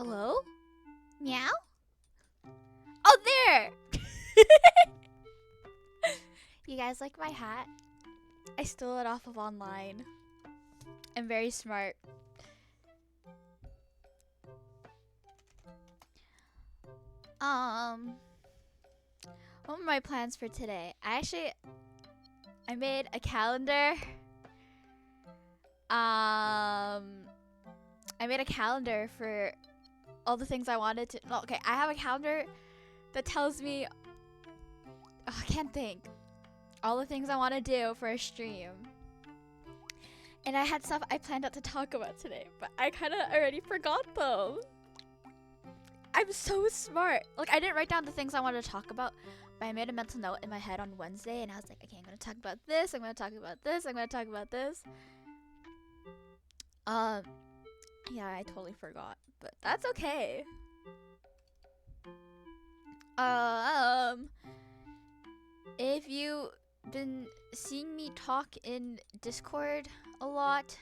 Hello? Meow? Oh, there! You guys like my hat? I stole it off of online. I'm very smart. What were my plans for today? I made a calendar. I made a calendar for all the things I wanted to. No, okay, I have a calendar that tells me. Oh, I can't think. All the things I want to do for a stream. And I had stuff I planned out to talk about today, but I kind of already forgot them. I'm so smart. Like, I didn't write down the things I wanted to talk about, but I made a mental note in my head on Wednesday, and I was like, okay, I'm going to talk about this, I'm going to talk about this, I'm going to talk about this. Yeah, I totally forgot, but that's okay. If you've been seeing me talk in Discord a lot,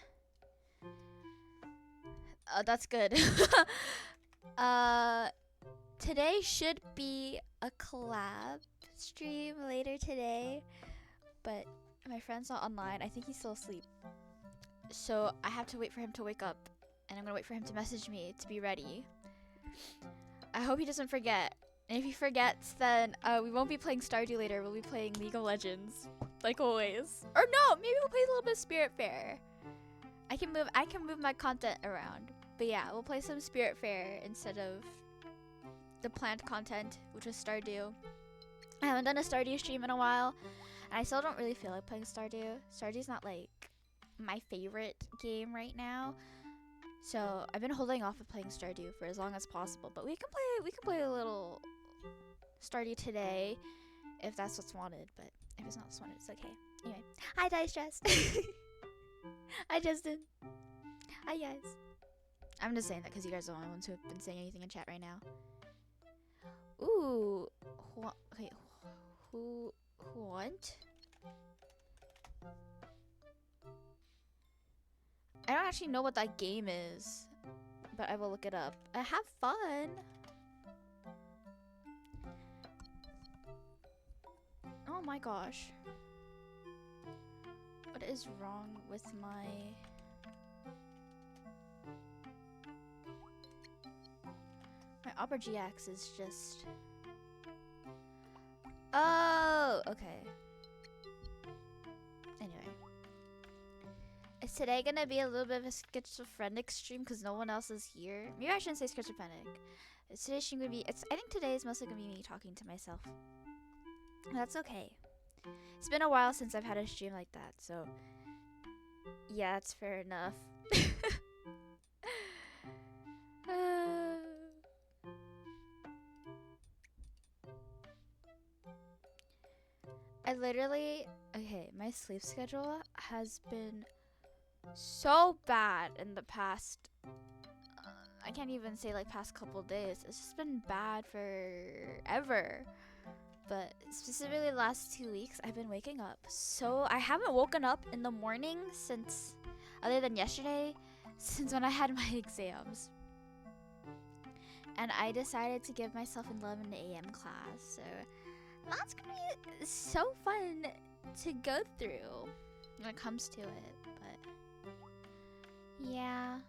that's good. Today should be a collab stream later today, but my friend's not online. I think he's still asleep. So I have to wait for him to wake up, and I'm gonna wait for him to message me to be ready. I hope he doesn't forget. And if he forgets, then we won't be playing Stardew later. We'll be playing League of Legends, like always. Or no, maybe we'll play a little bit of Spirit Fair. I can move my content around. But yeah, we'll play some Spirit Fair instead of the planned content, which was Stardew. I haven't done a Stardew stream in a while, and I still don't really feel like playing Stardew. Stardew's not like my favorite game right now, so I've been holding off of playing Stardew for as long as possible. But we can play a little Stardew today if that's what's wanted. But if it's not what's wanted, it's okay. Anyway, hi Dice Dress. Hi Justin. Hi guys. I'm just saying that because you guys are the only ones who have been saying anything in chat right now. Ooh, okay, who want? I don't actually know what that game is, but I will look it up. Have fun. Oh my gosh. What is wrong with my... My Opera GX is just... Oh, okay. Anyway. Is today gonna be a little bit of a schizophrenic stream because no one else is here? Maybe I shouldn't say schizophrenic. Today's stream gonna be... I think today is mostly gonna be me talking to myself. That's okay. It's been a while since I've had a stream like that, so... Yeah, that's fair enough. I literally... Okay, my sleep schedule has been so bad in the past... I can't even say like past couple days. It's just been bad forever. But specifically the last 2 weeks, I've been waking up. So I haven't woken up in the morning since, other than yesterday, since when I had my exams. And I decided to give myself an 11 a.m. class. So that's gonna be so fun to go through when it comes to it. But yeah,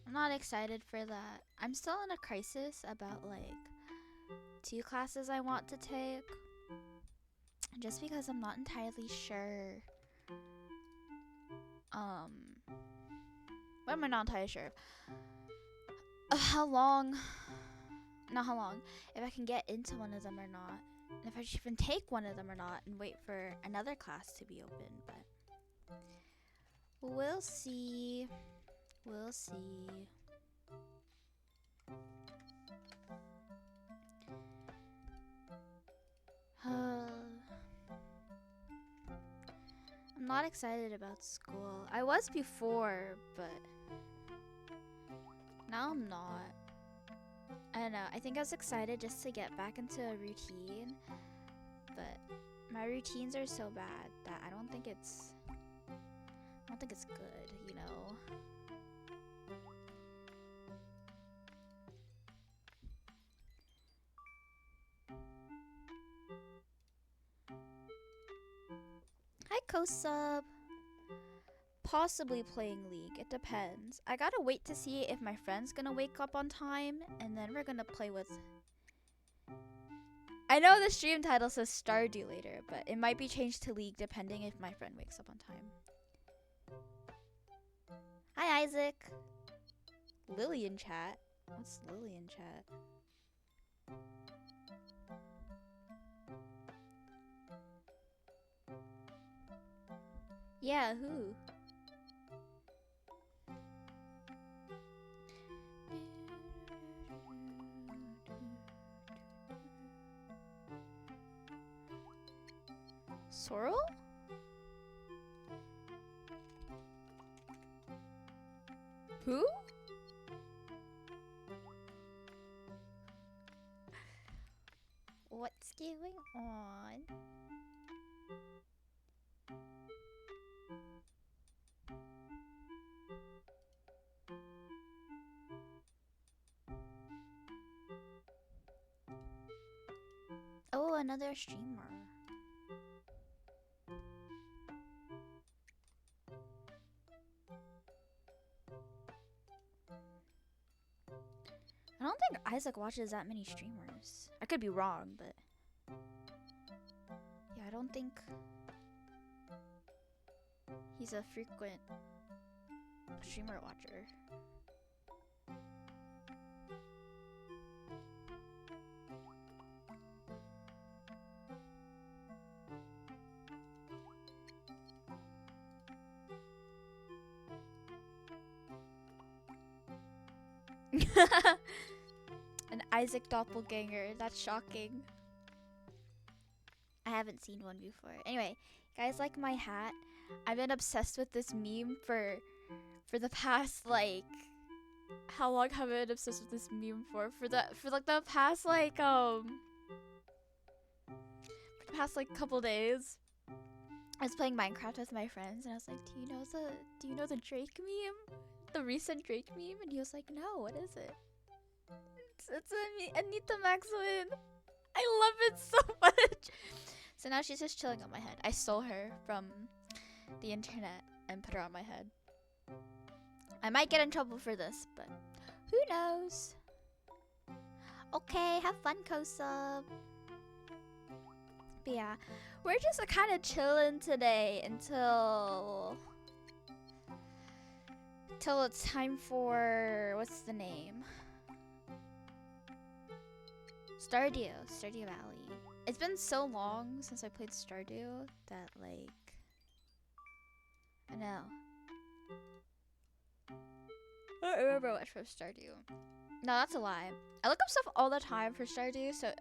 I'm not excited for that. I'm still in a crisis about like 2 classes I want to take, just because I'm not entirely sure. What am I not entirely sure of? How long? Not how long. If I can get into one of them or not. And if I should even take one of them or not, and wait for another class to be open. But we'll see. We'll see. I'm not excited about school. I was before, but now I'm not. I don't know. I think I was excited just to get back into a routine, but my routines are so bad that I don't think it's good, you know. co-sub. Possibly playing League. It depends. I gotta wait to see if my friend's gonna wake up on time, and then we're gonna play with... I know the stream title says Stardew later, but it might be changed to League depending if my friend wakes up on time. Hi, Isaac. Lily in chat. What's Lily in chat? Yeah, who? Sorrel? Who? What's going on? Oh, another streamer. I don't think Isaac watches that many streamers. I could be wrong, but yeah, I don't think he's a frequent streamer watcher. An Isaac doppelganger. That's shocking. I haven't seen one before. Anyway, guys, like my hat. I've been obsessed with this meme for the past like, how long have I been obsessed with this meme for? For the past like couple days. I was playing Minecraft with my friends and I was like, do you know the Drake meme? The recent Drake meme? And he was like, no, what is it? It's Anita Maxwin. I love it so much. So now she's just chilling on my head. I stole her from the internet and put her on my head. I might get in trouble for this, but who knows? Okay, have fun, co-sub. But yeah, we're just kind of chilling today until it's time for, what's the name? Stardew Valley. It's been so long since I played Stardew that like, I know. I don't remember much from Stardew. No, that's a lie. I look up stuff all the time for Stardew, so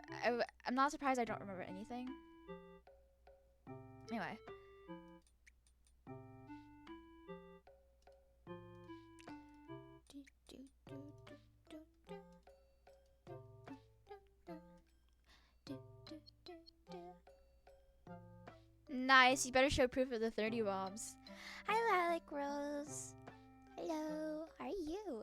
I'm not surprised I don't remember anything. Anyway. Nice, you better show proof of the 30 bombs. Hi, Lilac Rose. Hello, how are you?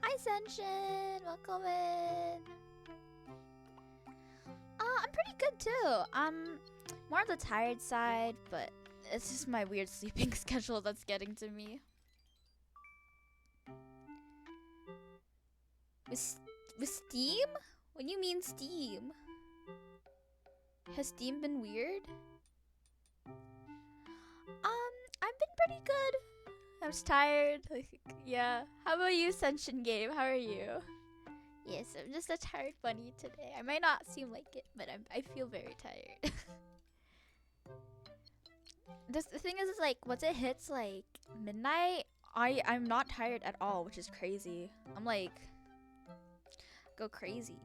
Hi, Senshin, welcome in. I'm pretty good too. I'm more on the tired side, but it's just my weird sleeping schedule that's getting to me. With Steam? What do you mean Steam? Has Steam been weird? I've been pretty good. I'm just tired. Like, yeah. How about you, Senshin Game? How are you? Yes, I'm just a tired bunny today. I might not seem like it, but I feel very tired. The thing is like, once it hits like midnight, I'm not tired at all, which is crazy. I'm like, go crazy.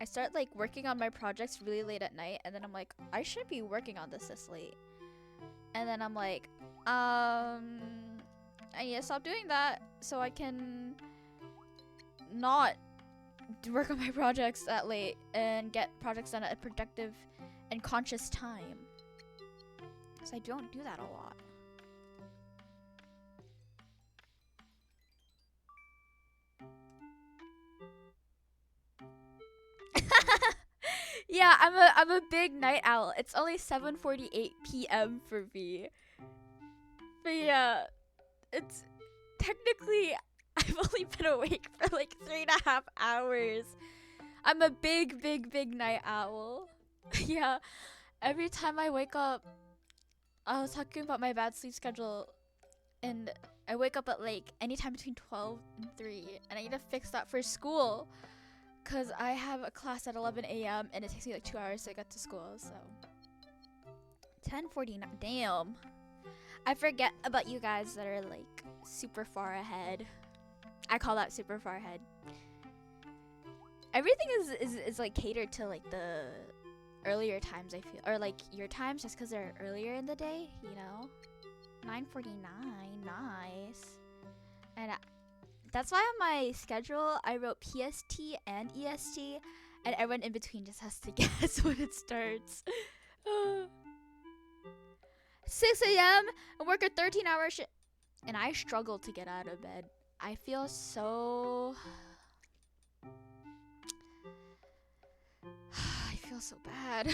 I start like working on my projects really late at night, and then I'm like, I shouldn't be working on this late. And then I'm like, I need to stop doing that so I can not work on my projects that late and get projects done at a productive and conscious time. because I don't do that a lot. Yeah, I'm a big night owl. It's only 7:48 p.m. for me. But yeah, it's technically I've only been awake for like 3.5 hours. I'm a big night owl. Yeah, every time I wake up, I was talking about my bad sleep schedule, and I wake up at like anytime between 12 and 3, and I need to fix that for school. Cause I have a class at 11 a.m. and it takes me like 2 hours to get to school, so 10:49. Damn. I forget about you guys that are like super far ahead. I call that super far ahead. Everything is like catered to like the earlier times, I feel, or like your times, just because they're earlier in the day, you know. 9:49, nice. And that's why on my schedule I wrote PST and EST, and everyone in between just has to guess when it starts. 6 a.m. and work a 13-hour shift, and I struggle to get out of bed. I feel so I feel so bad.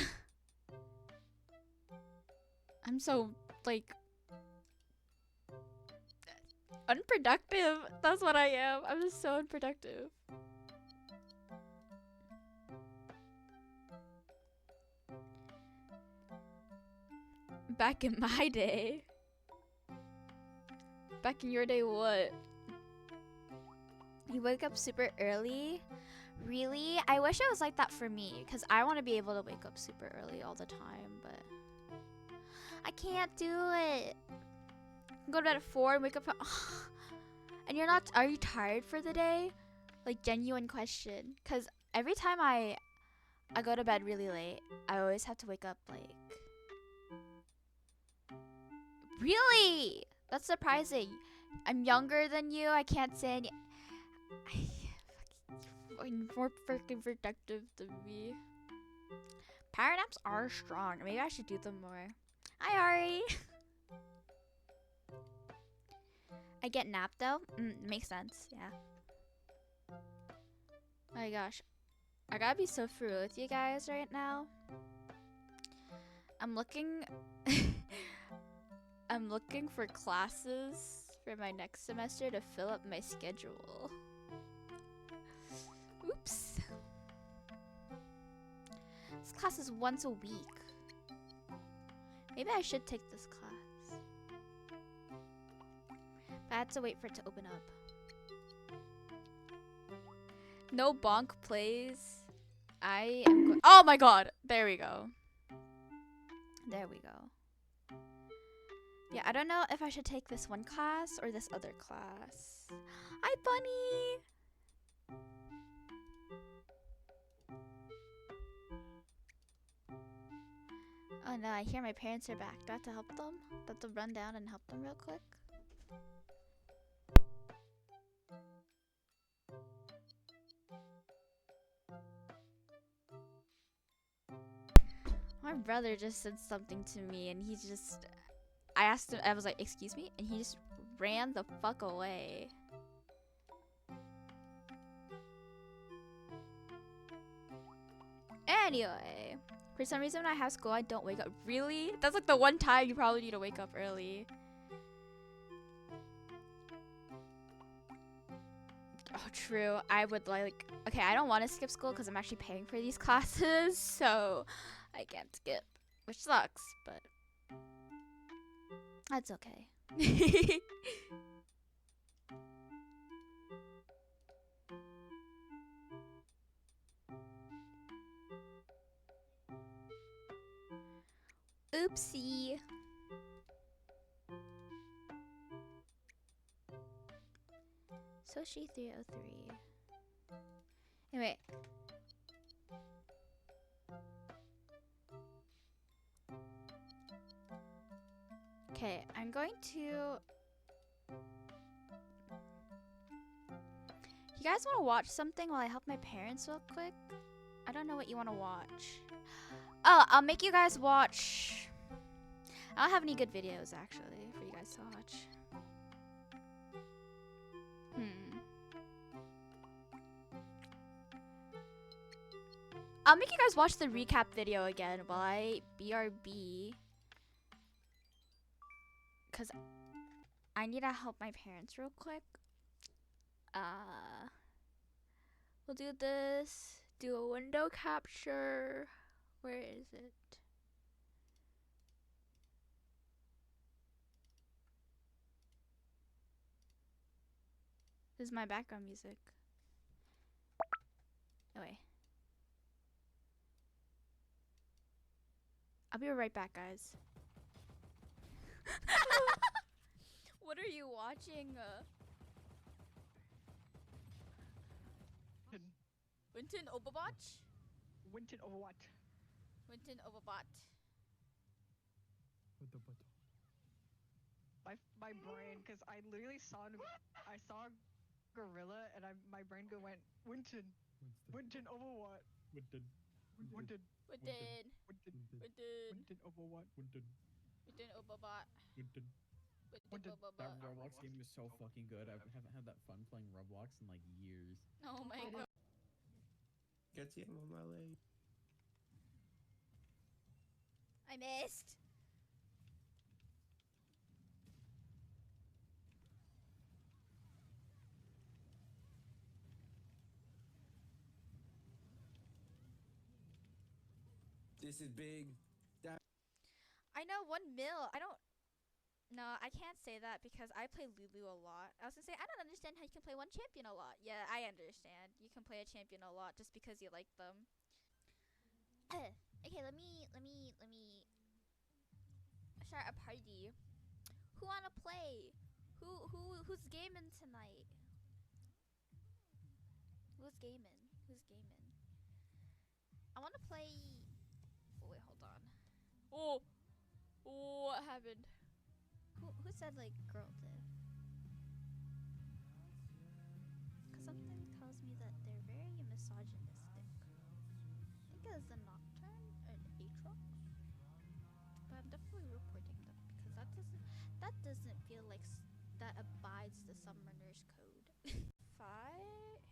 I'm so like unproductive. That's what I am. I'm just so unproductive. Back in my day. Back in your day, what? You wake up super early? Really? I wish it was like that for me, because I want to be able to wake up super early all the time, but I can't do it. Go to bed at 4 and wake up at and you're not, are you tired for the day? Like, genuine question. Because every time I go to bed really late, I always have to wake up like, really? That's surprising. I'm younger than you. I can't say any. More freaking productive than me. Power naps are strong. Maybe I should do them more. Hi, Ari. I get napped though. Makes sense. Yeah. Oh my gosh, I gotta be so through with you guys right now. I'm looking. I'm looking for classes for my next semester to fill up my schedule. Oops. This class is once a week. Maybe I should take this class. But I had to wait for it to open up. No bonk plays. I am oh my god. There we go. There we go. Yeah, I don't know if I should take this one class or this other class. Hi, Bunny. Oh no, I hear my parents are back. Do I have to help them? Do I have to run down and help them real quick? My brother just said something to me and he just... I asked him, I was like, excuse me? And he just ran the fuck away. Anyway, for some reason when I have school, I don't wake up. Really? That's like the one time you probably need to wake up early. Oh, true. I would like... Okay, I don't want to skip school because I'm actually paying for these classes, so I can't skip. Which sucks, but... That's okay. Oopsie. Soshi 303. Anyway. Okay, I'm going to... You guys want to watch something while I help my parents real quick? I don't know what you want to watch. Oh, I'll make you guys watch... I don't have any good videos actually for you guys to watch. I'll make you guys watch the recap video again while I BRB. Cause I need to help my parents real quick. We'll do this. Do a window capture. Where is it? This is my background music. Oh wait. I'll be right back, guys. What are you watching? Winton Overwatch? Winton Overwatch. Winton Overbot. My brain, because I literally saw gorilla and my brain went Winton Overwatch. Winton Winton. Winton Overwatch. Winton Overbot. Winton. That Roblox game is so fucking good. I haven't had that fun playing Roblox in like years. Oh my god. Gets you on my leg. I missed. This is big. I know 1 mil. No, I can't say that because I play Lulu a lot. I was gonna say I don't understand how you can play one champion a lot. Yeah, I understand. You can play a champion a lot just because you like them. Okay, let me start a party. Who wanna play? Who's gaming tonight? Who's gaming? I wanna play. Oh wait, hold on. Oh, what happened? Who said like girl div? Cause something tells me that they're very misogynistic. I think it was the Nocturne or the Aatrox. But I'm definitely reporting them because that doesn't feel like that abides the summoner's code. Fight?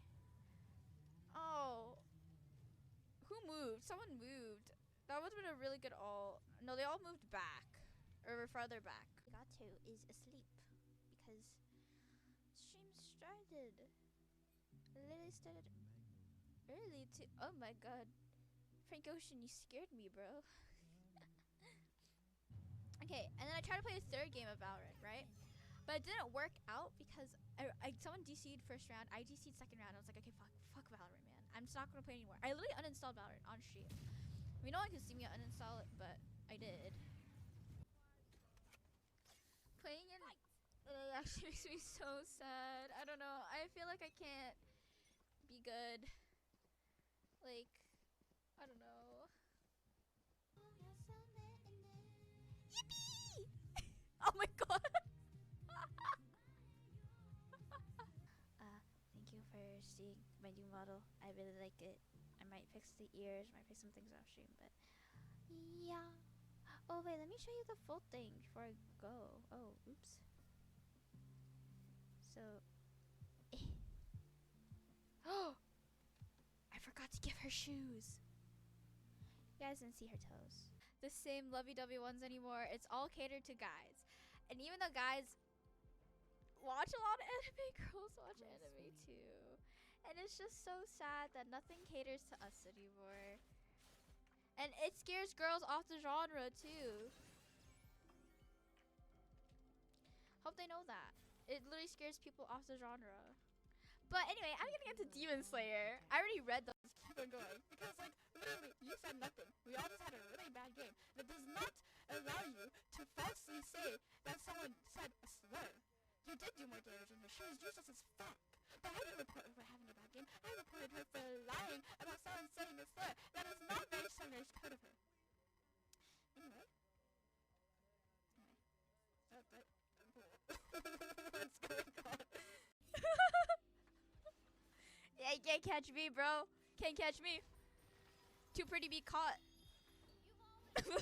Oh. Who moved? Someone moved. That would have been a really good all. No, they all moved back. Or farther back. Got to is asleep because stream started. Literally started early too. Oh my god. Frank Ocean, you scared me, bro. Okay, and then I tried to play a third game of Valorant, right? But it didn't work out because someone DC'd first round, I DC'd second round. I was like, okay, fuck Valorant, man. I'm just not gonna play anymore. I literally uninstalled Valorant on stream. I mean, no one can see me uninstall it, but I did. Playing it actually makes me so sad. I don't know. I feel like I can't be good. Like, I don't know. Yippee! Oh my god! Thank you for seeing my new model. I really like it. I might fix the ears, might fix some things off stream, but yeah. Oh wait, let me show you the full thing before I go. Oh, oops. So, oh, I forgot to give her shoes. You guys didn't see her toes. The same lovey-dovey ones anymore. It's all catered to guys. And even though guys watch a lot of anime, girls watch anime too. And it's just so sad that nothing caters to us anymore. And it scares girls off the genre too. Hope they know that. It literally scares people off the genre. But anyway, I'm gonna get to Demon Slayer. I already read those. Keep on going. Because like, literally, you said nothing. We all just had a really bad game. That does not allow you to falsely say that someone said a slur. You did do more damage than her. She was useless as fuck. But I didn't report her for having a bad game. I reported her for lying about someone saying a slur. That is not very summoner's code of her. Anyway. What's going on? Yeah, you can't catch me, bro. Can't catch me. Too pretty to be caught. To me.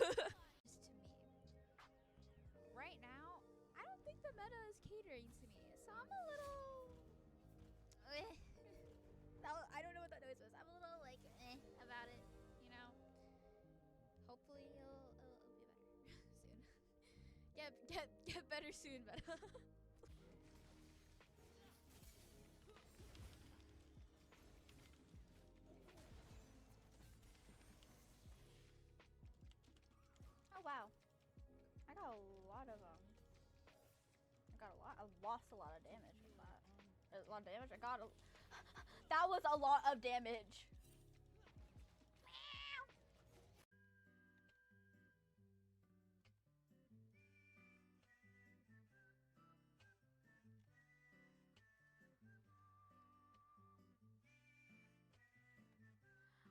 Get better soon, Meta. Oh wow, I got a lot of I lost a lot of damage from that. A lot of damage. I got a. That was a lot of damage.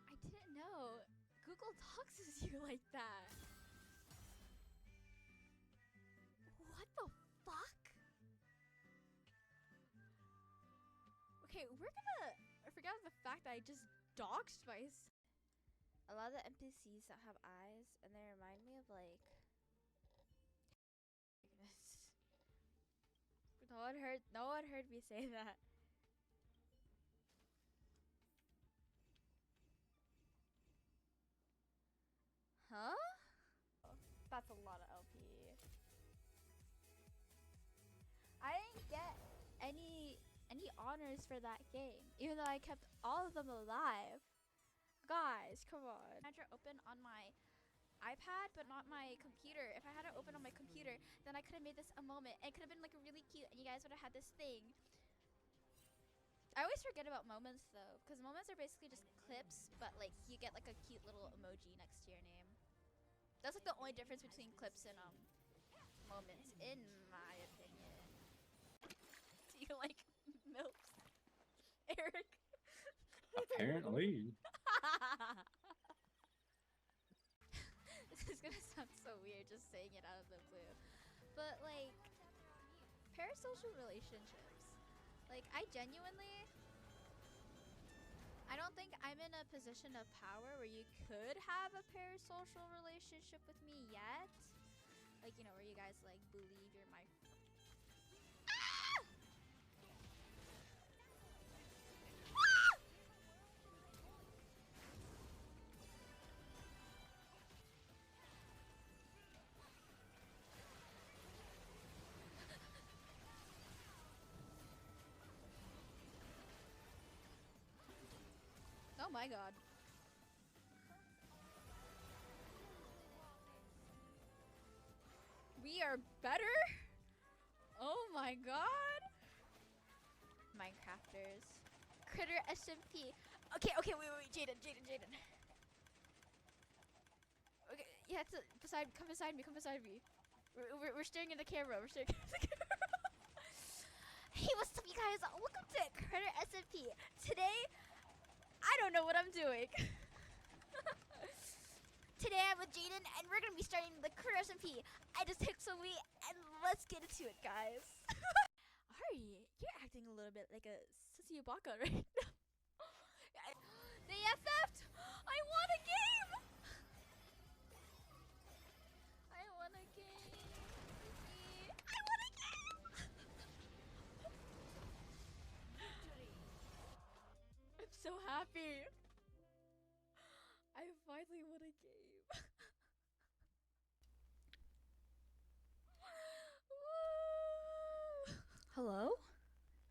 I didn't know Google doxes you like that. What the fuck? Okay, we're gonna forget the fact that I just doxed myself. A lot of the NPCs don't have eyes, and they remind me of like. No one heard me say that. Huh? That's a lot of LP. I didn't get any honors for that game, even though I kept all of them alive. Guys, come on. I had to open on my iPad, but not my computer. If I had it open on my computer, then I could have made this a moment. It could have been like really cute, and you guys would have had this thing. I always forget about moments though, because moments are basically just clips, but like you get like a cute little emoji next to your name. That's like the only difference between clips and moments, in my opinion. Do you like milfs, Eric? Apparently. This is gonna sound so weird just saying it out of the blue, but like parasocial relationships, like I don't think I'm in a position of power where you could have a parasocial relationship with me yet. Like, you know, where you guys like believe you're my Ah! Oh my god. We are better? Oh my god. Minecrafters. Critter SMP. Okay, wait, Jaden. Okay, you have to come beside me. We're staring at the camera. Hey, what's up, you guys? Welcome to Critter SMP. Today, I don't know what I'm doing. Today I'm with Jaden, and we're gonna be starting the Critter SMP. I just took some wheat, and let's get into it, guys. Ari, you're acting a little bit like a sissy baka right now. They FF'd! I won a game! I won a game! I'm so happy! I finally won a game. Hello?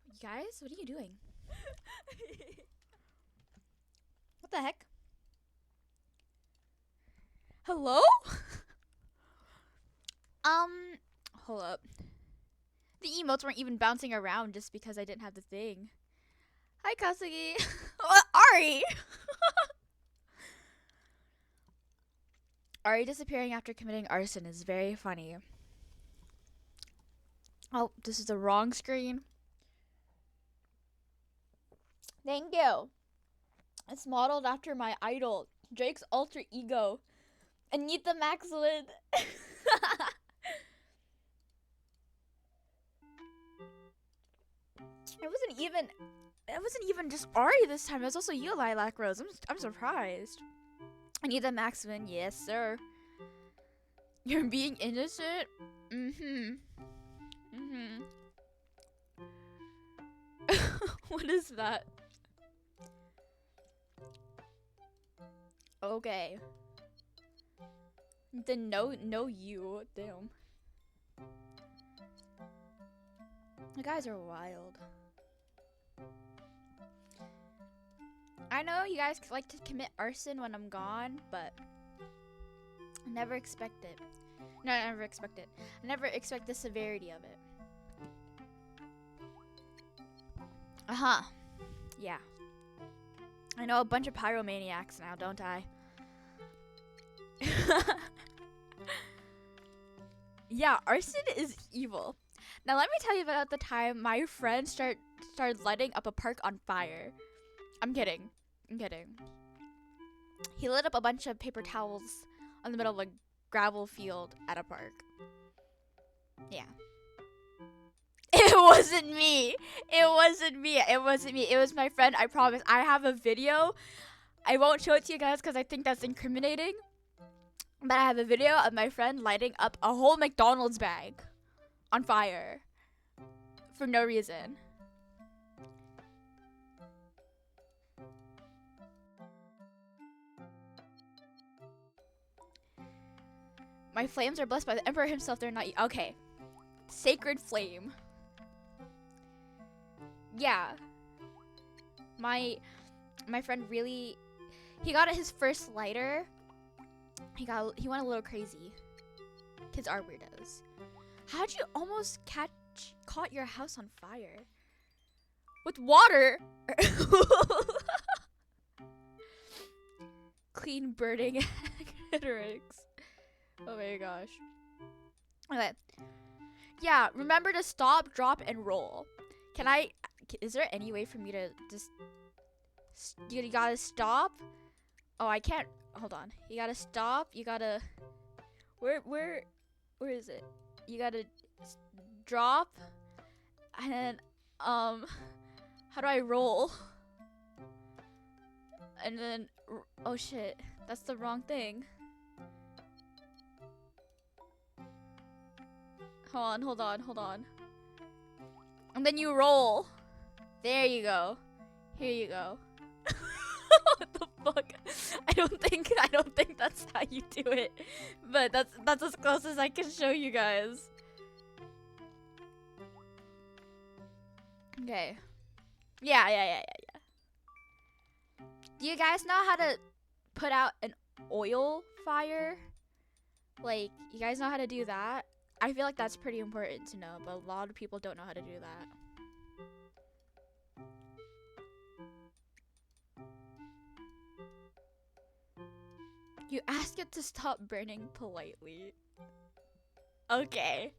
You guys, what are you doing? What the heck? Hello? Hold up. The emotes weren't even bouncing around just because I didn't have the thing. Hi, Kasugi. Ari! Ari disappearing after committing arson is very funny. Oh, this is the wrong screen. Thank you. It's modeled after my idol, Drake's alter ego, Anita Maxwell. It wasn't even just Ari this time. It was also you, Lilac Rose. I'm surprised. Anita Maxwell, yes sir. You're being innocent? What is that? Okay. Then no you. Damn. You guys are wild. I know you guys like to commit arson when I'm gone, but I never expect it. No, I never expect it. I never expect the severity of it. Uh-huh. Yeah. I know a bunch of pyromaniacs now, don't I? Yeah, arson is evil. Now let me tell you about the time my friend started lighting up a park on fire. I'm kidding. I'm kidding. He lit up a bunch of paper towels on the middle of a gravel field at a park. Yeah. It wasn't me. It wasn't me. It wasn't me. It was my friend. I promise. I have a video. I won't show it to you guys because I think that's incriminating. But I have a video of my friend lighting up a whole McDonald's bag on fire for no reason. My flames are blessed by the Emperor himself. They're not. Okay. Sacred flame. Yeah. My friend really. He got his first lighter. He went a little crazy. Kids are weirdos. How'd you almost caught your house on fire? With water? Clean burning rhetorics. Oh my gosh. Okay. Yeah, remember to stop, drop, and roll. Is there any way for me to just... You gotta stop? Oh, I can't... Hold on. You gotta stop. You gotta... Where is it? You gotta drop. And then, how do I roll? And then... Oh shit. That's the wrong thing. Hold on. And then you roll. There you go. Here you go. What the fuck? I don't think that's how you do it. But that's as close as I can show you guys. Okay. Yeah. Do you guys know how to put out an oil fire? Like, you guys know how to do that? I feel like that's pretty important to know, but a lot of people don't know how to do that. You ask it to stop burning politely. Okay.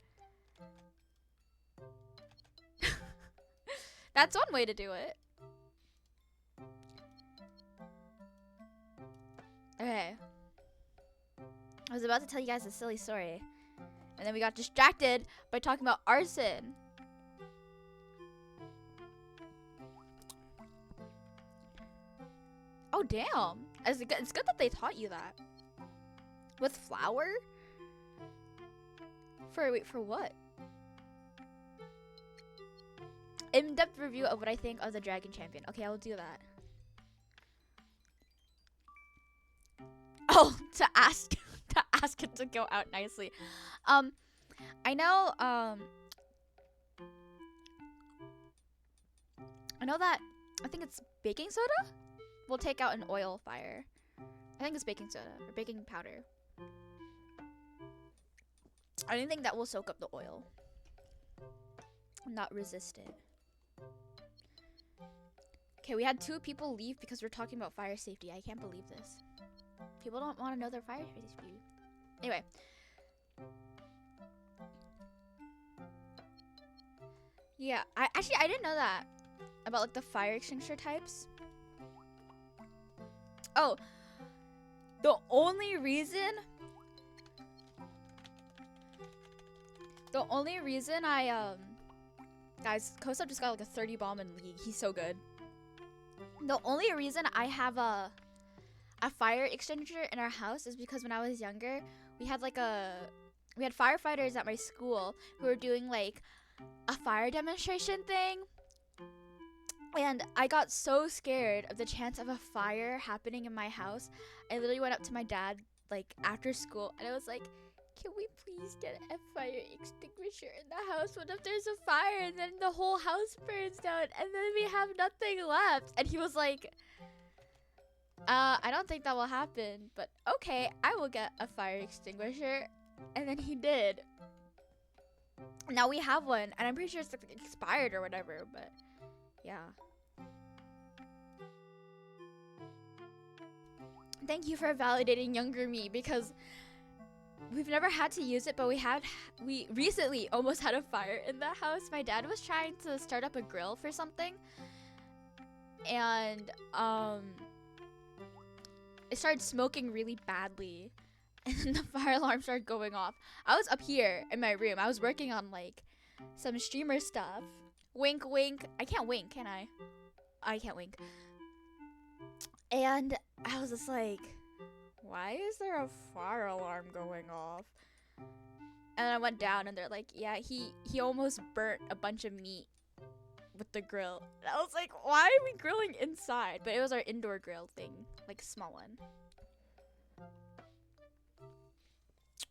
That's one way to do it. Okay. I was about to tell you guys a silly story. And then we got distracted by talking about arson. Oh, damn. It's good that they taught you that. With flour? For what? In-depth review of what I think of the Dragon Champion. Okay, I will do that. Oh, to ask it to go out nicely. I know that I think it's baking soda will take out an oil fire. I think it's baking soda or baking powder. I don't think that will soak up the oil. Not resist it. Okay, we had 2 people leave because we're talking about fire safety. I can't believe this. People don't want to know their fire safety. Anyway. Yeah, I didn't know that about like the fire extinguisher types. Oh, the only reason I guys, Kosab just got like a 30 bomb in League. He's so good. The only reason I have a fire extinguisher in our house is because when I was younger, we had firefighters at my school who were doing like a fire demonstration thing. And I got so scared of the chance of a fire happening in my house. I literally went up to my dad like after school and I was like, can we please get a fire extinguisher in the house? What if there's a fire and then the whole house burns down and then we have nothing left? And he was like, I don't think that will happen, but okay, I will get a fire extinguisher. And then he did. Now we have one, and I'm pretty sure it's like expired or whatever, but yeah. Thank you for validating younger me, because we've never had to use it, but we recently almost had a fire in the house. My dad was trying to start up a grill for something, and it started smoking really badly, and then the fire alarm started going off. I was up here in my room. I was working on like some streamer stuff. Wink, wink. I can't wink, can I? I can't wink. And I was just like, why is there a fire alarm going off? And I went down and they're like, yeah, he almost burnt a bunch of meat with the grill. And I was like, why are we grilling inside? But it was our indoor grill thing, like small one.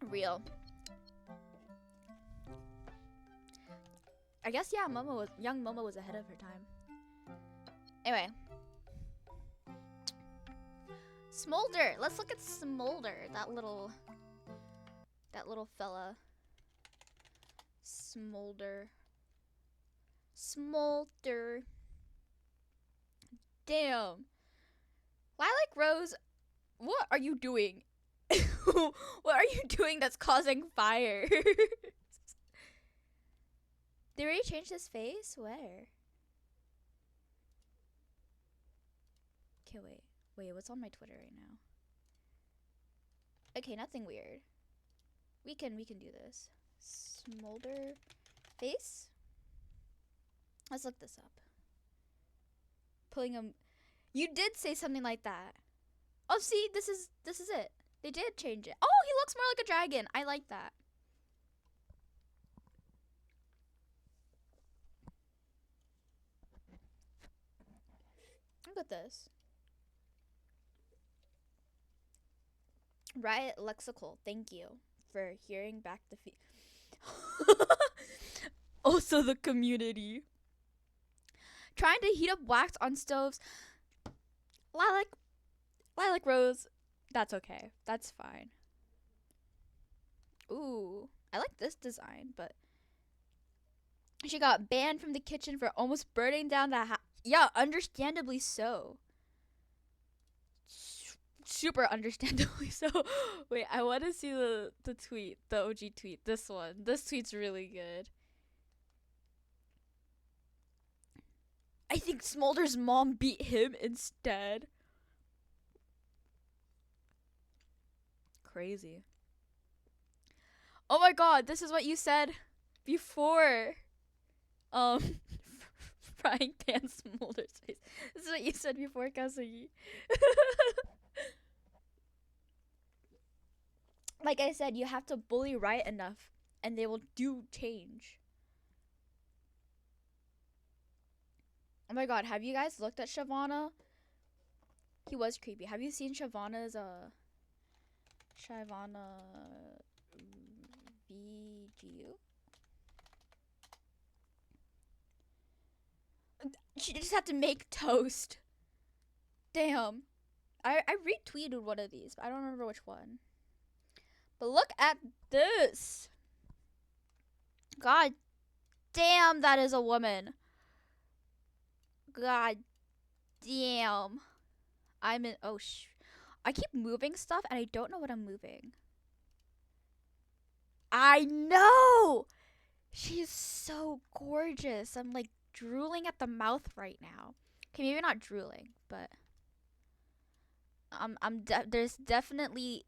Real. I guess, yeah, young Momo was ahead of her time. Anyway. Smolder. Let's look at Smolder. That little fella. Smolder. Smolder. Damn. Lilac Rose, what are you doing? What are you doing that's causing fire? They already changed his face? Where? Okay, wait, what's on my Twitter right now? Okay, nothing weird. We can do this. Smolder face? Let's look this up. Pulling him. You did say something like that. Oh, see, this is it. They did change it. Oh, he looks more like a dragon. I like that. Look at this. Riot Lexical, thank you for hearing back the Also the community. Trying to heat up wax on stoves. Lilac Rose, that's okay. That's fine. Ooh, I like this design, but she got banned from the kitchen for almost burning down the house. Yeah, understandably so. Super understandably so. Wait, I want to see the tweet, the OG tweet. This one. This tweet's really good. I think Smolder's mom beat him instead. Crazy. Oh my god, this is what you said before. Frying pan Smolder's face. This is what you said before, Kasugi. Like I said, you have to bully Riot enough, and they will do change. Oh my god, have you guys looked at Shyvana? He was creepy. Have you seen Shyvana's Shyvana VGU? She just had to make toast. Damn. I retweeted one of these, but I don't remember which one. But look at this. God damn, that is a woman. God damn. I'm in. Oh, I keep moving stuff and I don't know what I'm moving. I know. She's so gorgeous. I'm like drooling at the mouth right now. Okay, maybe not drooling, but there's definitely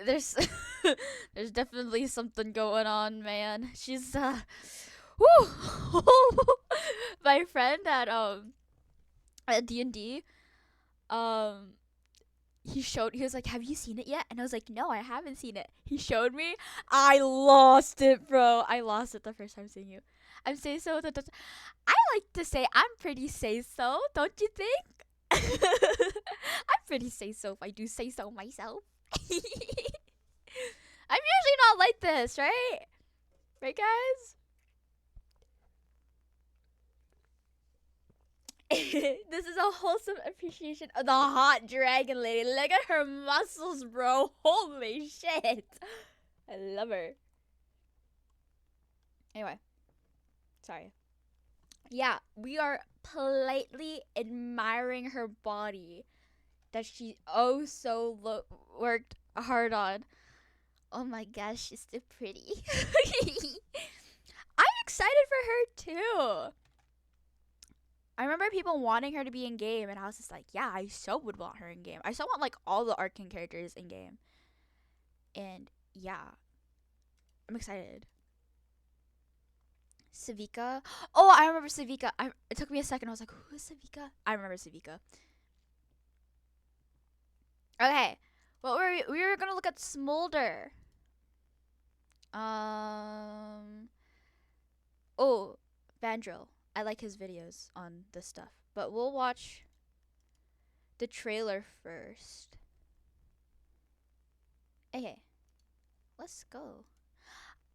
there's definitely something going on, man. She's woo. My friend at D&D, he was like, have you seen it yet? And I was like, no, I haven't seen it. He showed me. I lost it, bro. I lost it the first time seeing you. I'm say so. I like to say I'm pretty say so, don't you think? I'm pretty say so if I do say so myself. all like this, right? Right, guys? This is a wholesome appreciation of the hot dragon lady. Look at her muscles, bro. Holy shit. I love her. Anyway. Sorry. Yeah, we are politely admiring her body that she worked hard on. Oh my gosh, she's so pretty. I'm excited for her too. I remember people wanting her to be in game, and I was just like, yeah, I so would want her in game. I so want like all the Arcane characters in game. And yeah, I'm excited. Savika. Oh, I remember Savika. It took me a second. I was like, who is Savika? I remember Savika. Okay. What were we were gonna look at Smolder. Oh, Vandril. I like his videos on this stuff. But we'll watch the trailer first. Okay. Let's go.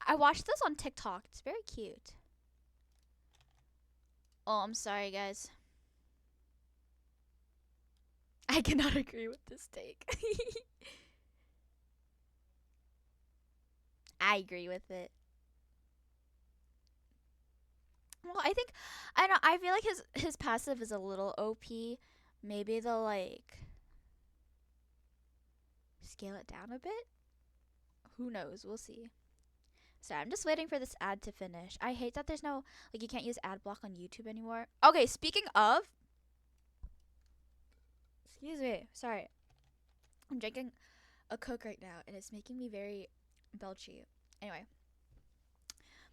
I watched this on TikTok. It's very cute. Oh, I'm sorry, guys. I cannot agree with this take. I agree with it. Well, I feel like his passive is a little OP. Maybe they'll like scale it down a bit. Who knows? We'll see. Sorry, I'm just waiting for this ad to finish. I hate that there's no like you can't use ad block on YouTube anymore. Okay, speaking of, excuse me, sorry. I'm drinking a Coke right now and it's making me very belchy. Anyway.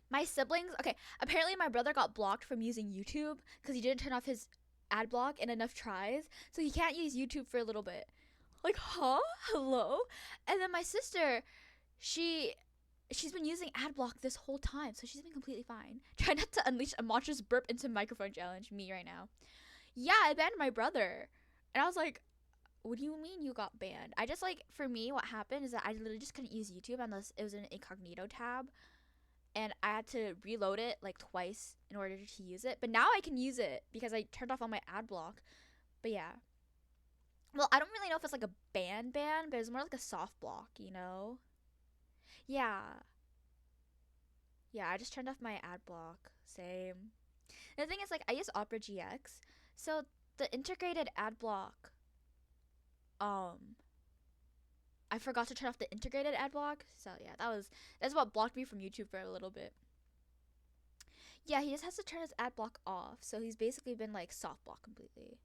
My siblings, okay, apparently my brother got blocked from using YouTube because he didn't turn off his ad block in enough tries. So he can't use YouTube for a little bit. Like, huh? Hello? And then my sister, she's been using ad block this whole time. So she's been completely fine. Try not to unleash a monstrous burp into microphone challenge, me right now. Yeah, I banned my brother. And I was like, what do you mean you got banned? I just like, for me, what happened is that I literally just couldn't use YouTube unless it was in an incognito tab. And I had to reload it like twice in order to use it. But now I can use it because I turned off all my ad block. But yeah. Well, I don't really know if it's like a ban, but it's more like a soft block, you know? Yeah. Yeah, I just turned off my ad block. Same. And the thing is, like, I use Opera GX. So the integrated ad block, I forgot to turn off the integrated ad block. So yeah, that's what blocked me from YouTube for a little bit. Yeah, he just has to turn his ad block off. So he's basically been like soft block completely.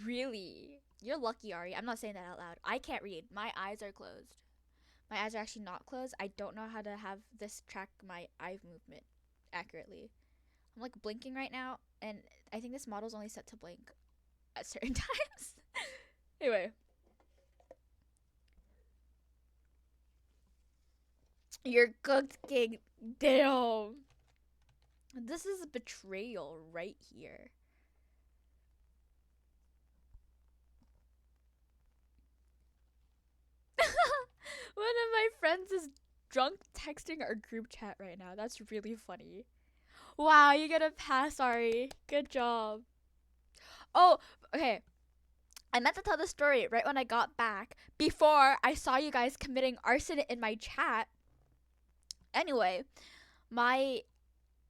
Really? You're lucky, Ari. I'm not saying that out loud. I can't read. My eyes are closed. My eyes are actually not closed. I don't know how to have this track my eye movement accurately. I'm like blinking right now, and I think this model's only set to blink at certain times. Anyway. You're cooked, King. Damn. This is betrayal right here. One of my friends is drunk texting our group chat right now. That's really funny. Wow, you get a pass, Ari. Good job. Oh, okay. I meant to tell the story right when I got back before I saw you guys committing arson in my chat. Anyway, my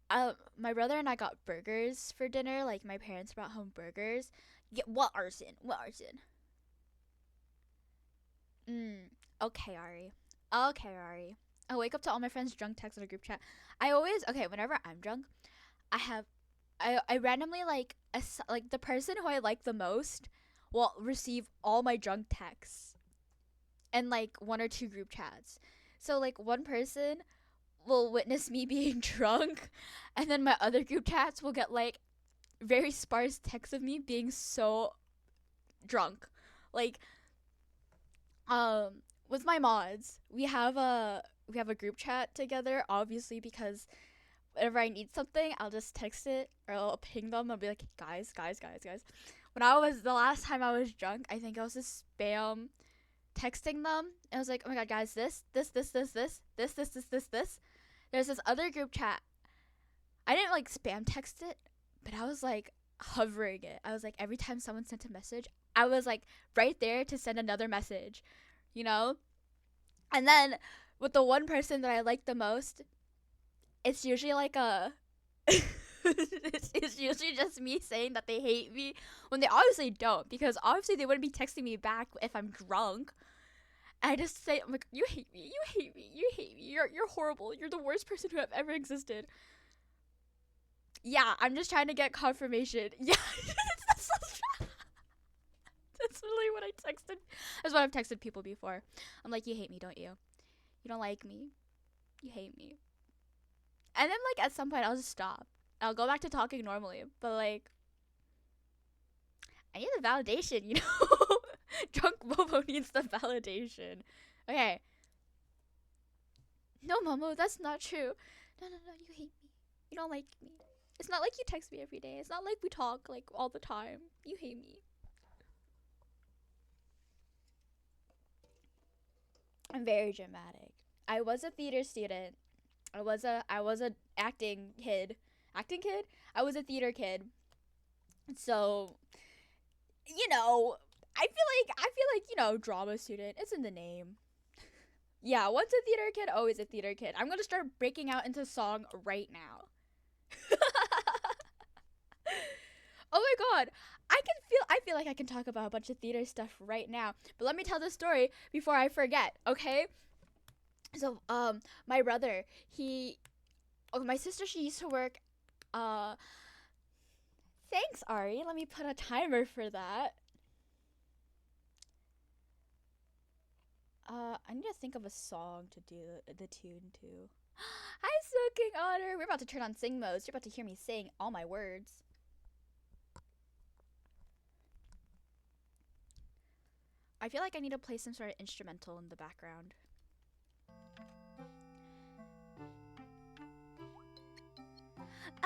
brother and I got burgers for dinner. Like, my parents brought home burgers. What arson? What arson? Okay, Ari. Okay, Ari. I wake up to all my friends' drunk texts in a group chat. Whenever I'm drunk, I randomly, like the person who I like the most will receive all my drunk texts and, like, one or two group chats. So, like, one person will witness me being drunk, and then my other group chats will get, like, very sparse texts of me being so drunk. Like, with my mods, we have a group chat together, obviously, because whenever I need something, I'll just text it, or I'll ping them. I'll be like, guys. When the last time I was drunk, I think I was just spam texting them. I was like, oh my god, guys, this. There's this other group chat. I didn't like spam text it, but I was like hovering it. I was like, every time someone sent a message, I was like right there to send another message, you know? And then with the one person that I like the most, it's usually like a it's usually just me saying that they hate me when they obviously don't, because obviously they wouldn't be texting me back if I'm drunk. I just say, I'm like, you hate me, you hate me, you hate me, you're horrible, you're the worst person who have ever existed. Yeah, I'm just trying to get confirmation. Yeah, that's literally what I texted. That's what I've texted people before. I'm like, you hate me, don't you? You don't like me. You hate me. And then like at some point I'll just stop. I'll go back to talking normally. But like, I need the validation, you know? Drunk Momo needs the validation. Okay. No, Momo, that's not true. No, you hate me. You don't like me. It's not like you text me every day. It's not like we talk like all the time. You hate me. I'm very dramatic. I was a theater student. I was a acting kid. Acting kid? I was a theater kid. So, you know, I feel like, you know, drama student. It's in the name. Yeah, once a theater kid, always a theater kid. I'm gonna start breaking out into song right now. Oh my god. I feel like I can talk about a bunch of theater stuff right now. But let me tell this story before I forget, okay? So, my brother, my sister, she used to work, thanks, Ari. Let me put a timer for that. I need to think of a song to do the tune to. Hi, Soaking Otter. We're about to turn on sing modes. You're about to hear me sing all my words. I feel like I need to play some sort of instrumental in the background.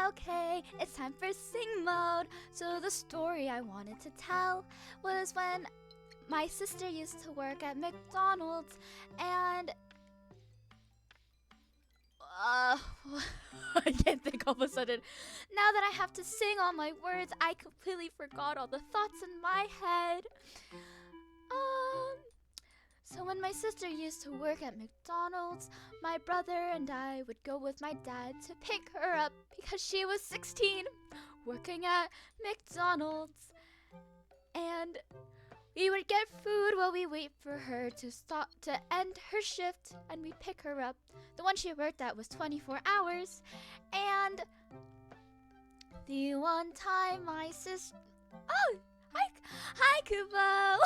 Okay, it's time for sing mode. So the story I wanted to tell was when my sister used to work at McDonald's, and I can't think all of a sudden. Now that I have to sing all my words, I completely forgot all the thoughts in my head. So when my sister used to work at McDonald's, my brother and I would go with my dad to pick her up because she was 16, working at McDonald's. And we would get food while we wait for her to stop to end her shift, and we pick her up. The one she worked at was 24 hours. And the one time my sister... Oh! Hi, Kubo!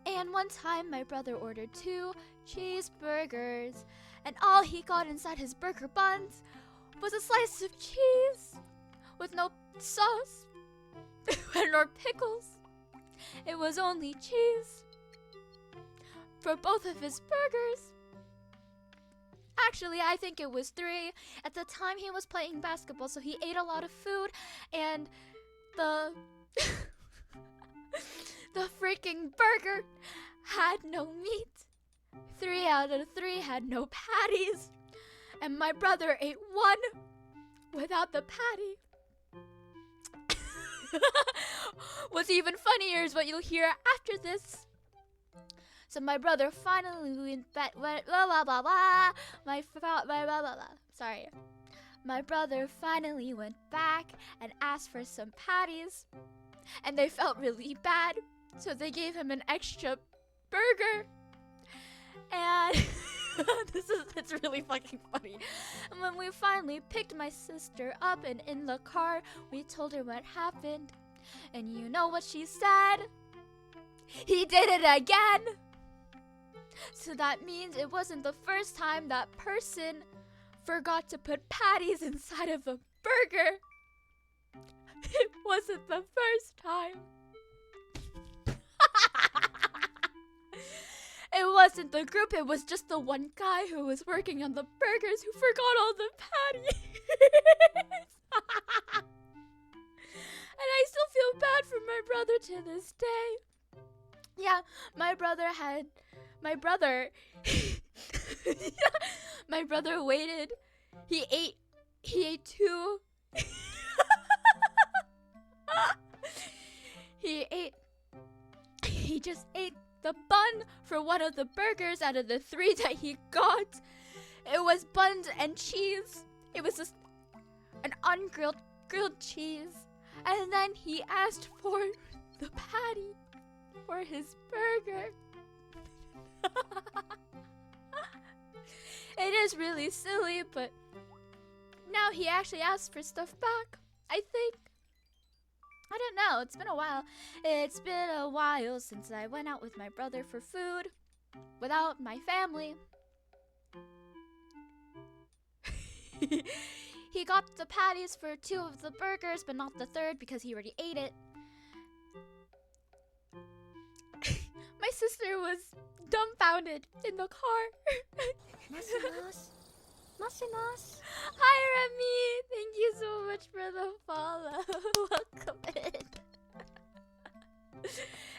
And one time my brother ordered 2 cheeseburgers, and all he got inside his burger buns was a slice of cheese with no sauce nor pickles. It was only cheese for both of his burgers. Actually, I think it was 3. At the time he was playing basketball, so he ate a lot of food, and the the freaking burger had no meat. 3 out of 3 had no patties. And my brother ate 1 without the patty. What's even funnier is what you'll hear after this. So my brother finally went back. Sorry. My brother finally went back and asked for some patties, and they felt really bad, so they gave him an extra burger. And it's really fucking funny. And when we finally picked my sister up and in the car, we told her what happened. And you know what she said? He did it again! So that means it wasn't the first time that person forgot to put patties inside of a burger. It wasn't the first time. It wasn't the group, it was just the one guy who was working on the burgers who forgot all the patties. And I still feel bad for my brother to this day. Yeah, my brother my brother waited. He ate 2 he just ate the bun for one of the burgers out of the 3 that he got. It was buns and cheese. It was just an grilled cheese. And then he asked for the patty for his burger. It is really silly, but now he actually asked for stuff back, I think. I don't know, it's been a while. It's been a while since I went out with my brother for food without my family. He got the patties for 2 of the burgers, but not the 3rd because he already ate it. My sister was dumbfounded in the car. Masimas. Hi, Remy. Thank you so much for the follow. Welcome in.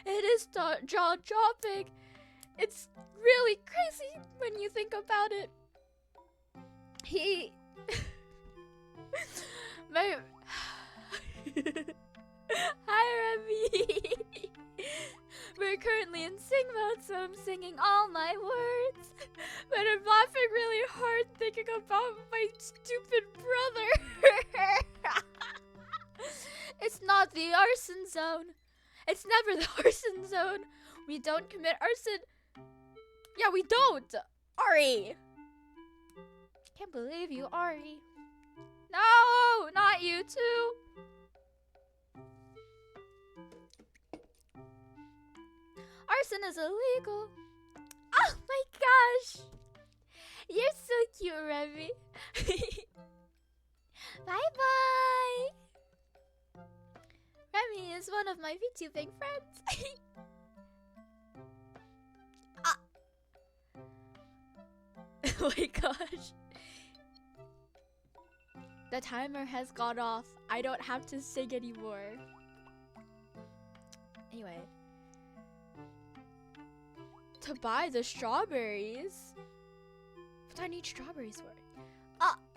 It is jaw-dropping. It's really crazy when you think about it. Hi, Remy. We're currently in sing mode, so I'm singing all my words. But I'm laughing really hard thinking about my stupid brother. It's not the arson zone. It's never the arson zone. We don't commit arson. Yeah, we don't. Ari. Can't believe you, Ari. No, not you too. Arson is illegal. Oh my gosh. You're so cute, Remy. Bye-bye. Remy is one of my VTubing friends. Oh my gosh. The timer has gone off. I don't have to sing anymore. Anyway. To buy the strawberries? What do I need strawberries for?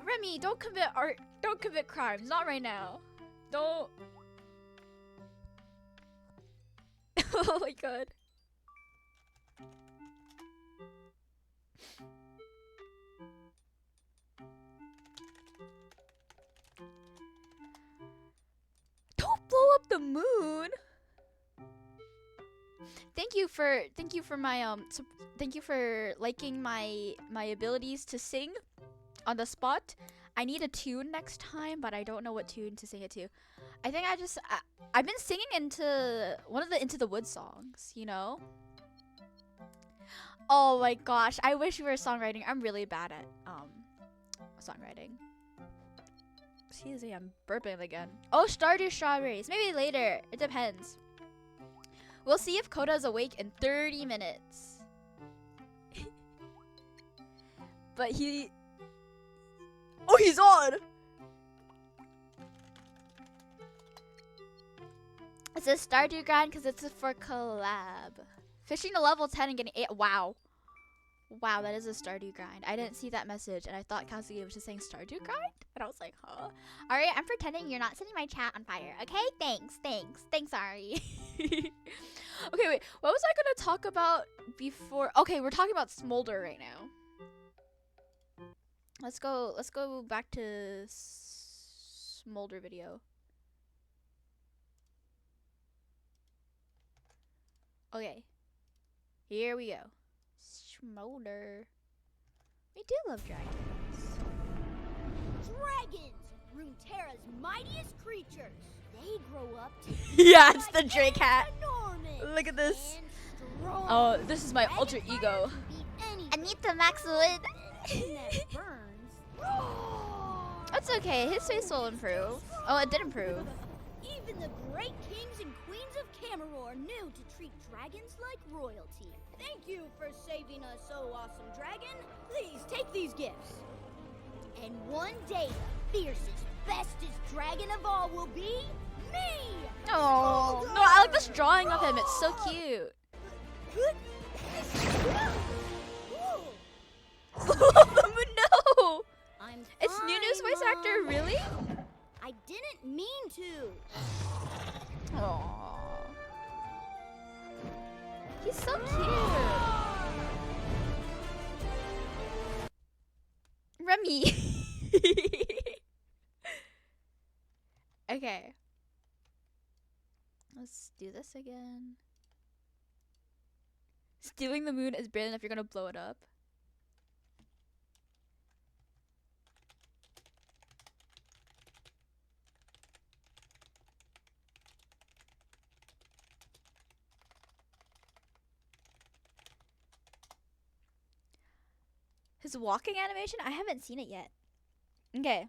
Remy, don't commit crimes. Not right now. Don't. Oh my god. Don't blow up the moon. Thank you for liking my abilities to sing on the spot. I need a tune next time, but I don't know what tune to sing it to. I think I've been singing into one of the Into the Woods songs, you know? Oh my gosh, I wish we were songwriting. I'm really bad at songwriting. Excuse me, I'm burping again. Oh, Stardew strawberries. Maybe later. It depends. We'll see if Koda's awake in 30 minutes. But oh, he's on! It says Stardew grind because it's for collab. Fishing to level 10 and getting 8. Wow. Wow, that is a Stardew grind. I didn't see that message and I thought Kazuki was just saying Stardew grind? And I was like, huh? Ari, I'm pretending you're not setting my chat on fire. Okay? Thanks, Ari. Okay, wait. What was I gonna talk about before? Okay, we're talking about Smolder right now. Let's go back to Smolder video. Okay. Here we go. Smolder. We do love dragons. Dragons! Runeterra's mightiest creatures. They grow up to Yeah, it's the Drake hat. enormous Look at this. and strong. Oh, this is my alter Dragon ego. fire can beat anything. Anita Maxwood. Anything that burns. Roar! That's okay. His face will improve. Oh, it did improve. Even the great kings and queens of Camaror knew to treat dragons like royalty. Thank you for saving us, so awesome dragon. Please take these gifts. And one day, the fiercest, bestest dragon of all will be me! Oh, no, I like this drawing of him. It's so cute. No! I'm It's Nunu's fine, voice actor, Mom. really? I didn't mean to. Aww. He's so cute. Remy. Okay. Let's do this again. Stealing the moon is bad enough, you're gonna blow it up. His walking animation? I haven't seen it yet. Okay.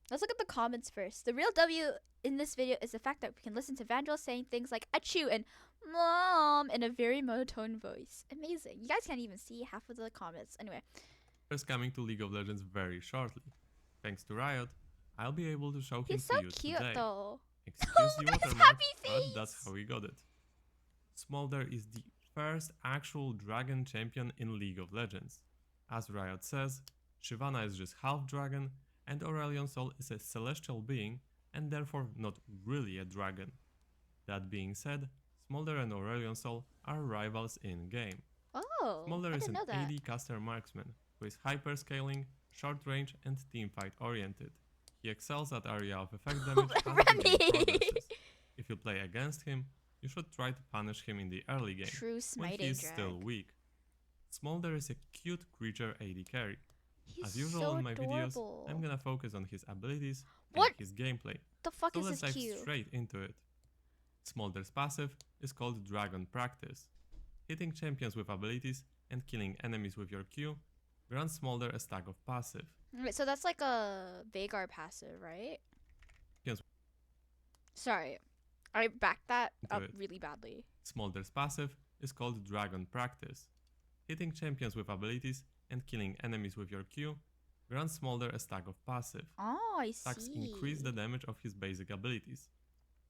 Let's look at the comments first. The real W in this video is the fact that we can listen to Vandal saying things like achoo and mom in a very monotone voice. Amazing. You guys can't even see half of the comments. Anyway. Is coming to League of Legends very shortly. Thanks to Riot, I'll be able to show him He's to so you cute today. though. Excuse the Look at his watermark, happy but face. that's how we got it. Smolder is the first actual dragon champion in League of Legends. As Riot says, Shyvana is just half dragon, and Aurelion Sol is a celestial being, and therefore not really a dragon. That being said, Smolder and Aurelion Sol are rivals in-game. Oh, Smolder I is didn't an know that. AD caster marksman who is hyper-scaling, short range, and teamfight oriented. He excels at area of effect damage as the Remy. game progresses. If you play against him, you should try to punish him in the early game, True when smiting he is drag. still weak. Smolder is a cute creature AD carry. He's As usual so in my videos, adorable. I'm gonna focus on his abilities What? and his gameplay. The fuck So is let's this dive cute? straight into it. Smolder's passive is called Dragon Practice. Hitting champions with abilities and killing enemies with your Q grants Smolder a stack of passive. Wait, so that's like a Vagar passive, right? Yes. Sorry. I backed that Into up it. really badly. Smolder's passive is called Dragon Practice. Hitting champions with abilities and killing enemies with your Q grants Smolder a stack of passive. Oh, I Stacks see. increase the damage of his basic abilities.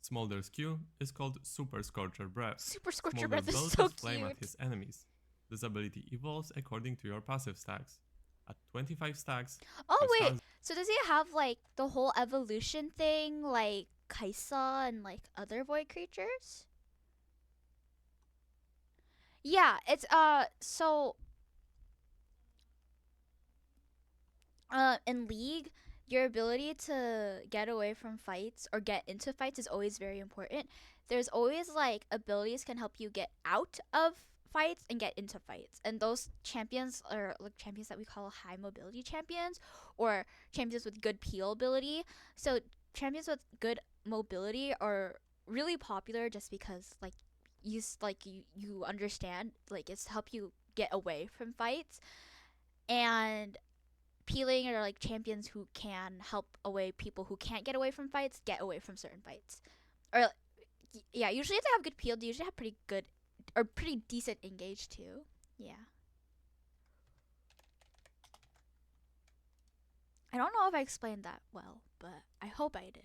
Smolder's Q is called Super Scorcher Breath. Super Scorcher Smolder Breath is blows so his flame at cute. his enemies. This ability evolves according to your passive stacks. At 25 stacks, Oh, the wait. stars So does he have like the whole evolution thing like Kaisa and like other void creatures? Yeah, it's so in League, your ability to get away from fights or get into fights is always very important. There's always like abilities can help you get out of fights and get into fights. And those champions are like champions that we call high mobility champions or champions with good peel ability. So champions with good mobility are really popular just because like you understand like it's to help you get away from fights. And peeling are like champions who can help away people who can't get away from fights get away from certain fights. Or yeah, usually if they have good peel, they usually have pretty good or pretty decent engage too. Yeah. I don't know if I explained that well, but I hope I did.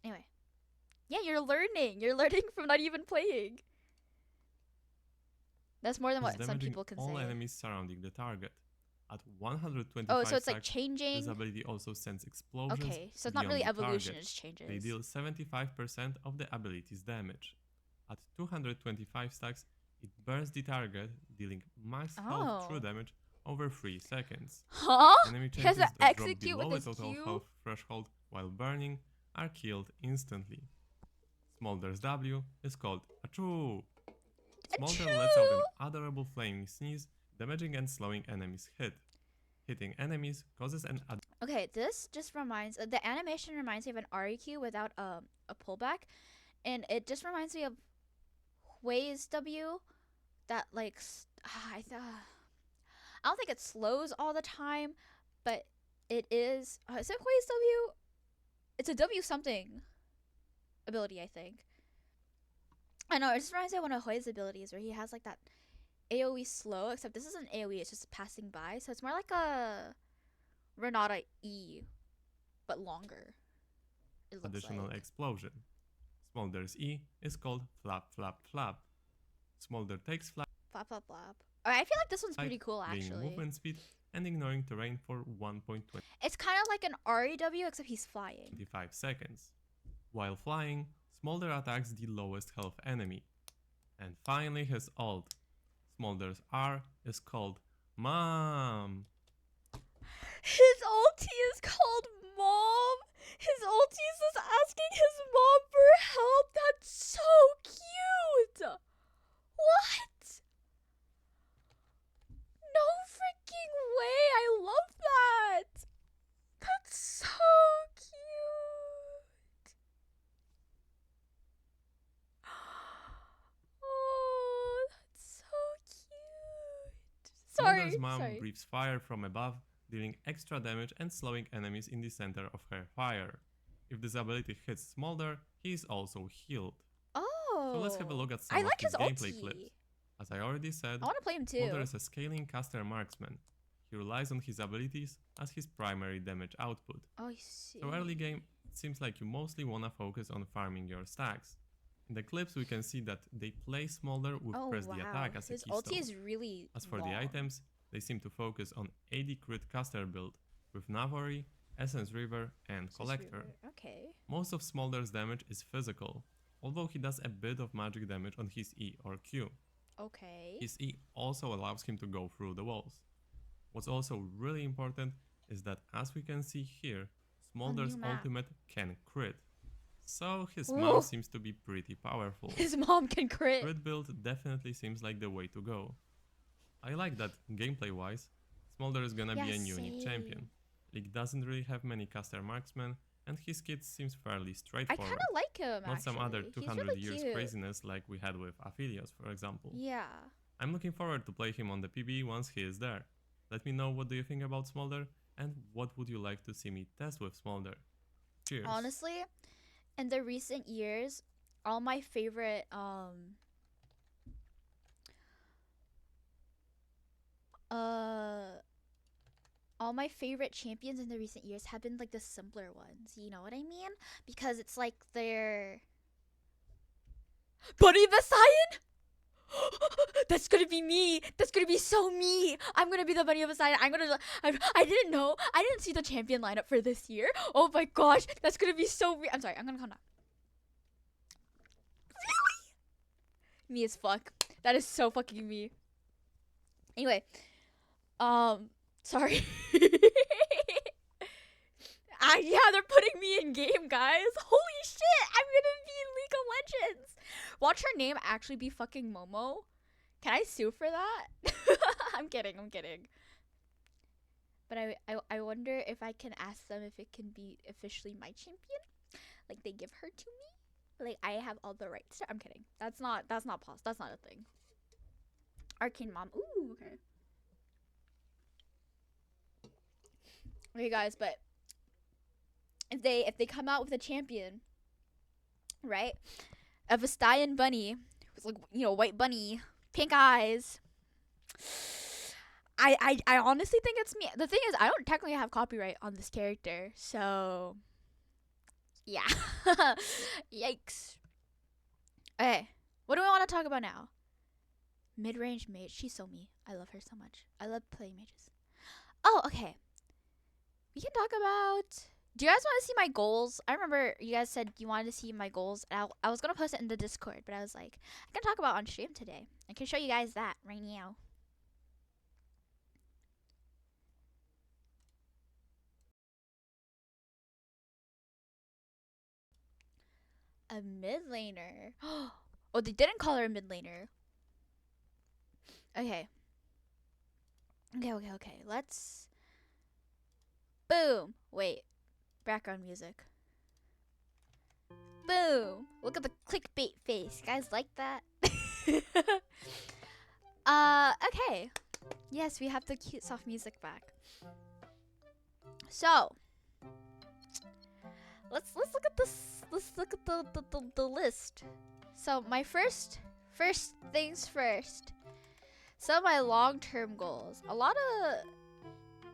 Anyway. Yeah, you're learning. You're learning from not even playing. That's more than is what some damaging people can all say. enemies surrounding the target. At 125 Oh, so it's like stacks, changing. this ability also sends explosions. Okay, so it's not really beyond the evolution, target. it's changes. They deal 75% of the ability's damage. At 225 stacks, it burns the target, dealing max health Oh. true damage over 3 seconds. Huh? Enemy He has champions to that drop execute below with the his total Q? health threshold while burning are killed instantly. Smolder's W is called Achoo! Smolder lets out an adorable flaming sneeze, damaging and slowing enemies' hit. Hitting enemies causes an Okay, this just reminds the animation reminds me of an REQ without a pullback, and it just reminds me of Hui's W, that like I don't think it slows all the time, but it is. Is it Hui's W? It's a W something ability, I think. I know it just reminds me of one of Hui's abilities where he has like that AoE slow, except this isn't AoE, it's just passing by, so it's more like a Renata E, but longer. it looks additional like. explosion. Smolder's E is called Flap Flap Flap. Smolder takes flight, Flap, flap, flap. Alright, I feel like this one's pretty cool, gaining actually. movement speed and ignoring terrain for 1.25 It's kind of like an REW, except he's flying. seconds. While flying, Smolder attacks the lowest health enemy. And finally his ult. Smolder's R is called Mom. His ulti is called Mom. His ulti is just asking his mom for help. That's so cute. What? No freaking way. I love that. That's so cute. Oh, that's so cute. Sorry. Smolder's mom Sorry. breathes fire from above, dealing extra damage and slowing enemies in the center of her fire. If this ability hits Smolder, he is also healed. Oh. So let's have a look at some I of like his his gameplay ulti. clips. As I already said, I want to play him too. Smolder is a scaling caster marksman. He relies on his abilities as his primary damage output. Oh, I see. So early game, it seems like you mostly wanna focus on farming your stacks. In the clips we can see that they play Smolder with Oh, press wow. the attack as His a keystone. ulti is really As for long. the items, they seem to focus on AD crit caster build with Navori, Essence River and This is Collector. weird. Okay. Most of Smolder's damage is physical, although he does a bit of magic damage on his E or Q. Okay. His E also allows him to go through the walls. What's also really important is that, as we can see here, Smolder's new map. ultimate can crit. So his Whoa. mom seems to be pretty powerful. His mom can crit. Crit build definitely seems like the way to go. I like that gameplay wise, Smolder is gonna be Yeah, a unique champion. same. League doesn't really have many caster marksmen, and his kit seems fairly I straightforward. kind of like him, Not some other actually. 200 He's really years cute. craziness like we had with Aphelios, for example. Yeah. I'm looking forward to play him on the PB once he is there. Let me know what do you think about Smolder, and what would you like to see me test with Smolder. Cheers. Honestly, in the recent years, all my favorite all my favorite champions in the recent years have been like the simpler ones. You know what I mean? Because it's like they're Bunny Messiah? That's gonna be me. That's gonna be so me. I'm gonna be the Bunny of Messiah. I didn't know. I didn't see the champion lineup for this year. Oh my gosh, that's gonna be so weird. I'm sorry. I'm gonna calm down. Really? Me as fuck. That is so fucking me. Anyway, sorry. Yeah, they're putting me in game, guys. Holy shit, I'm gonna be in League of Legends. Watch her name actually be fucking Momo. Can I sue for that? I'm kidding. But I wonder if I can ask them if it can be officially my champion. Like they give her to me. Like I have all the rights. I'm kidding. That's not possible. That's not a thing. Arcane Mom. Ooh, okay. Okay, guys, but if they come out with a champion, right? A Vestayan bunny, who's like, you know, white bunny, pink eyes. I honestly think it's me. The thing is, I don't technically have copyright on this character, so yeah. Yikes. Okay, what do we want to talk about now? Mid-range mage. She's so me. I love her so much. I love playing mages. Oh, okay. We can talk about... Do you guys want to see my goals? I remember you guys said you wanted to see my goals. And I was going to post it in the Discord, but I was like, I can talk about it on stream today. I can show you guys that right now. A mid laner. Oh, they didn't call her a mid laner. Okay. Okay. Let's... Boom. Wait. Background music. Boom. Look at the clickbait face. Guys like that? Okay. Yes, we have the cute soft music back. So, let's look at this. Let's look at the list. So, my first things first. Some of my long-term goals. A lot of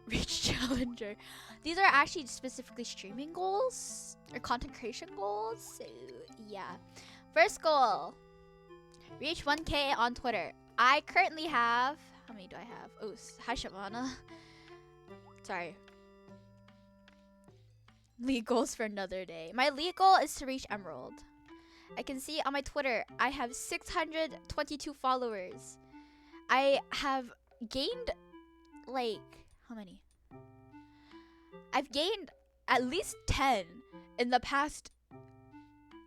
reach challenger. These are actually specifically streaming goals or content creation goals. So yeah. First goal, reach 1K on Twitter. I currently have, how many do I have? Oh, hi Shavana. Sorry. League goals for another day. My league goal is to reach Emerald. I can see on my Twitter, I have 622 followers. I have gained, like, how many? I've gained at least 10 in the past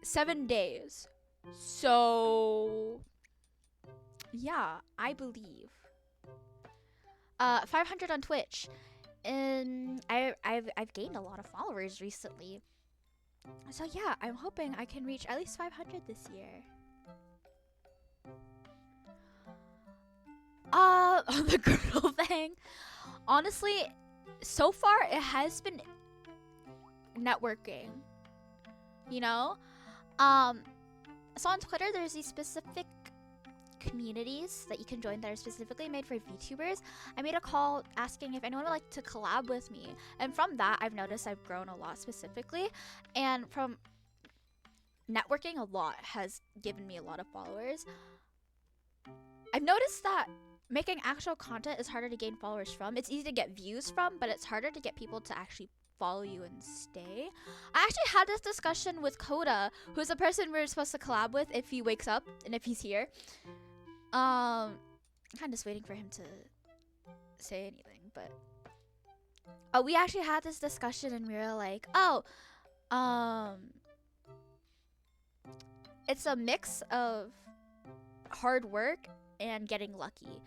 7 days. So, yeah, I believe. 500 on Twitch. And I've gained a lot of followers recently. So yeah, I'm hoping I can reach at least 500 this year. On the girdle thing, honestly, so far it has been networking. You know, so on Twitter there's these specific communities that you can join that are specifically made for VTubers. I made a call asking if anyone would like to collab with me, and from that I've noticed I've grown a lot specifically, and from networking a lot has given me a lot of followers. I've noticed that making actual content is harder to gain followers from. It's easy to get views from, but it's harder to get people to actually follow you and stay. I actually had this discussion with Coda, who's the person we're supposed to collab with if he wakes up and if he's here. I'm kind of just waiting for him to say anything, but we actually had this discussion and we were like, it's a mix of hard work and getting lucky.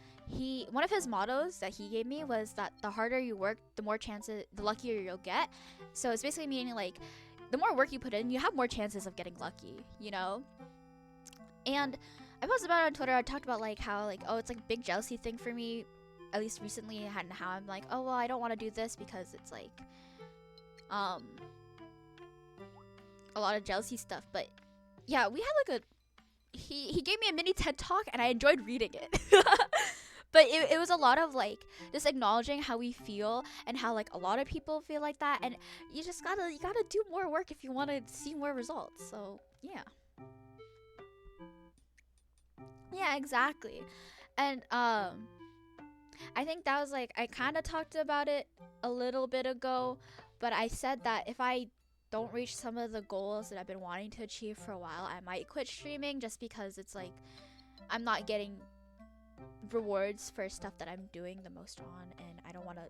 One of his mottos that he gave me was that the harder you work, the more chances, the luckier you'll get. So it's basically meaning like the more work you put in, you have more chances of getting lucky, you know? And I posted about it on Twitter. I talked about like how like, oh, it's like a big jealousy thing for me, at least recently, and how I'm like, oh well, I don't want to do this because it's like a lot of jealousy stuff. But yeah, we had like he gave me a mini TED talk and I enjoyed reading it. But it was a lot of like just acknowledging how we feel and how like a lot of people feel like that, and you just gotta do more work if you want to see more results. So yeah. Yeah, exactly. And I think that was like, I kind of talked about it a little bit ago, but I said that if I don't reach some of the goals that I've been wanting to achieve for a while, I might quit streaming, just because it's like I'm not getting rewards for stuff that I'm doing the most on, and I don't want to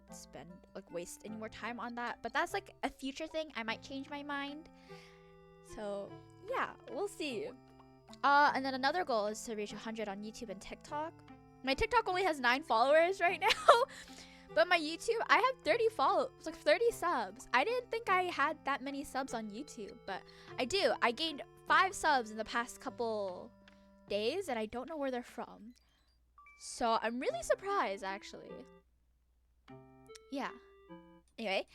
waste any more time on that. But that's like a future thing. I might change my mind. So yeah, we'll see. And then another goal is to reach 100 on YouTube and TikTok. My TikTok only has 9 followers right now, but my YouTube, I have 30 subs. I didn't think I had that many subs on YouTube, but I do. I gained 5 subs in the past couple days, and I don't know where they're from. So I'm really surprised, actually. Yeah. Anyway.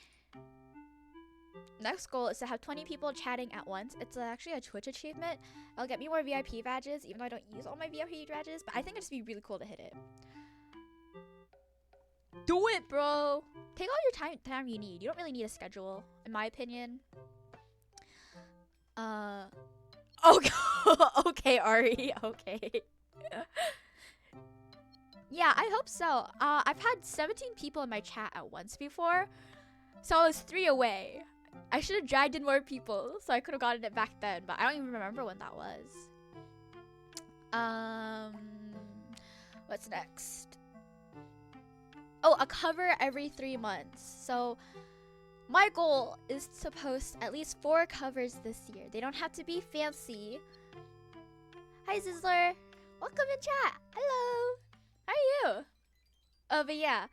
Next goal is to have 20 people chatting at once. It's actually a Twitch achievement. It'll get me more VIP badges, even though I don't use all my VIP badges. But I think it'd just be really cool to hit it. Do it, bro! Take all your time you need. You don't really need a schedule, in my opinion. Okay, Ari. Okay. Yeah, I hope so. I've had 17 people in my chat at once before, so I was 3 away. I should have dragged in more people, so I could have gotten it back then, but I don't even remember when that was. What's next? Oh, a cover every 3 months. So my goal is to post at least 4 covers this year. They don't have to be fancy. Hi, Sizzler. Welcome in chat. Hello. How are you? But yeah.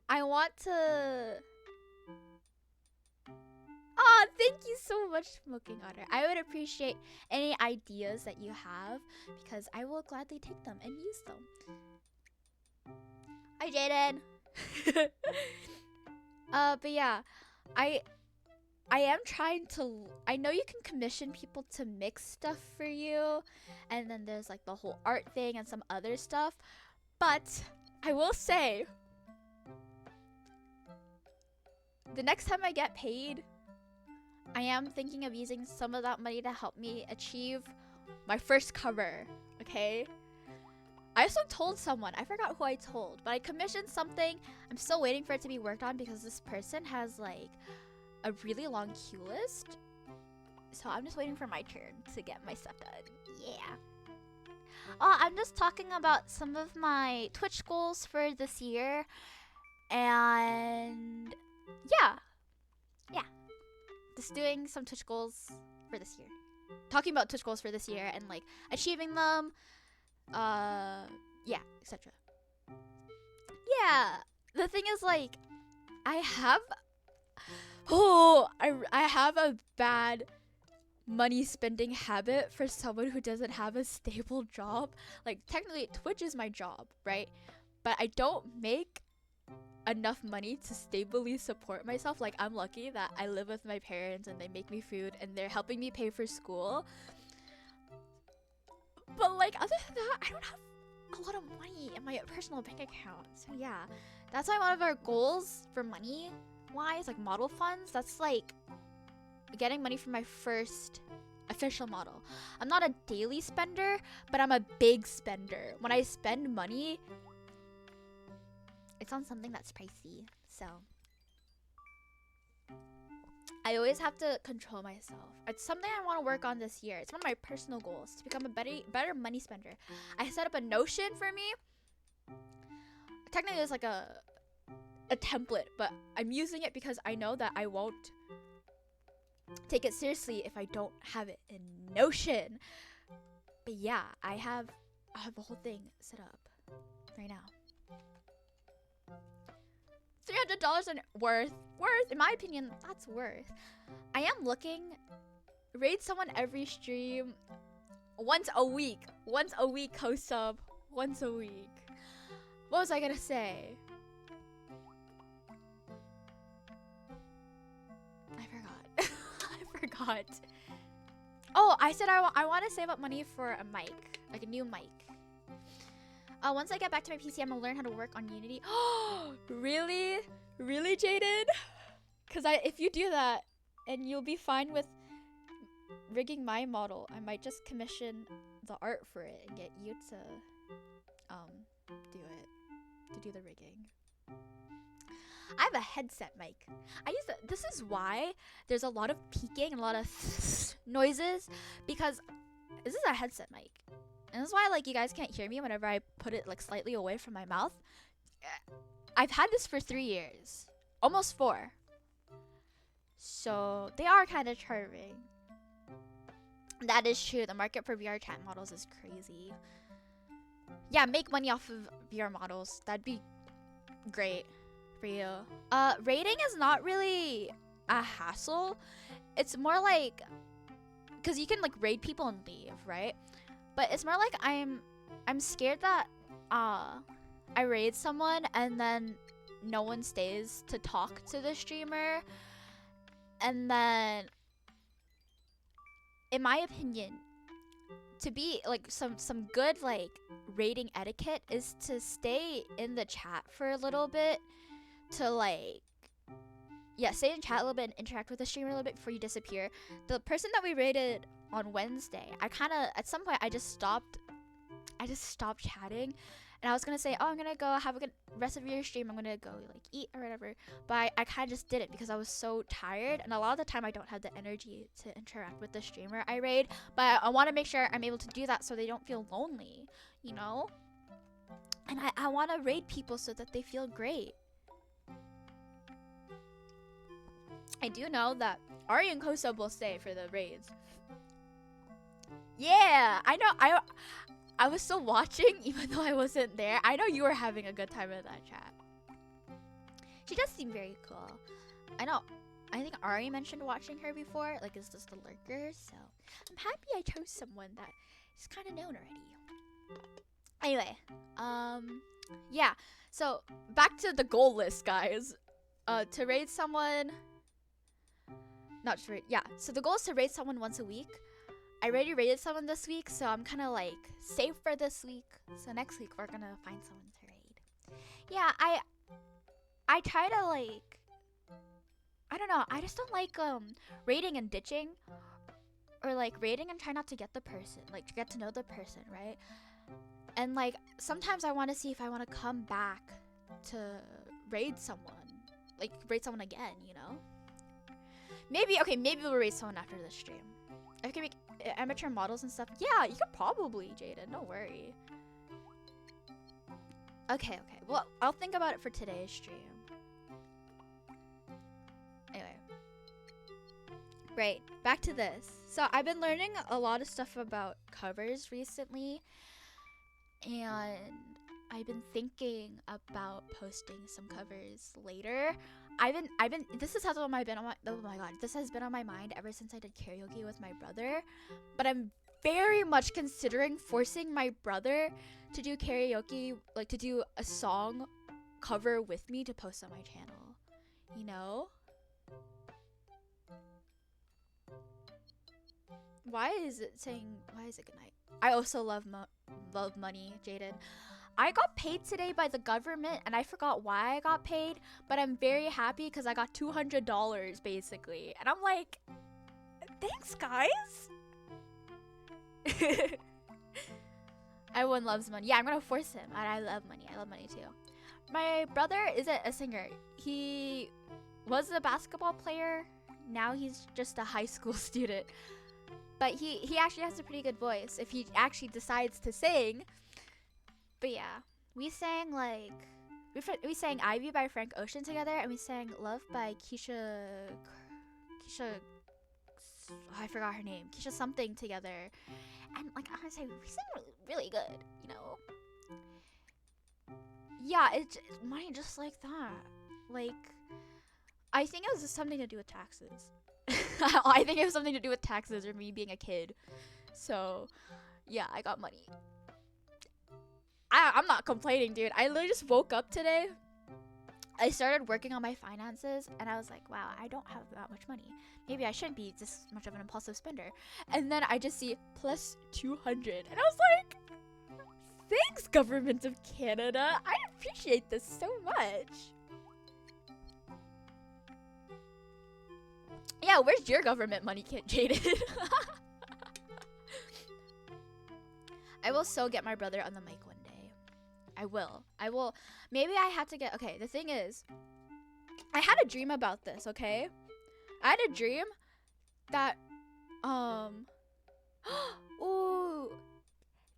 I want to... Oh, thank you so much, Smoking Otter. I would appreciate any ideas that you have, because I will gladly take them and use them. Hi, Jaden. But yeah, I am trying to... I know you can commission people to mix stuff for you, and then there's like the whole art thing and some other stuff, but I will say, the next time I get paid, I am thinking of using some of that money to help me achieve my first cover, okay? I also told someone, I forgot who I told, but I commissioned something. I'm still waiting for it to be worked on because this person has like a really long queue list. So I'm just waiting for my turn to get my stuff done. Yeah. Oh, I'm just talking about some of my Twitch goals for this year. And yeah. Just doing some Twitch goals for this year. Talking about Twitch goals for this year and like achieving them. Yeah, etc. Yeah. The thing is like I have a bad money spending habit for someone who doesn't have a stable job. Like technically Twitch is my job, right? But I don't make enough money to stably support myself. Like I'm lucky that I live with my parents and they make me food and they're helping me pay for school. But like other than that, I don't have a lot of money in my personal bank account. So yeah, that's why one of our goals for money wise, like model funds, that's like getting money for my first official model. I'm not a daily spender, but I'm a big spender. When I spend money, it's on something that's pricey. So I always have to control myself. It's something I want to work on this year. It's one of my personal goals to become a better money spender. I set up a Notion for me. Technically it's like a template, but I'm using it because I know that I won't take it seriously if I don't have it in Notion. But yeah, I have the whole thing set up right now. $300 and worth, in my opinion, that's worth. I am looking, raid someone every stream, once a week, co-sub, once a week. What was I gonna say? I forgot. I forgot. Oh, I said I want to save up money for a mic, like a new mic. Once I get back to my PC, I'm gonna learn how to work on Unity. Really, Jaden? Cause if you do that, and you'll be fine with rigging my model, I might just commission the art for it and get you to do the rigging. I have a headset mic. This is why there's a lot of peaking and a lot of noises, because this is a headset mic. And that's why like you guys can't hear me whenever I put it like slightly away from my mouth. I've had this for 3 years. Almost 4. So they are kind of charming. That is true. The market for VR chat models is crazy. Yeah, make money off of VR models. That'd be great for you. Raiding is not really a hassle. It's more like, cause you can like raid people and leave, right? But it's more like I'm scared that I raid someone and then no one stays to talk to the streamer, and then in my opinion, to be like some good like raiding etiquette is to stay in the chat for a little bit, to like stay in chat a little bit and interact with the streamer a little bit before you disappear. The person that we raided on Wednesday, I kind of at some point I just stopped chatting, and I was gonna say, oh, I'm gonna go have a good rest of your stream, I'm gonna go like eat or whatever, but I kind of just did it because I was so tired, and a lot of the time I don't have the energy to interact with the streamer I raid, but I want to make sure I'm able to do that so they don't feel lonely, you know? And I want to raid people so that they feel great. I do know that Ari and Kosa will stay for the raids. Yeah, I know. I was still watching even though I wasn't there. I know you were having a good time in that chat. She does seem very cool. I know. I think Ari mentioned watching her before. Like, is this the lurker? So I'm happy I chose someone that is kind of known already. Anyway, yeah. So back to the goal list, guys. To raid someone. Not to raid. Yeah. So the goal is to raid someone once a week. I already raided someone this week, so I'm kind of like safe for this week. So next week we're gonna find someone to raid. Yeah, I try to like I don't know. I just don't like raiding and ditching, or like raiding and try not to get the person, like to get to know the person, right? And like sometimes I want to see if I want to come back to raid someone, like raid someone again, you know? Maybe we'll raid someone after this stream. I can make amateur models and stuff. Yeah, you could probably, Jaden. Don't worry. Okay. Well, I'll think about it for today's stream. Anyway. Right, back to this. So I've been learning a lot of stuff about covers recently, and I've been thinking about posting some covers later. This has been on my this has been on my mind ever since I did karaoke with my brother, but I'm very much considering forcing my brother to do karaoke, like to do a song cover with me to post on my channel, you know? Why is it good night? I also love money, Jaden. I got paid today by the government, and I forgot why I got paid, but I'm very happy because I got $200 basically. And I'm like, thanks guys. Everyone loves money. Yeah, I'm gonna force him. I love money. I love money too. My brother isn't a singer. He was a basketball player. Now he's just a high school student. But he actually has a pretty good voice if he actually decides to sing. But yeah, we sang like we sang Ivy by Frank Ocean together, and we sang Love by Keisha I forgot her name. Keisha something together. And like I say, we sang really good, you know. Yeah, it's money just like that. Like I think it was just something to do with taxes. I think it was something to do with taxes or me being a kid. So yeah, I got money. I'm not complaining, dude. I literally just woke up today. I started working on my finances, and I was like, wow, I don't have that much money. Maybe I shouldn't be this much of an impulsive spender. And then I just see plus 200, and I was like, thanks, Government of Canada. I appreciate this so much. Yeah, where's your government money, Jaden? I will so get my brother on the mic one day. I will. Maybe I had to get... Okay, the thing is, I had a dream about this, okay? I had a dream that... Ooh.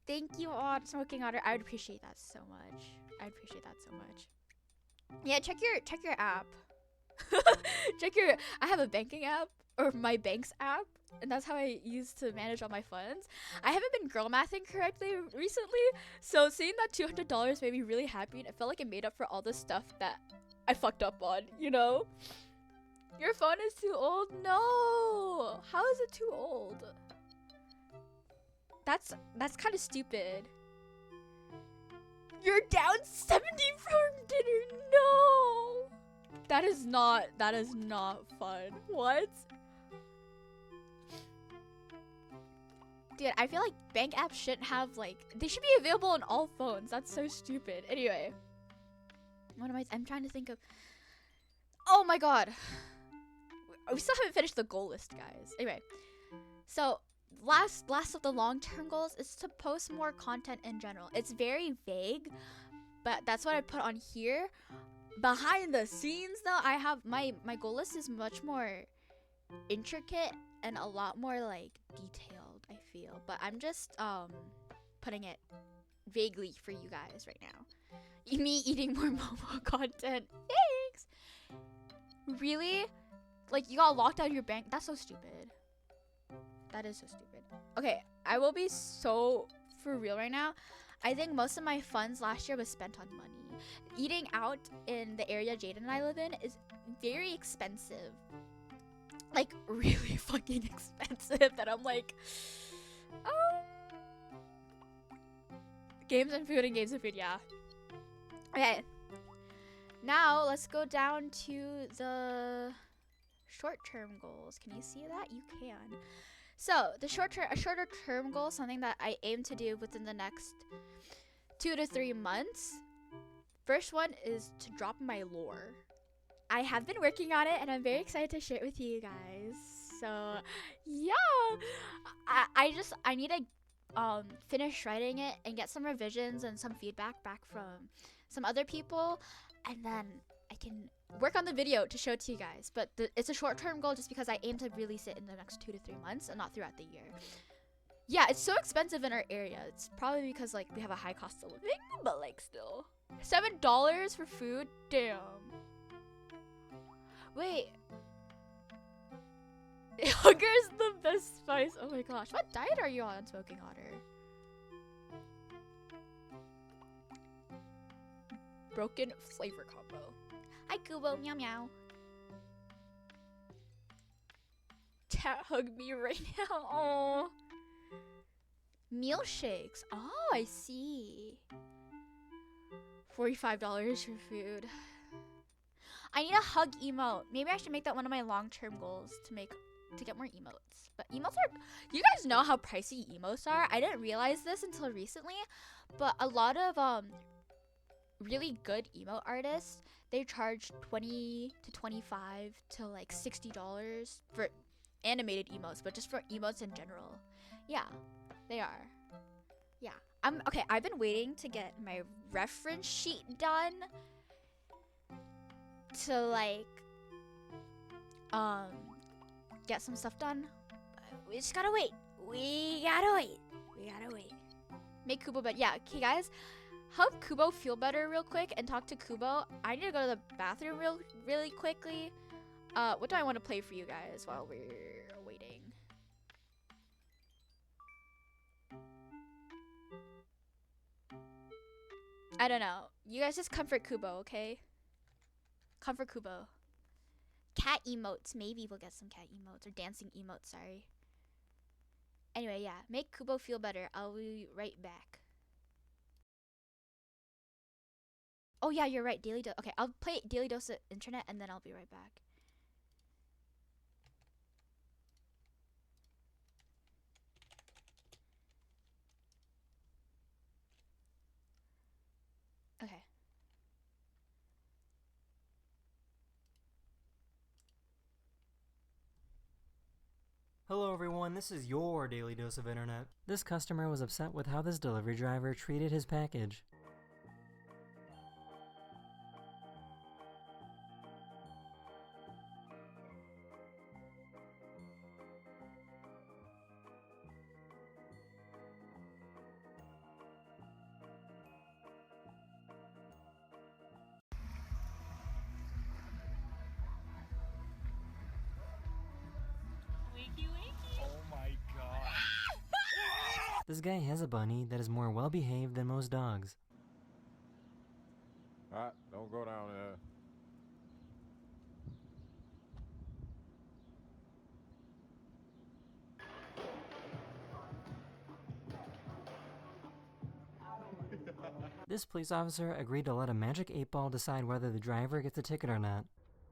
Thank you, Smoking Otter. I would appreciate that so much. Yeah, check your app. I have a banking app, or my bank's app, and that's how I use to manage all my funds. I haven't been girl mathing correctly recently, so seeing that $200 made me really happy, and it felt like it made up for all the stuff that I fucked up on, you know? Your phone is too old? No! How is it too old? That's kind of stupid. You're down 70 from dinner? No! That is not fun. What? Dude, I feel like bank apps shouldn't have, like, they should be available on all phones. That's so stupid. Anyway. I'm trying to think of... Oh my god. We still haven't finished the goal list, guys. Anyway. So, last of the long-term goals is to post more content in general. It's very vague, but that's what I put on here. Behind the scenes, though, I have my goal list is much more intricate and a lot more like detailed, I feel, but I'm just putting it vaguely for you guys right now. Me eating more Momo content. Thanks. Really? Like, you got locked out of your bank? That's so stupid. That is so stupid. Okay, I will be so for real right now. I think most of my funds last year was spent on money. Eating out in the area Jaden and I live in is very expensive. Like, really fucking expensive that I'm like, games and food, yeah. Okay. Now, let's go down to the short-term goals. Can you see that? You can. So, a shorter-term goal, something that I aim to do within the next 2 to 3 months. First one is to drop my lore. I have been working on it, and I'm very excited to share it with you guys. So yeah, I need to finish writing it and get some revisions and some feedback back from some other people, and then I can work on the video to show it to you guys. But it's a short-term goal just because I aim to release it in the next 2 to 3 months and not throughout the year. Yeah, it's so expensive in our area. It's probably because like we have a high cost of living, but like still. $7 for food? Damn. Wait. Hunger's the best spice. Oh my gosh. What diet are you on, Smoking Otter? Broken flavor combo. Hi, Kubo. Meow meow. Cat hug me right now. Oh. Meal shakes. Oh, I see. $45 for food. I need a hug emote. Maybe I should make that one of my long-term goals to get more emotes. But emotes are, you guys know how pricey emotes are. I didn't realize this until recently, but a lot of really good emote artists, they charge $20 to $25 to like $60 for animated emotes, but just for emotes in general. Yeah, they are. Yeah. Okay, I've been waiting to get my reference sheet done to like get some stuff done. We just gotta wait. We gotta wait. Make Kubo better. Yeah, okay guys, help Kubo feel better real quick and talk to Kubo. I need to go to the bathroom really quickly. What do I want to play for you guys while we're waiting? I don't know. You guys just comfort Kubo, okay? Comfort Kubo. Cat emotes. Maybe we'll get some cat emotes or dancing emotes, sorry. Anyway, yeah. Make Kubo feel better. I'll be right back. Oh yeah, you're right. Daily dose. Okay, I'll play Daily Dose of Internet and then I'll be right back. Okay. Hello everyone, this is your Daily Dose of Internet. This customer was upset with how this delivery driver treated his package. This guy has a bunny that is more well-behaved than most dogs. Alright, don't go down there. This police officer agreed to let a magic 8-ball decide whether the driver gets a ticket or not.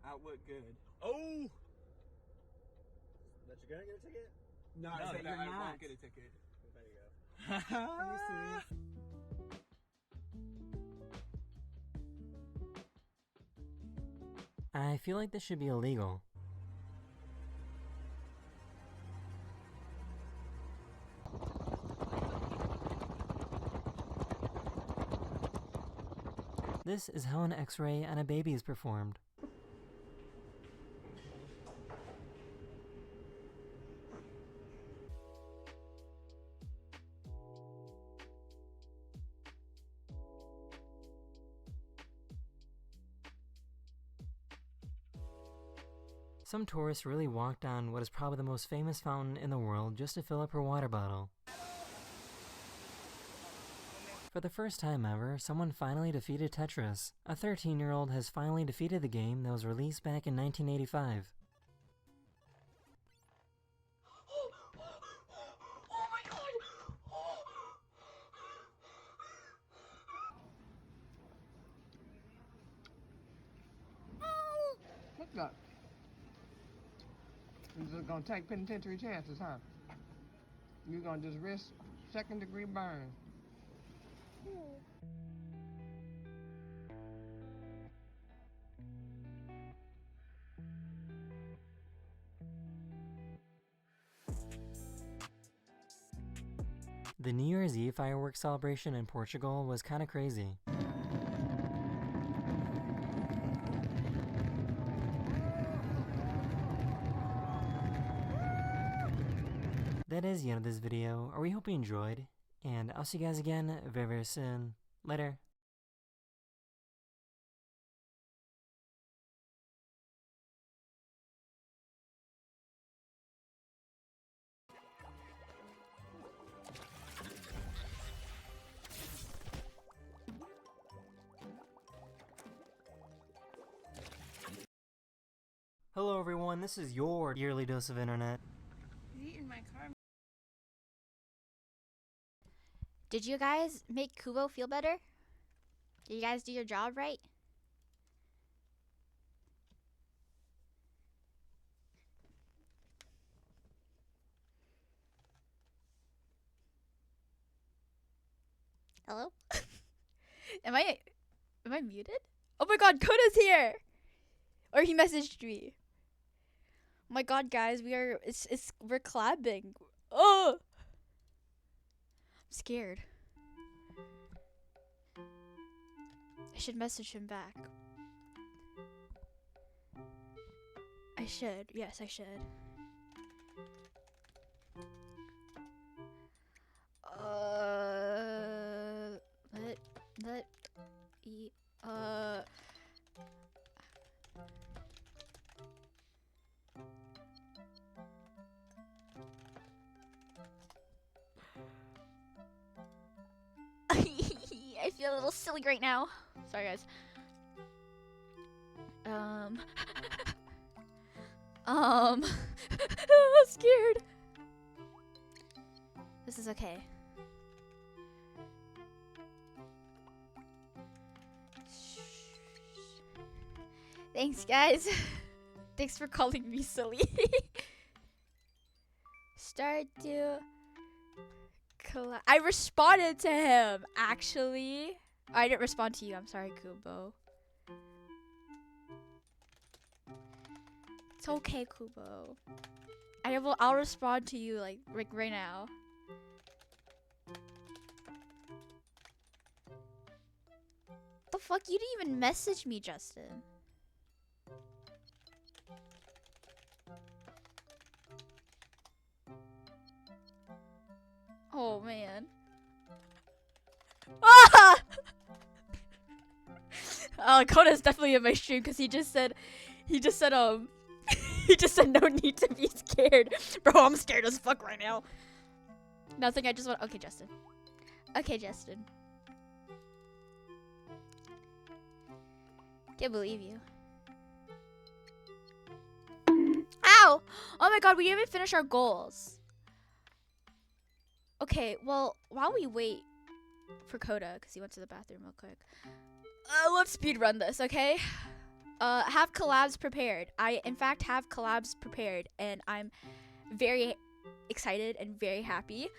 Outlook good. Oh! That you're gonna get a ticket? No, No, that that you're I not. won't get a ticket. There you go. Are you serious? I feel like this should be illegal. This is how an X-ray on a baby is performed. Some tourists really walked on what is probably the most famous fountain in the world just to fill up her water bottle. For the first time ever, someone finally defeated Tetris. A 13-year-old has finally defeated the game that was released back in 1985. What's up? You're just gonna take penitentiary chances, huh? You're gonna just risk second-degree burn. The New Year's Eve fireworks celebration in Portugal was kinda crazy. That is the end of this video. We hope you enjoyed, and I'll see you guys again very, very soon. Later. Hello everyone, this is your yearly dose of internet. Did you guys make Kubo feel better? Did you guys do your job right? Hello? Am I muted? Oh my god, Koda's here! Or he messaged me. Oh my god, guys, we're collabing. Oh! I'm scared. I should message him back. I should. Yes, I should. I feel a little silly right now. Sorry, guys. I'm scared. This is okay. Thanks, guys. Thanks for calling me silly. Stardew Collab. I responded to him, actually. I didn't respond to you. I'm sorry, Kubo. It's okay, Kubo. I'll respond to you like right now. The fuck? You didn't even message me, Justin. Oh man. Ah! Koda's definitely in my stream because he just said he just said no need to be scared. Bro, I'm scared as fuck right now. Nothing, I just want okay, Justin. Okay, Justin. Can't believe you. Ow! Oh my god, we didn't even finish our goals. Okay, well, while we wait for Koda, because he went to the bathroom real quick, let's speed run this, okay? Have collabs prepared. I, in fact, have collabs prepared, and I'm very excited and very happy.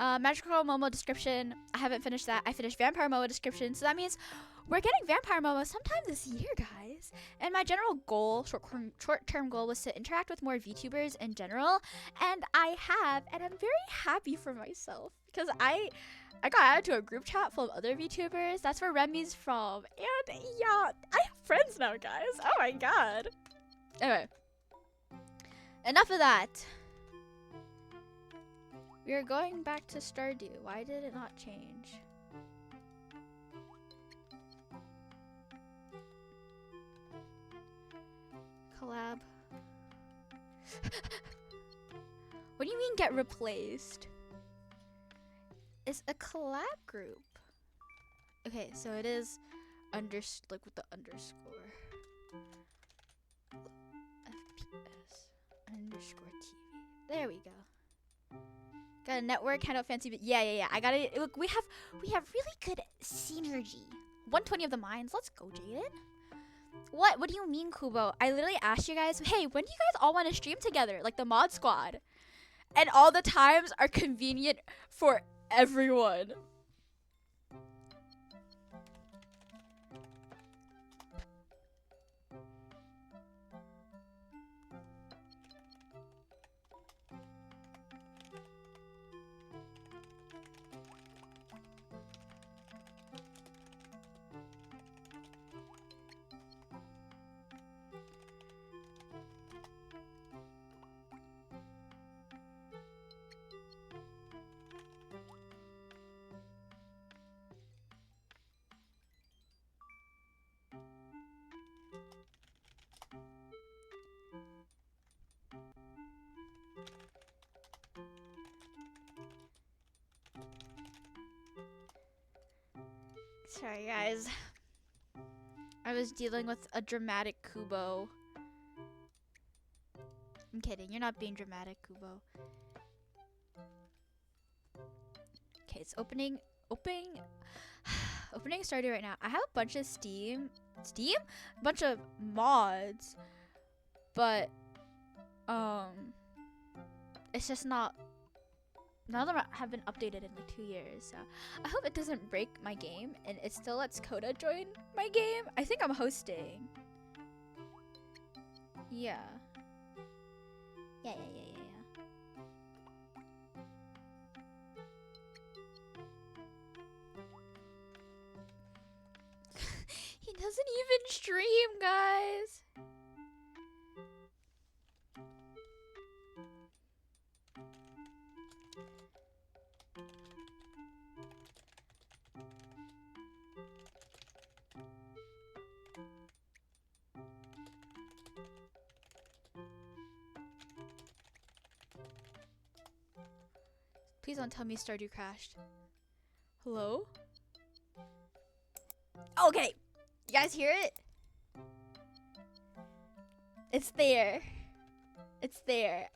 Magical Momo description, I haven't finished that. I finished Vampire Momo description, so that means we're getting Vampire Momo sometime this year, guys. And my general goal, short-term goal, was to interact with more VTubers in general, and I have, and I'm very happy for myself because I got added to a group chat full of other VTubers. That's where Remy's from, and yeah, I have friends now, guys. Oh my god. Anyway, enough of that. We are going back to Stardew. Why did it not change? Collab. What do you mean get replaced? It's a collab group. Okay, so it is like with the underscore. FPS underscore TV. There we go. Got a network, handout fancy, but yeah. I got it. Look, we have really good synergy. 120 of the mines. Let's go, Jaden. What do you mean, Kubo? I literally asked you guys, hey, when do you guys all want to stream together? Like the mod squad. And all the times are convenient for everyone. Sorry, guys. I was dealing with a dramatic Kubo. I'm kidding. You're not being dramatic, Kubo. Okay, it's opening Stardew right now. I have a bunch of Steam? A bunch of mods, but it's just not. None of them have been updated in like 2 years, so I hope it doesn't break my game and it still lets Coda join my game. I think I'm hosting. Yeah. Yeah. He doesn't even stream, guys. Please don't tell me Stardew crashed. Hello? Okay. You guys hear it? It's there. It's there.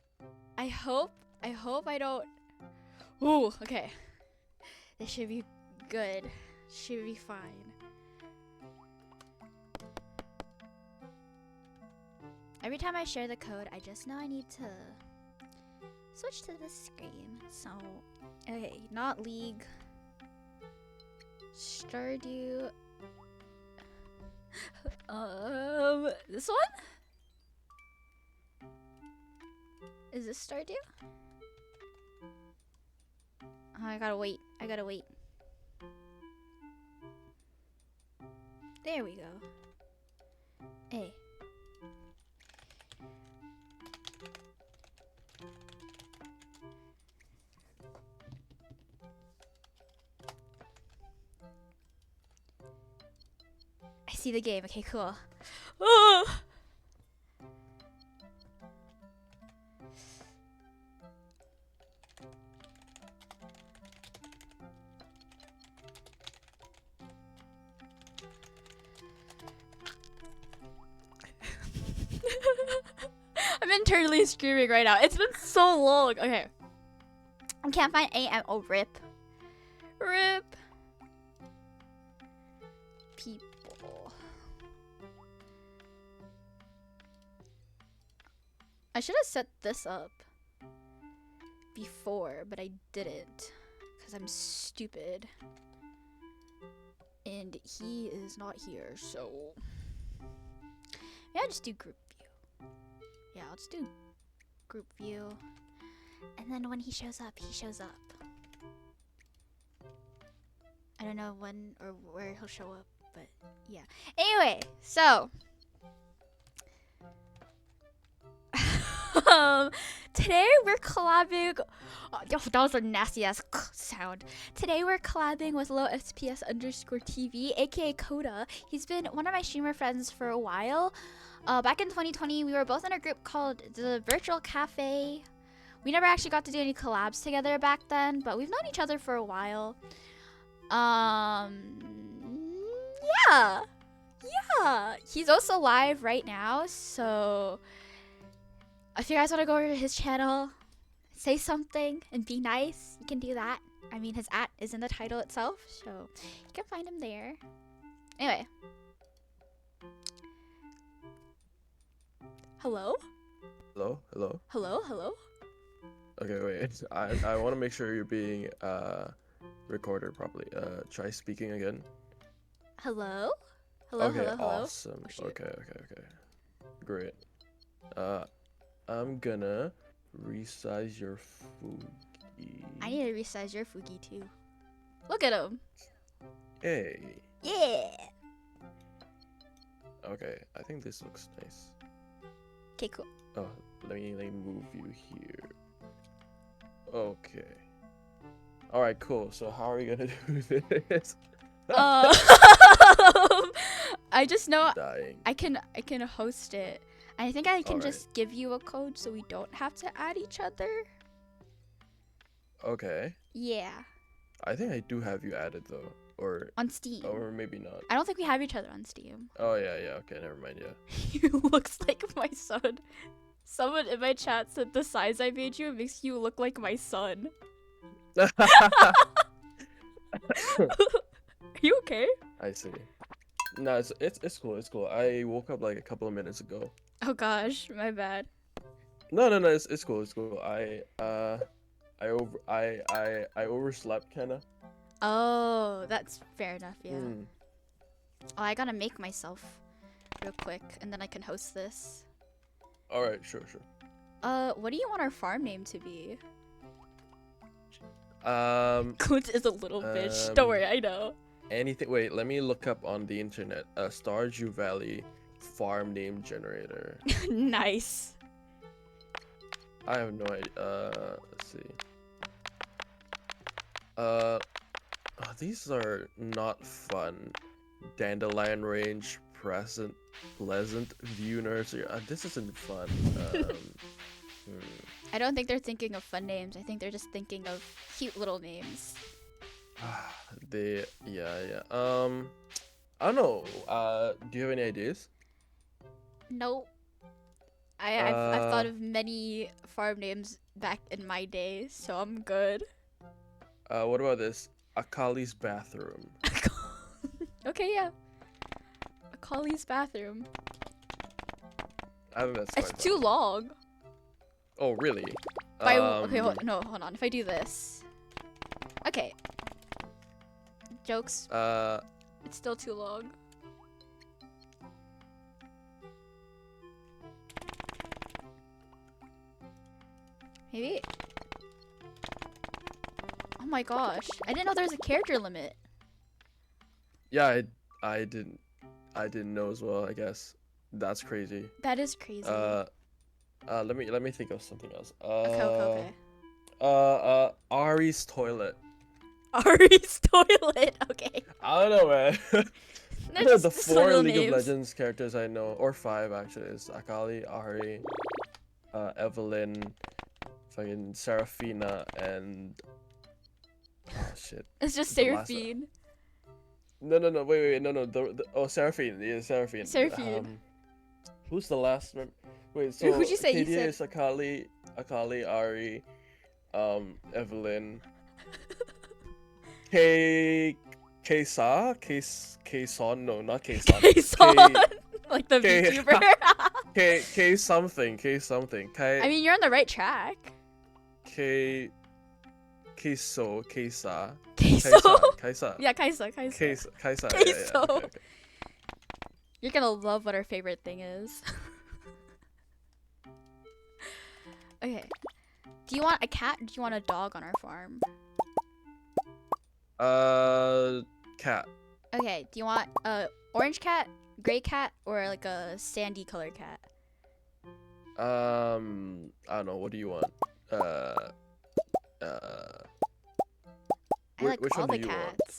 I hope I don't. Ooh, okay. This should be good. Should be fine. Every time I share the code, I just know I need to switch to this screen. So, okay, not League. Stardew. This one? Is this Stardew? Oh, I gotta wait. There we go. Hey. I see the game. Okay, cool. Oh! I'm internally screaming right now. It's been so long. Okay. I can't find AM. Oh, rip. Rip. People. I should have set this up before, but I didn't because I'm stupid. And he is not here, so maybe I'll just do group view. Yeah, I'll just do group view. And then when he shows up, he shows up. I don't know when or where he'll show up, but yeah. Anyway, so today we're collabing. Oh, that was a nasty ass sound. Today we're collabing with LowFPS_TV, aka Coda. He's been one of my streamer friends for a while. Back in 2020, we were both in a group called the Virtual Cafe. We never actually got to do any collabs together back then, but we've known each other for a while. Yeah. He's also live right now, so if you guys want to go over to his channel, say something and be nice, you can do that. I mean, his @ is in the title itself, so you can find him there. Anyway. Hello? Hello? Okay, wait. I want to make sure you're being recorded properly. Try speaking again. Hello? Okay, hello? awesome. Oh, okay. Great. I'm gonna resize your Fugi. I need to resize your Fugi too. Look at him. Hey. Yeah. Okay, I think this looks nice. Okay, cool. Oh, let me move you here. Okay. All right, cool. So how are we gonna do this? I just know Dying. I can host it. I think I can Alright. just give you a code so we don't have to add each other. Okay. Yeah. I think I do have you added though. or On Steam. maybe not. I don't think we have each other on Steam. Oh yeah, yeah. Okay, never mind. Yeah. You looks like my son. Someone in my chat said the size I made you makes you look like my son. Are you okay? I see. No, it's cool. It's cool. I woke up like a couple of minutes ago. Oh gosh, my bad. No, it's cool. It's cool. I overslept kinda. Oh, that's fair enough, yeah. Mm. Oh, I gotta make myself real quick, and then I can host this. All right, sure. What do you want our farm name to be? Kunt is a little bitch. Don't worry, I know. Anything. Wait, let me look up on the internet. Stardew Valley farm name generator. Nice. I have no idea. Let's see. Oh, these are not fun. Dandelion Range, Pleasant View Nursery. This isn't fun. I don't think they're thinking of fun names. I think they're just thinking of cute little names. Yeah. I don't know. Do you have any ideas? Nope. I've thought of many farm names back in my day, so I'm good. What about this? Akali's bathroom. Okay, yeah. Akali's bathroom. I think that's It's quite too fun. long. Oh, really? Okay, hold on. If I do this. Okay. Jokes. It's still too long. Maybe. Oh my gosh. I didn't know there was a character limit. Yeah, I didn't know as well, I guess. That's crazy. That is crazy. Let me think of something else. Okay. Ari's toilet. Ari's toilet. Okay. I don't know, man. They're just The so 4 little League names. of Legends characters I know, or 5 actually, is Akali, Ari, Evelyn, fucking Seraphina, and oh shit. It's just The last one. Seraphine. No, wait, no. Seraphine, yeah, Seraphine. Seraphine. Who's the last one? Wait, so Who'd you say you Kadia said? is Akali, Ari, Evelyn, Kson, no, not Kson. K-Son. Like the K- VTuber. K something. I mean, you're on the right track. Kesa. Queso. Kaisa. Yeah, Kaisa. Kaisa. Queso. Yeah, okay. You're gonna love what our favorite thing is. Okay. Do you want a cat or do you want a dog on our farm? Cat. Okay, do you want a orange cat, gray cat, or like a sandy colored cat? I don't know. What do you want? I like which all one the do you want? cats.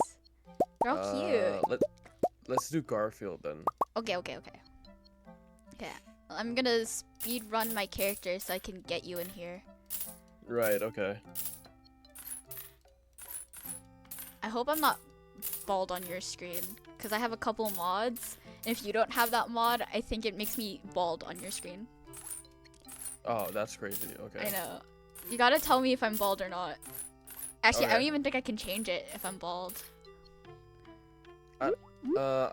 They're all cute. Let's do Garfield then. Okay. Yeah. I'm gonna speed run my character so I can get you in here. Right. Okay. I hope I'm not bald on your screen, because I have a couple mods. And if you don't have that mod, I think it makes me bald on your screen. Oh, that's crazy. Okay. I know. You gotta tell me if I'm bald or not. Actually, I don't Okay. even think I can change it if I'm bald. I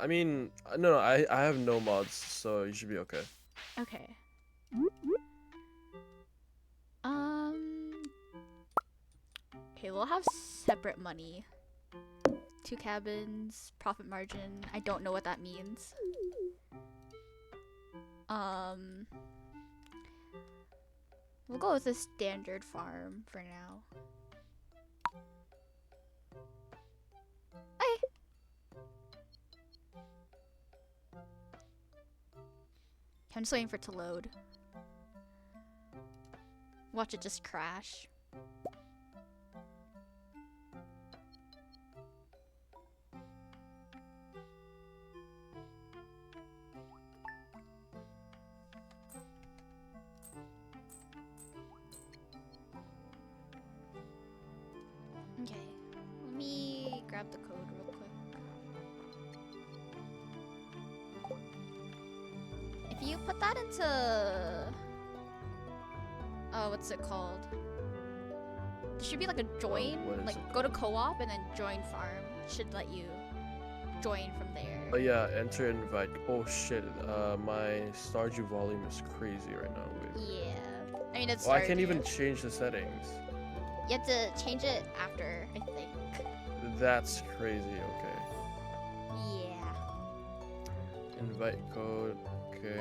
mean, no, I have no mods, so you should be okay. Okay. Okay, we'll have separate money. 2 cabins, profit margin. I don't know what that means. We'll go with a standard farm for now. Hey. I'm just waiting for it to load. Watch it just crash. Okay, let me grab the code real quick. If you put that into, oh, what's it called? There should be like a join, what is like it go to co-op and then join farm. Should let you join from there. Oh yeah, enter invite. Oh shit, my Stardew volume is crazy right now. Wait. Yeah. I mean, it's Oh, I can't Stardew. even change the settings. You have to change it after, I think. That's crazy, okay. Yeah. Invite code, okay.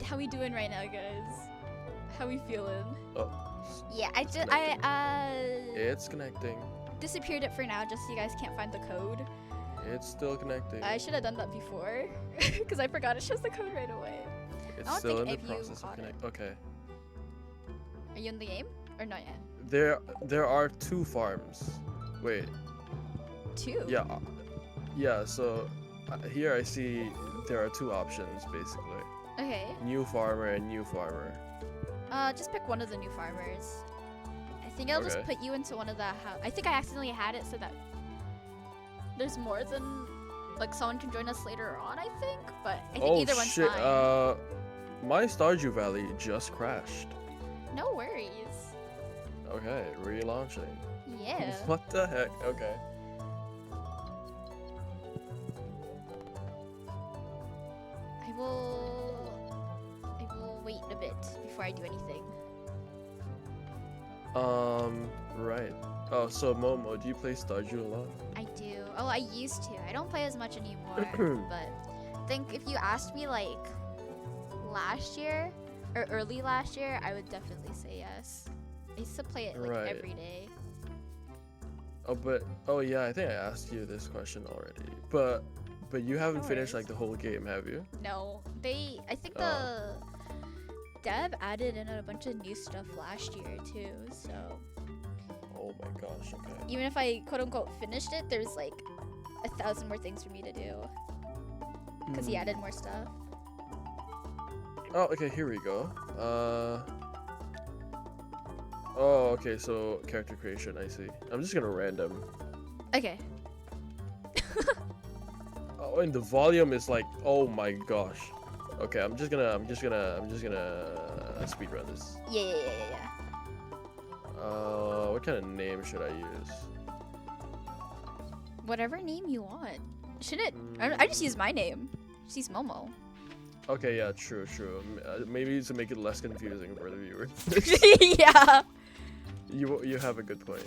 How we doing right now, guys? How we feeling? Oh, Yeah, it's connecting. disappeared it for now, just so you guys can't find the code. It's still connecting. I should have done that before, because I forgot it shows the code right away. It's don't still in think the if you process of caught it. connect. Okay. Are you in the game or not yet? There are 2 farms. Wait. 2. Yeah. Yeah. So here I see there are 2 options basically. Okay. New farmer and new farmer. Just pick one of the new farmers. I think I'll just Okay. put you into one of the I think I accidentally had it so that there's more than like someone can join us later on, I think. But I think Oh either one's shit. fine. My Stardew Valley just crashed. No worries. Okay, relaunching. Yeah. What the heck? Okay. I will wait a bit before I do anything. Right. Oh, so Momo, do you play Stardew a lot? I do. Oh, I used to. I don't play as much anymore. But I think if you asked me like last year or early last year, I would definitely say yes. I used to play it like Right. every day. Oh yeah, I think I asked you this question already. But you haven't No finished worries. like the whole game, have you? No, I think Oh. the dev added in a bunch of new stuff last year too. So Oh my gosh, okay. even if I quote unquote finished it, there's like 1,000 more things for me to do because he Hmm. added more stuff. Oh, okay, here we go. Oh, okay, so character creation, I see. I'm just gonna random. Okay. Oh, and the volume is like, oh my gosh. Okay, I'm just gonna speedrun this. Yeah. What kind of name should I use? Whatever name you want. Should it? I just use my name. Just use Momo. Okay, yeah, true. Maybe to make it less confusing for the viewers. Yeah. You have a good point.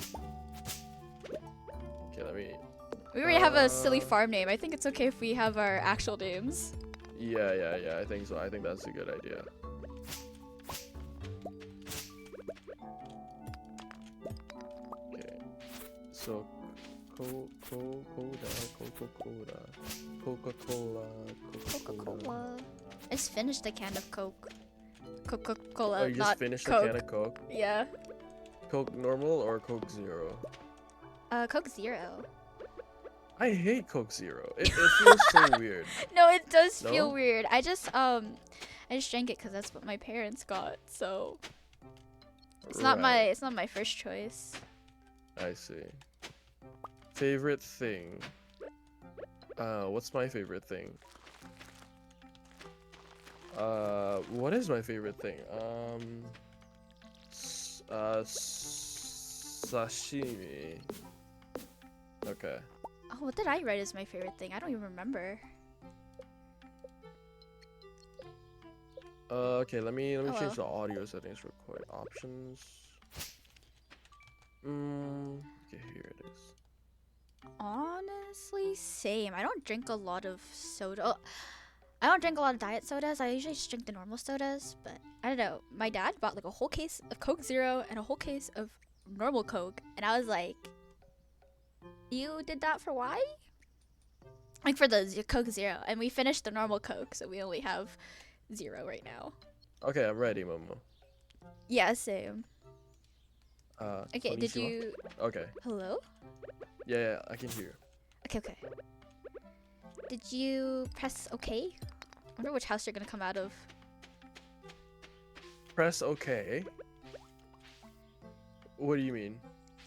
Okay, let me. We already have a silly farm name. I think it's okay if we have our actual names. Yeah. I think so. I think that's a good idea. Okay. So, Coca-Cola. I just finished a can of Coke. Coca-Cola, Oh, you just not finished Coke. a can of Coke? Yeah. Coke normal or Coke Zero? Coke Zero. I hate Coke Zero. It feels so weird. No, it does feel No? weird. I just drank it because that's what my parents got. So it's not my first choice. I see. Favorite thing. What's my favorite thing? What is my favorite thing? Sashimi. Okay. Oh, what did I write as my favorite thing? I don't even remember. Okay, let me Oh, change the audio settings real quick. Options. Okay, here it is. Honestly, same. I don't drink a lot of soda. Oh, I don't drink a lot of diet sodas. I usually just drink the normal sodas. But I don't know. My dad bought like a whole case of Coke Zero and a whole case of normal Coke, and I was like, "You did that for why?" Like for the Coke Zero, and we finished the normal Coke, so we only have Zero right now. Okay, I'm ready, Momo. Yeah, same. Okay, did konnichiwa. you? Okay. Hello? Yeah, I can hear. Okay. Did you press OK? I wonder which house you're gonna come out of. Press OK. What do you mean?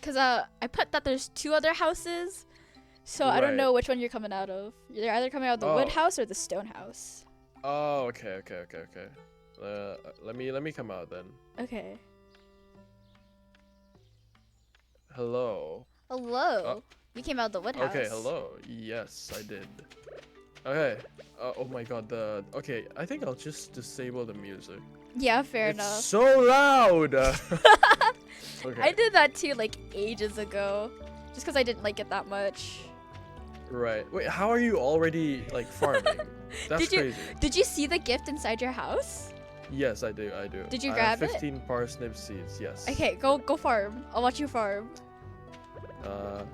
Cause I put that there's 2 other houses, So I don't Right. know which one you're coming out of. You're either coming out of the wood Oh. house or the stone house. Oh, okay. Let me come out then. Okay. Hello. Hello. You came out of the wood house. Okay, hello. Yes, I did. Okay. Oh my god, okay, I think I'll just disable the music. Yeah, fair It's enough. so loud. Okay. I did that too like ages ago. Just because I didn't like it that much. Right. Wait, how are you already like farming? That's Did you- crazy. Did you see the gift inside your house? Yes, I do. Did you I grab have it? 15 parsnip seeds. Yes. Okay, go farm. I'll watch you farm. Oh,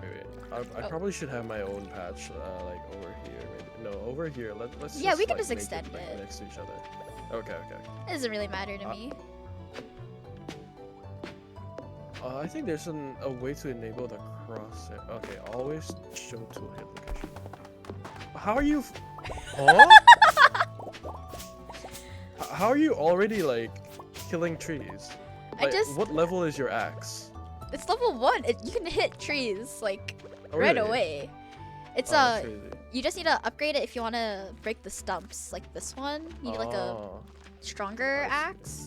wait. I Oh. probably should have my own patch, like over here. Maybe. No, over here. Let's. Yeah, we can like, just make extend like, it. next to each other. Okay. It doesn't really matter to me. I think there's a way to enable the cross. Okay, always show tool hit location. How are you? Huh? How are you already like killing trees? I Like, just- What level is your axe? It's level 1. You can hit trees like Oh, right really? away. It's Oh, that's crazy. you just need to upgrade it if you want to break the stumps. Like this one, you need like a Oh, stronger I see. axe.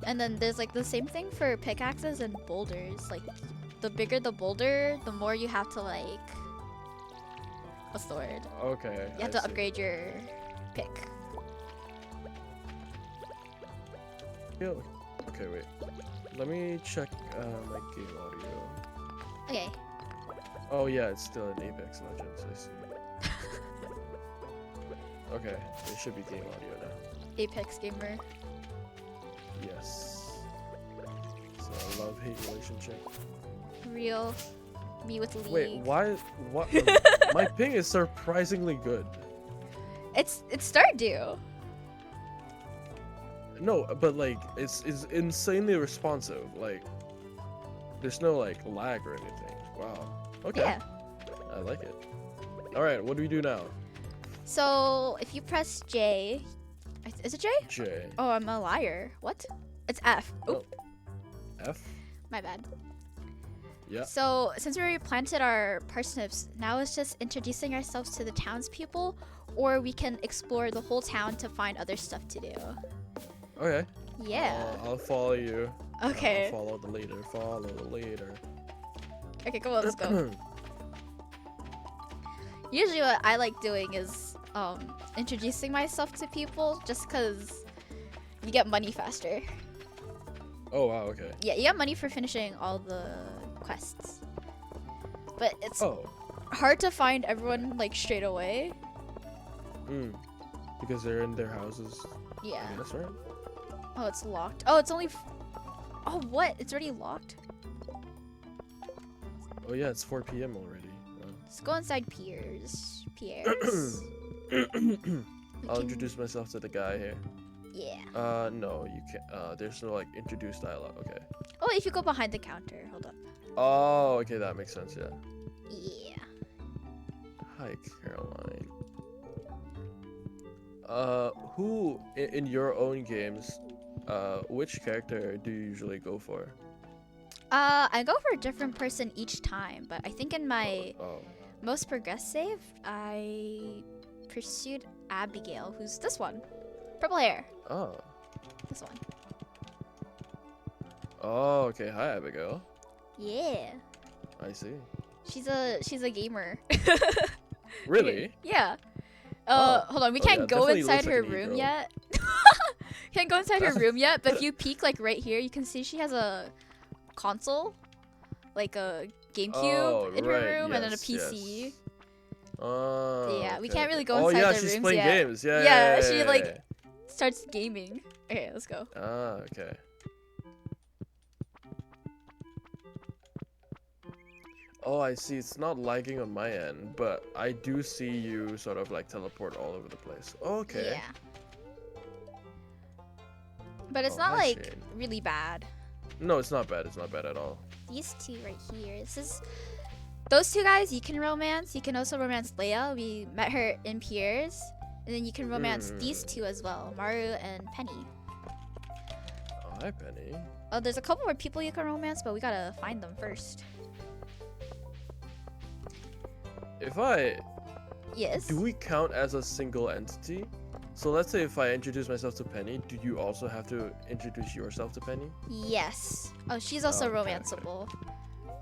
And then there's like the same thing for pickaxes and boulders. Like the bigger the boulder, the more you have to like what's the word? Okay. You have to upgrade your pick. Okay, wait. Let me check my game audio. Okay. Oh yeah, it's still in Apex Legends. I see. Okay, it should be game audio now. Apex gamer. Yes. So a love-hate relationship. Real. Me with League. Wait, why? What? My ping is surprisingly good. It's Stardew. No, but like it's insanely responsive. Like there's no like lag or anything. Wow. Okay. Yeah. I like it. All right, what do we do now? So if you press J, is it J? J. Oh, I'm a liar. What? It's F. Oh, F. my bad. Yeah. So since we already planted our parsnips, now it's just introducing ourselves to the townspeople, or we can explore the whole town to find other stuff to do. Okay. Yeah. I'll follow you. Okay. I'll follow the leader. Follow the leader. Okay, come on, let's go. Usually what I like doing is introducing myself to people just because you get money faster. Oh wow. Okay. Yeah, you get money for finishing all the quests. But it's Oh. hard to find everyone like straight away. Because they're in their houses. Yeah. I guess, right? Oh, it's locked. Oh, it's only. Oh, what? It's already locked? Oh yeah, it's 4 p.m. already. Let's go inside Pierre's. Pierre's. I'll introduce myself to the guy here. Yeah. No, you can't. There's no like introduce dialogue. Okay. Oh, if you go behind the counter. Hold up. Oh, okay, that makes sense. Yeah. Yeah. Hi, Caroline. Who in your own games, which character do you usually go for? I go for a different person each time, but I think in my Oh. most progressive, I pursued Abigail, who's this one. Purple hair. Oh. This one. Oh, okay. Hi, Abigail. Yeah. I see. She's a gamer. Really? Yeah. Oh. Hold on. We Oh, can't yeah, go definitely inside looks like her an room e-girl. yet. Can't go inside her room yet, but if you peek like right here, you can see she has a console, like a GameCube in her right, room, and then a yes, PC. yes. Oh. Yeah, we okay, can't really okay. go Oh inside yeah, the she's rooms playing yet. games. Yeah. Yeah, she yeah, like yeah. starts gaming. Okay, let's go. Ah, okay. Oh, I see. It's not lagging on my end, but I do see you sort of like teleport all over the place. Okay. Yeah. But it's Oh, not hi, like Shane. really bad. No, it's not bad. It's not bad at all. These two right here. Those two guys you can romance. You can also romance Leia. We met her in Pierre's. And then you can romance these two as well, Maru and Penny. Oh, hi, Penny. Oh, there's a couple more people you can romance, but we gotta find them first. if I Yes. do we count as a single entity? So let's say if I introduce myself to Penny, do you also have to introduce yourself to Penny? Yes. Oh, she's also Okay. romanceable.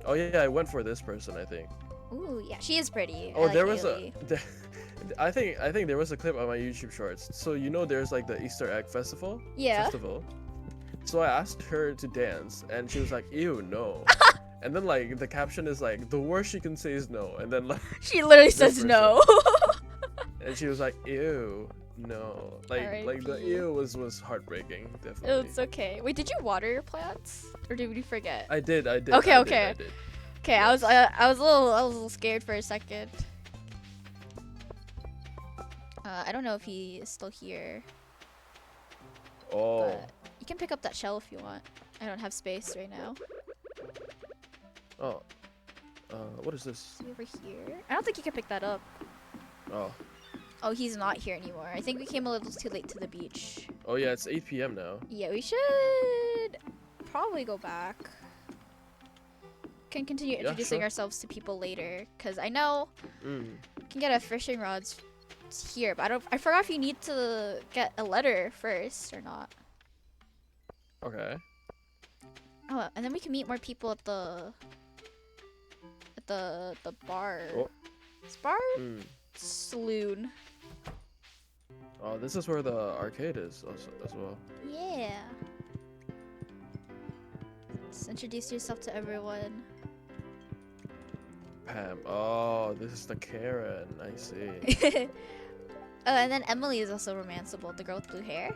Oh yeah, I went for this person, I think. Ooh, yeah, she is pretty. Oh, I like there was Ailey. I think there was a clip on my YouTube Shorts. So you know, there's like the Easter egg festival. Yeah. So I asked her to dance, and she was like, "Ew, no." And then like the caption is like, "The worst she can say is no," and then like She literally this says person- no. and she was like, "Ew, no." Like the R.I.P.. ew was heartbreaking, Oh, definitely. it's okay. Wait, did you water your plants, or did we forget? I did. Okay, okay. I did. Okay, I was a little scared for a second. I don't know if he is still here, Oh, but you can pick up that shell if you want. I don't have space right now. oh. What is this? See over here? I don't think you can pick that up. Oh, Oh, he's not here anymore. I think we came a little too late to the beach. oh yeah, it's 8 p.m. now. Yeah, we should probably go back. Can continue Yeah, introducing sure. ourselves to people later, cause I know Mm. you can get a fishing rods here, but I forgot if you need to get a letter first or not. Okay. Oh, and then we can meet more people at the bar. Oh. It's bar Mm. saloon. Oh, this is where the arcade is also, as well. Yeah. Just introduce yourself to everyone. Pam. Oh, this is the Karen. I see. Oh, and then Emily is also romanceable, the girl with blue hair.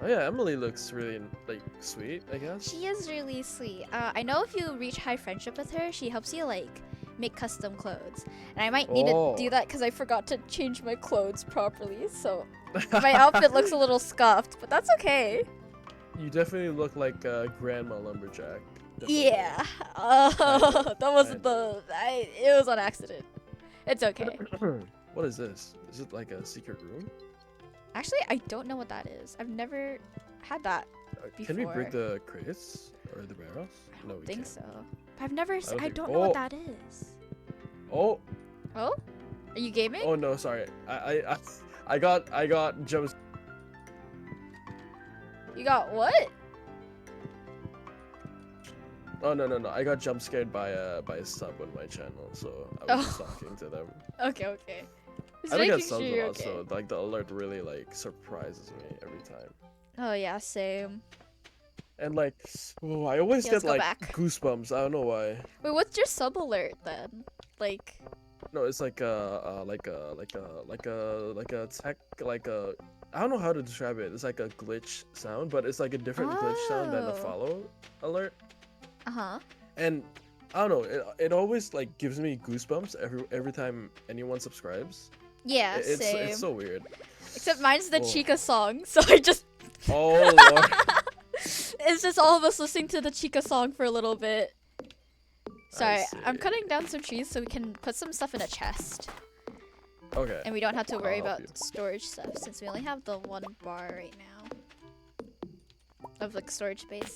Oh yeah, Emily looks really like sweet, I guess. She is really sweet. I know if you reach high friendship with her, she helps you like make custom clothes. And I might need to do Oh. that because I forgot to change my clothes properly. So my outfit looks a little scuffed, but that's okay. You definitely look like Grandma Lumberjack. Definitely. Yeah. That wasn't it was on accident. It's okay. What is this? Is it like a secret room? Actually, I don't know what that is. I've never had that. Can we break Before. the crates or the barrels? I No, don't we think can't. so. But I've never. don't I think- don't know what Oh. that is. Oh, Oh, are you gaming? oh no, sorry. I got jumps. You got what? Oh no. I got jump scared by a sub on my channel, so I was just Oh. talking to them. Okay. Just I don't get making subs sure a you're lot, okay. so like the alert really like surprises me every time. Oh yeah, same. And like, oh, I always Okay, let's get go like back. goosebumps. I don't know why. Wait, what's your sub alert then? Like, No, it's like a tech I don't know how to describe it. It's like a glitch sound, but it's like a different glitch sound than a Oh. follow alert. uh-huh. And I don't know. It always like gives me goosebumps every time anyone subscribes. Yeah, It's same. it's so weird. Except mine's the Oh. Chica song, so I just Oh lord. it's just all of us listening to the Chica song for a little bit. Sorry, I'm see. cutting down some trees so we can put some stuff in a chest. Okay. And we don't have to worry I'll help about you. storage stuff since we only have the one bar right now of like storage space.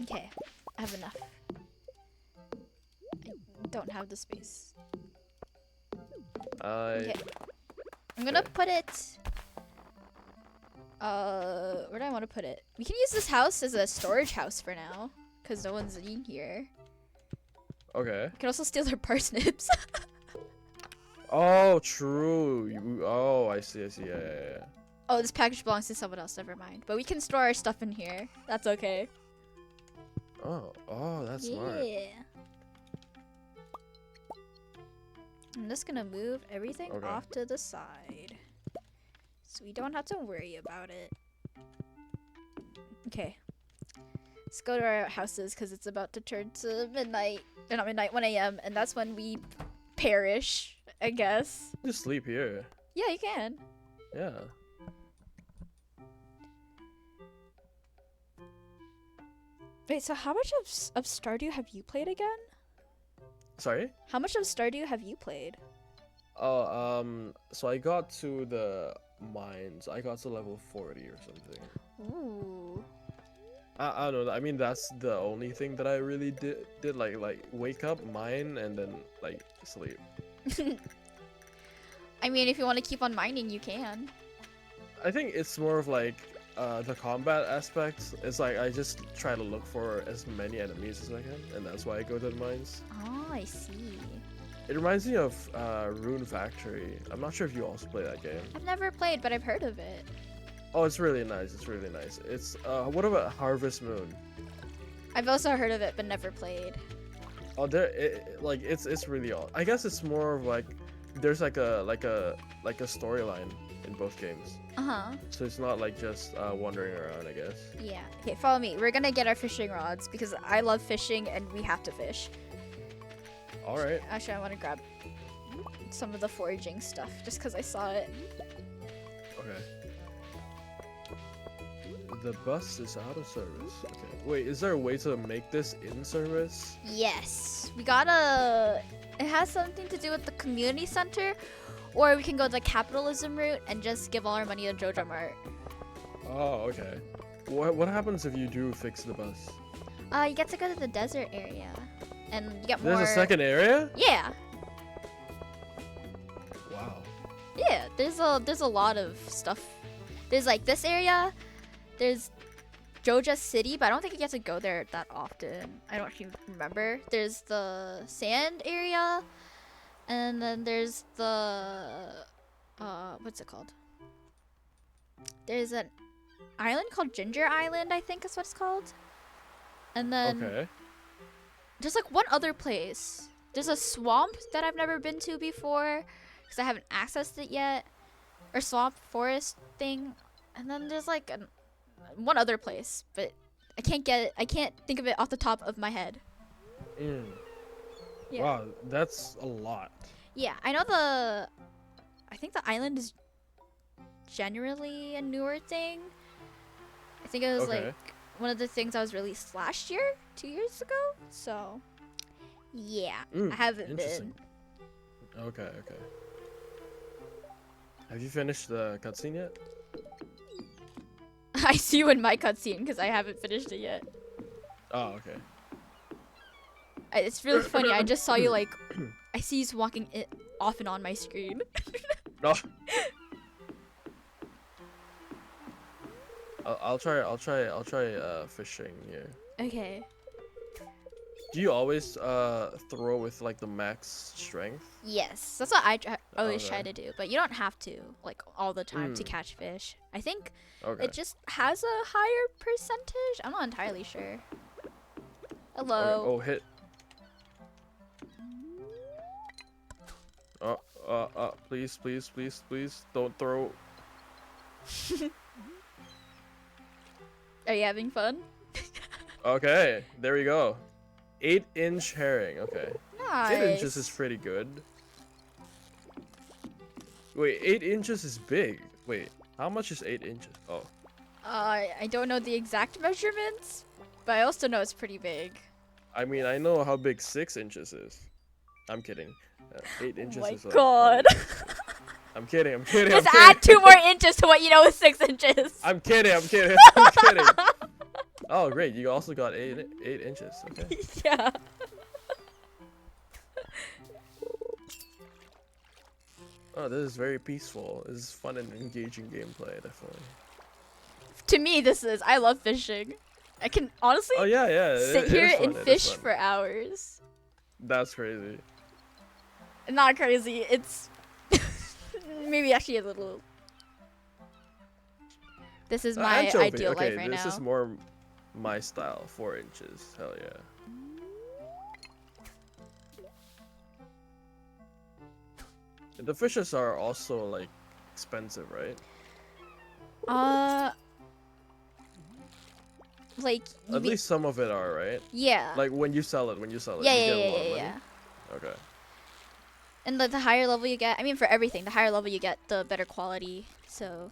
Okay, I have enough. I don't have the space. Okay. I'm gonna okay. put it. Where do I want to put it? We can use this house as a storage house for now, cause no one's in here. Okay. We can also steal their parsnips. Oh, true. Oh, I see. Yeah. Oh, this package belongs to someone else. Never mind. But we can store our stuff in here. That's okay. Oh, that's smart. Yeah. I'm just gonna move everything Okay. off to the side, so we don't have to worry about it. Okay. Let's go to our houses because it's about to turn to midnight. Or not midnight, 1 a.m. And that's when we perish, I guess. Just sleep here. Yeah, you can. Yeah. Wait, so how much of Stardew have you played again? Sorry? How much of Stardew have you played? Oh, so I got to the mines. I got to level 40 or something. Ooh. I don't know. I mean, that's the only thing that I really did like wake up, mine, and then like sleep. I mean, if you want to keep on mining, you can. I think it's more of like the combat aspect. It's like I just try to look for as many enemies as I can, and that's why I go to the mines. Oh, I see. It reminds me of Rune Factory. I'm not sure if you also play that game. I've never played, but I've heard of it. Oh, it's really nice. It's really nice. It's what about Harvest Moon? I've also heard of it, but never played. Oh, it's really all. I guess it's more of like there's like a storyline in both games. Uh-huh. So it's not like just wandering around, I guess. Yeah. Okay, follow me. We're gonna get our fishing rods because I love fishing and we have to fish. All right. Actually, I want to grab some of the foraging stuff just because I saw it. Okay. The bus is out of service. Okay. Wait, is there a way to make this in service? Yes. We gotta... It has something to do with the community center, or we can go the capitalism route and just give all our money to Jojo Mart. Oh, okay. What happens if you do fix the bus? You get to go to the desert area, and you get more... There's a second area? Yeah. Wow. Yeah, there's a lot of stuff. There's like this area, there's Joja City, but I don't think you get to go there that often. I don't even remember. There's the sand area, and then there's the what's it called? There's an island called Ginger Island, I think is what it's called. And then Okay. there's like one other place. There's a swamp that I've never been to before because I haven't accessed it yet, or swamp forest thing. And then there's like one other place, but I can't think of it off the top of my head. Mm. Yeah. Wow, that's a lot. Yeah, I think the island is generally a newer thing. I think it was Okay. like one of the things that was released last year, 2 years ago. So, yeah, I haven't Interesting. been. Okay. Have you finished the cutscene yet? I see you in my cutscene because I haven't finished it yet. Oh, okay. It's really funny. I just saw you like, I see you walking it off and on my screen. No. I'll try fishing here. Okay. Do you always throw with like the max strength? Yes, that's what I always try Okay. to do. But you don't have to like all the time to catch fish. I think Okay. it just has a higher percentage. I'm not entirely sure. Hello. Okay. Oh, hit. Please, don't throw. Are you having fun? Okay, there we go. 8-inch herring. Okay. Nice. 8 inches is pretty good. Wait, 8 inches is big. Wait, how much is 8 inches? Oh. I don't know the exact measurements, but I also know it's pretty big. I mean, I know how big 6 inches is. I'm kidding. 8 inches Oh my is god. I'm kidding. Just add 2 more inches to what you know is 6 inches. I'm kidding. Oh, great. You also got 8 inches. Okay. Yeah. Oh, this is very peaceful. This is fun and engaging gameplay, definitely. To me, this is. I love fishing. I can honestly Oh, yeah. sit it here is fun, and it is fish fun. for hours. That's crazy. Not crazy. It's maybe actually a little. This is my Anchovy. ideal Okay, life right this now. is more my style. 4 inches. Hell yeah. The fishes are also like expensive, right? Like you At mean- least some of it are, right? Yeah. Like when you sell it, yeah, you yeah, get a lot of yeah, money. yeah. Okay. And the higher level you get, I mean for everything, the higher level you get, the better quality. So,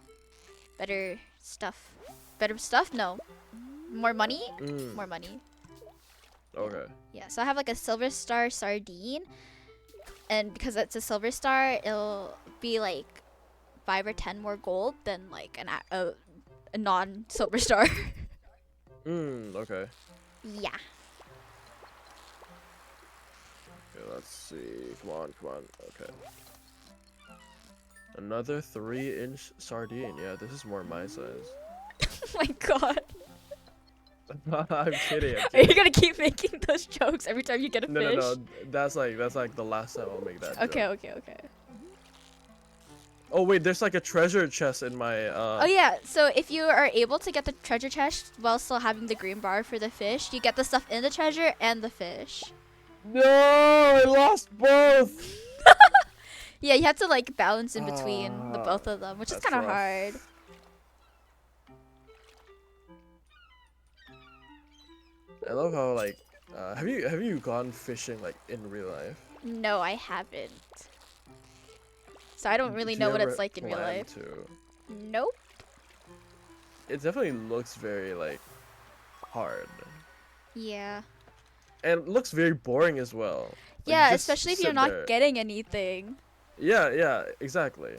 better stuff. Better stuff? No. More money? Mm. More money. Okay. Yeah, so I have like a silver star sardine. And because it's a silver star, it'll be like 5 or 10 more gold than like a non-silver star. Okay. Yeah. Okay, let's see. Come on, come on. Okay. Another 3-inch sardine. Yeah, this is more my size. Oh my god. I'm kidding. I'm Are you kidding. gonna keep making those jokes every time you get a No, fish? no, no. That's like the last time I'll make that. Okay, joke. okay, okay. Oh wait, there's like a treasure chest in my. Oh yeah, so if you are able to get the treasure chest while still having the green bar for the fish, you get the stuff in the treasure and the fish. No, I lost both. Yeah, you have to like balance in between the both of them, which is That's kind of rough. hard. I love how like, have you gone fishing like in real life? No, I haven't. So I don't really Do you know what ever it's like in real plan life. to? Nope. It definitely looks very like hard, Yeah. and it looks very boring as well. Like, Yeah, just especially if you're sit not there. getting anything. Yeah, yeah, exactly.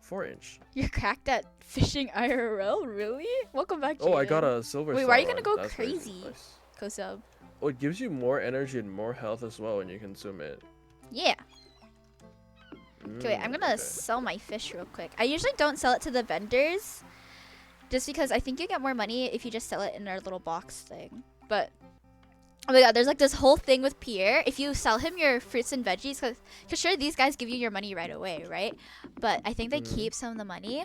4-inch. You're cracked at fishing IRL, really? Welcome back, Oh, I got Jaden. a silver. Wait, star why are you gonna one. go That's crazy? Nice. Kosub. Oh, it gives you more energy and more health as well when you consume it. Yeah. Okay, wait, I'm gonna Okay. sell my fish real quick. I usually don't sell it to the vendors, just because I think you get more money if you just sell it in our little box thing. But oh my god, there's like this whole thing with Pierre. If you sell him your fruits and veggies, cause sure these guys give you your money right away, right? But I think they keep some of the money.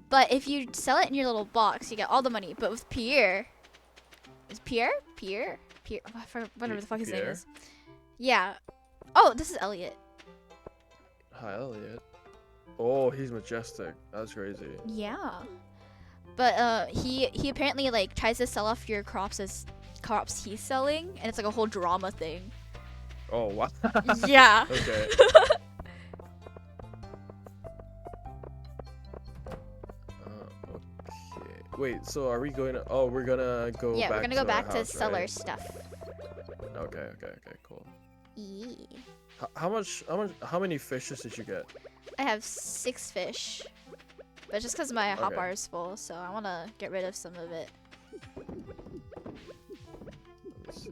But if you sell it in your little box, you get all the money. But with Pierre, is Pierre? Oh, I forgot whatever the fuck his name Pierre? is. Yeah. Oh, this is Elliot. Hi, Elliot. Oh, he's majestic. That's crazy. Yeah. But he apparently like tries to sell off your crops as crops he's selling, and it's like a whole drama thing. Oh, wow. Yeah. Okay. Okay. Wait, so are we going to... Oh, we're gonna go Yeah, back we're gonna go our back to house, sell our right? stuff. Okay, cool. Yeah. How many fishes did you get? I have 6 fish. But just because my hot Okay. bar is full, so I want to get rid of some of it. Let me see.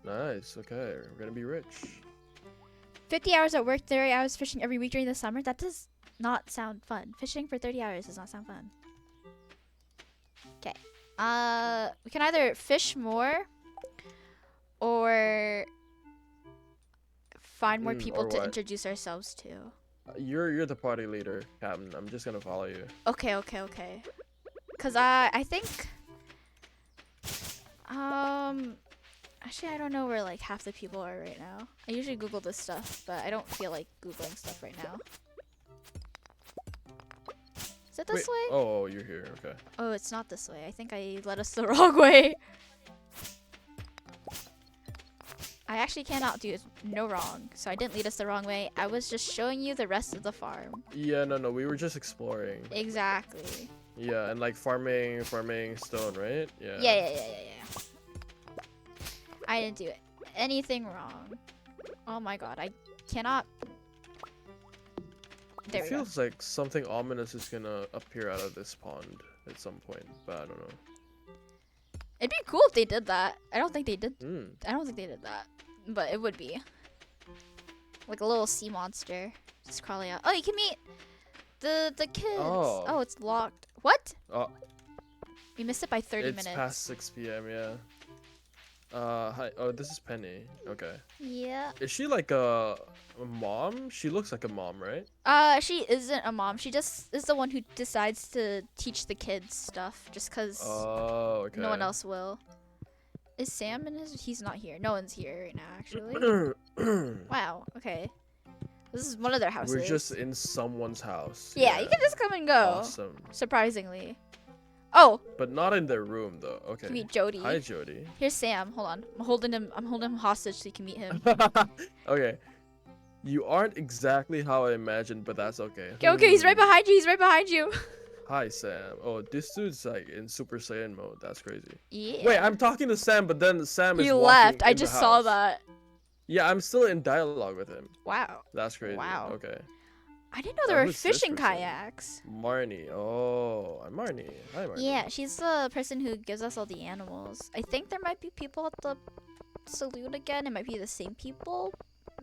Nice, okay. We're gonna be rich. 50 hours at work, 30 hours fishing every week during the summer? That does not sound fun. Fishing for 30 hours does not sound fun. Okay. We can either fish more or find more people or to what? introduce ourselves to. You're the party leader, Captain. I'm just gonna follow you. Okay. Cause I think actually I don't know where like half the people are right now. I usually Google this stuff, but I don't feel like Googling stuff right now. Is it this way? Oh, you're here. Okay. Oh, it's not this way. I think I led us the wrong way. I actually cannot do no wrong, so I didn't lead us the wrong way. I was just showing you the rest of the farm. Yeah, no, we were just exploring. Exactly. Yeah, and like farming stone, right? Yeah. Yeah. I didn't do anything wrong. Oh my god, I cannot. There It we go. feels like something ominous is gonna appear out of this pond at some point, but I don't know. It'd be cool if they did that. I don't think they did. Mm. I don't think they did that, but it would be like a little sea monster just crawling out. Oh, you can meet the kids. Oh. It's locked. What? Oh, We missed it by 30 it's minutes. past 6 p.m. Yeah. Hi. Oh, this is Penny. Okay. Yeah. Is she like a mom? She looks like a mom, right? She isn't a mom. She just is the one who decides to teach the kids stuff just because Oh, okay. no one else will. Is Sam in his? He's not here. No one's here right now, actually. Wow. Okay. This is one of their houses. We're just in someone's house. Yeah, you can just come and go. Awesome. Surprisingly. Oh, But not in their room though. Okay. you meet Jody. Hi, Jody. Here's Sam. Hold on. I'm holding him hostage so you can meet him. Okay. You aren't exactly how I imagined, but that's okay. Okay, he's right behind you. He's right behind you. Hi, Sam. Oh, this dude's like in Super Saiyan mode. That's crazy. Yeah. Wait, I'm talking to Sam, but then Sam is He walking left. I in the just saw house. that. Yeah, I'm still in dialogue with him. Wow. That's crazy. Wow. Okay. I didn't know there were who's this fishing person? kayaks. Marnie. Oh, I'm Marnie. Hi, Marnie. Yeah, she's the person who gives us all the animals. I think there might be people at the saloon again. It might be the same people.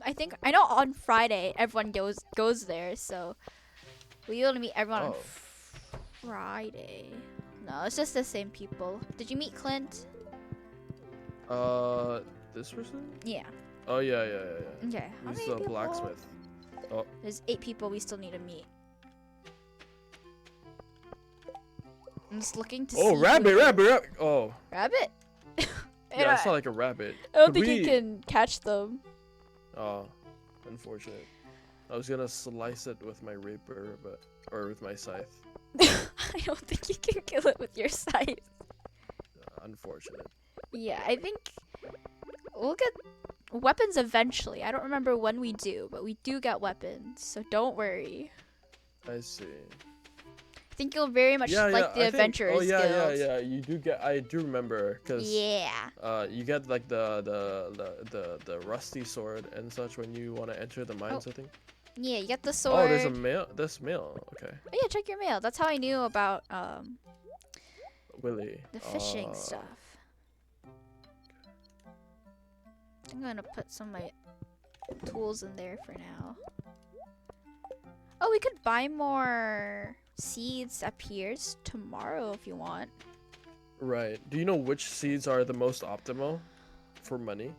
I know on Friday everyone goes there, so we will meet everyone on Friday. No, it's just the same people. Did you meet Clint? This person? Yeah. Oh yeah. Okay. How He's many the people? blacksmith. Oh. There's 8 people we still need to meet. I'm just looking to see. Oh, rabbit. Oh. Rabbit? Yeah, I saw like a rabbit. I don't Could think you we- can catch them. Oh, unfortunate. I was gonna slice it with my rapier, or with my scythe. I don't think you can kill it with your scythe. Unfortunate. Yeah, I think we'll get weapons eventually. I don't remember when we do, but we do get weapons, so don't worry. I see. I think you'll very much like the Adventurers Guild. Yeah. You do get. I do remember, cause Yeah. you get like the rusty sword and such when you want to enter the mines. I think. Yeah, you get the sword. Oh, there's a mail. This mail. Okay. Oh, yeah, check your mail. That's how I knew about Willie. the fishing stuff. I'm gonna put some of my tools in there for now. Oh, we could buy more seeds at Piers tomorrow if you want. Right. Do you know which seeds are the most optimal for money?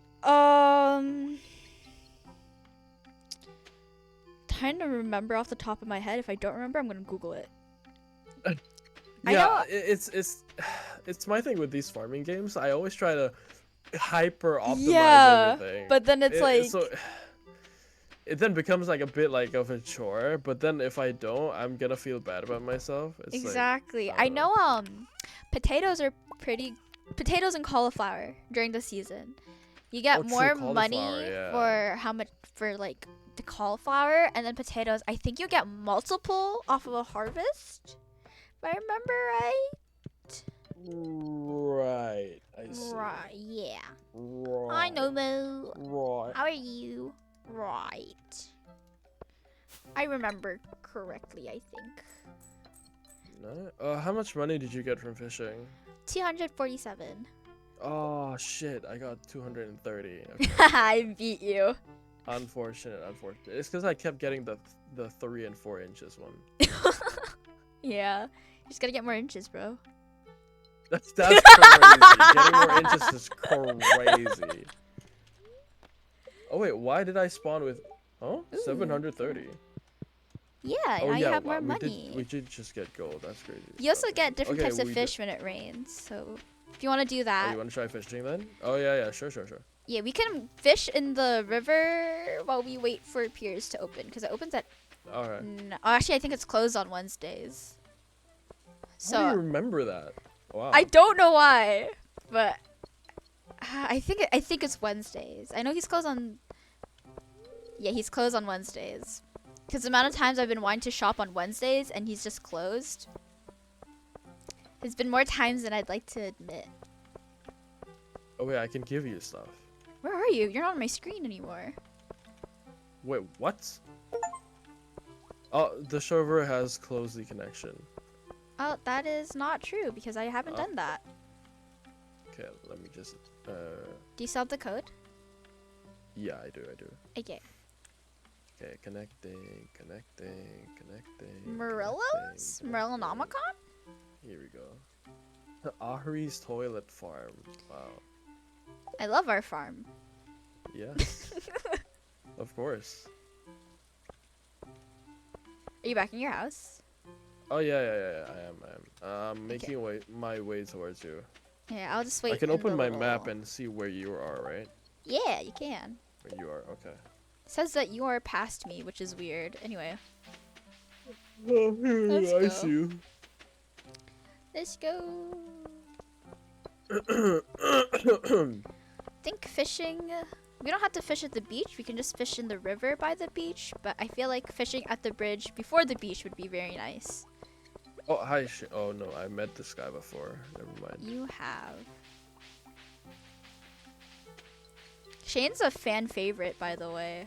Trying to remember off the top of my head. If I don't remember, I'm gonna Google it. Yeah, it's my thing with these farming games. I always try to hyper optimize everything. But then it's like so it then becomes like a bit like of a chore. But then if I don't, I'm gonna feel bad about myself. It's exactly. Like, I know potatoes are potatoes and cauliflower during the season. You get more money for how much for like the cauliflower, and then potatoes. I think you get multiple off of a harvest. If I remember right. Right. I see. Right. Yeah. Right. Hi, Nomo. Right. How are you? Right. I remember correctly, I think. No? How much money did you get from fishing? 247. Oh shit! I got 230. Okay. I beat you. Unfortunate. It's because I kept getting the 3 and 4 inches one. Yeah. You just gotta get more inches, bro. That's crazy. Getting more inches is crazy. Oh wait, why did I spawn with? Oh, 730. Yeah, Oh now yeah, you have wow, more money. We did just get gold. That's crazy. You also Okay. get different Okay, types of we fish when it rains. So if you want to do Oh, that, you want to try fishing then? Oh yeah, sure. yeah, we can fish in the river while we wait for Piers to open, because it opens at. All right. No, actually, I think it's closed on Wednesdays. So How do you remember that? Wow. I don't know why, but I think it's Wednesdays. I know he's closed on. Yeah, he's closed on Wednesdays. Because the amount of times I've been wanting to shop on Wednesdays and he's just closed. There's been more times than I'd like to admit. Oh wait, I can give you stuff. Where are you? You're not on my screen anymore. Wait, what? Oh, the server has closed the connection. Oh, that is not true because I haven't done that. Okay, let me just. Do you still have the code? Yeah, I do. Okay. Okay, connecting. Morelos? Morelonomicon? Here we go. Ahri's Toilet Farm. Wow. I love our farm. Yes. Of course. Are you back in your house? Oh yeah. I am. I'm making my way towards you. Yeah, I'll just wait. I can in open the my little- map and see where you are, right? Yeah, you can. Where you are, okay. It says that you are past me, which is weird. Anyway. Oh, Let's I go. see you. Let's go. Think fishing. We don't have to fish at the beach. We can just fish in the river by the beach. But I feel like fishing at the bridge before the beach would be very nice. Oh, hi. Oh, no. I met this guy before. Never mind. You have. Shane's a fan favorite, by the way.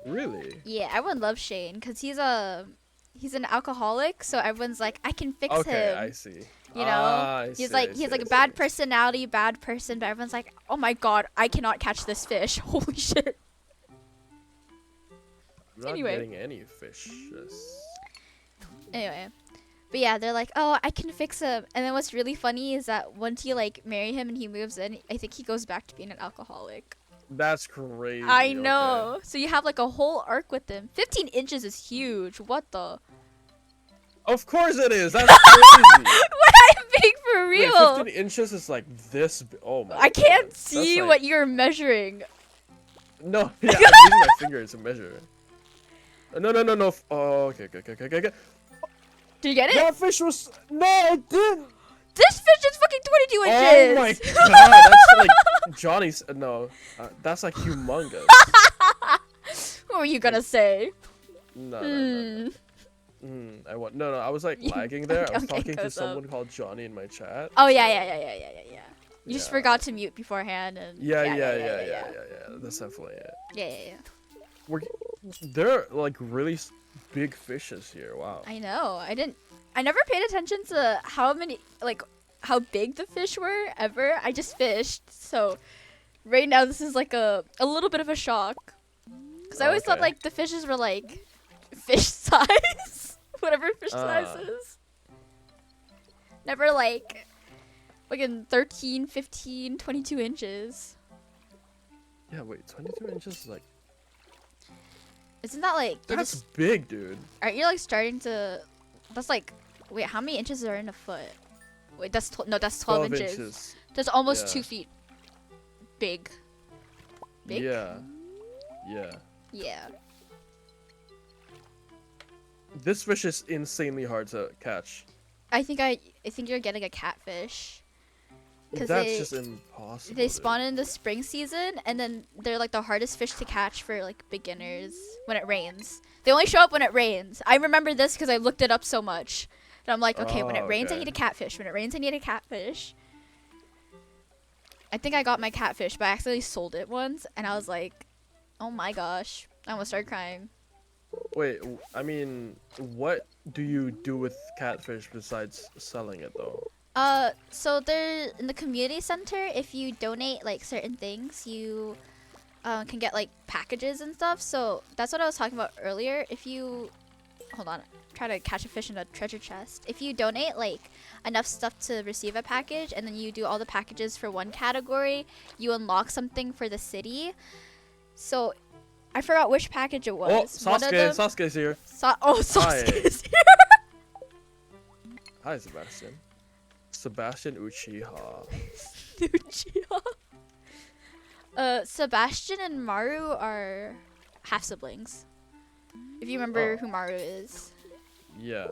Really? Yeah, everyone loves Shane because he's an alcoholic, so everyone's like, I can fix Okay, him. I see. You know, I he's see, like I he has see, like I a bad see. personality, bad person, but everyone's like, oh my god, I cannot catch this fish. Holy shit. I'm not Anyway. getting any fish. Anyway, but yeah, they're like, oh, I can fix him. And then what's really funny is that once you like marry him and he moves in, I think he goes back to being an alcoholic. That's crazy. I know. So you have like a whole arc with him. 15 inches is huge. What the? Of course it is. That's crazy. What I'm being for Wait, real. 15 inches is like this. Oh my. I can't God. see That's like... what you're measuring. No, yeah, I'm using my finger to measure. No. Oh, okay. Did you get it? That fish was. No, I didn't. This fish is fucking 22 inches. Oh my god, that's like Johnny's. No, that's like humongous. What were you gonna say? No. I want no. I was like lagging there. I was Okay, talking to goes someone called Johnny in my chat. Oh so- yeah. You just Yeah. forgot to mute beforehand and Yeah. That's definitely it. Yeah. They're like really big fishes here. Wow. I know. I never paid attention to how big the fish were ever. I just fished. So right now this is like a little bit of a shock. Cuz I always thought Okay. like the fishes were like fish size. Whatever fish size is. Never like in 13, 15, 22 inches. Yeah, wait, 22 inches is like. Isn't that like you're That's just, big, dude. aren't you like starting to that's like wait, how many inches are in a foot? Wait, that's 12 inches. That's almost Yeah. 2 feet. Big. Big? Yeah. Yeah. This fish is insanely hard to catch. I think you're getting a catfish. 'Cause That's they- just impossible. They dude. spawn in the spring season, and then they're like the hardest fish to catch for like beginners when it rains. They only show up when it rains. I remember this because I looked it up so much. And I'm like, okay, when it Oh, rains, I okay. need a catfish. When it rains, I need a catfish. I think I got my catfish, but I accidentally sold it once, and I was like, oh my gosh. I almost started crying. Wait, I mean, what do you do with catfish besides selling it though? So they're in the community center. If you donate like certain things, you can get like packages and stuff. So that's what I was talking about earlier. If you hold on, try to catch a fish in a treasure chest. If you donate like enough stuff to receive a package, and then you do all the packages for one category, you unlock something for the city. So I forgot which package it was. Oh, One of them- Sasuke's here. Sasuke is here. Hi, Sebastian. Sebastian Uchiha. Uchiha. Sebastian and Maru are half siblings. If you remember Oh. who Maru is. Yeah,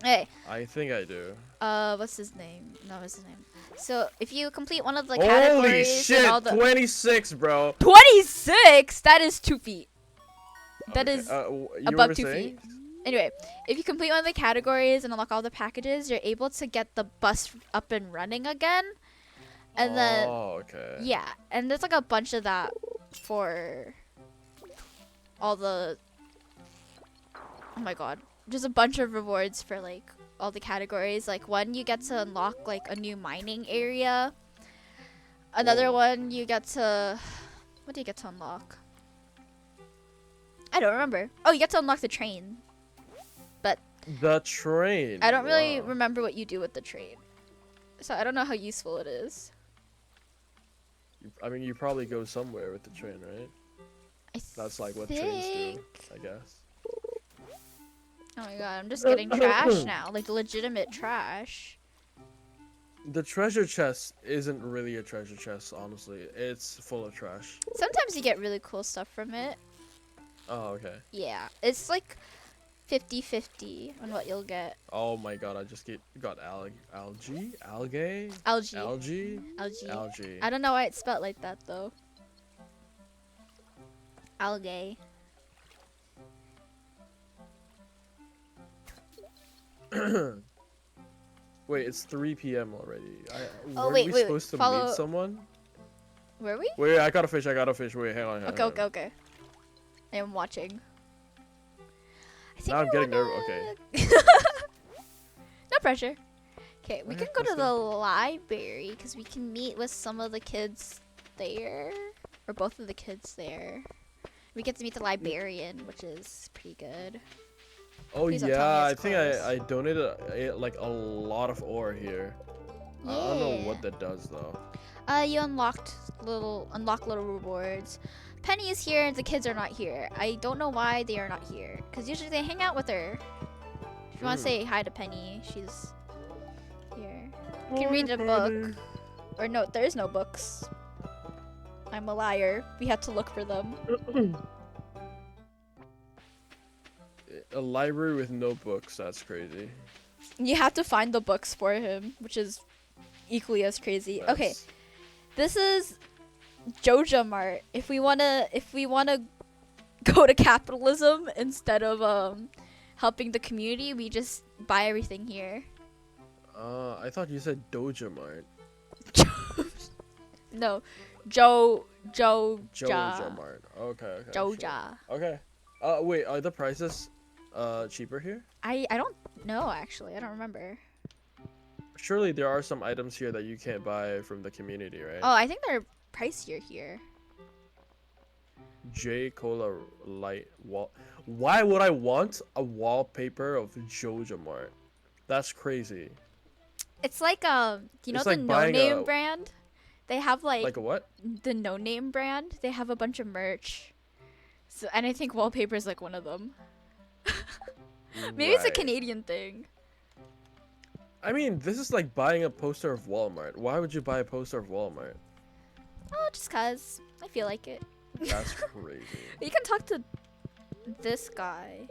Hey, I think I do. what's his name? No, what's his name? So if you complete one of the Holy categories shit, and all the 26, bro. 26, that is 2 feet. That Okay, is you above were 2 saying? feet. Anyway, if you complete one of the categories and unlock all the packages, you're able to get the bus up and running again. And then Oh, okay. yeah, and there's like a bunch of that for all the. Oh my god, there's a bunch of rewards for like all the categories. Like one, you get to unlock like a new mining area. Another one, you get to. What do you get to unlock? I don't remember. Oh, you get to unlock the train. But The train. I don't really wow. remember what you do with the train. So I don't know how useful it is. I mean, you probably go somewhere with the train, right? That's like what trains do, I guess. Oh my god, I'm just getting trash now. Like legitimate trash. The treasure chest isn't really a treasure chest, honestly. It's full of trash. Sometimes you get really cool stuff from it. Oh, okay. Yeah, it's like 50-50 on what you'll get. Oh my god, I just got algae? Algae? Algae. Algae? Algae. Algae. I don't know why it's spelled like that though. Algae. Wait, it's 3 p.m. already. Oh, Were wait, we wait, supposed to follow- meet someone? Were we? Wait, I got a fish. Wait, hang on. Okay, okay, okay. I am watching. I think Now I'm we getting wanna- nervous. Okay. No pressure. Okay, we Okay, can go to let's the go. library because we can meet with some of the kids there, or both of the kids there. We get to meet the librarian, which is pretty good. Oh Please don't tell me yeah, I it's think closed. I donated like a lot of ore here. I don't know what that does though. You unlock little rewards. Penny is here and the kids are not here. I don't know why they are not here. Cause usually they hang out with her. If you want to say hi to Penny, she's here. You can read a book. Or no, there is no books. I'm a liar. We have to look for them. A library with no books. That's crazy. You have to find the books for him, which is equally as crazy. Okay, That's- this is Joja Mart. If we wanna go to capitalism instead of helping the community, we just buy everything here. I thought you said Doja Mart. No, Joja Joja. Mart. Okay. Okay. sure. Joja. Okay. Wait. Are the prices cheaper here? I don't know actually. I don't remember. Surely there are some items here that you can't buy from the community, right? Oh, I think they're pricier here. J Cola light wall. Why would I want a wallpaper of Joja Mart? That's crazy. It's like you know It's the like No buying Name a- brand? They have Like a what? the No Name brand. They have a bunch of merch. So, and I think wallpaper is like one of them. Maybe it's a Right. Canadian thing. I mean, this is like buying a poster of Walmart. Why would you buy a poster of Walmart? Oh, just cause I feel like it. That's crazy. You can talk to this guy.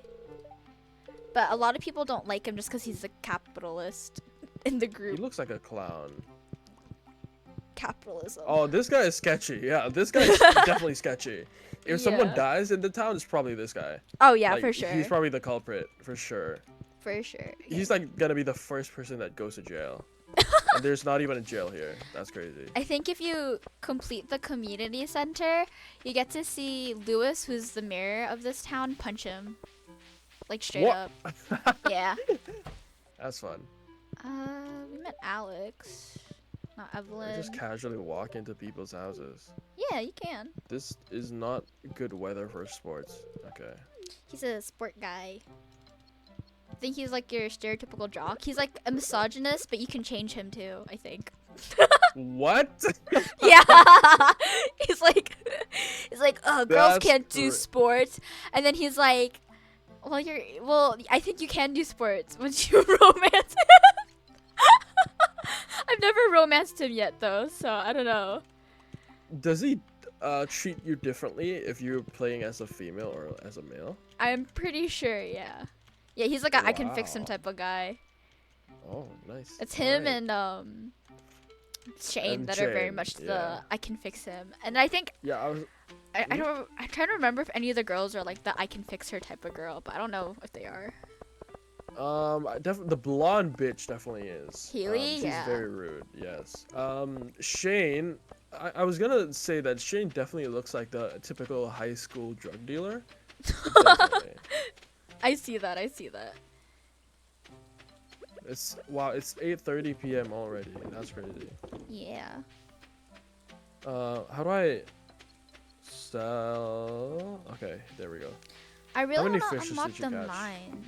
But a lot of people don't like him just because he's a capitalist in the He group. looks like a clown. Capitalism. Oh, this guy is sketchy. Yeah, this guy is definitely sketchy. If someone Yeah. dies in the town, it's probably this guy. Oh, yeah, Like, for sure. He's probably the culprit, for sure. For sure. He's like gonna be the first person that goes to jail. And there's not even a jail here. That's crazy. I think if you complete the community center, you get to see Lewis, who's the mayor of this town, punch him. Like straight What? up. Yeah. That's fun. We met Alex, not I Evelyn. just casually walk into people's houses. Yeah, you can. This is not good weather for sports. Okay. He's a sport guy. I think he's like your stereotypical jock. He's like a misogynist, but you can change him too, I think. What? Yeah. he's like girls That's can't do cra- sports. And then he's like, well, I think you can do sports once you romance him. I've never romanced him yet though, so I don't know. Does he treat you differently if you're playing as a female or as a male? I'm pretty sure, yeah. Yeah, he's like a I can fix him Wow. type of guy. Oh, nice. It's him Alright. and Shane And that are very Shane, much the yeah. I can fix him. And I think Yeah, I was. I don't I'm trying to remember if any of the girls are like the I can fix her type of girl, but I don't know if they are. The blonde bitch definitely is. Healy? She's Yeah. very rude. Yes. Shane. I was gonna say that Shane definitely looks like the typical high school drug dealer. Definitely. I see that. It's 8:30 p.m. already. That's crazy. Yeah. How do I sell? Okay, there we go. I really many want to fishes unlock did you the catch? mines.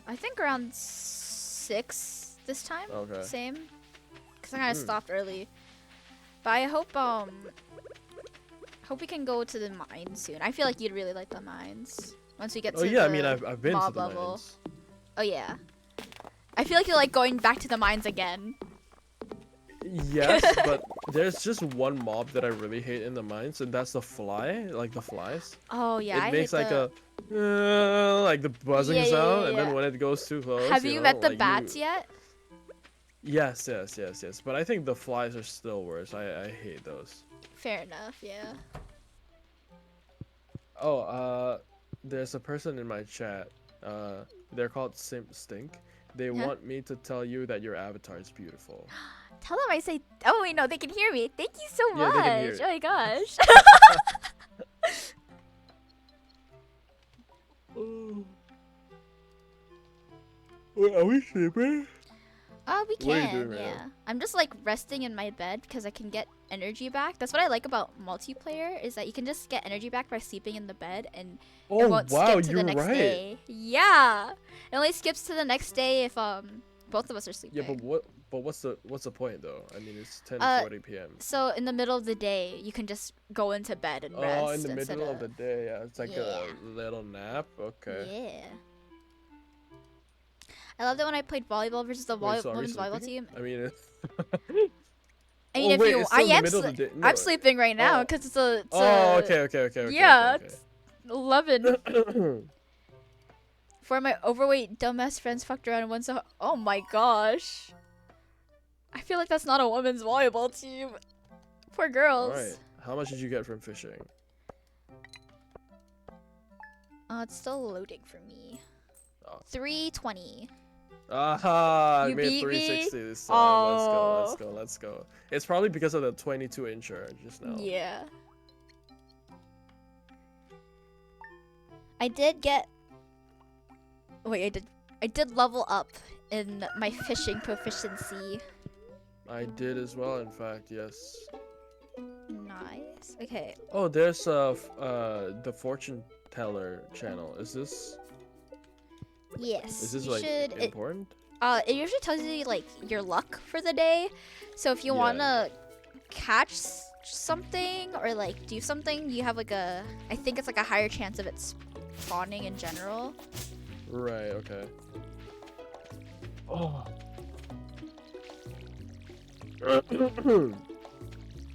I think around 6 this time. Okay. Same. Cuz I kind of Hmm. stopped early. But I hope we can go to the mines soon. I feel like you'd really like the mines once we get to Oh yeah, I the mean I've been to mob the level. mines. Oh yeah. I feel like you're like going back to the mines again. Yes, but there's just one mob that I really hate in the mines, and that's the fly, like the flies. Oh yeah, I It makes hate like the... like the buzzing Yeah, yeah, sound, yeah, and then yeah. when it goes too close. Have you know, met the like, bats yet? Yes. But I think the flies are still worse. I hate those. Fair enough, yeah. Oh, there's a person in my chat. They're called Simp Stink. They Yeah. want me to tell you that your avatar is beautiful. Tell them I say. Oh wait, no, they can hear me. Thank you so Yeah, much. they can hear you. Oh my gosh. Wait, are we sleeping? We What are you can. doing right Yeah. now? I'm just like resting in my bed because I can get energy back. That's what I like about multiplayer is that you can just get energy back by sleeping in the bed and it Oh won't wow, skip to you're the next right. day. Yeah. It only skips to the next day if both of us are sleeping. Yeah, but what's the point though? I mean, it's 10:40 p.m. So in the middle of the day, you can just go into bed and rest. Oh, in the instead middle of the day, yeah, it's like Yeah. a little nap. Okay. Yeah. I loved it when I played volleyball versus the Wait, so are we women's volleyball sleeping? team. I mean, I mean, oh, if wait, you, it's still I in the am, middle of the day. I'm No. sleeping right now Oh. because it's a. Oh, okay. Yeah, okay. it's 11. For my overweight dumbass friends fucked around once. Oh my gosh. I feel like that's not a women's volleyball team. Poor girls. Alright. How much did you get from fishing? It's still loading for me. Oh. 320. Aha! I You made beat me? 360 this time. Oh. Let's go. It's probably because of the 22 incher just now. Yeah. I did get. Wait, I did level up in my fishing proficiency. I did as well, in fact, yes. Nice. Okay. Oh, there's the fortune teller channel. Is this Yes. like should. important? It usually tells you like your luck for the day. So if you Yeah. wanna catch something or like do something, you have like I think it's like a higher chance of it spawning in general. Right, okay. Oh.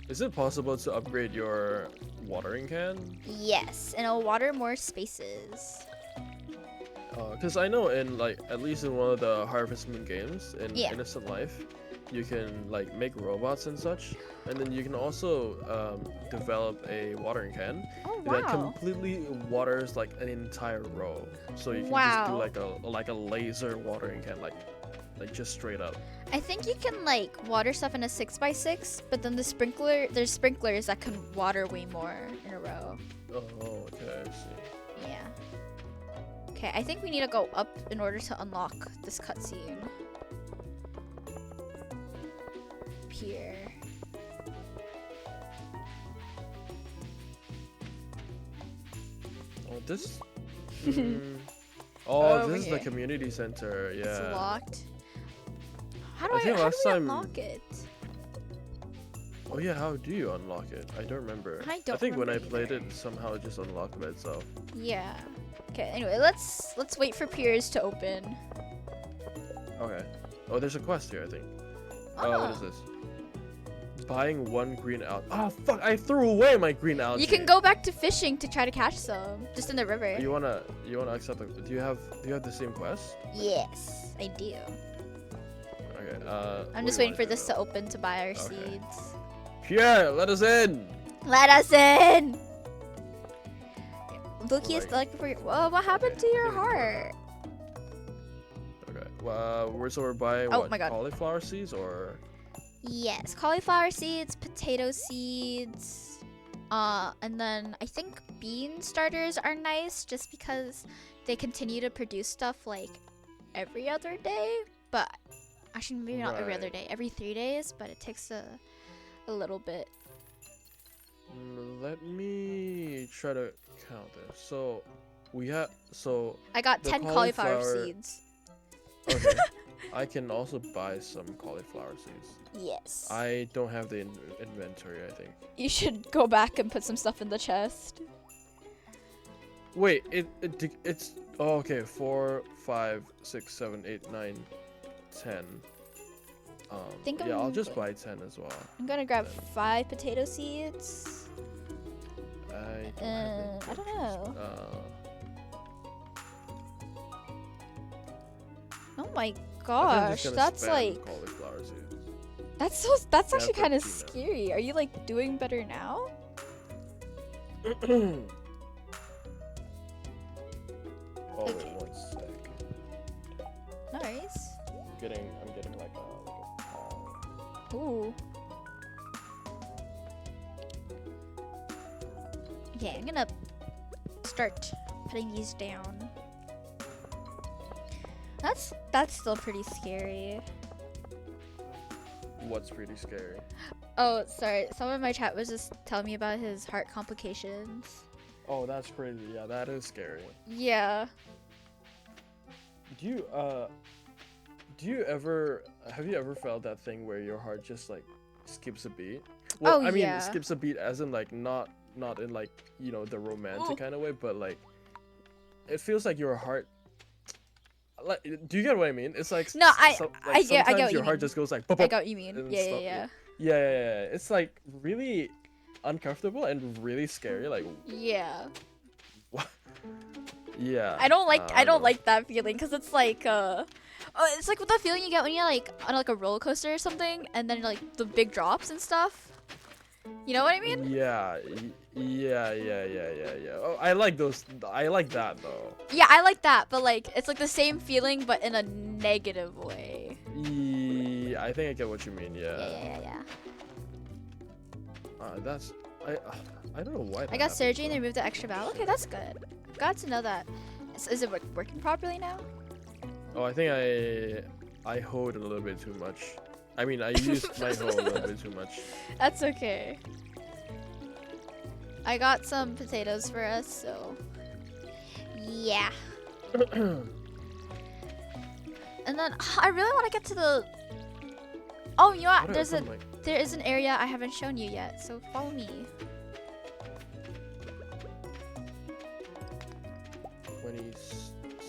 Is it possible to upgrade your watering can? Yes, and it'll water more spaces. Because I know in like at least in one of the Harvest Moon games in Yeah. Innocent Life, you can like make robots and such, and then you can also develop a watering can Oh that wow. completely waters like an entire row. So you can just do like a laser watering can, like just straight up. I think you can like water stuff in a 6x6, but then there's sprinklers that can water way more in a row. Oh, okay, I see. Yeah. Okay, I think we need to go up in order to unlock this cutscene. Up here. Oh, this. Oh, Over this is the here. community center. Yeah. It's locked. How I think do last we time- unlock it? Oh yeah, how do you unlock it? I don't remember. I don't think when I remember played either. it, somehow it just unlocked by itself. Yeah. Okay. Anyway, let's wait for piers to open. Okay. Oh, there's a quest here, I think. Oh, what is Oh. this? Buying one green algae. Oh fuck! I threw away my green algae. You can go back to fishing to try to catch some, just in the river. You wanna accept? Do you have the same quest? Yes, I do. Okay. I'm just waiting for this to open to buy our seeds. Pierre, let us in. Let us in. Loki is Like- like for. Whoa, what happened to your getting heart? Okay. We're buying Oh what? my God. Cauliflower seeds or? Yes, cauliflower seeds, potato seeds, and then I think bean starters are nice just because they continue to produce stuff like every other day. But actually, maybe not every other Right. day, every 3 days. But it takes a little bit. Let me try to count this. So we have I got the 10 cauliflower cauliflower- seeds. Okay. I can also buy some cauliflower seeds. Yes. I don't have the inventory, I think. You should go back and put some stuff in the chest. Wait, it's oh, okay. 4, 5, 6, 7, 8, 9, 10. Think yeah, I'll I'm just good. buy 10 as well. I'm gonna grab 5 potato seeds. I don't have I don't know. Oh my I think I'm gosh, just gonna that's spam like cauliflower seeds. that's Yeah, actually kind of 13 now. scary. Are you like doing better now? Oh, wait, Okay. 1 sec. Nice. I'm getting like a Ooh. Okay, I'm gonna start putting these down. That's still pretty scary. What's pretty scary? Oh, sorry. Someone in my chat was just telling me about his heart complications. Oh, that's crazy. Yeah, that is scary. Yeah. Do you ever have you ever felt that thing where your heart just like skips a beat? Well, Oh, I mean, yeah. skips a beat as in like not in like, you know, the romantic kind of way, but like it feels like your heart, like, do you get what I mean? It's like No, I get sometimes what your you heart mean. just goes like I pop, got what you mean. and Yeah, stuff. yeah. Yeah. It's like really uncomfortable and really scary. Like, Yeah. yeah. I don't like I don't know. like that feeling because it's like it's like the feeling you get when you're like on like a roller coaster or something, and then like the big drops and stuff. You know what I mean? Yeah. Oh, I like those. I like that though. Yeah, I like that, but like it's like the same feeling but in a negative way. Yeah, I think I get what you mean. Yeah. That's I don't know why. I got surgery and they removed the extra valve. Okay, that's good. Glad to know that. Is it working properly now? Oh, I think I hoed a little bit too much. I mean, I used my hoe a little bit too much. That's okay. I got some potatoes for us, so yeah. And then I really want to get to the. Oh, you know what? There is an area I haven't shown you yet, so follow me.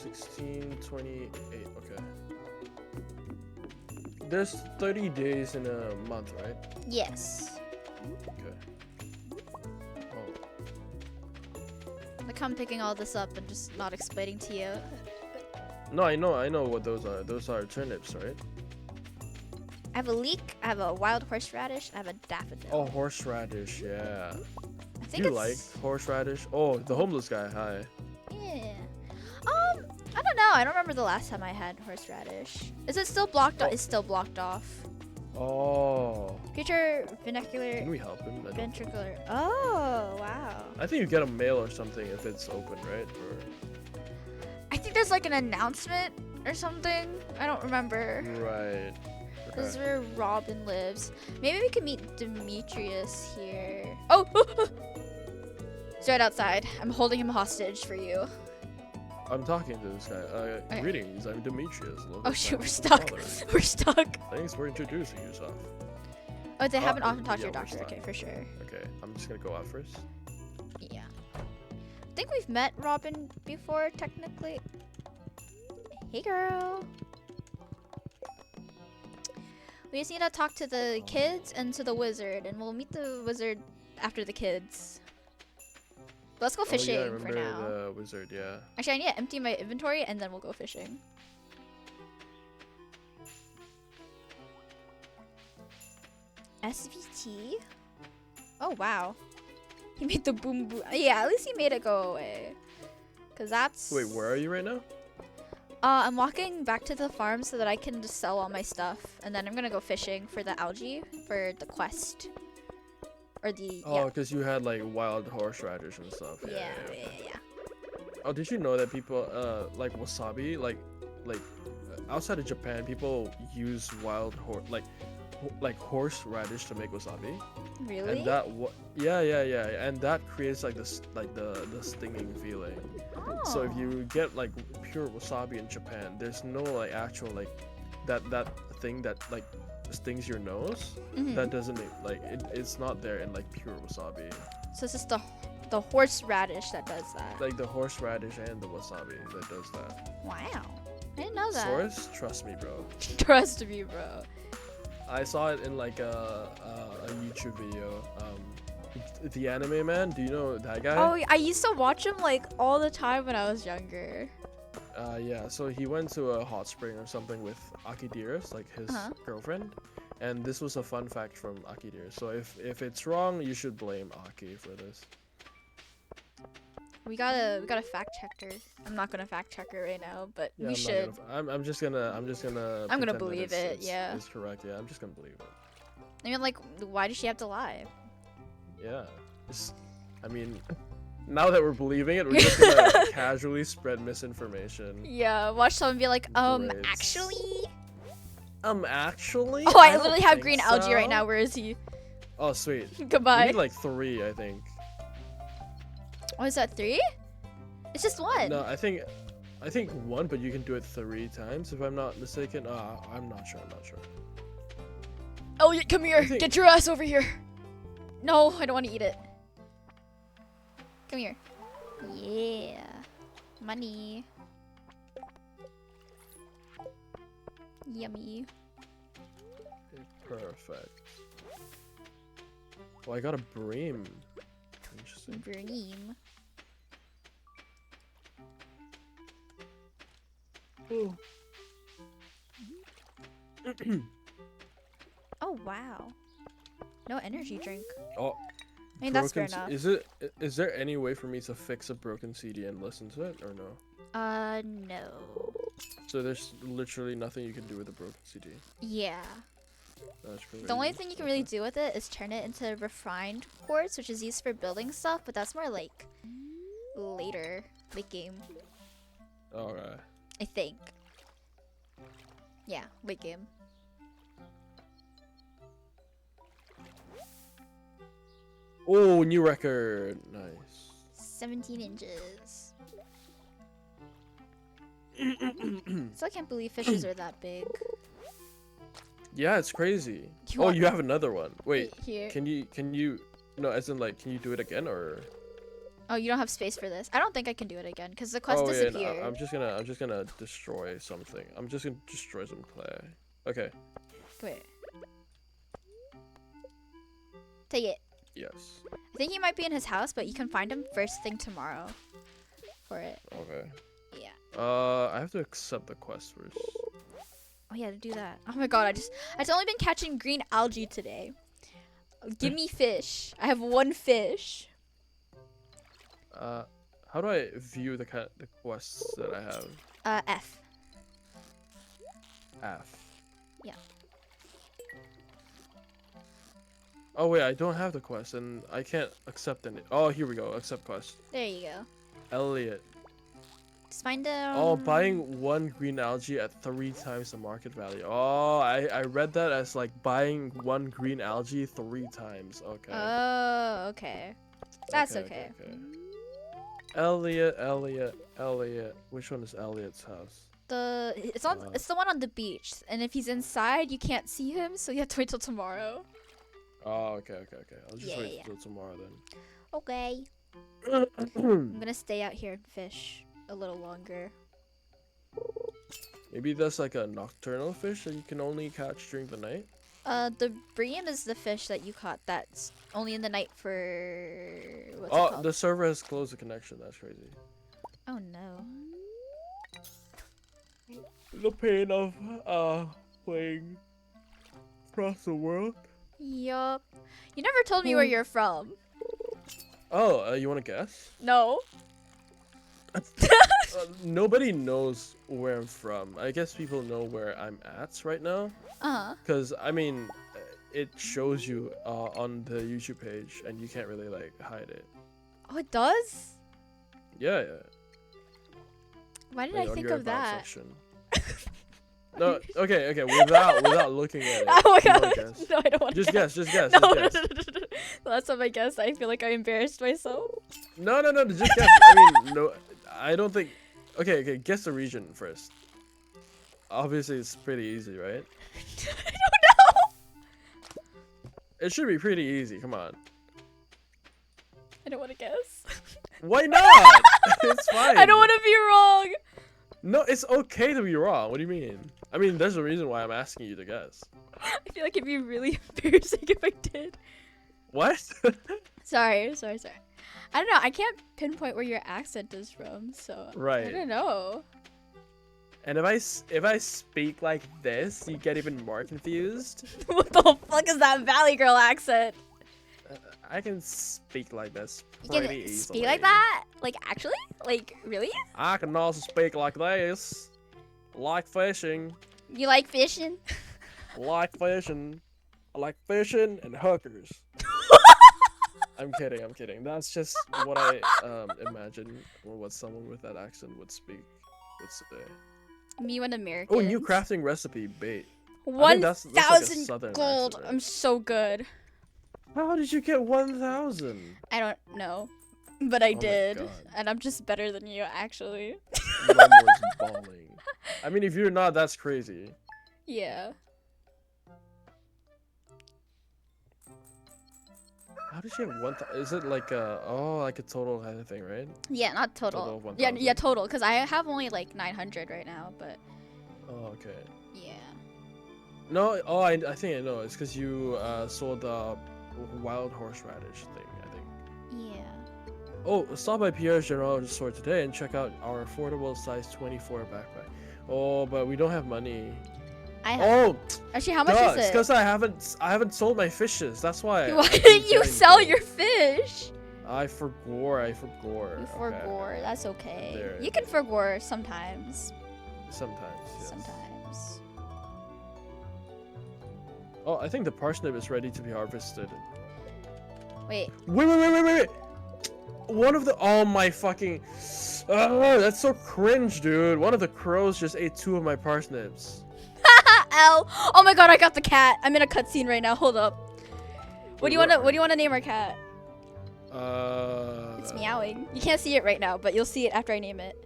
16, 28. Okay. There's 30 days in a month, right? Yes. Okay. Oh. Like I'm picking all this up and just not explaining to you. No, I know what those are. Those are turnips, right? I have a leek, I have a wild horseradish, I have a daffodil. Oh, horseradish, yeah. I think You like horseradish? Oh, the homeless guy, hi. Yeah. I don't know. I don't remember the last time I had horseradish. Is it still blocked off? It's still blocked off. Oh. Future vernacular. Can we help him? Ventricular. Oh, wow. I think you get a mail or something if it's open, right? Or... I think there's like an announcement or something. I don't remember. Right. This is where Robin lives. Maybe we can meet Demetrius here. Oh! He's right outside. I'm holding him hostage for you. I'm talking to this guy. Greetings, I'm Demetrius. Oh shoot, we're stuck. We're stuck. Thanks for introducing yourself. Oh, they haven't often talked to your doctor. we're Okay, for sure. Okay, I'm just gonna go out first. Yeah. I think we've met Robin before, technically. Hey, girl. We just need to talk to the kids and to the wizard, and we'll meet the wizard after the kids. Let's go fishing I remember for now. The wizard, yeah. Actually, I need to empty my inventory, and then we'll go fishing. SVT? Oh, wow. He made the boom boom. Yeah, at least he made it go away. Because that's... Wait, where are you right now? I'm walking back to the farm so that I can just sell all my stuff. And then I'm going to go fishing for the algae for the quest. Or the... Oh, because you had like wild horseradish and stuff. Yeah. Oh, did you know that people, like wasabi, like outside of Japan, people use wild horseradish to make wasabi. Really? And that yeah, and that creates like this, like the stinging feeling. Oh. So if you get like pure wasabi in Japan, there's no like actual like that thing that like stings your nose. That doesn't like it's not there in like pure wasabi. So it's just the horseradish that does that. Like the horseradish and the wasabi that does that. Wow. I didn't know that. Source? Trust me, bro. Trust me, bro. I saw it in like a YouTube video. The Anime Man, do you know that guy? Oh, I used to watch him like all the time when I was younger. Yeah, so he went to a hot spring or something with Akidiris, like his girlfriend. And this was a fun fact from Akidiris. So if it's wrong, you should blame Aki for this. We gotta fact check her. I'm not gonna fact check her right now, but Yeah, we should. I'm just gonna. I'm gonna believe it. Yeah. It's correct. Yeah, I'm just gonna believe it. I mean, like, why does she have to lie? Yeah. I mean, now that we're believing it, we're just gonna casually spread misinformation. Yeah, watch someone be like, Great. actually? Actually? Oh, I don't literally have think green algae right so. now. Where is he? Oh, sweet. We Goodbye. need like 3, I think. Oh, is that 3? It's just 1. No, I think 1, but you can do it 3 times if I'm not mistaken. I'm not sure. Elliot, come here. think- Get your ass over here. No, I don't want to eat it. Come here. Yeah. Money. Yummy. Perfect. Well, I got a bream. Interesting. Bream. Oh, wow. No energy drink. Oh. I mean, that's fair broken enough. Is there any way for me to fix a broken CD and listen to it, or no? No. So there's literally nothing you can do with a broken CD. Yeah. That's crazy. The only thing you can really do with it is turn it into refined quartz, which is used for building stuff, but that's more like later, late game, Alright. I think. Yeah, late game. Oh, new record. Nice. 17 inches. Still can't believe fishes are that big. Yeah, it's crazy. You Oh, want- you have another one. Wait, Here. can you no, as in like, can you do it again, or? Oh, you don't have space for this. I don't think I can do it again because the quest Oh yeah, disappeared. no, I'm just gonna destroy something. I'm just gonna destroy some clay. Okay. Wait. Take it. Yes. I think he might be in his house, but you can find him first thing tomorrow for it. Okay. Yeah. I have to accept the quest first. Oh yeah, to do that. Oh my god, I've only been catching green algae today. Give me fish. I have 1 fish. How do I view the quests that I have? F. F. Yeah. Oh wait, I don't have the quest, and I can't accept any. Oh, here we go. Accept quest. There you go. Elliot. Just find him. Oh, buying 1 green algae at 3 times the market value. Oh, I read that as like buying 1 green algae 3 times. Okay. Oh, okay. That's okay. Elliot. Which one is Elliot's house? It's the one on the beach, and if he's inside, you can't see him, so you have to wait till tomorrow. Oh, okay. I'll just wait Yeah. till tomorrow then. Okay. I'm gonna stay out here and fish a little longer. Maybe that's like a nocturnal fish that you can only catch during the night? The bream is the fish that you caught that's only in the night for... what's it Oh, called? the server has closed the connection. That's crazy. Oh no. The pain of playing across the world. Yup. You never told me where you're from. Oh, you want to guess? No. Nobody knows where I'm from. I guess people know where I'm at right now. Uh-huh. Because, I mean, it shows you on the YouTube page, and you can't really, like, hide it. Oh, it does? Yeah. Why did Like, I on think your of about that? section. No, okay, without looking at it. Oh my you wanna god. guess? No, I don't want to Just guess. No, just guess. the last time I guessed, I feel like I embarrassed myself. No, just guess. I mean, no, I don't think... Okay, guess the region first. Obviously, it's pretty easy, right? I don't know. It should be pretty easy, come on. I don't want to guess. Why not? It's fine. I don't want to be wrong. No, it's okay to be wrong. What do you mean? I mean, there's a reason why I'm asking you to guess. I feel like it'd be really embarrassing if I did. What? Sorry. I don't know. I can't pinpoint where your accent is from, so Right. I don't know. And if I speak like this, you get even more confused. What the fuck is that Valley Girl accent? I can speak like this You pretty can easily. speak like that? Like actually? Like really? I can also speak like this. Like fishing. You like fishing? Like fishing. I like fishing and hookers. I'm kidding. That's just what I imagine what someone with that accent would say. Me when American. Oh, new crafting recipe, bait. I think that's like a 1,000 southern gold. accent, right? I'm so good. How did you get 1,000? I don't know, but I Oh my did, God. and I'm just better than you actually. Momo's balling. I mean, if you're not, that's crazy. Yeah. How did you get 1,000? Is it like like a total kind of thing, right? Yeah, not Total total. of Yeah, 1,000. total. Cause I have only like 900 right now, but Oh, okay. yeah. No, I think I know. It's because you sold the wild horseradish thing, I think. Yeah. Oh, stop by Pierre's General Store today and check out our affordable size 24 backpack. Oh, but we don't have money. I have. Oh, Actually, how much duh, is it's it? because I haven't sold my fishes. That's why. Why I keep didn't you getting sell gold. your fish? I forgot. You Okay. forgore. That's okay. There. You can forgore sometimes. Sometimes. Yes. Sometimes. Oh, I think the parsnip is ready to be harvested. Wait. Wait. One of the my fucking. That's so cringe, dude. One of the crows just ate 2 of my parsnips. Ow! Oh my god, I got the cat. I'm in a cutscene right now. Hold up. What do you Wait, wanna name our cat? It's It's meowing. You can't see it right now, but you'll see it after I name it.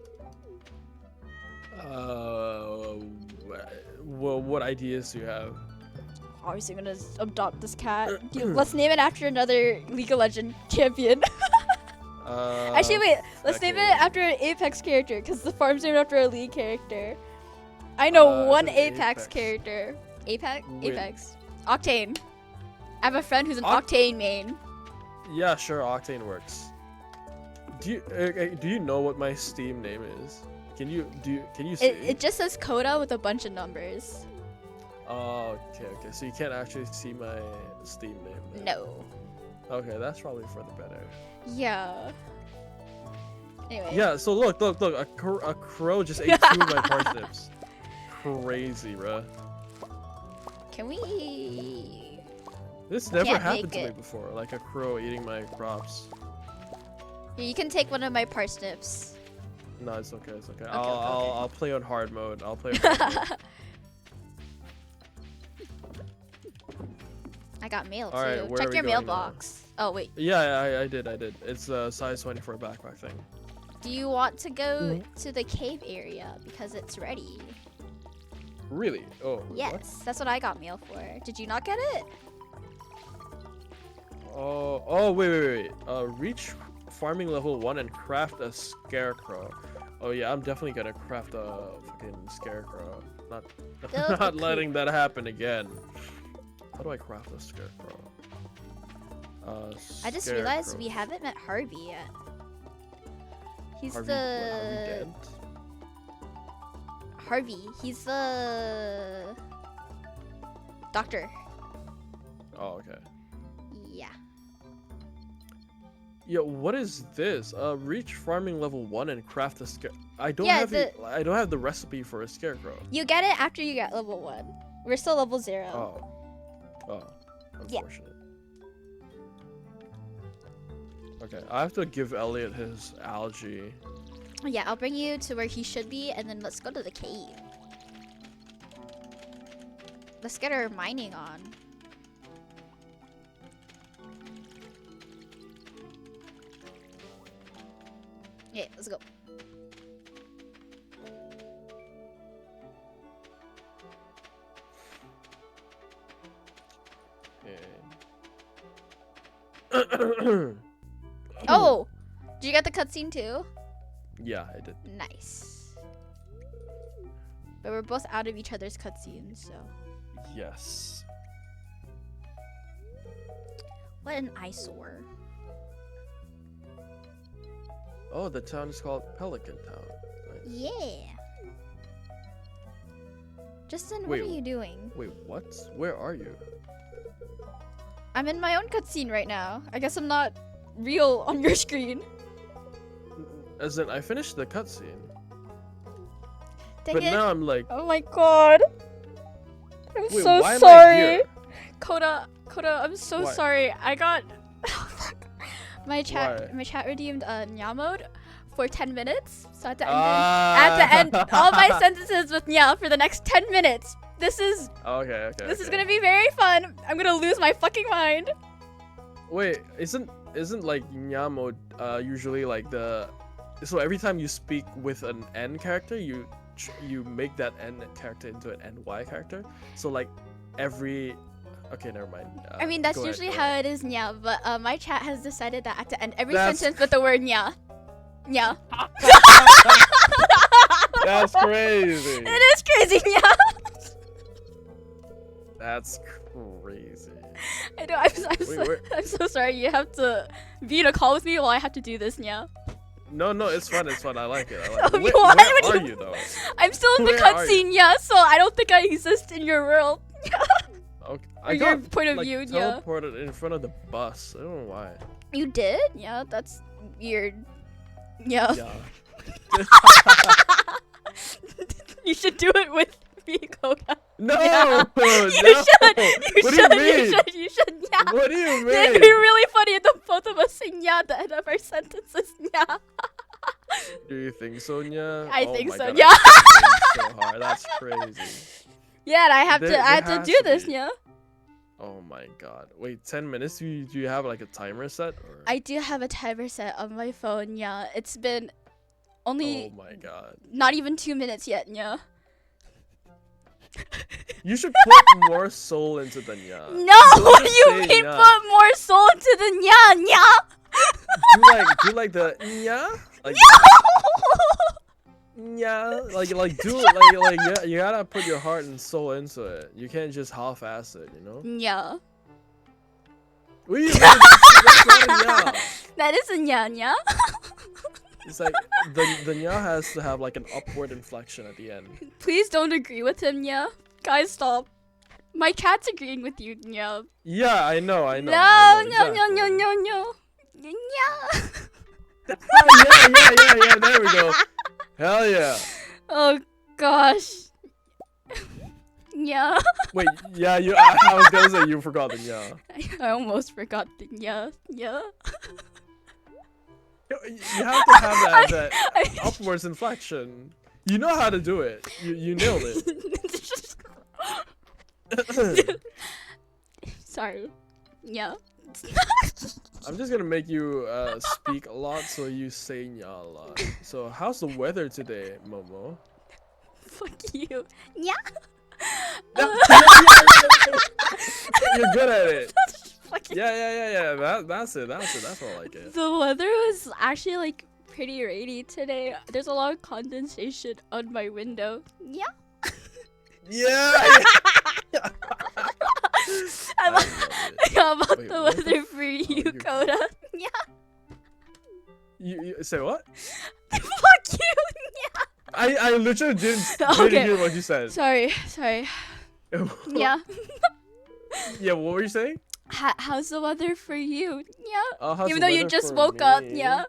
Well, what ideas do you have? Obviously, I'm gonna adopt this cat. Let's name it after another League of Legends champion. Actually, wait. Let's name it after an Apex character, because the farm's named after a League character. I know one an Apex Apex. character. Apex? Wait. Apex. Octane. I have a friend who's an Oct- Octane main. Yeah, sure, Octane works. Do you know what my Steam name is? Can you see? It just says Coda with a bunch of numbers. Oh, okay. So you can't actually see my Steam name. then. No. Okay, that's probably for the better. Yeah. Anyway. Yeah. So look. A crow just ate 2 of my parsnips. Crazy, bruh. Can we? This never can't happened make to me it. before. Like a crow eating my crops. You can take one of my parsnips. No, it's okay. okay. I'll play on hard mode. I'll play on hard mode. I got mail too. Alright, where Check are we your going now? mailbox. Oh wait. Yeah, I did. It's a size 24 backpack thing. Do you want to go to the cave area because it's ready? Really? Oh. Yes, that's what I got mail for. Did you not get it? What? Oh, wait. Reach farming level 1 and craft a scarecrow. Oh yeah, I'm definitely gonna craft a fucking scarecrow. Not Build a letting that happen again. How do I craft a scarecrow? I just realized we haven't met Harvey yet. He's Harvey, the Harvey Dent? Harvey. He's the doctor. Oh, okay. Yeah. Yeah, what is this? Reach farming level 1 and craft a scare. I don't Yeah, I don't have the recipe for a scarecrow. You get it after you get level 1. We're still level 0. Oh, Yeah. unfortunate. Okay, I have to give Elliot his algae. Yeah, I'll bring you to where he should be, and then let's go to the cave. Let's get our mining on. Yeah, let's go. Oh! Did you get the cutscene too? Yeah, I did. Nice. But we're both out of each other's cutscenes, so. Yes. What an eyesore. Oh, the town is called Pelican Town. Nice. Yeah. Justin, Wait, what are you doing? Wait, what? Where are you? I'm in my own cutscene right now. I guess I'm not real on your screen. As in, I finished the cutscene. Dang But it. now I'm like, Oh my god. I'm wait, so why am I sorry. here? Coda, I'm so What? sorry. I got my chat What? my chat redeemed nya mode for 10 minutes. So at the Ah. end all my sentences with nya for the next 10 minutes. This is Okay. this is gonna be very fun. I'm gonna lose my fucking mind. Wait, isn't like nya mode usually like the so every time you speak with an N character, you make that N character into an NY character. So like every okay, never mind. I mean that's go ahead, usually go how ahead. it is nya, but my chat has decided that at the end every That's sentence with the word nya. Nya. That's crazy. It is crazy, nya. That's crazy. I know. where- I'm so sorry. You have to be in a call with me while I have to do this now. No, it's fun. It's fun. I like it. I like it. Why Where would are you though? I'm still in the Where are you? cutscene, yeah. So I don't think I exist in your world. Okay. Or I your got point of like, view, yeah. teleported in front of the bus. I don't know why. You did? Yeah, that's weird. Yeah. Yeah. You should do it with me, Koga. No, Yeah. no. You should. What do you mean? You should. Yeah. What do you mean? It'd be really funny if the both of us sing yeah at the end of our sentences. Yeah. Do you think so, Nya? I Oh think my so, God, yeah. I'm so hard. That's crazy. Yeah, and I have There to has do to this, be. yeah. Oh my God. Wait, 10 minutes? Do you have like a timer set? Or? I do have a timer set on my phone, yeah. It's been only Oh my God. not even 2 minutes yet, yeah. You should put more soul into the Nya. No, Don't just you say mean Nya. put more soul into the nya nya. Do like the Nya? Like Nya? Like do like yeah, you gotta put your heart and soul into it. You can't just half-ass it, you know? Yeah. What do you mean? That's not a Nya. That is a nya nya. It's like the Nya has to have like an upward inflection at the end. Please don't agree with him, yeah. Guys, stop. My chat's agreeing with you, yeah. Yeah, I know. No, I know, no. Yeah. yeah, there we go. Hell yeah. Oh gosh. Yeah. Wait, yeah, I was gonna say you forgot the yeah. I almost forgot the yeah. Yeah. You have to have that upwards inflection. You know how to do it. You nailed it. Sorry. Yeah. I'm just gonna make you speak a lot so you say nya a lot. So how's the weather today, Momo? Fuck you. Yeah. You're good at it. Fucking Yeah. That's it. That's all I like it. The weather was actually like pretty rainy today. There's a lot of condensation on my window. Yeah. Yeah. How about Wait, the what the weather for you, you're- Coda? Yeah. You say what? Fuck you. Yeah. I literally didn't Okay. hear what you said. Sorry. Yeah. Yeah, what were you saying? How's the weather for you? Yeah. How's Even the though you weather just for woke up. me? Yeah.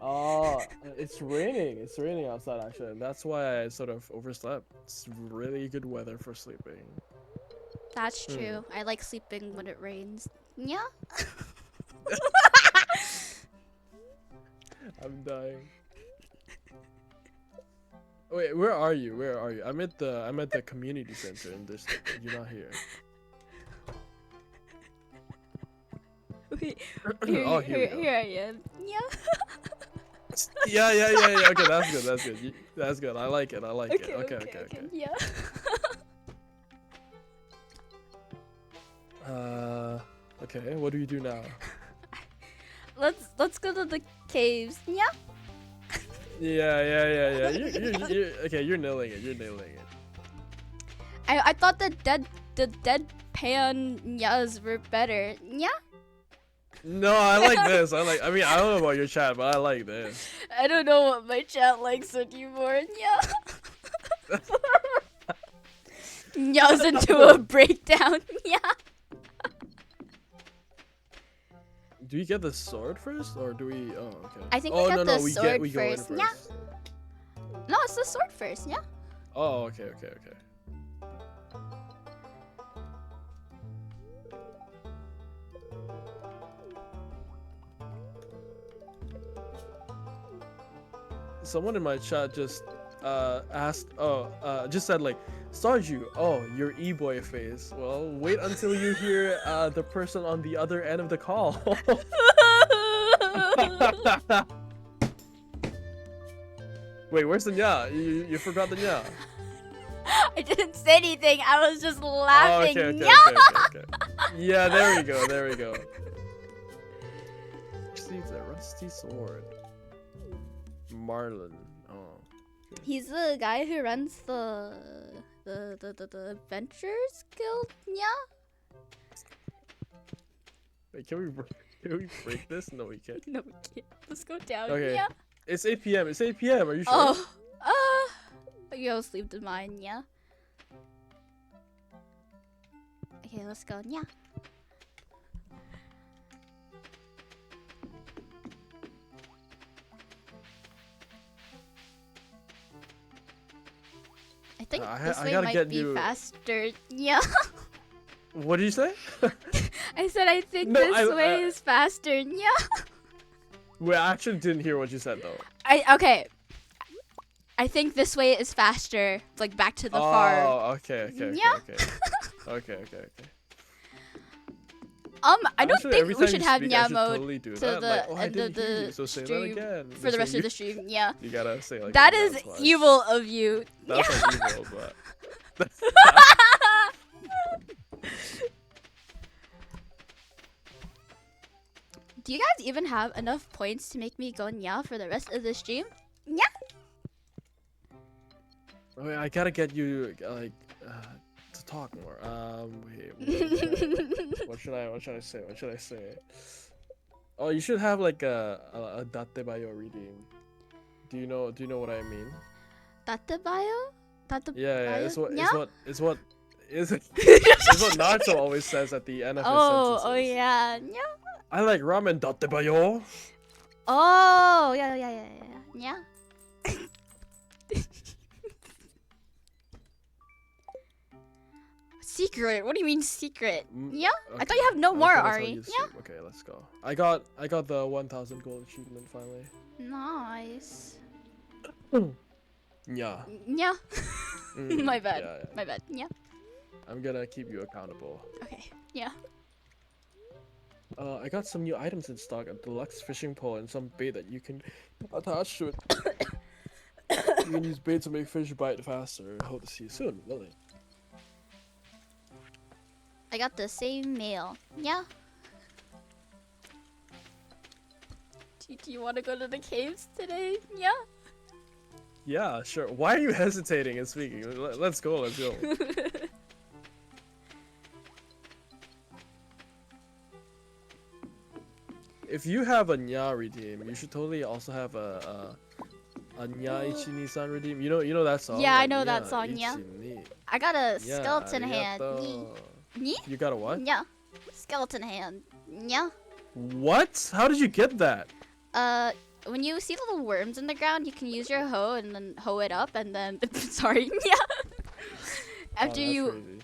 Oh, it's raining. It's raining outside actually. That's why I sort of overslept. It's really good weather for sleeping. That's true. I like sleeping when it rains. Yeah. I'm dying. Wait, where are you? Where are you? I'm at the community center and there's you're not here. Wait, Oh, here we go. here I am. Yeah. Yeah. Okay, that's good. That's good. I like it. Okay. Yeah. Okay. What do we do now? Let's go to the caves. Yeah. Yeah. Okay, you're nailing it. I thought the deadpan nyas were better. Yeah. No, I like this. I mean, I don't know about your chat, but I like this. I don't know what my chat likes anymore. Yeah. Nyas into a breakdown. Yeah. Do we get the sword first, or do we? Oh, okay. I think oh, we got the we sword we go in first. first. Yeah. No, it's the sword first. Yeah. Oh, okay. someone in my chat just asked, just said like, Stardew, oh, your e-boy face. Well, wait until you hear the person on the other end of the call. Wait, where's the nya? You forgot the nya. I didn't say anything. I was just laughing. Oh, okay. Yeah, there we go. Steve's a rusty sword. Marlon. Oh. He's the guy who runs the Adventures Guild. Yeah. Wait, can we break this? No, we can't. No, we can't. Let's go down. Okay. Yeah. It's 8 p.m. It's 8 p.m. Are you sure? Oh. You'll sleep to mine. Yeah. Okay, let's go. Yeah. I think this I way gotta might get be you- faster. Yeah. What did you say? I said I think No, this I- way is faster. Yeah. Wait, I actually didn't hear what you said though. Okay. I think this way is faster. Like back to the farm. Oh, okay. Yeah. Okay. I don't Actually, think every we time should you have speak, I Nya should mode totally do to that. the Like, oh, I end of didn't hear the you, so say that stream again. for the So rest of you- the stream. Yeah. You gotta say like That it is twice. evil of you. That's like evil, but Do you guys even have enough points to make me go Nya for the rest of the stream? Nya? wait, I gotta get you like to talk more. Wait, what should I say? Oh, you should have like a date bayo redeem. Do you know what I mean? Date bio? Date Yeah, bio? it's what Nya? it's what Naruto always says at the end of his sentences. Oh yeah. Nya? I like ramen date bayo. Oh, yeah. Nya? Secret? What do you mean secret? Yeah? I thought you have no more, Okay, that's how Ari. you Yeah? assume. Okay, let's go. I got the 1000 gold achievement finally. Nice. Yeah. Yeah. Mm, My bad. yeah. My bad. Yeah. I'm gonna keep you accountable. Okay. Yeah. I got some new items in stock, a deluxe fishing pole and some bait that you can attach to it. You can use bait to make fish bite faster. Hope to see you soon, Lily. I got the same mail. Yeah. Do you want to go to the caves today? Yeah. Yeah, sure. Why are you hesitating and speaking? Let's go. If you have a Nya redeem, you should totally also have a Nya Ichi-ni-san redeem. You know that song? Yeah, I Like, know that Nya song, yeah. Ichi-ni. I got a Yeah, skeleton hand. arigato. Ni? You got a what? Yeah. Skeleton hand. Yeah. What? How did you get that? When you see little worms in the ground, you can use your hoe and then hoe it up and then sorry. Yeah. Oh, After that's you crazy.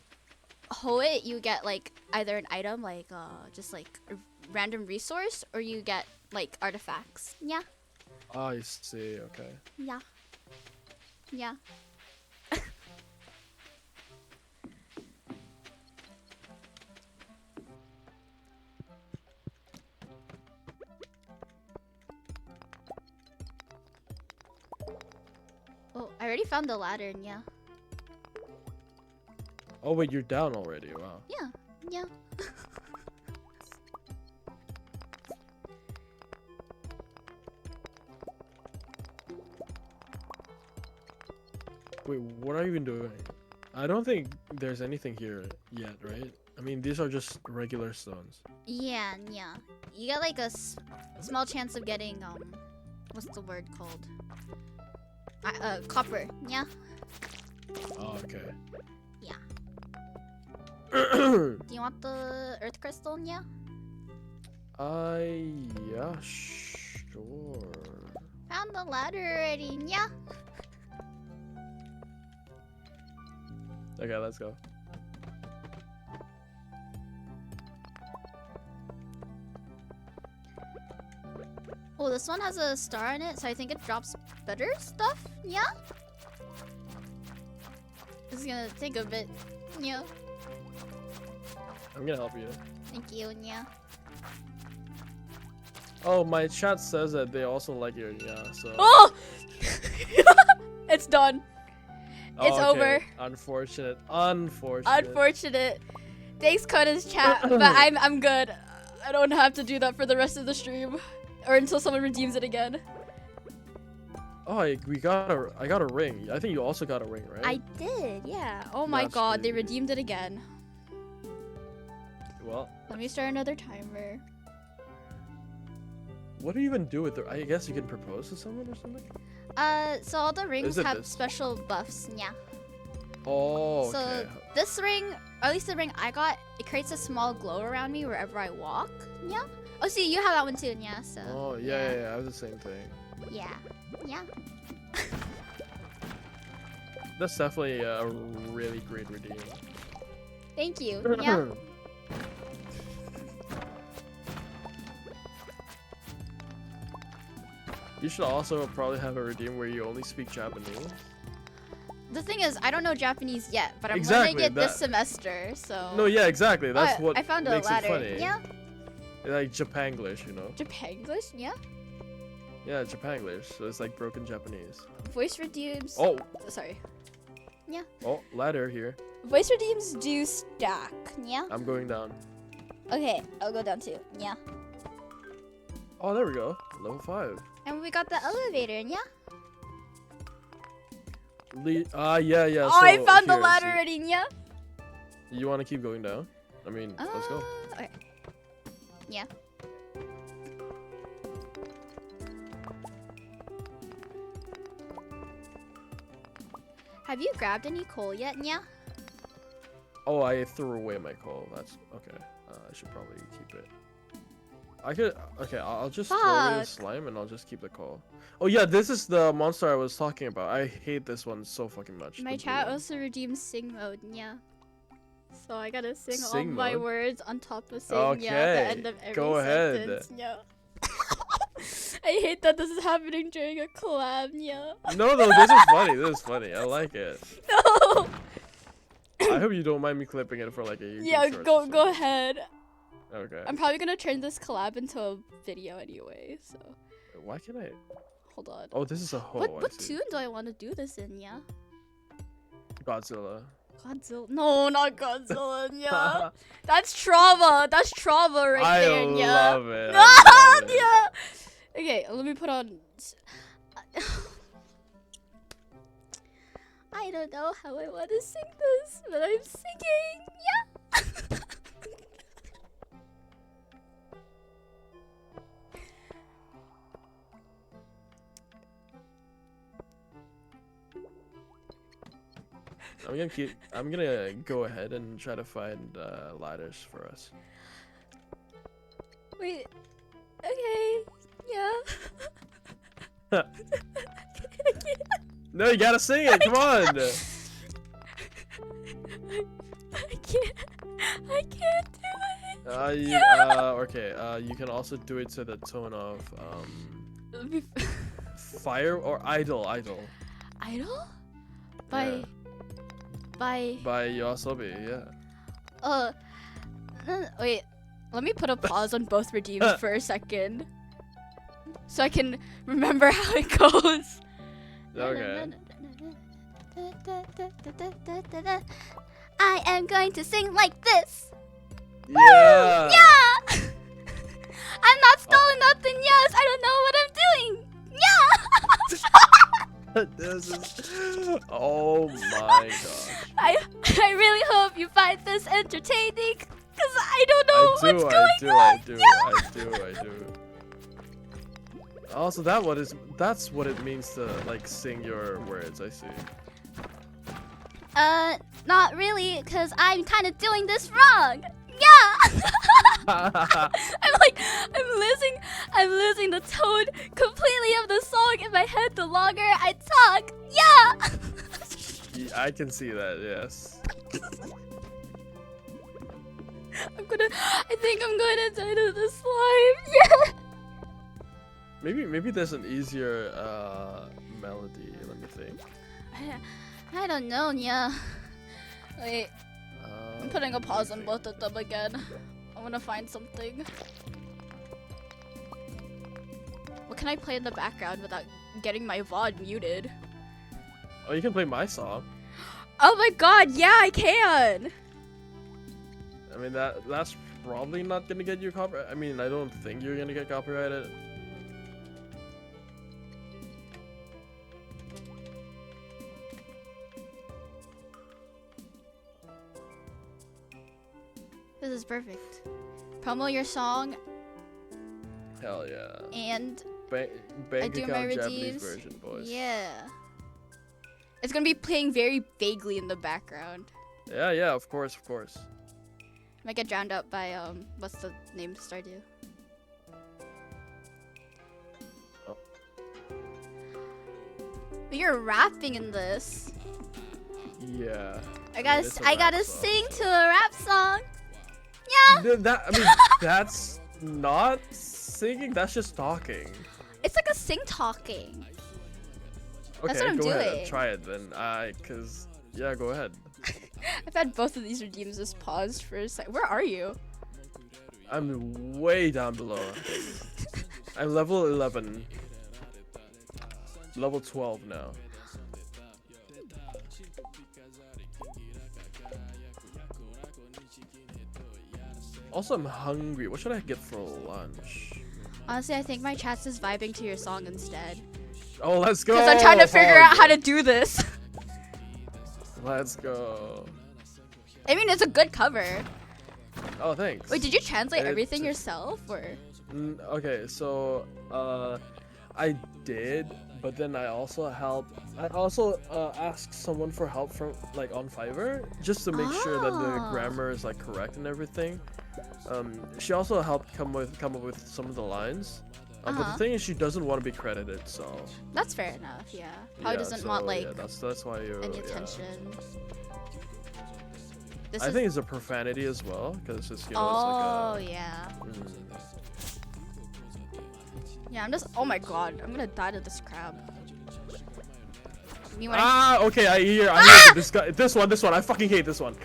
hoe it, you get like either an item like just like a random resource, or you get like artifacts. Yeah. I see. Okay. Yeah. Yeah. Oh, I already found the ladder. Yeah. Oh wait, you're down already. Wow. Yeah. Yeah. Wait, what are you even doing? I don't think there's anything here yet, right? I mean, these are just regular stones. Yeah, yeah. You got like a small chance of getting what's the word called? Copper. Yeah. Oh, okay. Yeah. Do you want the earth crystal? Yeah. Yeah, sure. Found the ladder already. Yeah. Okay, let's go. Oh, this one has a star in it, so I think it drops better stuff. Yeah. It's gonna take a bit. Yeah. I'm gonna help you. Thank you. Yeah. Oh, my chat says that they also like your yeah. So. Oh! It's done. Oh, It's okay. over. Unfortunate. Unfortunate. Thanks, Coda's chat, but I'm good. I don't have to do that for the rest of the stream, or until someone redeems it again. Oh, I got a ring. I think you also got a ring, right? I did, yeah. Oh my That's god, they pretty good. redeemed it again. Well, Let me start another timer. what do you even do with it? I guess you can propose to someone or something. So all the rings it have this? special buffs, yeah. Oh, So okay. this ring, or at least the ring I got, it creates a small glow around me wherever I walk, yeah. Oh, see, you have that one too, yeah. So. Oh, yeah. I have the same thing. Yeah. Yeah. That's definitely a really great redeem. Thank you. Yeah. You should also probably have a redeem where you only speak Japanese. The thing is, I don't know Japanese yet, but I'm Exactly, learning it this that- semester, so. No, yeah, exactly. That's Oh, what I found a makes ladder. it funny. Yeah. Like Japanglish, you know? Japanglish, yeah. Yeah, Japanglish. So it's like broken Japanese. Voice redeems. Oh, Sorry. oh, ladder here. Voice redeems do stack, yeah. I'm going down. Okay, I'll go down too, yeah. Oh, there we go. Level 5. And we got the elevator, yeah. Yeah. Oh, I so found the here, ladder see. already, yeah. You want to keep going down? I mean, let's go. Okay. Yeah. Have you grabbed any coal yet, yeah? Oh, I threw away my coal. That's okay. I should probably keep it. I could. Okay, I'll just throw away the Fuck. slime and I'll just keep the coal. Oh yeah, this is the monster I was talking about. I hate this one so fucking much. My the blue chat one. also redeemed sing mode, yeah. So I gotta sing all Sing my mode? words on top of sing, yeah, at the end of every go ahead. sentence, yeah. I hate that this is happening during a collab, yeah. No, this is funny. This is funny. I like it. No! I hope you don't mind me clipping it for like a YouTube Yeah, short or go something. ahead. Okay. I'm probably gonna turn this collab into a video anyway, so Why can't I? hold on. Oh, this is a hoe. What I see. tune do I want to do this in, yeah? Godzilla. Godzilla? No, not Godzilla, yeah. That's trauma. That's trauma right I there, yeah. love it. No, I love it. yeah. Okay, let me put on. I don't know how I want to sing this, but I'm singing. Yeah. I'm gonna go ahead and try to find ladders for us. Wait. Okay. Yeah. No, you gotta sing it. Come on. I can't do it. Okay. You can also do it to the tone of Let me fire or idol. Idol? Yeah. By By Yoasobi, yeah. wait, let me put a pause on both redeems for a second, so I can remember how it goes. Okay. I am going to sing like this. Yeah. Yeah. I'm not stalling nothing. Yes, I don't know what I'm doing. Yeah. This is. Oh my gosh. I really hope you find this entertaining, cause I don't know what's going on. I do. Also, that's what it means to like sing your words. I see. Not really, cause I'm kind of doing this wrong. Yeah. I'm losing the tone completely of the song in my head the longer I talk. Yeah. I can see that. Yes. I think I'm gonna die to the slime. Yeah. Maybe there's an easier melody. Let me think. I don't know, yeah. Wait, I'm putting a pause on both of them again. I want to find something. What can I play in the background without getting my VOD muted? Oh, you can play my song. Oh my god, yeah, I can! I mean that's probably not gonna get you copyright. I mean, I don't think you're gonna get copyrighted. This is perfect. Promo your song Hell yeah. and Bank I do my account Japanese redeems. version, boys. Yeah. It's gonna be playing very vaguely in the background. Yeah, of course. Might get drowned out by what's the name? Stardew. Oh. But you're rapping in this. Yeah. I gotta It's a I rap gotta song. sing to a rap song. Yeah. I mean, that's not singing. That's just talking. It's like a sing talking. Okay, That's what I'm go ahead. doing. Try it then. Yeah, go ahead. I've had both of these redeems just paused for a sec. Where are you? I'm way down below. I'm level 11. Level 12 now. Also, I'm hungry. What should I get for lunch? Honestly, I think my chat's is vibing to your song instead. Oh, let's go! Because I'm trying to figure out how to do this. Let's go. I mean, it's a good cover. Oh, thanks. Wait, did you translate It's- everything yourself, or? Okay, so I did, but then I also asked someone for help from on Fiverr just to make sure that the Ah. grammar is correct and everything. She also helped come up with some of the lines. But the Uh-huh. thing is, she doesn't want to be credited, so That's fair enough. Yeah. Probably yeah, doesn't so, want yeah, that's why you. any Yeah. attention. This I is. think it's a profanity as well, because it's Oh it's yeah. mm. Yeah. I'm just. Oh my god. I'm gonna die to this crab. You wanna? Okay, I hear this guy. This one. I fucking hate this one.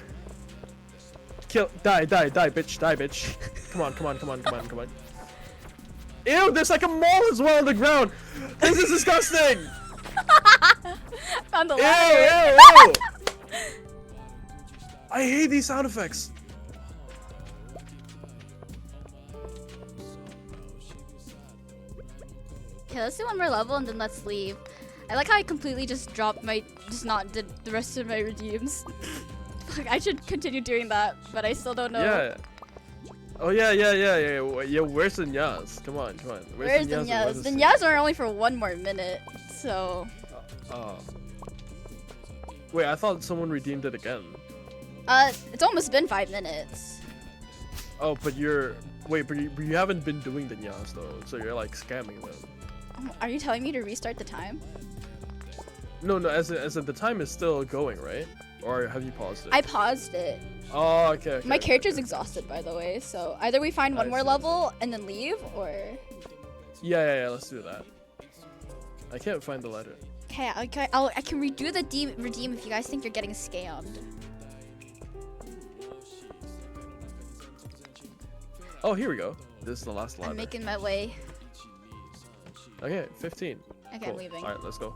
Die, bitch. Come on. Ew, there's like a mole as well on the ground. This is disgusting. Found the Ew, ladder. ew. I hate these sound effects. Okay, let's do one more level and then let's leave. I like how I completely just dropped my, just not did the rest of my redeems. Fuck, I should continue doing that, but I still don't know. Yeah. Oh yeah. Where's the Nyas? Come on. Where's the Nyas? The Nyas are only for one more minute, so. Oh. Wait, I thought someone redeemed it again. It's almost been 5 minutes. Oh, but you haven't been doing the Nyas though, so you're scamming them. Are you telling me to restart the time? No, as in the time is still going, right? Or have you paused it? I paused it. Oh, okay. My character's exhausted, by the way, so either we find one I more see. level and then leave, or. Yeah. Let's do that. I can't find the letter. Okay, I can redo the redeem if you guys think you're getting scammed. Oh, here we go. This is the last ladder. I'm making my way. Okay, 15. Okay, Cool. I'm leaving. All right, let's go.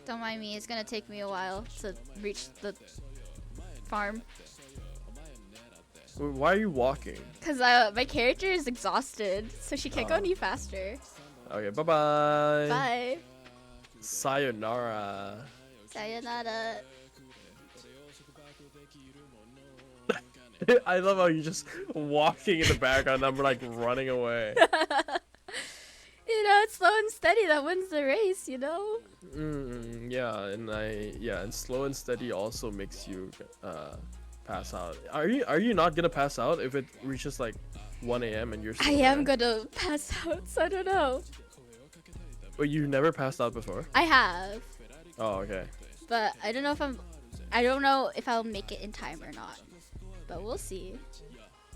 Don't mind me, it's gonna take me a while to reach the farm. Why are you walking? Cause my character is exhausted, so she can't go any faster. Okay, bye-bye. Bye. Sayonara. Sayonara. I love how you're just walking in the background and I'm running away. You know, it's slow and steady that wins the race, you know? Yeah, and slow and steady also makes you pass out. Are you not gonna pass out if it reaches 1 a.m. and you're I still am there? gonna pass out, so I don't know. Wait, you never passed out before? I have. Oh, okay. But I don't know if I'll make it in time or not. But we'll see.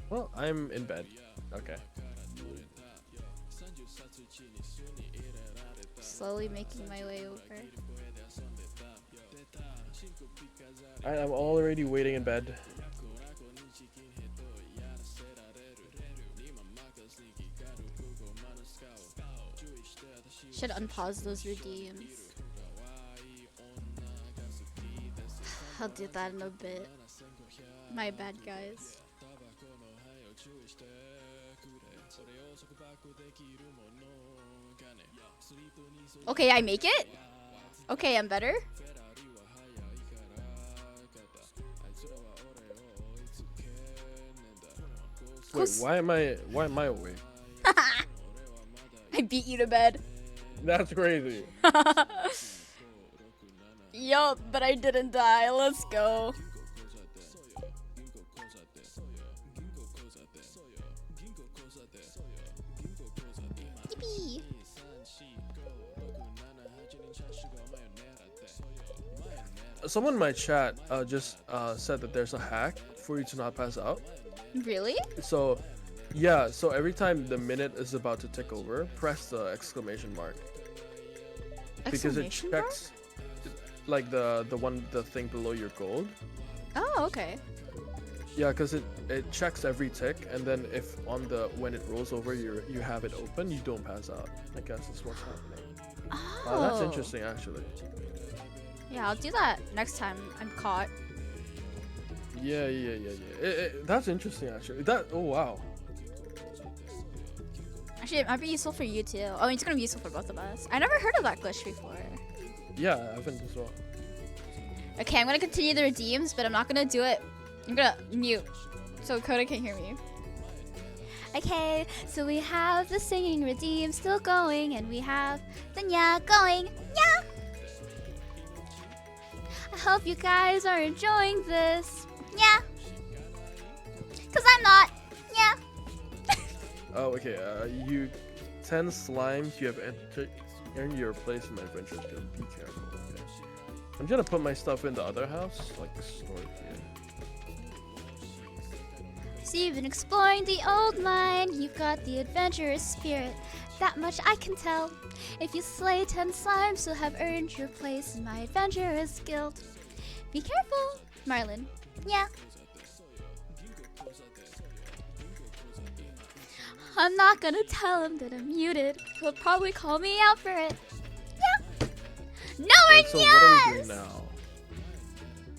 Well, I'm in bed. Okay. Slowly making my way over. I'm already waiting in bed. Should unpause those redeems. I'll do that in a bit. My bad, guys. Okay, I make it? Okay, I'm better? Wait, why am I awake? I beat you to bed. That's crazy. Yup, but I didn't die. Let's go. Yippee. Someone in my chat just said that there's a hack for you to not pass out. Really? So, yeah. So every time the minute is about to tick over, press the exclamation mark. Because it Exclamation mark? checks, like the thing below your gold. Oh, okay. Yeah, because it checks every tick, and then if when it rolls over, you have it open, you don't pass out. I guess that's what's happening. Oh. That's interesting, actually. Yeah, I'll do that next time I'm caught. Yeah. That's interesting, actually. Oh wow. Actually, it might be useful for you too. Oh, it's gonna be useful for both of us. I never heard of that glitch before. Yeah, I haven't as well. Okay, I'm gonna continue the redeems, but I'm not gonna do it. I'm gonna mute so Coda can't hear me. Okay, so we have the singing redeem still going, and we have the nya going. Yeah! I hope you guys are enjoying this. Yeah! Cause I'm not. Yeah! Oh, okay. You 10 slimes. You have earned your place in my adventure. Be careful. Okay. I'm gonna put my stuff in the other house, like the store here. So you've been exploring the old mine. You've got the adventurous spirit. That much I can tell. If you slay 10 slimes, you'll have earned your place in my adventurous guild. Be careful, Marlin. Yeah. I'm not gonna tell him that I'm muted. He'll probably call me out for it. Yeah. No, Wait, so what are we doing now?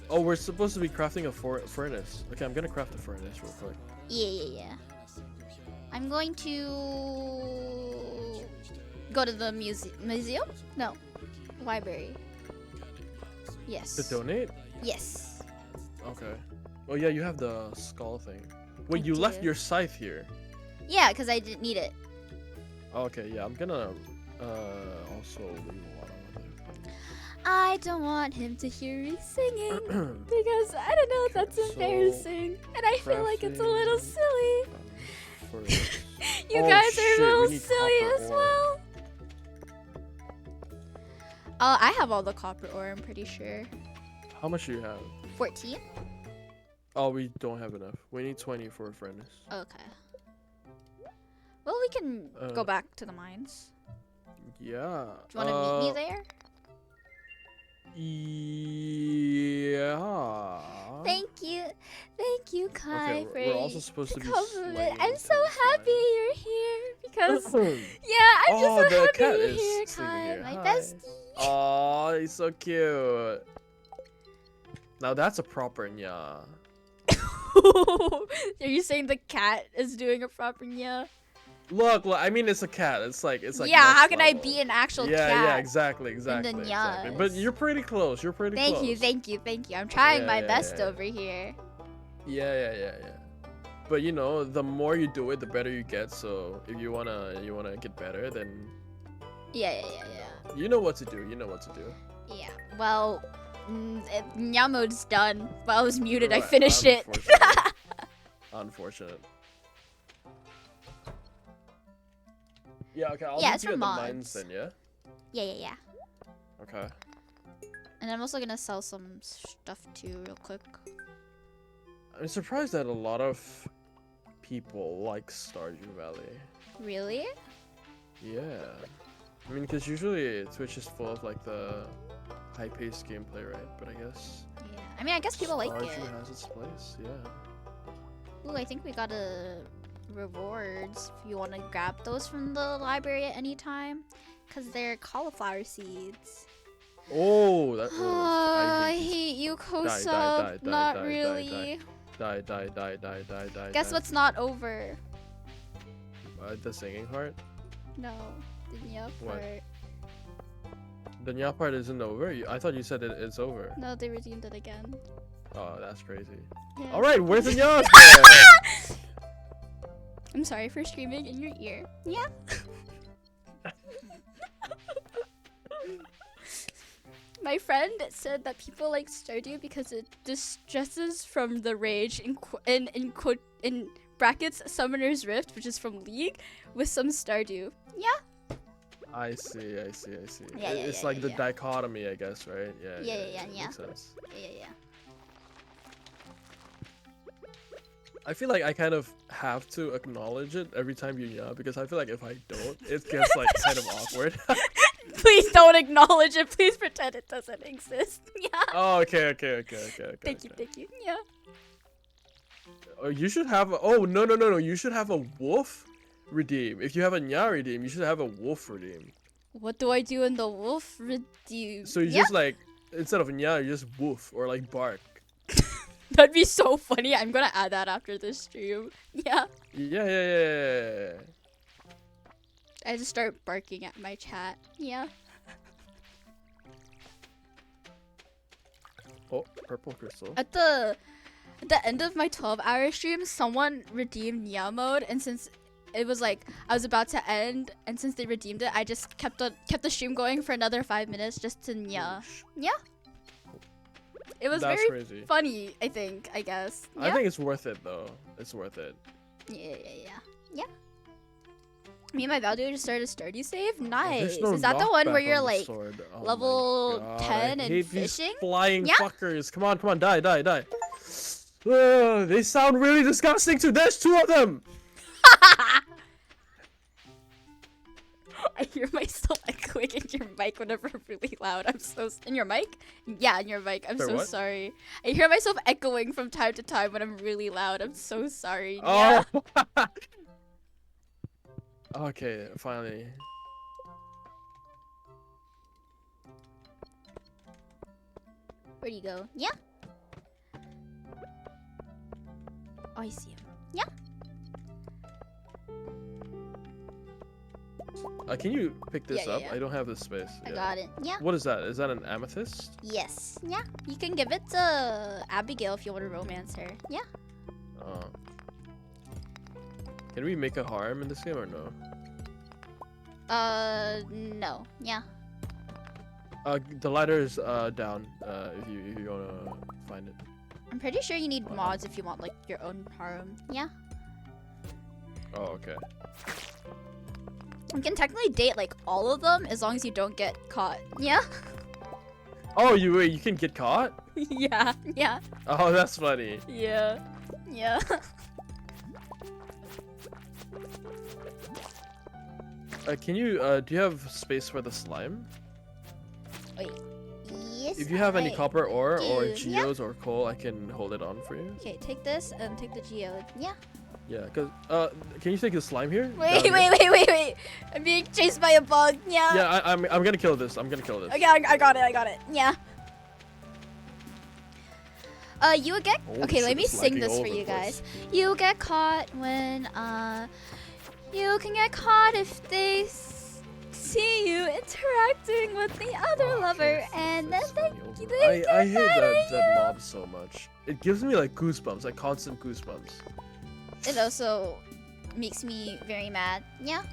Oh, we're supposed to be crafting a furnace. Okay, I'm gonna craft a furnace real quick. Yeah. I'm going to go to the museum? No, library. Yes. To donate? Yes. Okay. Oh yeah, you have the skull thing. Wait, I you left do. your scythe here. Yeah, because I didn't need it. Okay, yeah, I'm gonna also leave water with it. I don't want him to hear me singing because I don't know, that's So, embarrassing, and I feel like it's a little silly. Furnace. You Oh, guys shit, are a we little need silly copper as ore. well. I have all the copper ore, I'm pretty sure. How much do you have? 14? Oh, we don't have enough. We need 20 for a furnace. Okay. Well, we can go Uh, back to the mines. Yeah. Do you want to meet me there? Yeah. Thank you, Kai, Okay, for we're also supposed to the be compliment. slaying I'm so 10 happy slimes. you're here because yeah, I'm Oh, just the so happy cat you're is here, sleeping Kai, here. my Hi. bestie. Oh, he's so cute. Now that's a proper nya. Are you saying the cat is doing a proper nya? Look, I mean it's a cat. It's like Yeah, how next can I level. be an actual Yeah, cat? yeah, exactly. But nyas. you're pretty close. You're pretty close. Thank you. I'm trying Yeah, my yeah, best yeah. over here. Yeah. But you know, the more you do it, the better you get. So if you wanna get better, then Yeah. you know what to do. Yeah. Well, nya mode's done. While I was muted, I Right, finished it. Unfortunate. Yeah, okay, I'll Yeah, meet it's you for at the mods. mines then, yeah? Yeah. Okay. And I'm also gonna sell some stuff too, real quick. I'm surprised that a lot of people like Stardew Valley. Really? Yeah. I mean, because usually Twitch is full of like the high-paced gameplay, right? But I guess Yeah. I mean, I guess people like it. Stardew has its place, yeah. Ooh, I think we got rewards if you want to grab those from the library at any time. Because they're cauliflower seeds. Oh, that. I hate you, Kosa. Not really. Die. Guess what's not over? The singing part? No. The Nya What? part. The Nya part isn't over? I thought you said it's over. No, they redeemed it again. Oh, that's crazy. Yeah. Alright, where's the Nya? I'm sorry for screaming in your ear. Yeah. My friend said that people like Stardew because it distresses from the rage in brackets Summoner's Rift, which is from League, with some Stardew. Yeah. I see. Yeah, It's yeah, like yeah, the yeah. dichotomy, I guess, right? Yeah. Makes sense. Yeah. I feel like I kind of have to acknowledge it every time you Nya, because I feel like if I don't, it gets like kind of awkward. Please don't acknowledge it. Please pretend it doesn't exist. Yeah. Oh, okay. Thank you. Yeah. Oh, you should have oh, no. You should have a wolf redeem. If you have a Nya redeem, you should have a wolf redeem. What do I do in the wolf redeem? So you just like, instead of Nya, you just woof or like bark. That'd be so funny. I'm gonna add that after this stream. Yeah. Yeah. I just start barking at my chat. Yeah. Oh, purple crystal. At the end of my 12-hour stream, someone redeemed Nya mode, and since it was like I was about to end, and since they redeemed it, I just kept the stream going for another 5 minutes just to Nya. Yeah. It was That's very crazy. funny, I guess. Yeah? I think it's worth it though. It's worth it. Yeah. Me and my Valdo just started a Stardew save. Nice. There's no Is that the one where knockback you're on the like sword. Oh my level God, 10 I and hate these fishing? flying Yeah. fuckers. Come on, die. They sound really disgusting too. There's two of them. I hear myself echoing in your mic whenever I'm really loud. I'm so in your mic? Yeah, in your mic. I'm Sorry, so what? sorry. I hear myself echoing from time to time when I'm really loud. I'm so sorry. Oh. Yeah. Okay, finally. Where do you go? Yeah. Oh, I see him. Yeah. Can you pick this Yeah, up? yeah. I don't have this space. I got it. Yeah. What is that? Is that an amethyst? Yes. Yeah. You can give it to Abigail if you want to romance her. Yeah. Oh. Can we make a harem in this game or no? No. Yeah. The ladder is down. If you wanna find it. I'm pretty sure you need mods if you want like your own harem. Yeah. Oh, okay. You can technically date like all of them as long as you don't get caught. Yeah. Oh, you can get caught? Yeah. Yeah. Oh, that's funny. Yeah. Yeah. Can you do you have space for the slime? Wait. Yes. If you have any I copper ore or do. geodes or coal, I can hold it on for you. Okay, take this and take the geode. Yeah. Yeah, cause can you take the slime here? Wait, Down here? wait. I'm being chased by a bug. Yeah. Yeah, I'm gonna kill this. I'm gonna kill this. Okay, I got it. Yeah. You would get Holy okay. shit, Let me it's sing lagging this all for over you the place. guys. You get caught when you can get caught if they see you interacting with the other lover, and then they I hate get mad at that mob so much. It gives me like goosebumps, like constant goosebumps. It also makes me very mad. Yeah.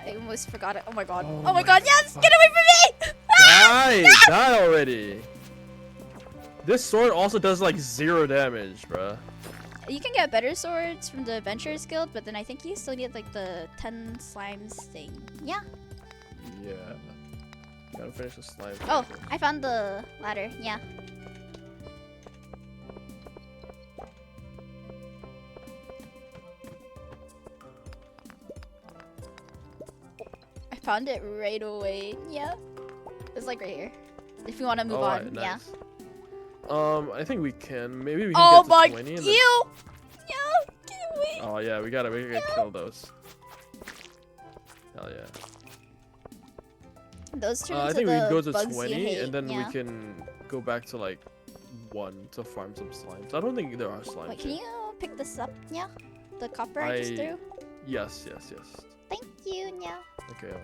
I almost forgot it. Oh my god. Oh Oh my my god. Yes! fuck. Get away from me! Die already. This sword also does like 0 damage, bruh. You can get better swords from the Adventurers Guild, but then I think you still need like the 10 slimes thing. Yeah. Yeah. Gotta finish the slime. Oh, I found the ladder. Yeah. I found it right away. Yeah. It's like right here. If you want to move on, Alright, yeah. nice. I think we can. Maybe we can Oh get my! to 20 Ew! and Yeah, then... can't wait. Oh yeah, we gotta kill those. Hell yeah. Those turn I into think we the can go to bugs you 20 hate, and then yeah. we can go back to like 1 to farm some slimes. I don't think there are slimes. Wait, can yet. you pick this up? Yeah. The copper I just threw. Yes. Thank you. Yeah. Okay.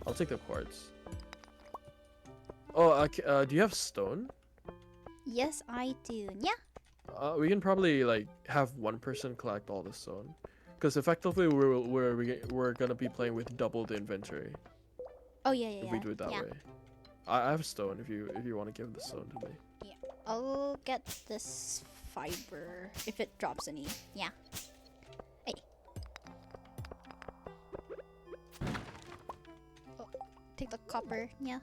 I'll take the quartz. Oh, do you have stone? Yes, I do. Yeah. We can probably like have one person collect all the stone, because effectively we're gonna be playing with double the inventory. Oh yeah. If we do it that way. I have stone. If you want to give the stone to me. Yeah. I'll get this fiber if it drops any. Yeah. Hey. Oh, take the copper. Yeah.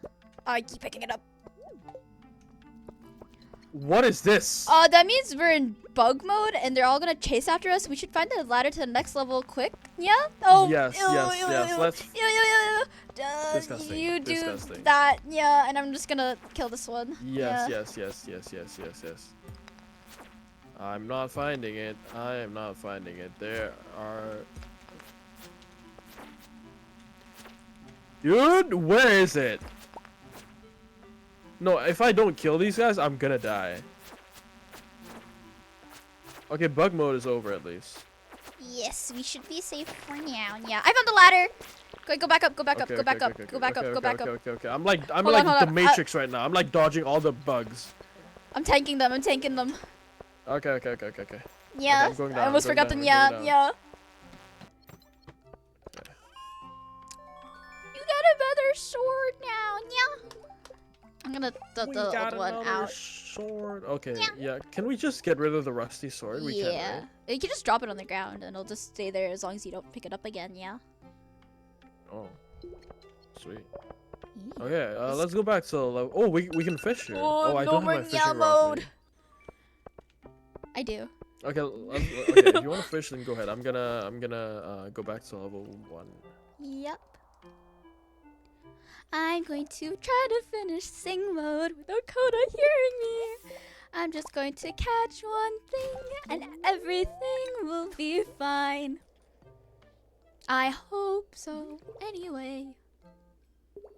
I keep picking it up. What is this? That means we're in bug mode and they're all gonna chase after us. We should find the ladder to the next level quick. Yeah? Oh, Yes. Let's. Disgusting. You do Disgusting. that, yeah, and I'm just gonna kill this one. Yes. Yeah. I'm not finding it. I am not finding it. There are. Dude, where is it? No, if I don't kill these guys, I'm gonna die. Okay, bug mode is over at least. Yes, we should be safe for now. Yeah, I found the ladder. Go back up. Go back up. Go back up. Go back up. Okay. I'm like Hold on. the Matrix right now. I'm like dodging all the bugs. I'm tanking them. Okay. Yeah, I'm going down, I almost I'm going forgot down, them. I'm Yeah. going down. You got a better sword now. Yeah. I'm gonna the old one out. Sword. Okay, yeah. Can we just get rid of the rusty sword? We can, right? You can just drop it on the ground and it'll just stay there as long as you don't pick it up again. Yeah. Oh, sweet. Okay, let's go back to the level. Oh, we can fish here. Oh, I don't have my fishing rod with me. I do. Okay, okay. If you want to fish, then go ahead. I'm gonna go back to level 1. Yep. I'm going to try to finish sing mode without Coda hearing me. I'm just going to catch one thing and everything will be fine. I hope so. Anyway.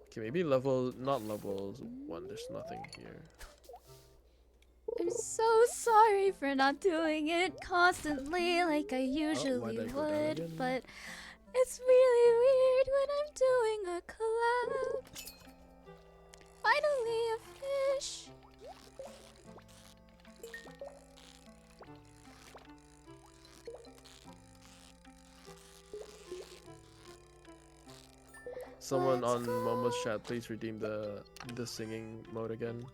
Okay, maybe not level 1. There's nothing here. I'm so sorry for not doing it constantly like I usually did I go down would, again? but it's really weird when I'm doing a collab. Finally a fish. Someone on Momo's chat, please redeem the singing mode again.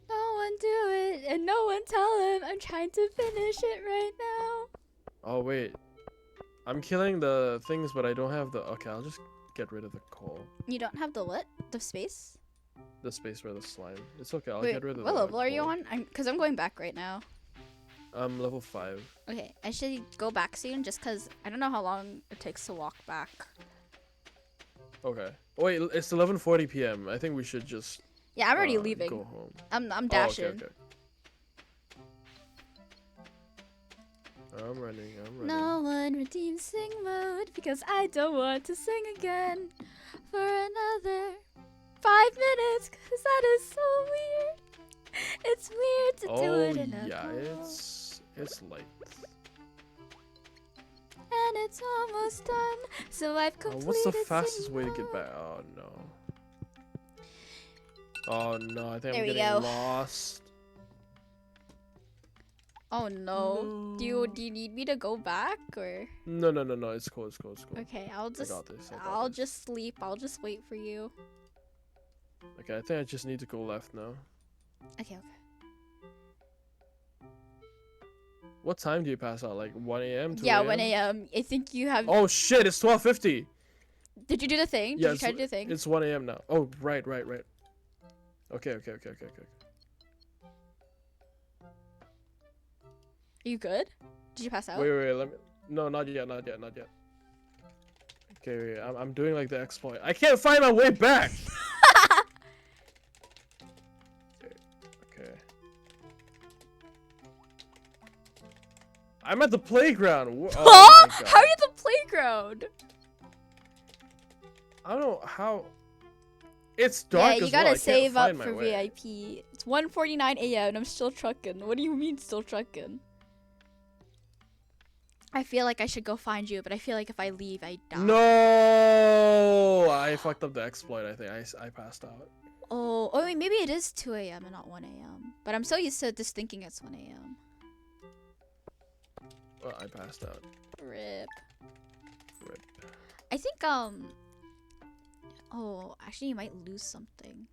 No one do it, and no one tell him I'm trying to finish it right now. Oh wait, I'm killing the things, but I don't have the. Okay, I'll just get rid of the coal. You don't have the what? The space? The space for the slime. It's okay. I'll Wait, get rid of what the. level are you coal. on? Because I'm going back right now. I'm level 5. Okay, I should go back soon just because I don't know how long it takes to walk back. Okay. Oh, wait, it's 11:40 p.m. I think we should just. Yeah, I'm already leaving. Go home. I'm dashing. Okay. I'm running. No one redeems sing mode because I don't want to sing again for another 5 minutes because that is so weird. It's weird to do it in a yeah, call. it's late. And it's almost done, so I've completed. What's the fastest sing way to get mode. back? Oh no. Oh no, I think There I'm we getting go. lost. Oh no. Do you need me to go back or? No, it's cool. Okay, I'll just got this, I got I'll this. just sleep. I'll just wait for you. Okay, I think I just need to go left now. Okay. What time do you pass out? Like 1 a.m. 2 Yeah, a.m.? 1 a.m. I think you have. Oh shit! It's 12:50. Did you do the thing? Did you try to do the thing? It's 1 a.m. now. Oh right. Okay. Are you good? Did you pass out? Wait. Let me. No, not yet. Okay, wait, I'm doing like the exploit. I can't find my way back. Okay. I'm at the playground. Oh Huh? my God. How are you at the playground? I don't know how. It's dark. Yeah, you as well. gotta I can't save up find my for way. VIP. It's 1:49 a.m. and I'm still trucking. What do you mean still trucking? I feel like I should go find you, but I feel like if I leave, I die. No, I fucked up the exploit. I think I passed out. Oh, wait, maybe it is 2 a.m. and not 1 a.m. But I'm so used to just thinking it's 1 a.m. Well, I passed out. Rip. Rip. I think, oh, actually you might lose something.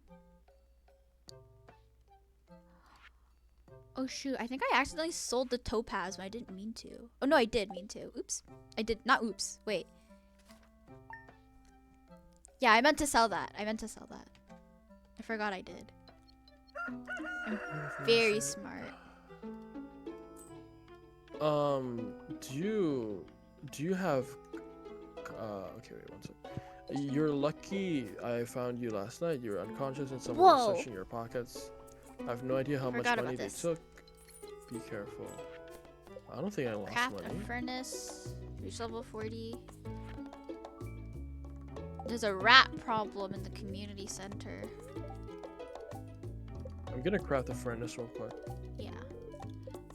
Oh shoot, I think I accidentally sold the topaz when I didn't mean to. Oh no, I did mean to. Oops. I did not oops. Wait. Yeah, I meant to sell that. I forgot I did. I'm very smart. Do you have okay, wait one sec. You're lucky I found you last night. You were unconscious and someone was searching your pockets. I have no idea how much money they took. Be careful. I don't think I lost Craft money. a furnace. Reach level 40. There's a rat problem in the community center. I'm gonna craft a furnace real quick. Yeah.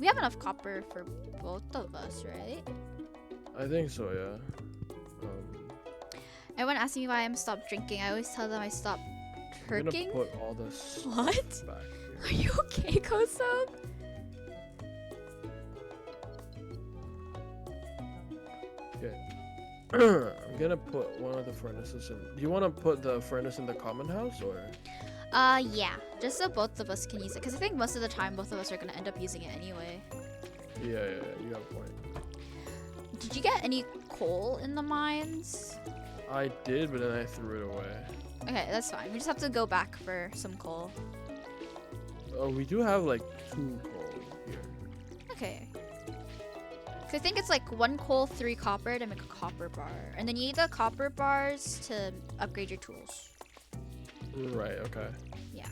We have enough copper for both of us, right? I think so, yeah. Everyone asking me why I'm stopped drinking. I always tell them I stopped I'm twerking. gonna put all this What? back here. Are you okay, Koso? Okay. I'm gonna put one of the furnaces in. Do you want to put the furnace in the common house or? Yeah. Just so both of us can use it. Because I think most of the time both of us are going to end up using it anyway. Yeah, you have a point. Did you get any coal in the mines? I did, but then I threw it away. Okay, that's fine. We just have to go back for some coal. Oh, we do have like 2 coal here. Okay. So I think it's like 1 coal, 3 copper to make a copper bar. And then you need the copper bars to upgrade your tools. Right, okay. Yeah.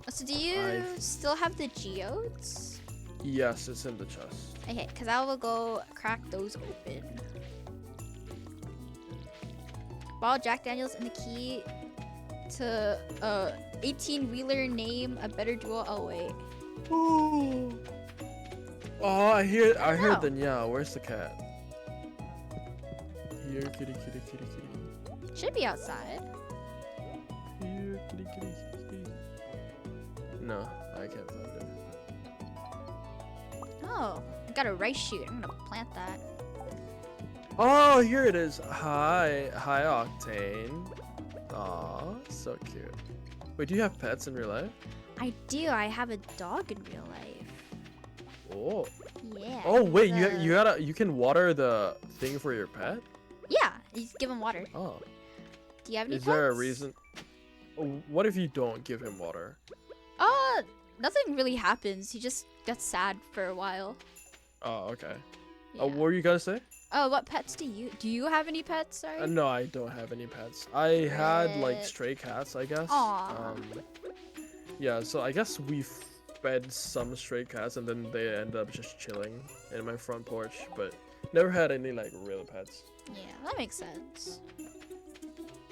So do you still have the geodes? Yes, it's in the chest. Okay, because I will go crack those open. Bottle Jack Daniels and the key to 18-wheeler name a better duel. Oh wait. Oh, I heard know. the meow. Where's the cat? Here, kitty. Should be outside. Here, kitty. No, I can't find it. Oh, I got a rice shoot. I'm gonna plant that. Oh, here it is. Hi Octane. Aw, so cute. Wait, do you have pets in real life? I do. I have a dog in real life. Oh. Yeah. Oh wait, he's you can water the thing for your pet? Yeah, you give him water. Oh. Do you have any Is there a pets? reason? What if you don't give him water? Nothing really happens. He just gets sad for a while. Oh, okay. Yeah. What were you gonna say? Oh, what pets do you have any pets? Sorry. No, I don't have any pets. I had like Rip. stray cats, I guess. Aw. Yeah, so I guess we fed some stray cats and then they end up just chilling in my front porch, but never had any like real pets. Yeah, that makes sense.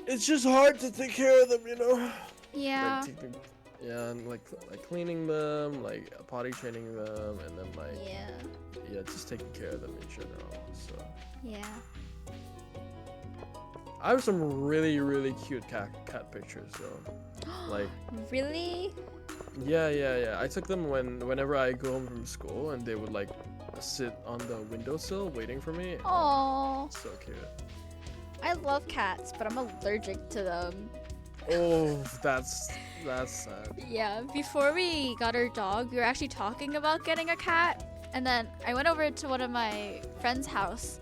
It's just hard to take care of them, you know. Yeah. And like cleaning them, like potty training them, and then like Yeah. just taking care of them in general. So Yeah. I have some really cute cat pictures though. Like Really? yeah. I took them whenever I go home from school, and they would like sit on the windowsill waiting for me. Oh. So cute. I love cats, but I'm allergic to them. Oh, that's That's sad. Yeah, before we got our dog, we were actually talking about getting a cat. And then I went over to one of my friend's houses,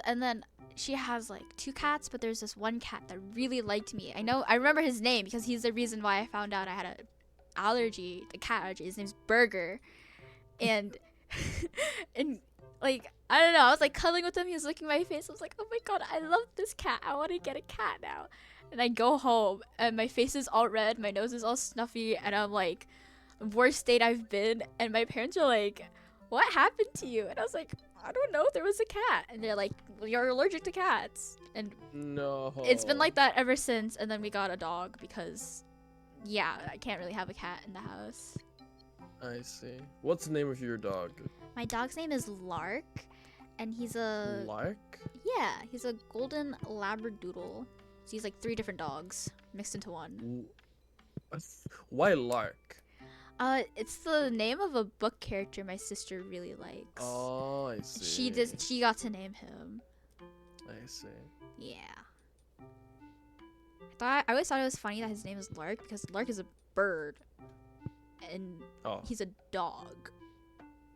and then she has like 2 cats, but there's this one cat that really liked me. I remember his name because he's the reason why I found out I had a cat allergy. His name's Burger. And and like, I don't know, I was like cuddling with him, he was licking my face. I was like, oh my god, I love this cat. I want to get a cat now. And I go home and my face is all red, my nose is all snuffy, and I'm like, worst date I've been. And my parents are like, what happened to you? And I was like, I don't know, there was a cat. And they're like, well, you're allergic to cats. And No. it's been like that ever since. And then we got a dog because, yeah, I can't really have a cat in the house. I see. What's the name of your dog? My dog's name is Lark, and he's a Lark? yeah, he's a golden labradoodle. So he's like 3 different dogs mixed into one. Why Lark? It's the name of a book character my sister really likes. Oh, I see. She got to name him. I see. Yeah. I always thought it was funny that his name is Lark because Lark is a bird, and he's a dog.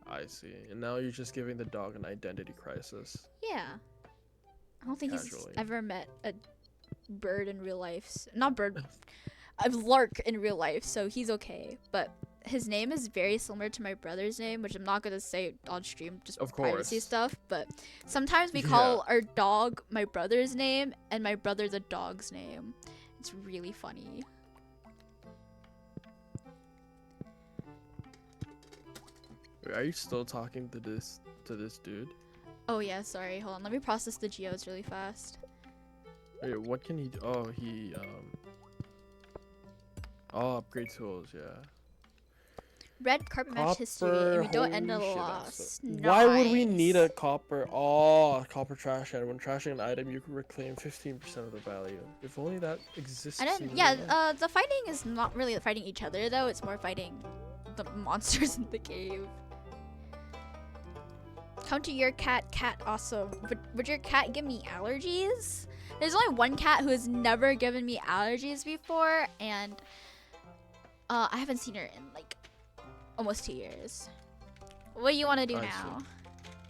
I see. And now you're just giving the dog an identity crisis. Yeah. I don't think he's Casually. ever met a bird in real life. Not bird, a lark in real life, so he's okay. But his name is very similar to my brother's name, which I'm not going to say on stream, just Of privacy course. stuff. But sometimes we call our dog my brother's name and my brother the dog's name. It's really funny. Are you still talking to this dude? Oh yeah, sorry. Hold on. Let me process the geodes really fast. Wait, what can he do? Oh, upgrade tools, yeah. Red carpet match history, and we don't end a holy shit, loss. Why would we Nice. need a copper? Oh, a copper trash can. When trashing an item, you can reclaim 15% of the value. If only that exists. I don't. even Yeah. more. The fighting is not really fighting each other though. It's more fighting the monsters in the cave. Come to your cat. Cat awesome. Would your cat give me allergies? There's only one cat who has never given me allergies before, and I haven't seen her in like almost 2 years. What do you want to do I now?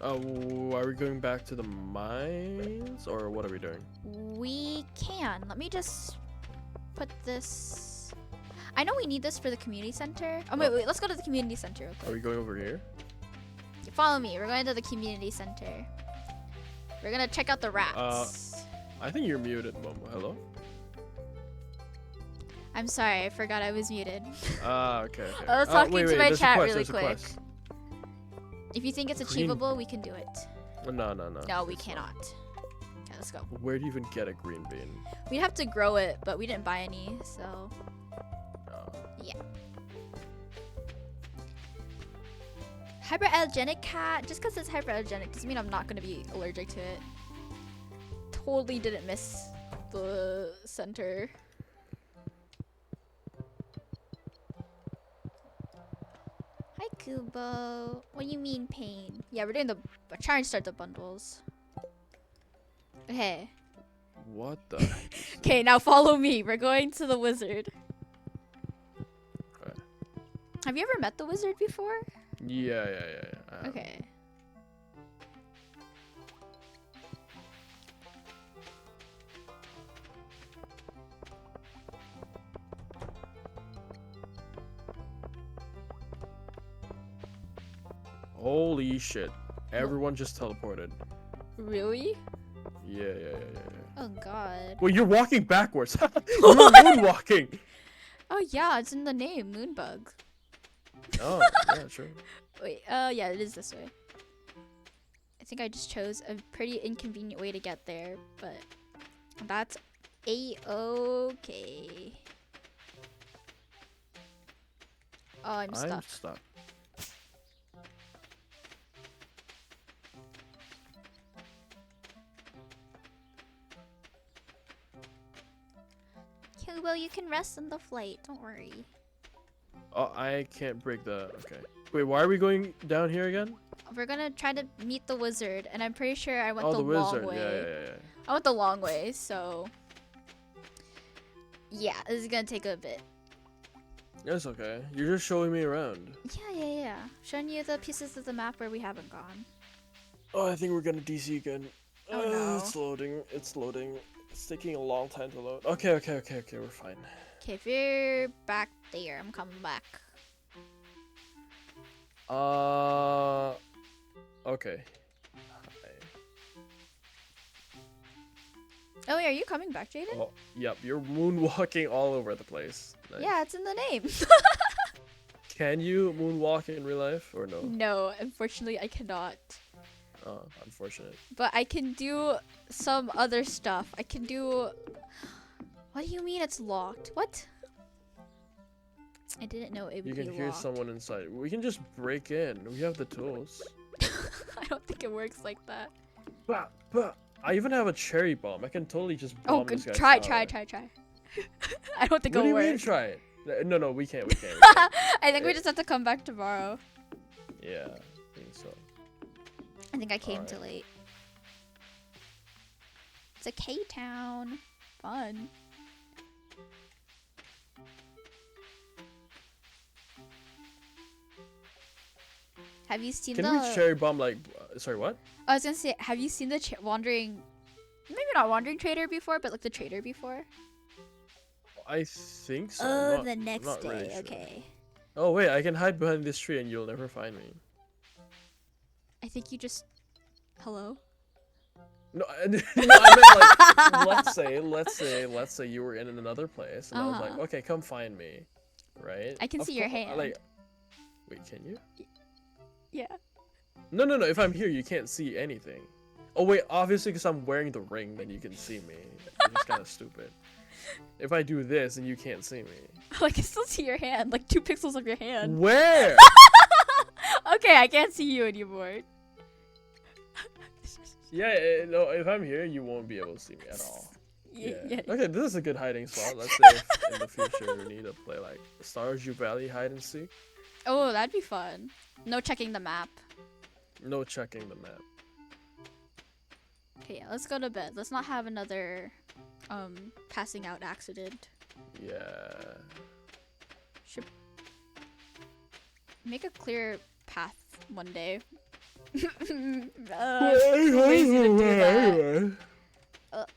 Are we going back to the mines, or what are we doing? We can. Let me just put this. I know we need this for the community center. Oh wait, let's go to the community center. Are we going over here? Follow me. We're going to the community center. We're gonna check out the rats. I think you're muted, Momo. Hello? I'm sorry, I forgot I was muted. Okay. I was talking to my there's a chat quest, really there's a quick. quest. If you think it's Green- achievable, we can do it. No. No, we cannot. Okay, let's go. Where do you even get a green bean? We'd have to grow it, but we didn't buy any, so yeah. Hyperallergenic cat. Just because it's hyperallergenic doesn't mean I'm not gonna be allergic to it. Totally didn't miss the center. Hi Kubo. What do you mean pain? Yeah, we're trying to start the bundles. Okay. What the heck? Okay, now follow me. We're going to the wizard. Okay. Have you ever met the wizard before? Yeah. Okay. Holy shit. Everyone just teleported. Really? Yeah. Oh god. Well, you're walking backwards. You're moonwalking. Oh yeah, it's in the name, Moonbug. Oh, yeah, sure. Wait, yeah, it is this way. I think I just chose a pretty inconvenient way to get there, but that's a-okay. Oh, I'm stuck. Kubo, you can rest on the flight, don't worry. Oh, I can't break the... Okay. Wait, why are we going down here again? We're gonna try to meet the wizard, and I'm pretty sure I went Oh, the the long wizard. way. Yeah. I went the long way, so... Yeah, this is gonna take a bit. That's okay. You're just showing me around. Yeah. Showing you the pieces of the map where we haven't gone. Oh, I think we're gonna DC again. Oh, no. It's loading. It's loading. It's taking a long time to load. Okay, we're fine. Okay, if you're back there, I'm coming back. Okay. Oh wait, are you coming back, Jaden? Oh, yep, you're moonwalking all over the place. Nice. Yeah, it's in the name. Can you moonwalk in real life or no? No, unfortunately I cannot. Oh, unfortunate. But I can do some other stuff. I can do... What do you mean it's locked? What? I didn't know it would be You locked. can hear someone inside. We can just break in. We have the tools. I don't think it works like that. But I even have a cherry bomb. I can totally just Oh, bomb good. this guy's Try. tower. I don't think What do it'll you work. mean try it? No, we can't. I think we just have to come back tomorrow. Yeah, I think so. I think I came too Alright. late. It's a K-town. Fun. Have you seen Can the... we cherry bomb like... sorry, what? I was gonna say, have you seen the wandering... Maybe not wandering trader before, but like the trader before? I think so. Oh, I'm the not next day. really sure. Okay. Oh wait, I can hide behind this tree and you'll never find me. I think you just... Hello? No, I meant like, let's say you were in another place, and I was like, Uh-huh. okay, come find me, right? I can see your hand. Like, wait, can you? Yeah. No. If I'm here, you can't see anything. Oh wait, obviously, because I'm wearing the ring, then you can see me. Which is kind of stupid. If I do this, then you can't see me. I can still see your hand, like 2 pixels of your hand. Where? Okay, I can't see you anymore. Yeah, no, if I'm here, you won't be able to see me at all. Yeah. Okay, this is a good hiding spot. Let's say if in the future we need to play like Stardew Valley hide and seek. Oh, that'd be fun. No checking the map. No checking the map. Okay, yeah, let's go to bed. Let's not have another passing out accident. Yeah. Should make a clear path one day. Lazy to do that.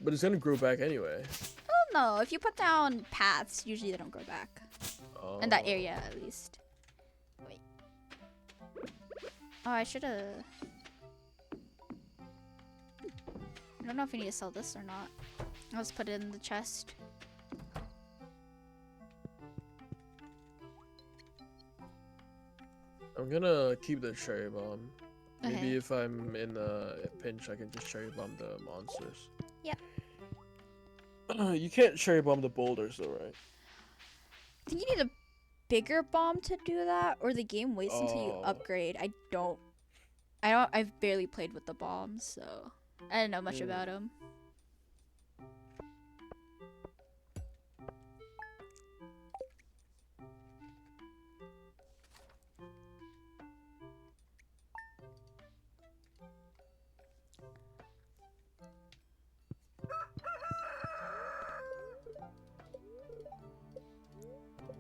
But it's gonna grow back anyway. Oh no, if you put down paths, usually they don't grow back. Oh. In that area, at least. Wait. Oh, I should've... I don't know if we need to sell this or not. I'll just put it in the chest. I'm gonna keep the cherry bomb. Okay. Maybe if I'm in a pinch, I can just cherry bomb the monsters. Yep. You can't cherry bomb the boulders though, right? I think you need a bigger bomb to do that, or the game waits until you Oh. upgrade. I've barely played with the bombs, so I don't know much about them.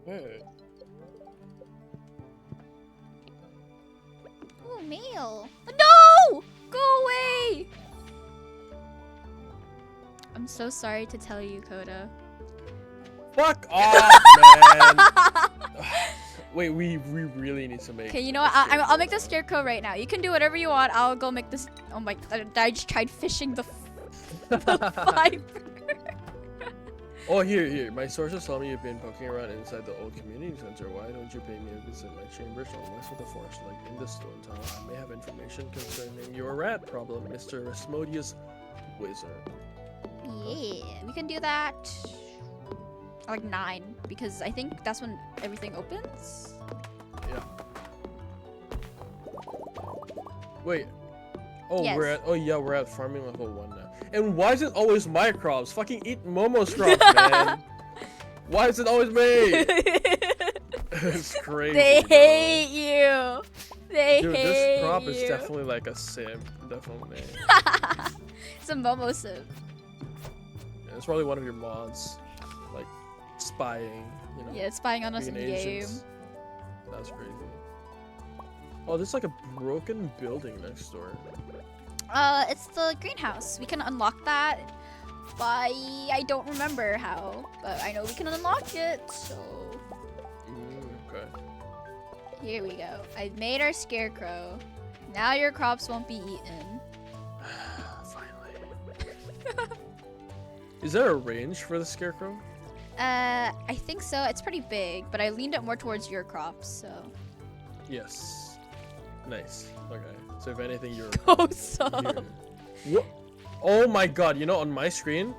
Hey. Oh, mail. No! Go away! I'm so sorry to tell you, Coda. Fuck off, man! Wait, we really need to make. Okay, you know what? I'll make the scarecrow right now. You can do whatever you want. I'll go make this. Oh my! I just tried fishing the fiber. Oh, here. My sources tell me you've been poking around inside the old community center. Why don't you pay me a visit my chambers on west of the forest, like in the stone tower? I may have information concerning your rat problem, Mr. Asmodeus Wizard. Yeah, we can do that. Like 9, because I think that's when everything opens. Yeah. Wait. Oh, Yes. we're at farming level 1 now. And why is it always my crops? Fucking eat Momo's crops, man. Why is it always me? It's crazy. They bro. hate you. They Dude, hate this crop you. is definitely like a sim. Definitely. It's a Momo sip. It's probably one of your mods. Like, spying. You know, Yeah, it's spying on us in being game. agents. That's crazy. Oh, there's like a broken building next door. It's the greenhouse. We can unlock that, but I don't remember how. But I know we can unlock it, so Okay. here we go. I made our scarecrow. Now your crops won't be eaten. Finally. Is there a range for the scarecrow? I think so. It's pretty big, but I leaned it more towards your crops, so. Yes. Nice. Okay. So if anything, you're. Oh, so. What? Oh my god! You know, on my screen,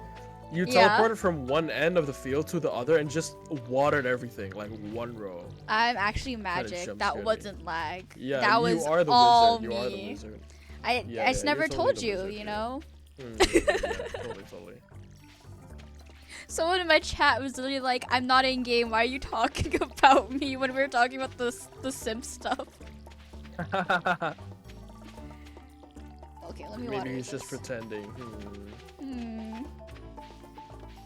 you Yeah. teleported from one end of the field to the other and just watered everything like one row. I'm actually magic. jump That scared me. wasn't lag. Yeah, that you was are the all wizard. me. You are the wizard. I Yeah, just yeah, never you're totally told the you, wizard, you yeah. know? Yeah, totally. Someone in my chat was literally like, I'm not in game. Why are you talking about me when we were talking about the sim stuff? Okay, let me water Maybe he's this. just pretending. Hmm.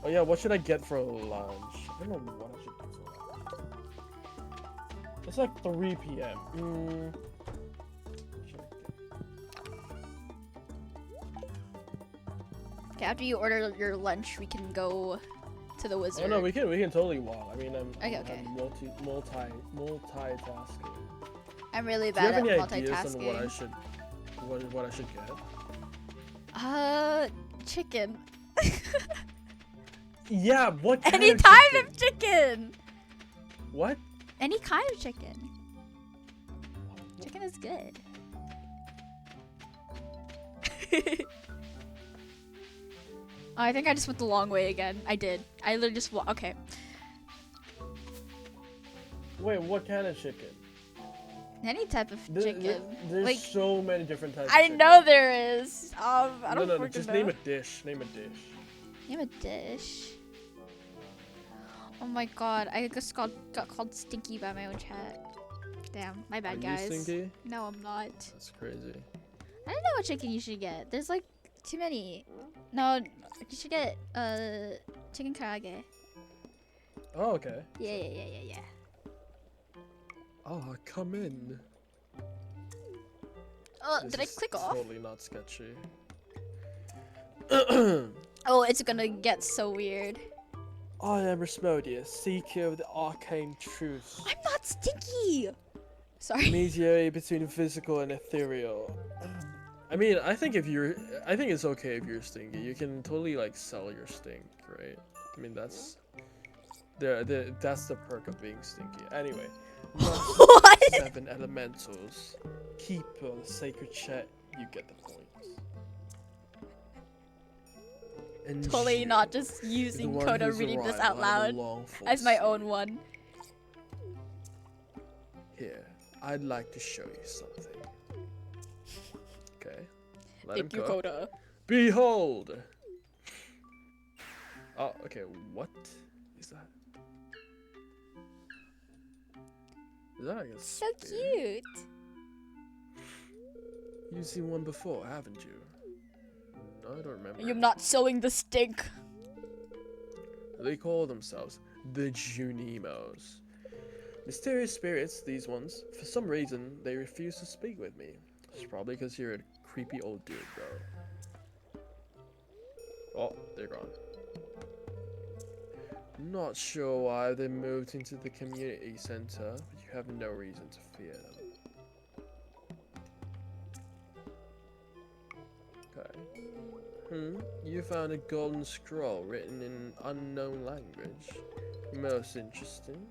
Oh yeah, what should I get for lunch? I don't know what I should get for lunch. It's like 3 p.m. What should I get? Okay, after you order your lunch, we can go to the wizard. Oh no, we can totally walk. I mean, I'm Okay. multitasking. I'm really Do you bad have at any ideas on what I multitasking. should what I should get? Chicken. Yeah, what kind Any of kind chicken? of chicken. What? Any kind of chicken. Chicken is good. I think I just went the long way again. I did. I literally just okay. Wait, what kind of chicken? Any type of There's chicken. Like, so many different types. I of know there is. I don't no, freaking just know. name a dish. Name a dish. Name a dish. Oh my god, I just got called stinky by my own chat. Damn, my bad, Are guys. you stinky? No, I'm not. That's crazy. I don't know what chicken you should get. There's like too many. No, you should get chicken karaage. Oh, okay. Yeah. Oh, come in. Oh, This did I is click off? Totally not sketchy. Oh, it's gonna get so weird. I am Rasmodius, seeker of the arcane truths. I'm not stinky. Sorry. Mediator between physical and ethereal. I mean, I think it's okay if you're stinky. You can totally like sell your stink, right? I mean, that's that's the perk of being stinky. Anyway, What? 7 elementals. Keeper of the sacred chat. You get the point. And Totally you, not just the using one Coda who's reading this arrived out by the loud long as my force. own one. Here, I'd like to show you something. Okay. Let Thank him you, cook. Coda. Behold! Oh, okay, what is that? Is that like a So spear? cute. You've seen one before, haven't you? No, I don't remember. You're not sowing the stink. They call themselves the Junimos. Mysterious spirits, these ones. For some reason, they refuse to speak with me. It's probably because you're a creepy old dude, bro. Oh, they're gone. Not sure why they moved into the community center, but you have no reason to fear them. Okay. You found a golden scroll written in an unknown language. Most interesting.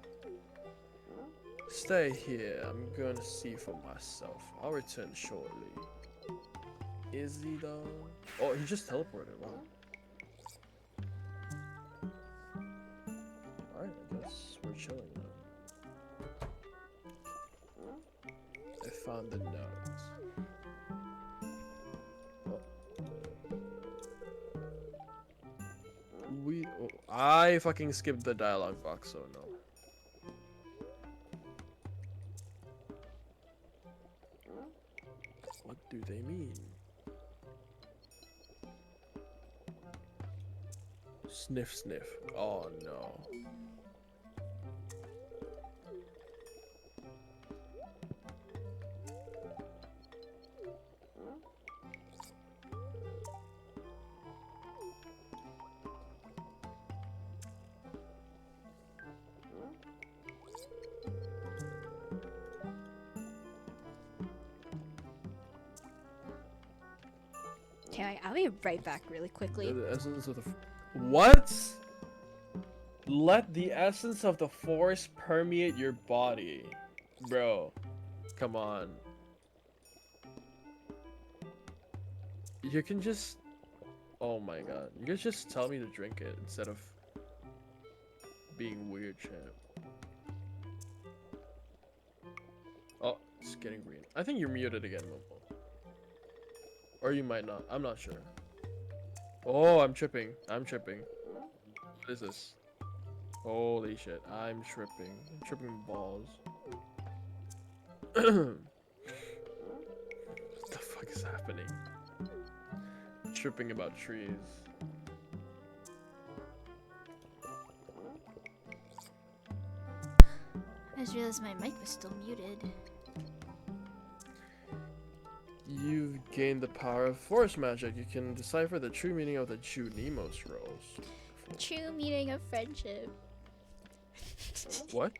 Stay here, I'm going to see for myself. I'll return shortly. Is he though? Oh, he just teleported, wow. Alright, I guess we're chilling now. I found the notes. I fucking skipped the dialogue box, so no. What do they mean? Sniff, sniff. Oh no. Okay, I'll be right back really quickly. The essence of the what? Let the essence of the force permeate your body, bro. Come on. You can just. Oh my god. You can just tell me to drink it instead of being weird, champ. Oh, it's getting green. I think you're muted again, Momo. Or you might not. I'm not sure. Oh, I'm tripping. I'm tripping. What is this? Holy shit. I'm tripping. I'm tripping balls. What the fuck is happening? Tripping about trees. I just realized my mic was still muted. You've gained the power of force magic. You can decipher the true meaning of the Junimos rose. True meaning of friendship. What?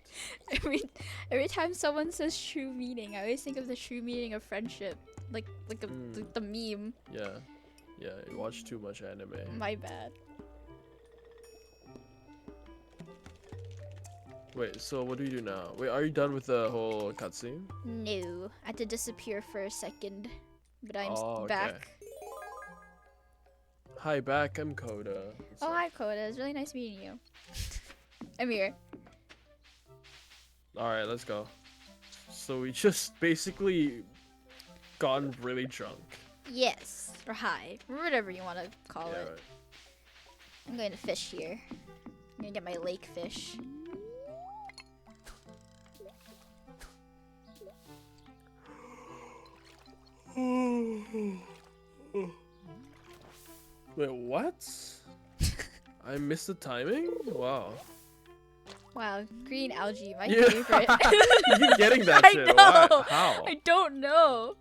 Every time someone says true meaning, I always think of the true meaning of friendship. Like the meme. Yeah. Yeah, you watch too much anime. My bad. Wait, so what do you do now? Wait, are you done with the whole cutscene? No, I had to disappear for a second, but I'm Oh, okay. back. Hi, back. I'm Coda. What's Oh, up? hi Coda. It's really nice meeting you. I'm here. Alright, let's go. So we just basically gotten really drunk. Yes, or high, or whatever you want to call Yeah, it. right. I'm going to fish here. I'm gonna get my lake fish. Wait, what? I missed the timing? Wow. Wow, green algae, my Yeah. favorite. You keep getting that I shit. know. Why? How? I don't know.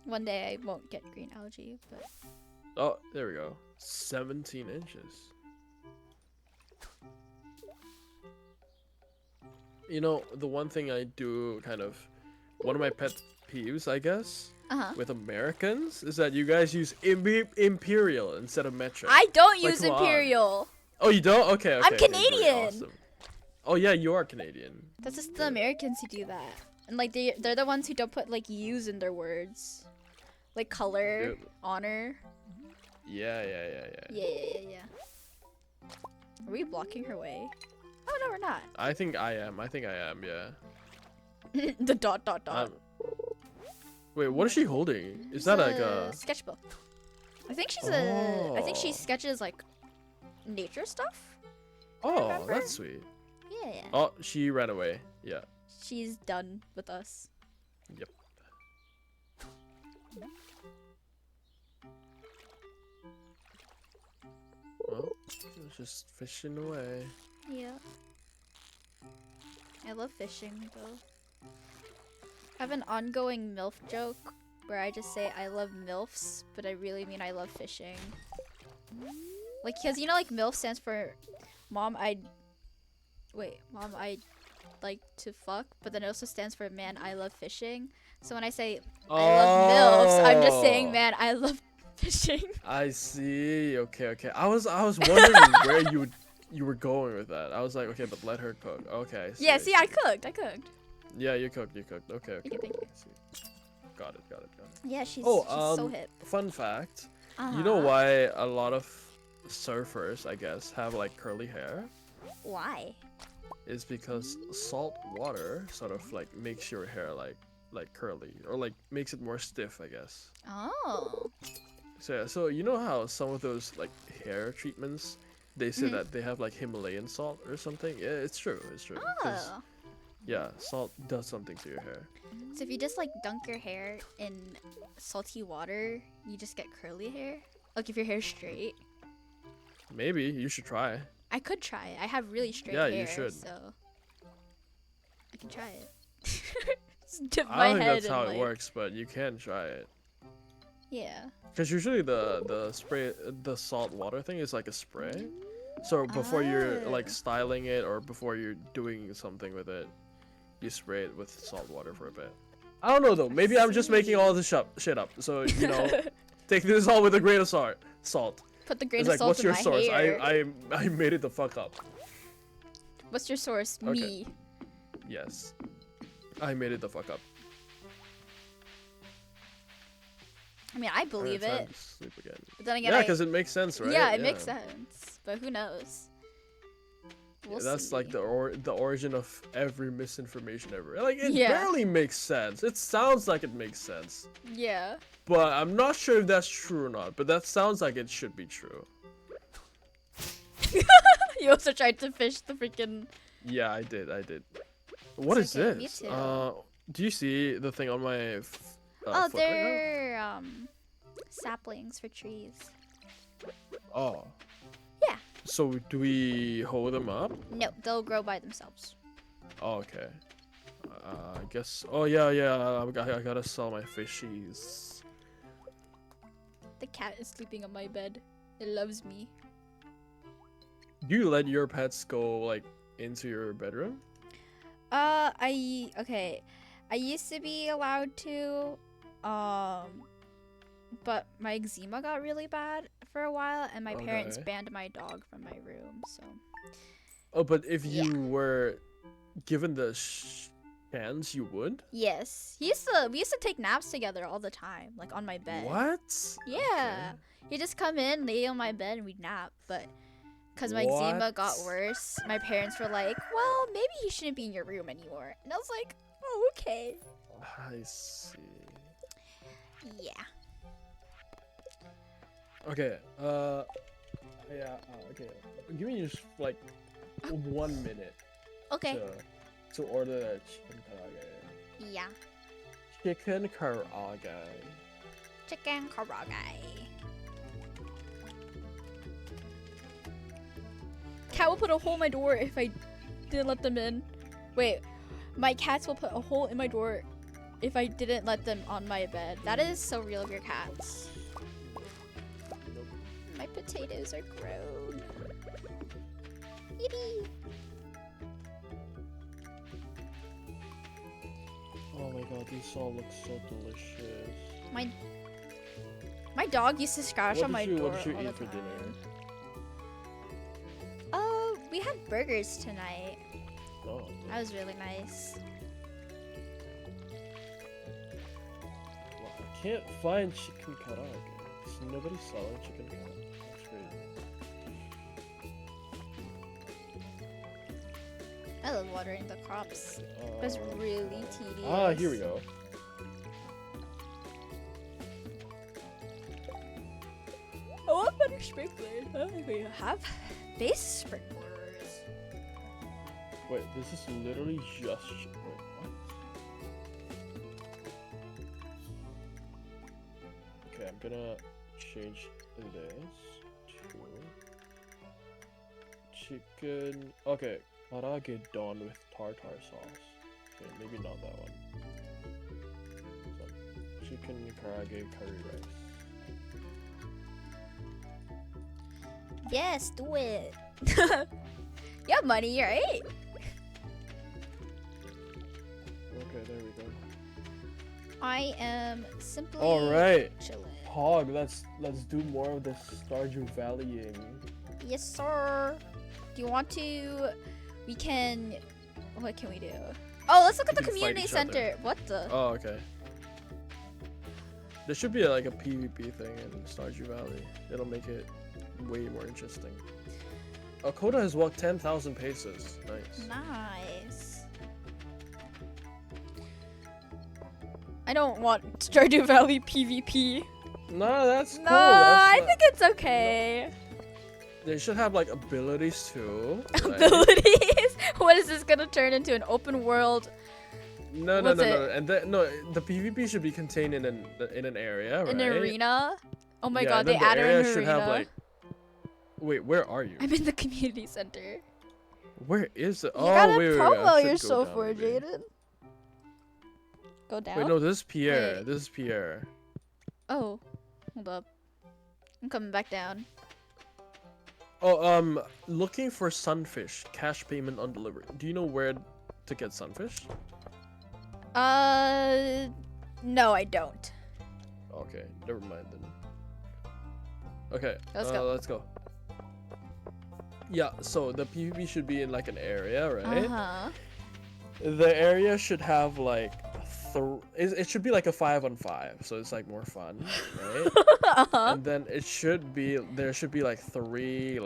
One day I won't get green algae, but Oh, there we go. 17 inches. You know, the one thing I do kind of, one of my pet peeves, I guess, with Americans is that you guys use imperial instead of metric. I don't Like, use come on. imperial. Oh, you don't? Okay, okay. I'm okay, great, Canadian. awesome. Oh yeah, you are Canadian. That's just the Americans who do that, and like they're the ones who don't put like "use" in their words, like color, Yep. honor. Yeah. Yeah. Are we blocking her way? Oh no, we're not. I think I am, yeah. The dot dot dot. Wait, what is she holding? Is that like a... sketchbook? I think she's I think she sketches like nature stuff. Oh, remember? that's sweet. Yeah. Oh, she ran away. Yeah. She's done with us. Yep. Well, just fishing away. Yeah. I love fishing though. I have an ongoing MILF joke where I just say I love MILFs, but I really mean I love fishing. Like, cause you know, like MILF stands for Mom I'd like to fuck, but then it also stands for Man I love fishing. So when I say I love MILFs, I'm just saying Man I love fishing. I see. Okay. I was wondering where you were going with that. I was like, okay, but let her cook. Okay. Yeah, see, I cooked. Yeah, you cooked. Okay. Thank you. I see. Got it. Yeah, she's Oh, so hip. fun fact. You know why a lot of surfers, I guess, have like curly hair? Why? Is because salt water sort of like makes your hair like curly, or like makes it more stiff, I guess. Oh. So yeah, so you know how some of those like hair treatments, they say that they have like Himalayan salt or something? Yeah, it's true. 'Cause, Oh. yeah, salt does something to your hair. So if you just like dunk your hair in salty water, you just get curly hair? Like if your hair's straight? Maybe you should try. I could try it. I have really straight Yeah, hair, you should. so I can try it. Just dip I my don't think head that's in, how like... it works, but you can try it. Yeah. Because usually the spray, the salt water thing is like a spray. So before you're like styling it or before you're doing something with it, you spray it with salt water for a bit. I don't know though. Maybe I'm just making see. all this shit up. So you know, take this all with a grain of salt. Put the grain It's of like, salt what's in your my source? hair. I made it the fuck up. What's your source? Okay. Me. Yes, I made it the fuck up. I mean, I believe Alright, time it. to sleep again. But then again, Yeah, because it makes sense, right? Yeah, it makes sense. But who knows? We'll That's see. like the origin of every misinformation ever. Like it Yeah. barely makes sense. It sounds like it makes sense, Yeah. but I'm not sure if that's true or not. But that sounds like it should be true. You also tried to fish the freaking. Yeah, I did. What is okay, me this? too. Do you see the thing on my Oh, foot right they're saplings for trees. now? Oh. Yeah. So do we hold them up? No, they'll grow by themselves. Oh, okay. I guess. Oh yeah. I gotta sell my fishies. The cat is sleeping on my bed. It loves me. Do you let your pets go like into your bedroom? Okay. I used to be allowed to, but my eczema got really bad for a while, and my parents Okay. banned my dog from my room. So Oh, but if Yeah. you were given the chance, you would? yes, we used to take naps together all the time, like on my bed. What? Yeah, he'd just come in, lay on my bed, and we'd nap. But because my eczema got What? worse, my parents were like, "Well, maybe he shouldn't be in your room anymore." And I was like, "Oh, okay." I see. Yeah. Okay. Yeah. Okay. Give me just like 1 minute Okay. to order that chicken karaage. Yeah. Chicken karaage. Chicken karaage. Cat will put a hole in my door if I didn't let them in. Wait, my cats will put a hole in my door if I didn't let them on my bed. That is so real of your cats. My potatoes are grown. Yippee! Oh my god, these all look so delicious. My dog used to scratch on my door What did you all the eat for dinner? time. We had burgers tonight. Oh. That was really nice. Well, I can't find chicken karaage. Is nobody selling chicken karaage? That's crazy. I love watering the crops. It's really tedious. Ah, here we go. I want better sprinklers. We have base sprinklers. Wait, this is literally just. Wait, what? Okay, I'm gonna change this to chicken. Okay, karaage don with tartar sauce. Okay, maybe not that one. So, chicken karaage curry rice. Yes, do it. You have money, right? Okay, there we go. I am simply All right, chilling. Hog. Let's do more of this Stardew Valleying. Yes, sir. Do you want to? We can. What can we do? Oh, let's look at We the can fight community each other. center. What the? Oh, okay. There should be like a PvP thing in Stardew Valley. It'll make it way more interesting. Koda has walked 10,000 paces. Nice. Nice. I don't want Stardew Valley PvP. No, that's cool. No, I That's think it's okay. They should have like abilities too. right? Abilities? What is this gonna turn into, an open world? No, What's and the PvP should be contained in an area, right? An arena? Oh my Yeah, god, and they then the added area an should arena. have like. Wait, where are you? I'm in the community center. Where is it? You Oh, gotta wait, I promo should go yourself down, for it, maybe. Jaden. Go down? Wait, no, this is Pierre. Wait. This is Pierre. Oh, hold up. I'm coming back down. Oh, looking for sunfish. Cash payment on delivery. Do you know where to get sunfish? No, I don't. Okay, never mind then. Okay, Let's go. Let's go. Yeah, so the PvP should be in like an area, right? Uh-huh. The area should have like it should be like a 5-on-5, so it's like more fun, right? Uh-huh. And then there should be like three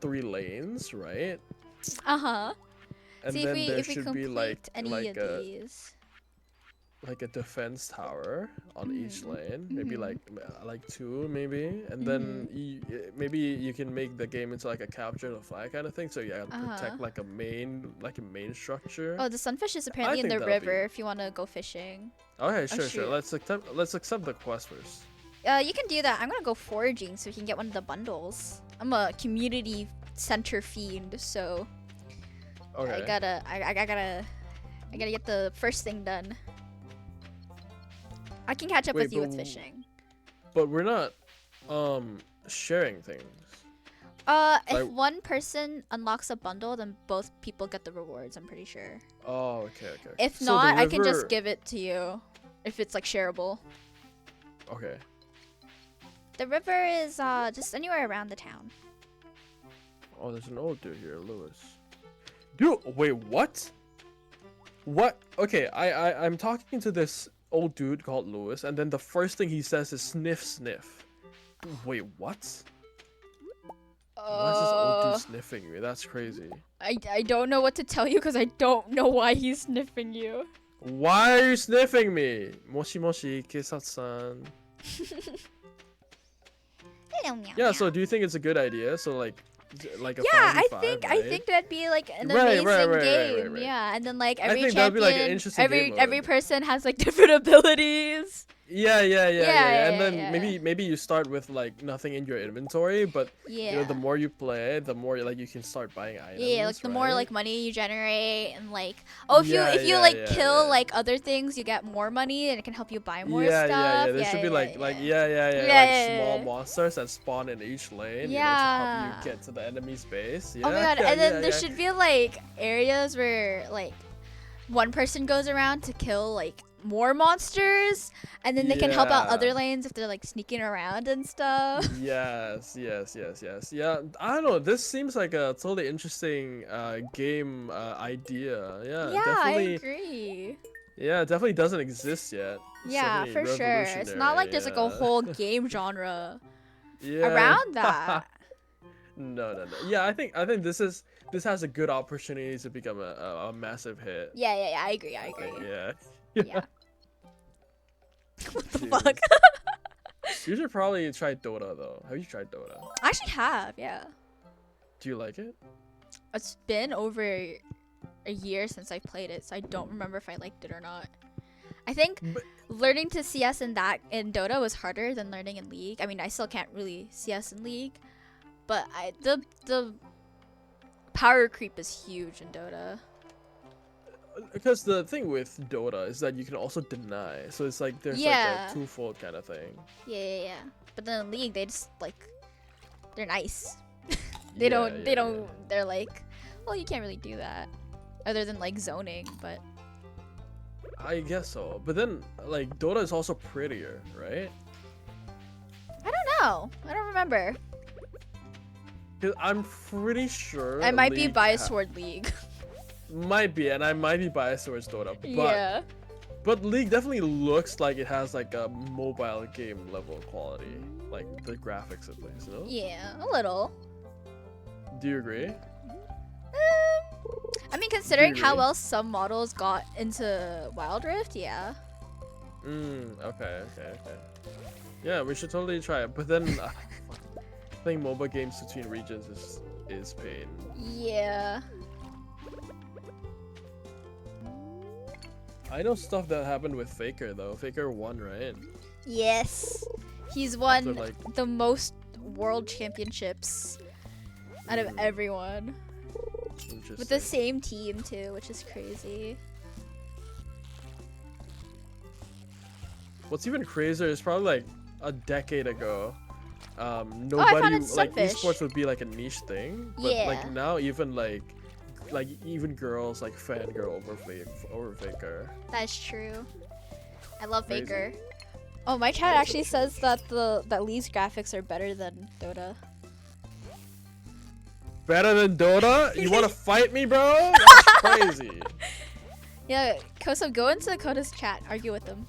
lanes, right? Uh-huh. And See, then if there we should be like any of these. like a defense tower on each lane, maybe Mhm. like 2 maybe, and then maybe you can make the game into like a capture the flag kind of thing, so you have to protect like a main structure. Oh, the sunfish is apparently in think the that'll be- river if you want to go fishing. Okay, sure. shoot. Let's accept the quest first. You can do that. I'm gonna go foraging so we can get one of the bundles. I'm a community center fiend, so Okay. I gotta get the first thing done. I can catch up Wait, with you with but fishing. But we're not sharing things. If Like- one person unlocks a bundle, then both people get the rewards, I'm pretty sure. Oh, okay. If So the not, I can river- just give it to you. If it's like shareable. Okay. The river is just anywhere around the town. Oh, there's an old dude here, Lewis. Dude, wait, what? What? Okay, I'm talking to this old dude called Lewis, and then the first thing he says is sniff, sniff. Wait, what? Why is this old dude sniffing me? That's crazy. I don't know what to tell you because I don't know why he's sniffing you. Why are you sniffing me? Moshi moshi, Kisatsu-san. Yeah, so do you think it's a good idea? So like a Yeah, 5v5, I right? think that'd be like an Right, amazing right, game. right. Yeah, and then like I every think that'd be, like, an champion, interesting game every mode. person has like different abilities. Yeah. Yeah, And then yeah. maybe you start with like nothing in your inventory, but you know, Yeah. the more you play, the more like you can start buying items. Yeah, like the more right? like money you generate, and like if you Yeah, like yeah, kill yeah. like other things, you get more money, and it can help you buy more yeah, stuff. There should be like small monsters that spawn in each lane, you know, to Yeah. help you get to the enemy's base. Yeah, Oh my god! And then yeah, there yeah. should be like areas where like one person goes around to kill like more monsters, and then they can help out other Yeah. lanes if they're like sneaking around and stuff. Yes. Yeah, I don't know. This seems like a totally interesting game idea. Yeah, Yeah, definitely. I agree. Yeah, it definitely doesn't exist yet. Yeah, Certainly for sure. It's not like there's like a revolutionary, whole game genre yeah. around that. No. Yeah, I think this has a good opportunity to become a massive hit. Yeah, I agree. Yeah. Yeah. What the Jeez. fuck? You should probably try Dota though. Have you tried Dota? I actually have, yeah. Do you like it? It's been over a year since I played it, so I don't remember if I liked it or not. I think But- learning to CS in Dota was harder than learning in League. I mean, I still can't really CS in League, but the power creep is huge in Dota. Because the thing with Dota is that you can also deny, so it's like there's Yeah. like a twofold kind of thing. Yeah. But then in League, they just like they're nice. Yeah. They're like, well, you can't really do that, other than like zoning. But I guess so, but then like Dota is also prettier, right? I don't know. I don't remember. 'Cause I'm pretty sure. I might be League biased toward League. Might be, and I might be biased towards Dota, but Yeah. but League definitely looks like it has like a mobile game level quality, like the graphics at least, you know? Yeah, a little. Do you agree? I mean, considering how Really? well some models got into Wild Rift, yeah. Okay. Yeah, we should totally try it, but then playing mobile games between regions is pain. Yeah. I know stuff that happened with Faker though. Faker won, right? Yes. He's won like- the most world championships out of everyone. With the Interesting. same team too, which is crazy. What's even crazier is probably like a decade ago. found Nobody it like Sunfish. esports would be like a niche thing, but Yeah. like now even like like even girls like fangirl over Faker. That's true. I love Amazing. Faker. Oh, my chat That is actually so says that Lee's graphics are better than Dota. Better than Dota? You want to fight me, bro? That's crazy. Yeah, Kosov, go into Koda's chat, argue with them.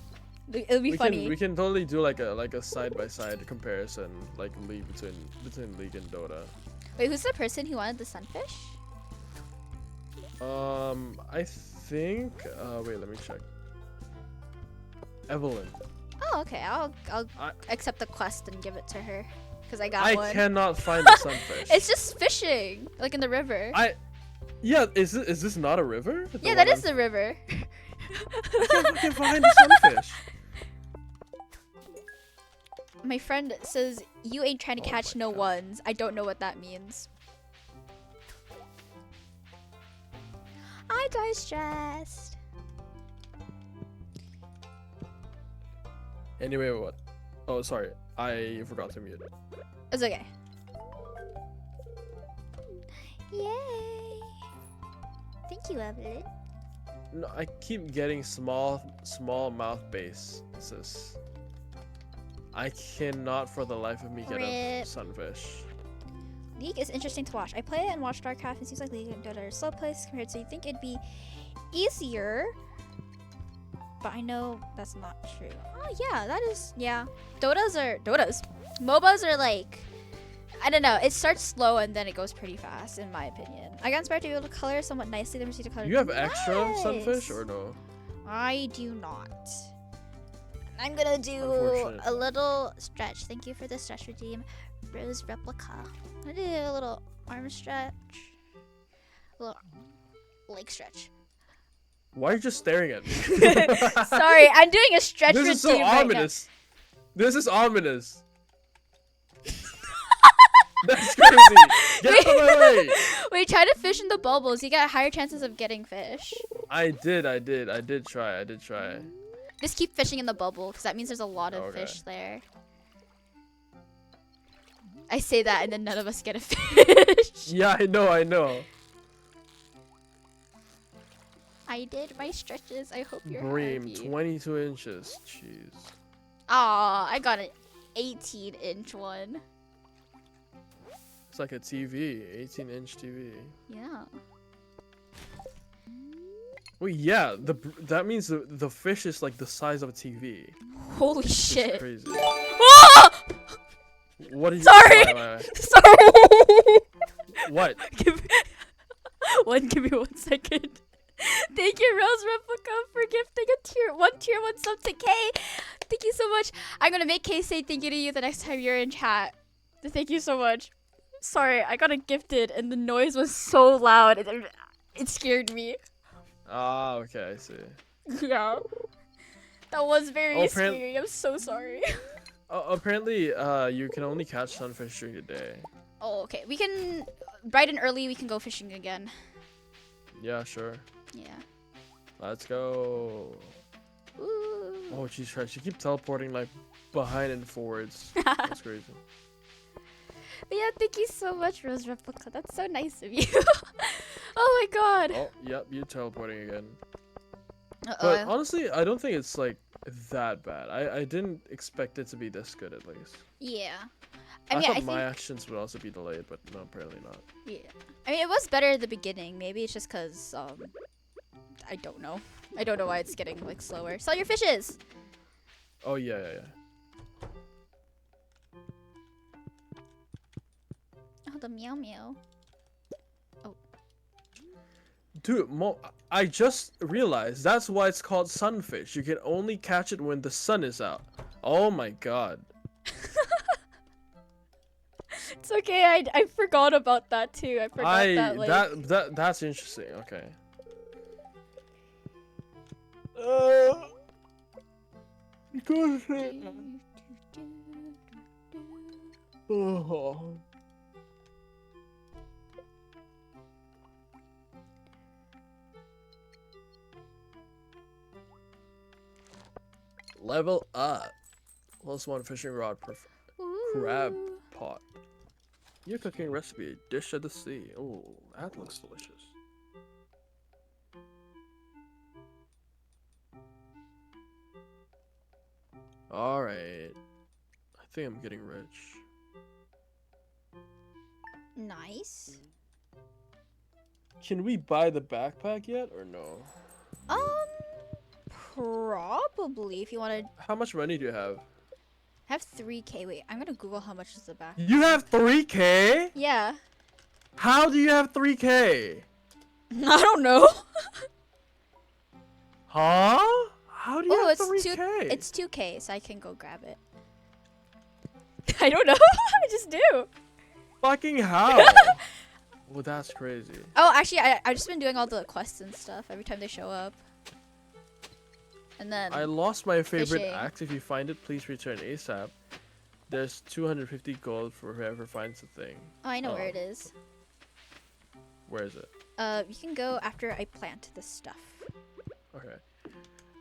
It'll be funny. We can totally do like a side by side comparison, like League between League and Dota. Wait, who's the person who wanted the sunfish? I think. Wait, let me check. Evelyn. Oh, okay. I'll accept the quest and give it to her, cause I got I one. cannot find the sunfish. It's just fishing, like in the river. Yeah, is this not a river? Yeah, that is the river. I can't fucking find the sunfish. My friend says you ain't trying to Oh catch my no God. ones. I don't know what that means. I die stressed. Anyway, what? Oh, sorry. I forgot to mute it. It's okay. Yay! Thank you, Evelyn. No, I keep getting small mouth bases. I cannot for the life of me get a Rip. sunfish. League is interesting to watch. I play it and watch StarCraft. It seems like League and Dota are slow plays compared, so you think it'd be easier. But I know that's not true. Oh yeah, that is, yeah. Dotas. MOBAs are like, I don't know. It starts slow and then it goes pretty fast, in my opinion. I got inspired to be able to color somewhat nicely. Then proceed to color. You have extra Nice. sunfish or no? I do not. I'm gonna do Unfortunate. a little stretch. Thank you for the stretch redeem, Rose Replica. I'm gonna do a little arm stretch, a little leg stretch. Why are you just staring at me? Sorry, I'm doing a stretch This routine is so right ominous. This is ominous. That's crazy. Get out of my way. Wait, try to fish in the bubbles. You got higher chances of getting fish. I did try. Just keep fishing in the bubble, because that means there's a lot of Okay. fish there. I say that and then none of us get a fish. Yeah, I know. I did my stretches. I hope you're Bream, happy. 22 inches. Jeez. Aw, I got an 18-inch one. It's like a TV, 18-inch TV. Yeah. Well, yeah, that means the fish is like the size of a TV. Holy It's shit. crazy. Ah! What are you? Sorry. Why? Sorry. What? Give me 1 second. Thank you, Rose Replica, for gifting a tier 1 sub to K. Thank you so much. I'm gonna make K say thank you to you the next time you're in chat. Thank you so much. Sorry, I got it gifted and the noise was so loud. It scared me. Ah, okay, I see. Yeah. That was very Oh, scary. I'm so sorry. Apparently, you can only catch sunfish during the day. Oh, okay. We can, bright and early, we can go fishing again. Yeah, sure. Yeah. Let's go. Ooh. Oh, she's right. She keeps teleporting like behind and forwards. That's crazy. But yeah, thank you so much, Rose Replica. That's so nice of you. Oh my god. Oh, yep, you're teleporting again. Uh-oh. But honestly, I don't think it's like that bad. I didn't expect it to be this good at least. Yeah. I I mean, thought I my think, actions would also be delayed, but no, apparently not. yeah. I mean, it was better at the beginning. Maybe it's just because, I don't know. I don't know why it's getting, like, slower. Sell your fishes! Oh, yeah. Oh, the meow meow. Dude, I just realized that's why it's called sunfish. You can only catch it when the sun is out. Oh my god. It's okay, I forgot about that too. I forgot that, like... That's interesting. Okay. Oh. Level up. +1 fishing rod per crab pot. Your cooking recipe, dish of the sea. Oh, that looks delicious. Alright. I think I'm getting rich. Nice. Can we buy the backpack yet or no? Probably if you want to How much money do you have? have 3K. Wait, I'm gonna Google how much is the back. You have 3K? Yeah. How do you have 3K? I don't know. Huh? How do you have 3K? It's 2K, so I can go grab it. I don't know. I just do. Fucking how? Well, that's crazy. Oh, actually, I've just been doing all the quests and stuff every time they show up. And then I lost my favorite fishing. axe. If you find it, please return ASAP. There's 250 gold for whoever finds the thing. Oh, I know where it is. Where is it? You can go after I plant this stuff. Okay.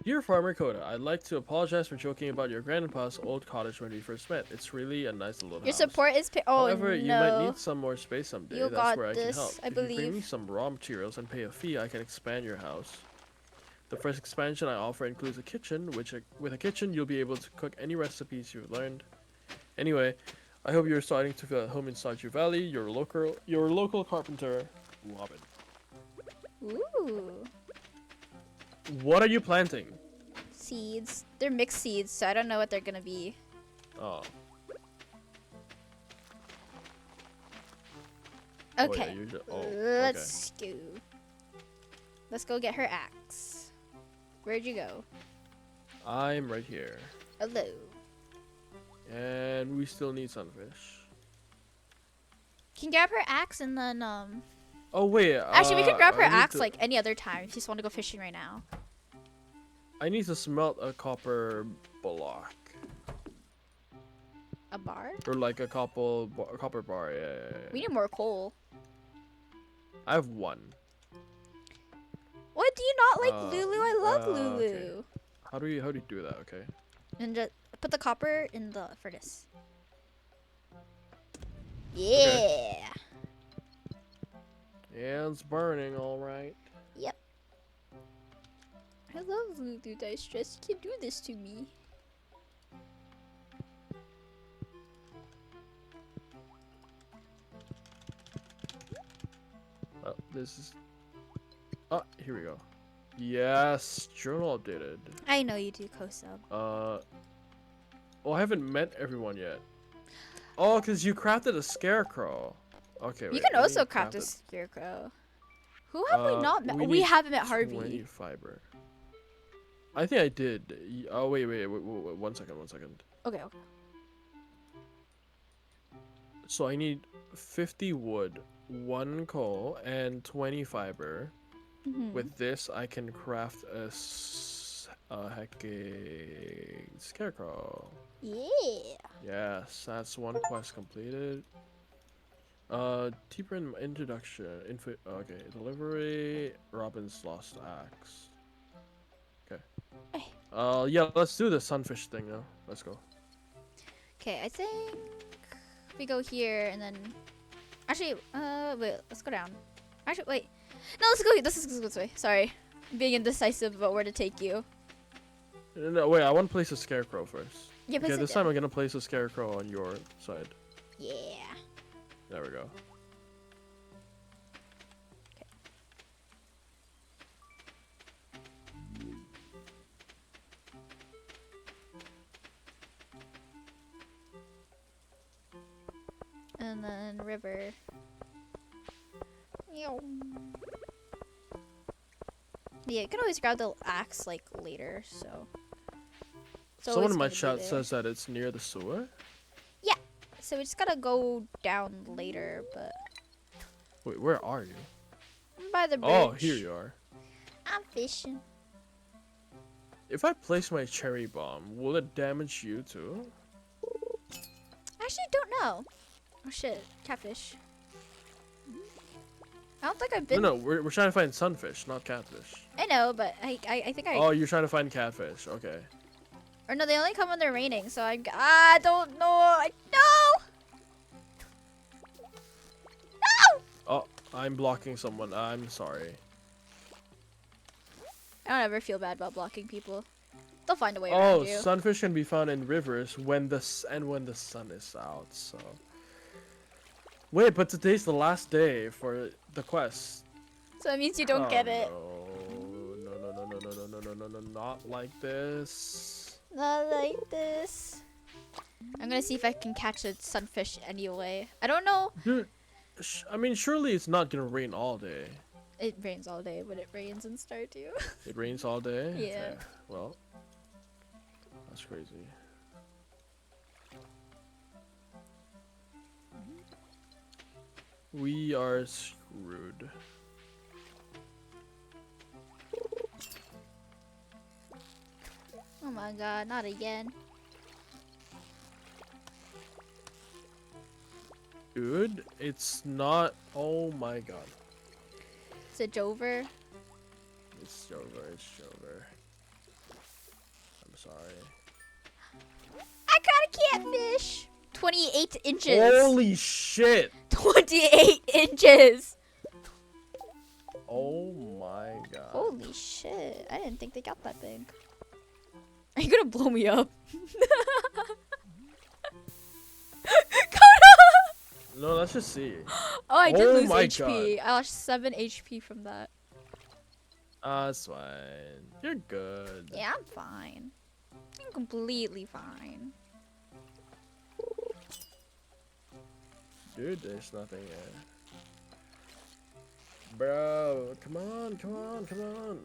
Dear Farmer Coda, I'd like to apologize for joking about your grandpa's old cottage when we first met. It's really a nice little Your house. support is oh However, no. you might need some more space someday. You That's got where I can this, help. I If you bring believe. me some raw materials and pay a fee, I can expand your house. The first expansion I offer includes a kitchen, with a kitchen you'll be able to cook any recipes you've learned. Anyway, I hope you're starting to feel at home in Stardew Valley. Your local carpenter, Robin. Ooh. What are you planting? Seeds. They're mixed seeds, so I don't know what they're gonna be. Oh. Okay. Oh, Let's go. Let's go get her axe. Where'd you go? I'm right here. Hello. And we still need sunfish. Can grab her axe and then Oh wait. actually we can grab her I need axe to- like any other time if you just want to go fishing right now. I need to smelt a copper block. A bar? Or like a copper bar. Yeah. We need more coal. I have one. What, do you not like Lulu? I love Lulu. Okay. How do you do that? Okay. And just put the copper in the furnace. Yeah. Yeah, it's burning, all right. Yep. I love Lulu Dice Stress. You can't do this to me. Oh, this is. Oh, here we go. Yes, journal updated. I know you do, Kosub. Well, I haven't met everyone yet. Oh, cause you crafted a scarecrow. Okay. You wait, can let me also craft a scarecrow. Who have we not met? We need haven't met 20 Harvey. fiber. I think I did. Oh wait, 1 second. Okay. So I need 50 wood, 1 coal, and 20 fiber. Mhm. With this, I can craft a scarecrow. Yeah. Yes, that's 1 quest completed. Deeper in introduction. Okay, delivery. Robin's lost axe. Okay. Yeah, let's do the sunfish thing now. Let's go. Okay, I think we go here and then. Actually, wait. Let's go down. Actually, wait. No, let's go. Let's go this way. Sorry, I'm being indecisive about where to take you. No, wait. I want to place a scarecrow first. Yeah, Okay, this time I'm gonna place a scarecrow on your side. Yeah. There we go. And then river. Meow. Yeah, you can always grab the axe like later, so. It's Someone always in my gonna be chat there. says that it's near the sewer. Yeah, so we just gotta go down later, but Wait, where are you? I'm by the bridge. Oh, here you are. I'm fishing. If I place my cherry bomb, will it damage you too? Actually, don't know. Oh shit, catfish. I don't think I've been. No, we're trying to find sunfish, not catfish. I know, but I think I. Oh, you're trying to find catfish. Okay. Or no, they only come when they're raining, so I don't know. I know. No. Oh, I'm blocking someone. I'm sorry. I don't ever feel bad about blocking people. They'll find a way Oh, around you. sunfish can be found in rivers when the sun is out. So. Wait, but today's the last day for the quest. So it means you don't get it. No, not like this. Not like this. I'm gonna see if I can catch a sunfish anyway. I don't know. Dude, I mean, surely it's not gonna rain all day. It rains all day, but it rains in Stardew. It rains all day? Yeah. Okay, well, that's crazy. We are screwed. Oh my god, not again. Dude, it's not. Oh my god. Is it Jover? It's over. It's over. I'm sorry. I caught a catfish! 28 inches! Holy shit! 28 inches! Oh my god. Holy shit. I didn't think they got that big. Are you gonna blow me up? No, let's just see. Oh, I did Oh lose my HP. I lost 7 HP from that. That's fine. You're good. Yeah, I'm fine. I'm completely fine. Dude, there's nothing here. Bro, come on, come on, come on.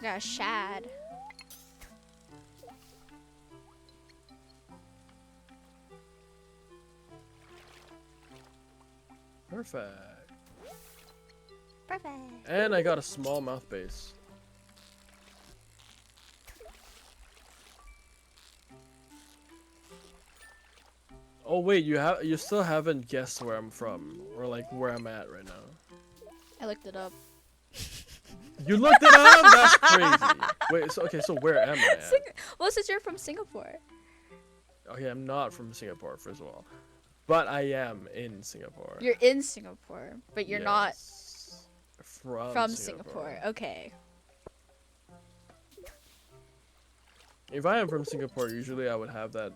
Got a shad. Perfect. Perfect. And I got a smallmouth base. Oh wait, you still haven't guessed where I'm from or like where I'm at right now. I looked it up. You looked it up? That's crazy. Wait, so okay, so where am I at? Well, since you're from Singapore. Okay, I'm not from Singapore, first of all. But I am in Singapore. You're in Singapore, but you're not from Singapore. Okay. If I am from Singapore, usually I would have that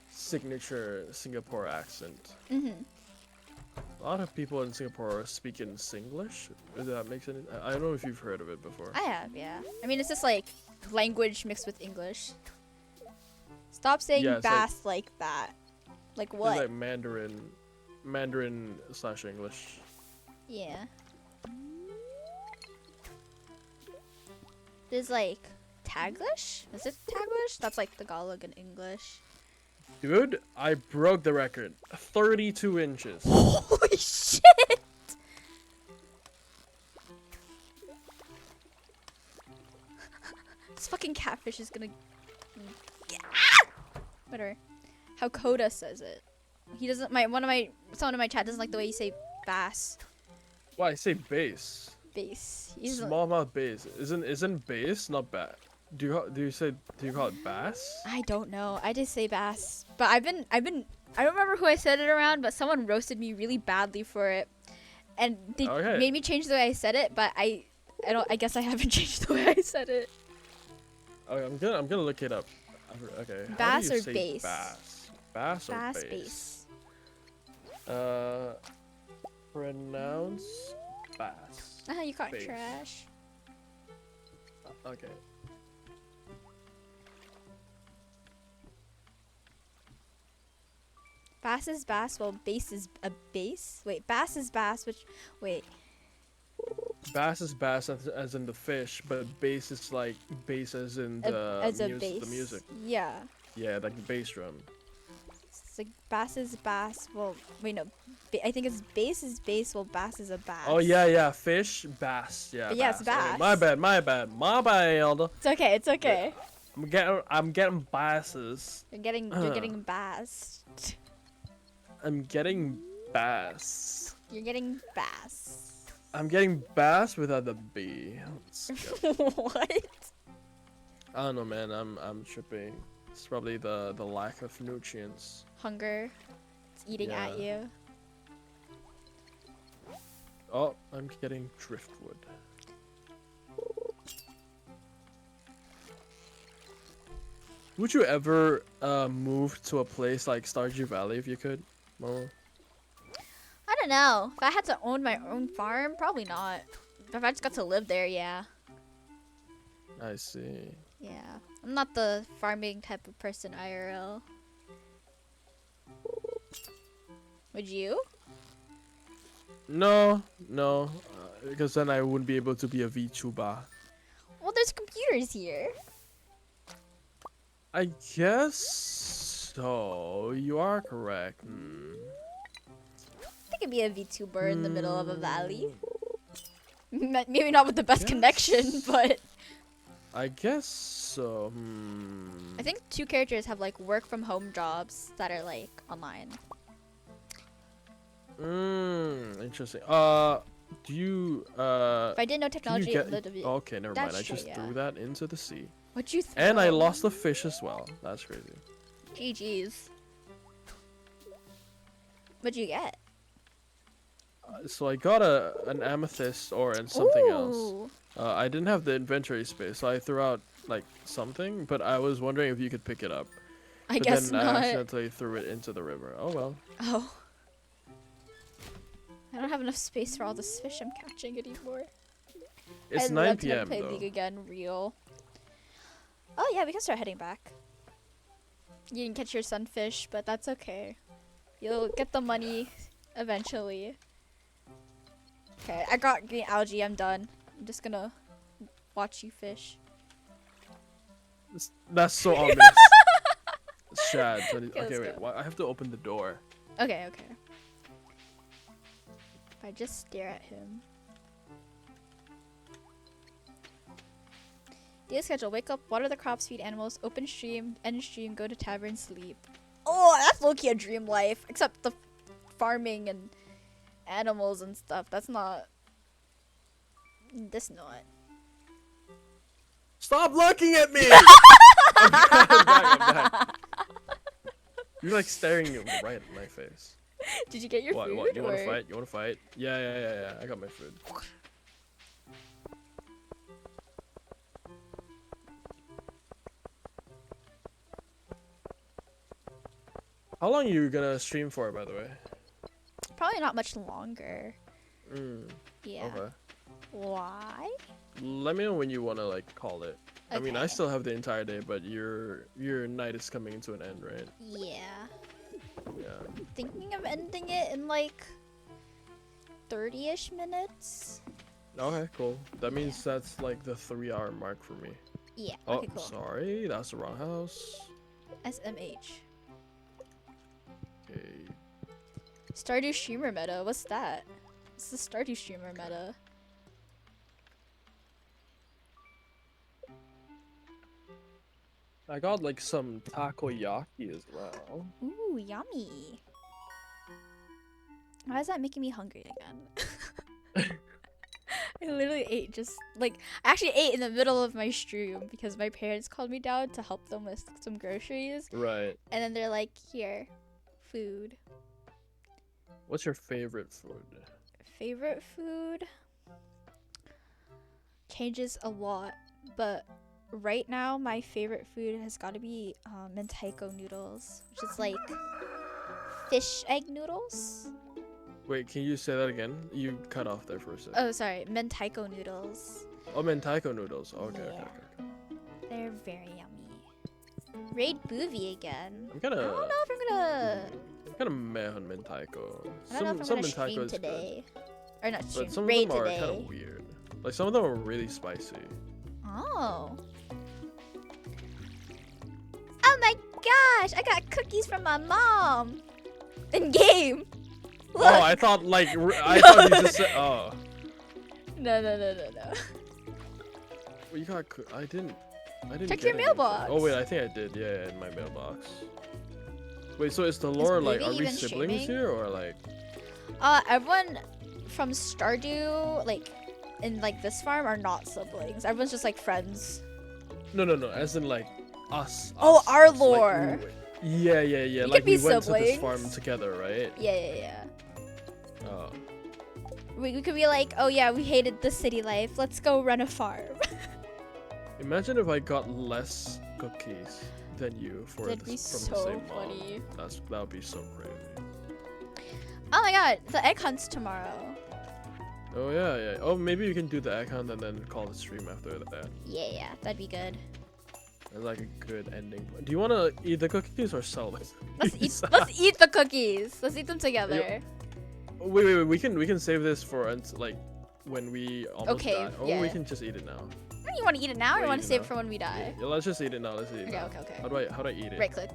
signature Singapore accent. A lot of people in Singapore speak in Singlish. Does that make sense? I don't know if you've heard of it before. I have, yeah. I mean, it's just like language mixed with English. Stop saying Yeah, it's bass like that. Like It's what? like Mandarin slash English. Yeah. There's like Taglish? Is it Taglish? That's like Tagalog in English. Dude, I broke the record. 32 inches. Holy shit! This fucking catfish is gonna... Whatever. How Coda says it. He doesn't... Someone in my chat doesn't like the way you say bass. Why I say bass? Bass. Smallmouth bass. Isn't bass not bad? Do you call it bass? I don't know. I just say bass. But I don't remember who I said it around, but someone roasted me really badly for it. And they made me change the way I said it, but I guess I haven't changed the way I said it. Okay, I'm gonna look it up. Okay. Bass how do you or say bass? Bass or Bass, bass? Pronounce bass. You caught Bass. trash. Okay. Bass is bass, while bass is a bass? Wait, bass is bass, wait. Bass is bass as in the fish, but bass is like bass as in the the music. Yeah. Yeah, like the bass drum. It's like bass is bass, well, wait, no. I think it's bass is bass, while bass is a bass. Oh yeah, fish, bass. Yeah. But yeah, it's bass. Okay, bass. my bad. It's okay, it's okay. I'm getting basses. You're getting bass. I'm getting bass. You're getting bass. I'm getting bass without the B. Let's go. What? I don't know, man. I'm tripping. It's probably the lack of nutrients. Hunger. It's eating at you. Oh, I'm getting driftwood. Would you ever move to a place like Stardew Valley if you could, Momo? I don't know. If I had to own my own farm, probably not. But if I just got to live there, yeah. I see. Yeah. I'm not the farming type of person IRL. Would you? No, because then I wouldn't be able to be a VTuber. Well, there's computers here. I guess so. You are correct. I could be a VTuber in the middle of a valley. Maybe not with the best connection, but I guess so. I think 2 characters have like work from home jobs that are like online. Interesting. Do you If I didn't know technology, it would be. Okay, never mind. That's I just true, threw yeah. that into the sea. What'd you throw? And I lost a fish as well. That's crazy. GG's. What'd you get? So I got an amethyst and something else. Ooh. I didn't have the inventory space, so I threw out like something, but I was wondering if you could pick it up. I guess then not. I accidentally threw it into the river. Oh well. Oh. I don't have enough space for all this fish I'm catching anymore. It's I'd 9 love to p.m. play though. League again, real. Oh yeah, we can start heading back. You didn't catch your sunfish, but that's okay. You'll get the money eventually. Okay, I got green algae. I'm done. I'm just gonna watch you fish. That's so obvious. Shad. let's Okay, wait. go. I have to open the door. Okay, okay. If I just stare at him. Day schedule: wake up, water the crops, feed animals, open stream, end stream, go to tavern, sleep. Oh, that's low-key a dream life. Except the farming and animals and stuff. That's not. This not. Stop looking at me! I'm back. You're like staring right at my face. Did you get your food? What? You want to or- fight? You want to fight? Yeah. I got my food. How long are you gonna stream for, by the way? Probably not much longer. Yeah. Okay. Why? Let me know when you wanna like call it. I mean, I Okay. still have the entire day, but your night is coming to an end, right? Yeah. Yeah. Thinking of ending it in like 30-ish minutes. Okay, cool. That means that's like the 3-hour mark for me. Yeah. Oh, Okay, cool. sorry, that's the wrong house. SMH. Okay. Stardew streamer meta. What's that? It's the Stardew streamer meta. I got like some takoyaki as well. Ooh, yummy. Why is that making me hungry again? I literally ate just like I actually ate in the middle of my stream because my parents called me down to help them with some groceries. Right. And then they're like, "Here, food." What's your favorite food? Favorite food changes a lot, but right now my favorite food has got to be mentaiko noodles, which is like fish egg noodles. Wait, can you say that again? You cut off there for a second. Oh, sorry, mentaiko noodles. Oh, mentaiko noodles. Okay, Yeah. okay. They're very yummy. Raid Boovie again. I'm I don't know if I'm gonna. kind of meh on mentaiko. I don't know if I'm some gonna stream mentaiko is today. Or not stream. but some of Raid them are today. kind of weird. Like some of them are really spicy. Oh. Oh my gosh! I got cookies from my mom. In game. Look. Oh, I thought like I thought you just said. Oh, No. well, you got. I didn't. Check get your anything. mailbox. Oh wait, I think I did. Yeah, in my mailbox. Wait, so is the lore like? Boovie Are we even siblings streaming? here or like? Everyone from Stardew, like, in like this farm, are not siblings. Everyone's just like friends. No. As in like us. Oh, us, our us, like, lore. Yeah. You Like could be we went to this siblings. farm together, right? Yeah. Oh. We could be like, oh yeah, we hated the city life. Let's go run a farm. Imagine if I got less cookies. than you for That'd the, be from so the same mom. funny. That would be so crazy. Oh my god, the egg hunt's tomorrow. Oh yeah, yeah. Oh, maybe you can do the egg hunt and then call the stream after that. Yeah, that'd be good. That's like a good ending. Do you want to eat the cookies or sell them? Let's eat the cookies. Let's eat them together. Wait. We can save this for like when we almost Okay, die. Oh, yeah. we can just eat it now. You want to eat it now, or Wanna you want eat to it save now? it for when we die? Yeah, let's just eat it now. Let's eat it Okay, now. okay. How do I eat it? Right click.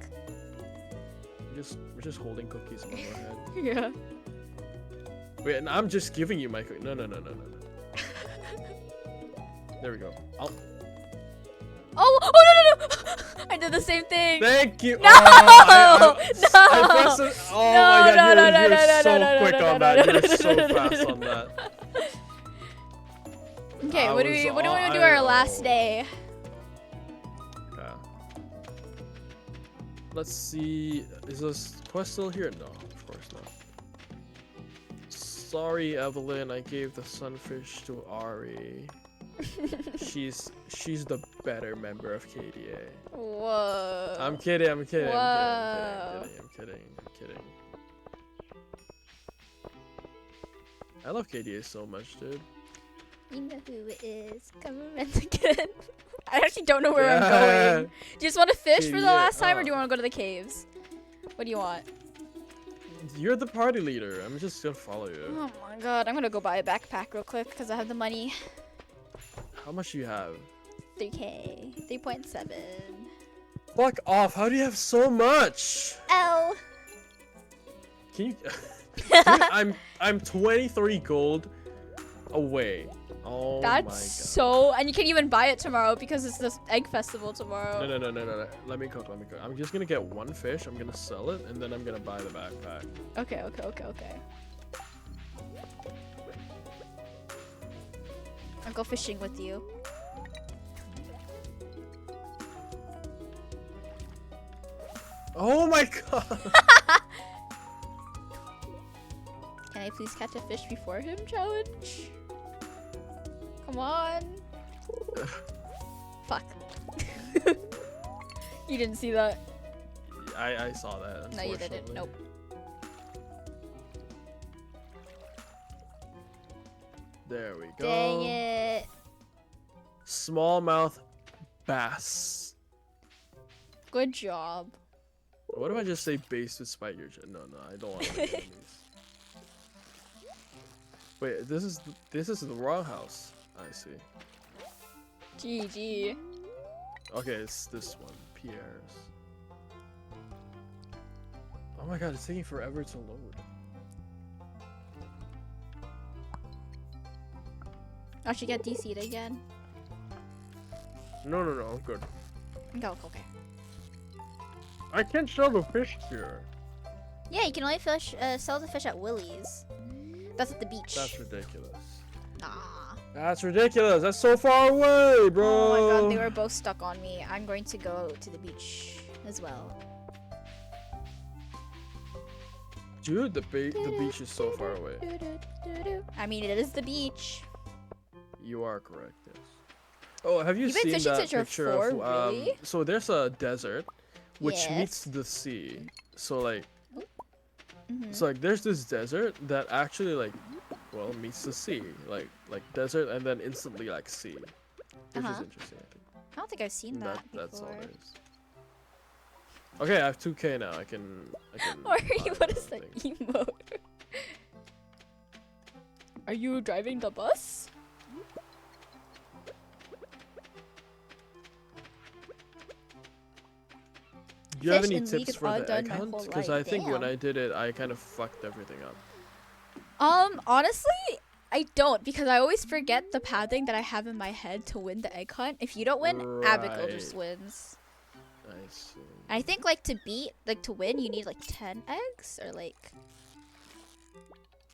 We're just holding cookies above our head. Yeah. Wait, and I'm just giving you my cookie. No. There we go. Oh no! I did the same thing. Thank you. No! I No! pressed it. Oh No, my god, no, you're no, so no, quick no, on no, that. no, You're no, so no, no, fast no, on that. Okay, what do we want to do our last day? Yeah. Let's see. Is this quest still here? No, of course not. Sorry, Evelyn. I gave the sunfish to Ari. She's the better member of KDA. Whoa. I'm kidding. I'm kidding. Whoa. I'm kidding. I love KDA so much, dude. You know who it is. Come around again. I actually don't know where I'm Yeah. going. Do you just want to fish for the KDA, last time, or do you want to go to the caves? What do you want? You're the party leader. I'm just gonna follow you. Oh my god, I'm gonna go buy a backpack real quick because I have the money. How much do you have? 3K. 3.7. Fuck off. How do you have so much? L. Can you? Dude, I'm 23 gold away. Oh That's my god. so. And you can't even buy it tomorrow because it's this egg festival tomorrow. No. Let me cook. I'm just gonna get one fish. I'm gonna sell it, and then I'm gonna buy the backpack. Okay. I'll go fishing with you. Oh my god. Can I please catch a fish before him challenge? Come on. Fuck. You didn't see that. I saw that. No, you didn't. unfortunately. Nope. There we go. Dang it. Smallmouth bass. Good job. What if I just say base despite your No, I don't want to make enemies. Wait, this is the wrong house. I see. GG. Okay, it's this one, Pierre's. Oh my god, it's taking forever to load. I should get DC'd again. No, I'm good. Go, okay. I can't sell the fish here. Yeah, you can only sell the fish at Willie's. That's at the beach. That's ridiculous. Nah. That's ridiculous. That's so far away, bro. Oh my god, they were both stuck on me. I'm going to go to the beach as well. Dude, the beach is so far away. I mean, it is the beach. You are correct, yes. Oh, have you You've been seen fishing that since you're picture 4, of really? So there's a desert which Yes. meets the sea. So like Mhm. so like there's this desert that actually like well meets the sea. Like desert and then instantly like sea. Which is Uh-huh. interesting, I think. I don't think I've seen that That's all before. it is. Okay, I have 2K now. I can Or buy what is that things. emote? Are you driving the bus? Do you have Fish any in League tips is for all the done egg my hunt? whole Because life. I think when Damn. I did it, I kind of fucked everything up. Honestly, I don't because I always forget the pathing that I have in my head to win the egg hunt. If you don't win, Abigail just Right. wins. I see. I think like to win, you need like 10 eggs or like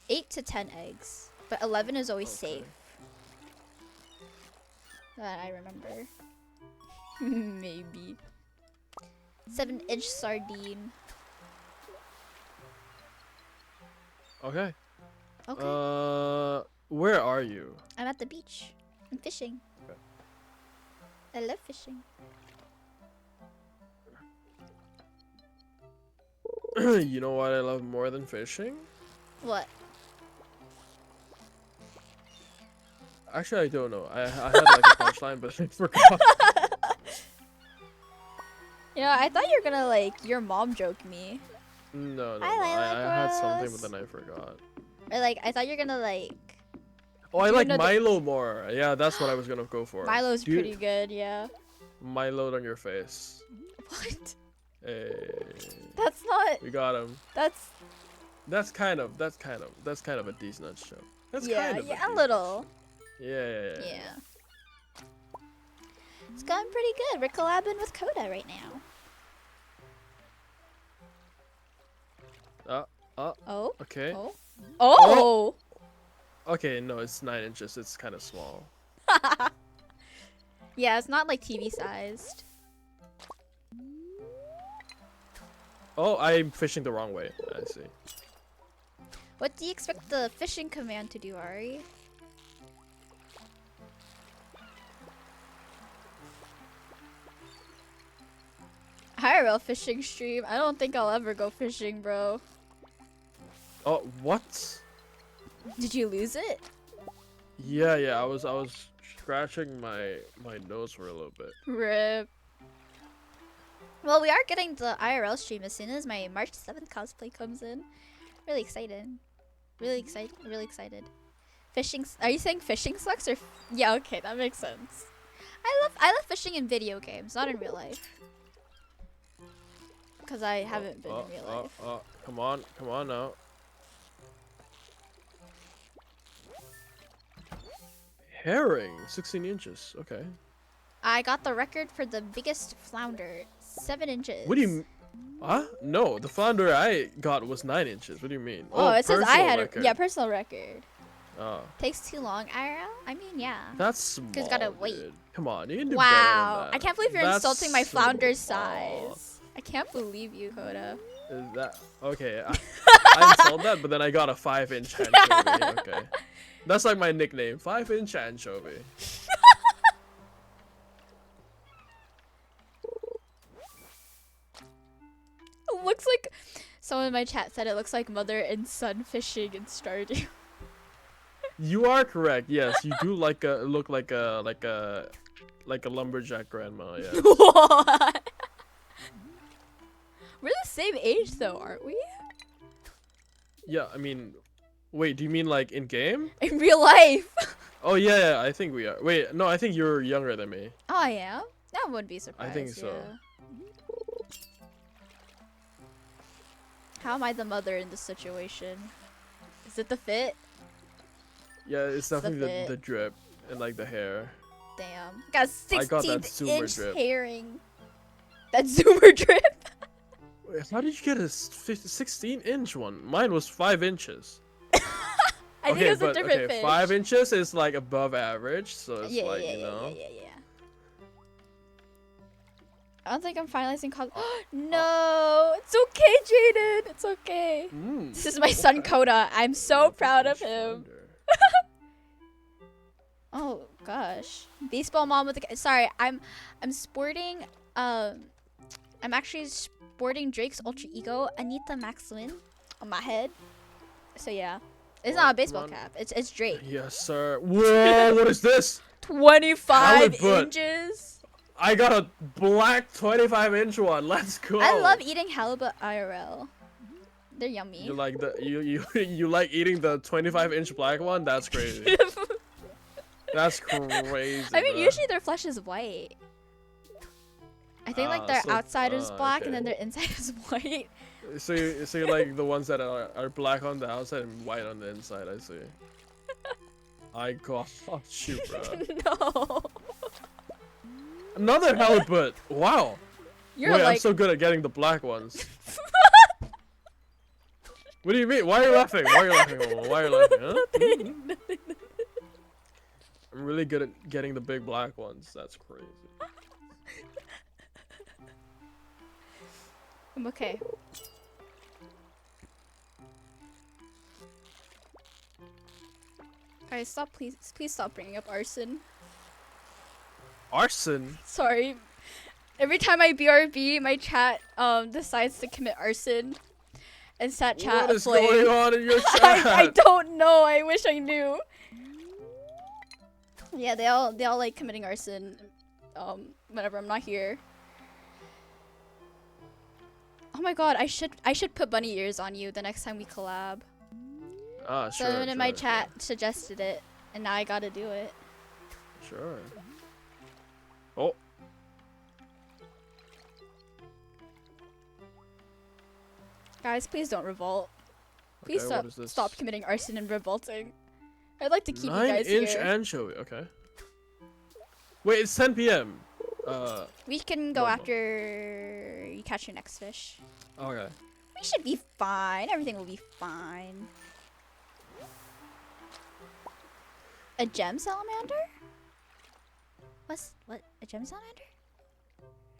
8 to 10 eggs, but 11 is always Okay. safe. That I remember. Maybe. 7-inch sardine. Okay. Okay. Where are you? I'm at the beach. I'm fishing. Okay. I love fishing. You know what I love more than fishing? What? Actually, I don't know. I had like a punchline, but I forgot. You know, I thought you were gonna like your mom joke me. No, Hi, Lila I had something, Gross. but then I forgot. Or like I thought you were gonna like Oh, I Do you like know the- Milo more. Yeah, that's what I was gonna go for. Milo's Do you- pretty good, yeah. Milo on your face. What? Hey, That's not we got him. that's Kind of a decent show. That's yeah, kind of yeah, a little. Yeah. Yeah. It's going pretty good. We're collabing with Coda right now. Oh. Okay. Oh. Okay, no, it's 9 inches. It's kind of small. Yeah, it's not like TV sized. Oh, I'm fishing the wrong way. I see. What do you expect the fishing command to do, Ari? IRL fishing stream. I don't think I'll ever go fishing, bro. Oh, what? Did you lose it? Yeah. I was scratching my nose for a little bit. Rip. Well, we are getting the IRL stream as soon as my March 7th cosplay comes in. Really excited. Really excited. Fishing. Are you saying fishing sucks or? Yeah, okay, that makes sense. I love fishing in video games, not in real life. Because I haven't been in real life. Come on now. Herring, 16 inches. Okay. I got the record for the biggest flounder, 7 inches. What do you? Huh? No, the flounder I got was 9 inches. What do you mean? Oh, it says I personal had record. a personal record. Oh. Takes too long, IRL? I mean, yeah. That's small. Cause gotta wait. Dude. Come on, you can do Wow, better than that. I can't believe you're That's insulting my flounder's small. size. I can't believe you, Coda. Is that okay? I installed that, but then I got a 5-inch anchovy. Okay, that's like my nickname, 5-inch anchovy. It looks like someone in my chat said it looks like mother and son fishing in Stardew. You are correct. Yes, you do look like a lumberjack grandma. Yeah. What? We're the same age though, aren't we? Yeah, I mean, wait, do you mean like in game? In real life. Oh yeah, I think we are. Wait, no, I think you're younger than me. Oh, I am? That wouldn't be surprised. I think so. Yeah. How am I the mother in this situation? Is it the fit? Yeah, it's the definitely fit. the drip and like the hair. Damn. Got I got that 16 zoomer inch drip. herring. That zoomer drip? Wait, how did you get a 16-inch one? Mine was 5 inches. I think it was a different fish. 5 inches is like above average, so it's like, you know. Yeah. I don't think I'm finalizing college. No, it's okay, Jaden. It's okay. This is my son, Coda. I'm so proud of him. Oh gosh, baseball mom with the. Sorry, I'm sporting. I'm actually sporting Drake's alter ego, Anita Maxwin, on my head. So yeah, it's not a baseball cap. It's Drake. Yes, sir. Whoa, what is this? 25 Halibut. inches. I got a black 25-inch one. Let's go. I love eating halibut IRL. They're yummy. You like the you like eating the 25-inch black one? That's crazy. That's crazy. I mean, bro. usually their flesh is white. I think like their outside is black and then okay. their inside is white. So you like the ones that are black on the outside and white on the inside. I see. I got you, bro. No. Another halibut. Wow. You're Wait, like. I'm so good at getting the black ones. What do you mean? Why are you laughing? Why are you laughing? Why are you laughing? Huh? Nothing. I'm really good at getting the big black ones. That's crazy. I'm okay. Alright, stop, please stop bringing up arson. Arson? Sorry. Every time I BRB, my chat decides to commit arson. and sat chat. What is aflame. going on in your chat? I don't know. I wish I knew. Yeah, they all like committing arson. Whenever I'm not here. Oh my god, I should put bunny ears on you the next time we collab. Ah, sure. Someone in my sure. chat suggested it, and now I gotta do it. Sure. Oh. Guys, please don't revolt. Please Okay, what is this? stop committing arson and revolting. I'd like to keep you 9-inch guys here. anchovy. Okay. Wait, it's 10 p.m. We can go no. after you catch your next fish. Okay. We should be fine. Everything will be fine. A gem salamander? What? A gem salamander?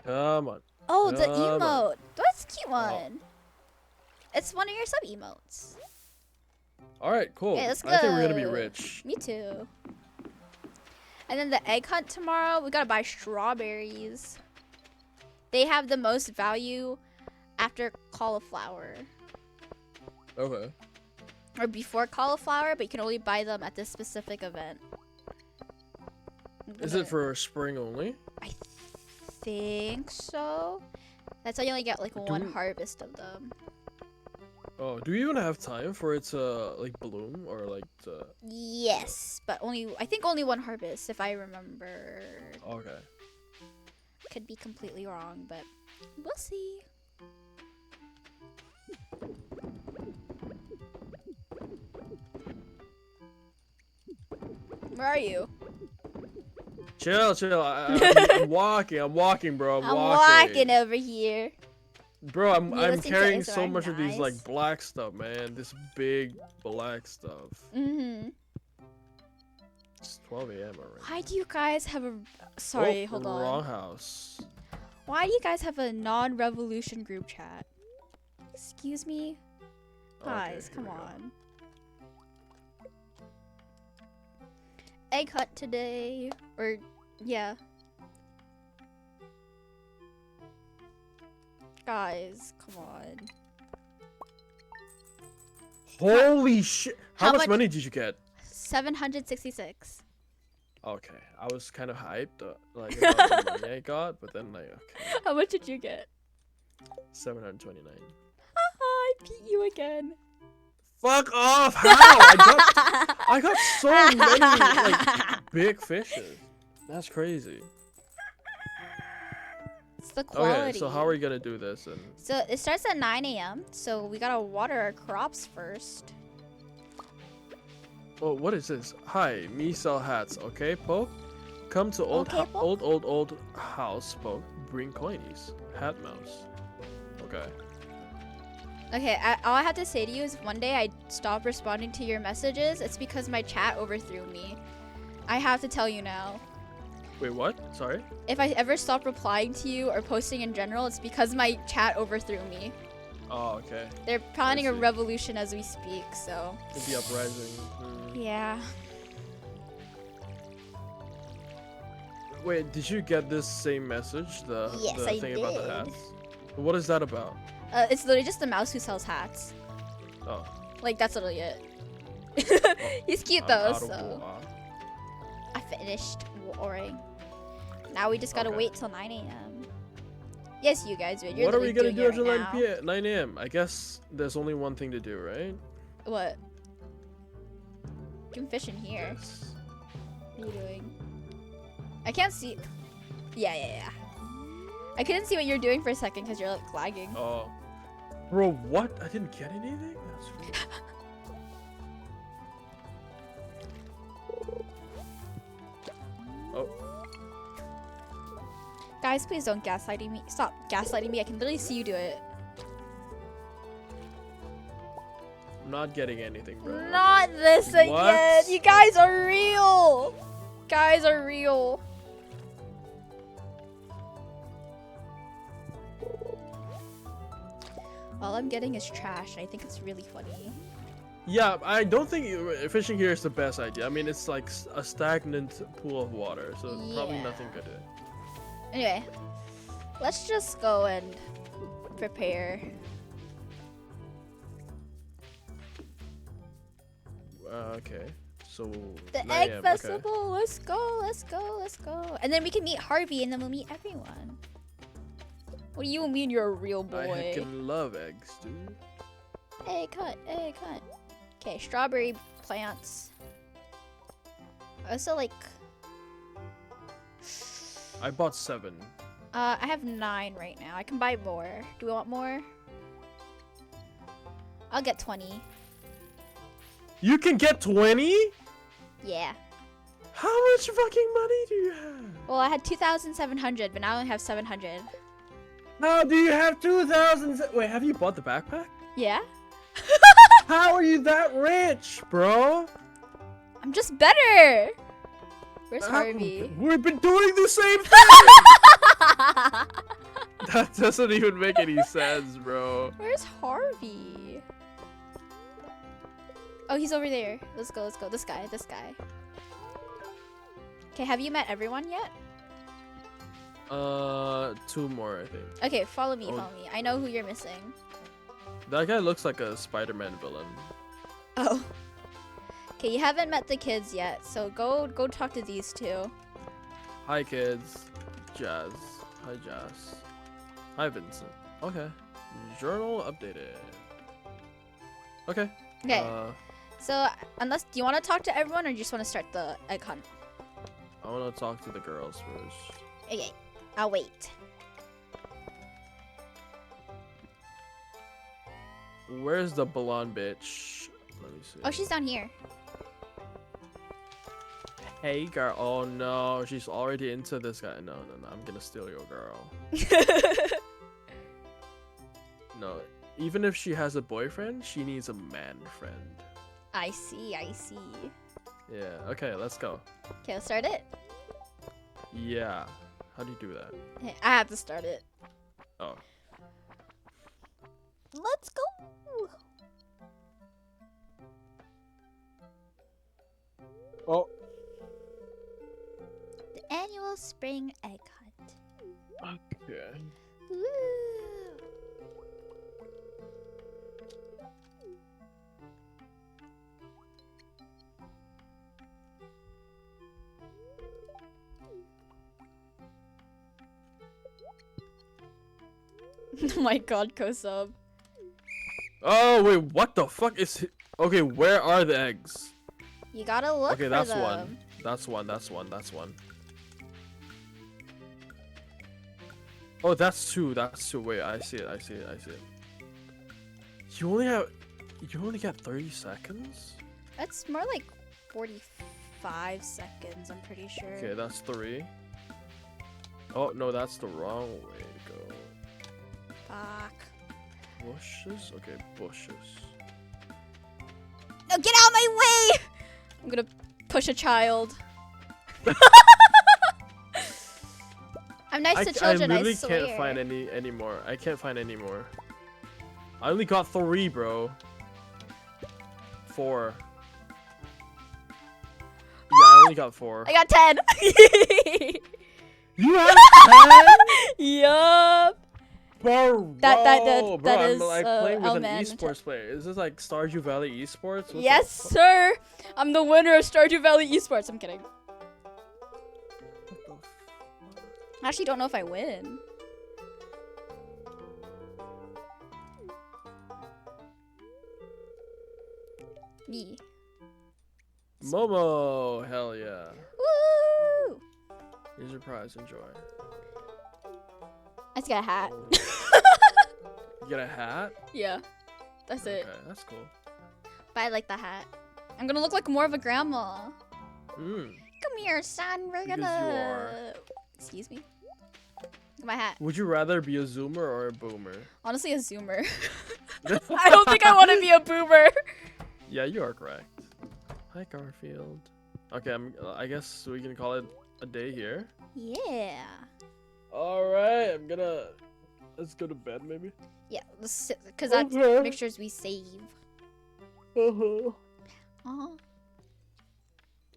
Come on. Oh, the Come on. emote. That's a cute one. It's one of your sub emotes. All right, cool. Okay, let's I think we're gonna be go. rich. Me too. And then the egg hunt tomorrow, we gotta buy strawberries. They have the most value after cauliflower. Okay. Or before cauliflower, but you can only buy them at this specific event. Is it for spring only? I think so. That's why you only get like one we- harvest of them. Oh, do we even have time for it to like bloom or like to? Yes, but I think only one harvest if I remember. Okay. Could be completely wrong, but we'll see. Where are you? Chill. I'm walking, bro. I'm walking over here. Bro, I'm listening to carrying Is so Our much of these like Nice? black stuff, man. This big black stuff. Mm-hmm. It's 12 a.m. already. Why do you guys have a... Sorry, Oh, hold on. Wrong house. Why do you guys have a non-revolution group chat? Excuse me? Guys, here come we go. on. Egg hunt today. Or, yeah. Guys, come on. Holy shit! How How much much- money did you get? 766. Okay, I was kind of hyped, like about the money I got, but then like okay, How much did you get? 729. Haha, I beat you again. Fuck off! How? I got so many like big fishes. That's crazy. It's the quality. Okay, so how are you gonna do this? And So it starts at 9 a.m. So we gotta water our crops first. oh, what is this? Hi, me sell hats. Okay, Poke. Come to old Okay, Poke. old house, Poke. Bring coinies. Hat mouse. Okay. Okay, all I have to say to you is one day I stopped responding to your messages. It's because my chat overthrew me. I have to tell you now. Wait, what? Sorry. If I ever stop replying to you or posting in general, it's because my chat overthrew me. Oh, okay. They're planning a see. revolution as we speak, so The uprising. yeah. Wait, did you get this same message? Yes, the I thing about the did. hats? What is that about? It's literally just a mouse who sells hats. Oh. Like, that's literally it. He's cute I'm though, out of so water. I finished warring. Now we just gotta Okay. wait till 9 a.m. Yes, you guys, you're What are we gonna literally do doing after it right 9 a.m.? I guess there's only one thing to do, right? now. What? You can fish in here. Yes. What are you doing? I can't see. Yeah. I couldn't see what you're doing for a second because you're like lagging. Oh. Bro, what? I didn't get anything? That's weird. Oh. Guys, please don't gaslighting me. Stop gaslighting me. I can literally see you do it. I'm not getting anything, bro. Not this again. What? You guys are real. Guys are real. All I'm getting is trash. I think it's really funny. Yeah, I don't think fishing here is the best idea. I mean, it's like a stagnant pool of water, so probably Yeah. nothing good. Anyway, let's just go and prepare. Okay. So The 9 egg a.m., festival. Let's go. Let's go. Let's go. And then we can meet Harvey, and then we'll meet everyone. What do you mean you're a real Okay. I boy? heckin' love eggs, dude. Hey, cut. Hey, cut. Okay, strawberry plants. Also, like, I bought 7. I have 9 right now. I can buy more. Do we want more? I'll get 20. You can get 20? Yeah. How much fucking money do you have? Well, I had 2,700, but now I only have 700. How do you have 2,000? Wait, have you bought the backpack? Yeah? How are you that rich, bro? I'm just better. Where's Harvey? We've been doing the same thing! That doesn't even make any sense, bro. Where's Harvey? Oh, he's over there. Let's go, let's go. This guy, this guy. Okay, have you met everyone yet? 2 more, I think. Okay, follow me, Oh. follow me. I know who you're missing. That guy looks like a Spider-Man villain. Oh. Okay, you haven't met the kids yet, so go talk to these two. Hi, kids. Jazz. Hi, Jazz. Hi, Vincent. Okay. Journal updated. Okay. Okay. So, unless, do you want to talk to everyone or do you just want to start the egg hunt? I want to talk to the girls first. Okay, I'll wait. Where's the blonde bitch? Let me see. Oh, she's down here. Hey, girl. Oh, no. She's already into this guy. No. I'm gonna steal your girl. No. Even if she has a boyfriend, she needs a man friend. I see, I see. Yeah. Okay, let's go. Okay, let's start it. Yeah. How do you do that? Okay, I have to start it. Oh. Let's go. Oh. The annual spring egg hunt. Okay. Woo. Oh my god, Kosub. Oh, wait. What the fuck is... Okay, where are the eggs? You gotta look Okay, for that's them. one. That's one. Oh, that's 2. That's 2. Wait, I see it. You only got 30 seconds? That's more like 45 seconds, I'm pretty sure. Okay, that's 3. Oh, no, that's the wrong way to go. Fuck. Bushes? Okay, bushes. No, get out of my way! I'm gonna push a child. I'm nice to children, I literally swear. can't find any more. I can't find any more. I only got 3, bro. 4. Yeah, I only got 4. I got 10. You have 10? Yup. Bro, That bro, is, I'm like playing with an Elman. esports player. Is this like Stardew Valley Esports? What the Yes, fuck? sir. I'm the winner of Stardew Valley Esports. I'm kidding. I actually don't know if I win. Me. Momo, hell yeah. Woo! Here's your prize, enjoy. I just got a hat. You get a hat? Yeah. That's Okay, it. that's cool. But I like the hat. I'm gonna look like more of a grandma. Mm. Come here, son. We're Because gonna. you are. Excuse me. Look at my hat. Would you rather be a zoomer or a boomer? Honestly, a zoomer. I don't think I want to be a boomer. Yeah, you are correct. Hi, Garfield. Okay, I guess we can call it a day here. Yeah. All right, let's go to bed maybe. Yeah, because that Okay. make sure we save. Uh-huh. Uh-huh.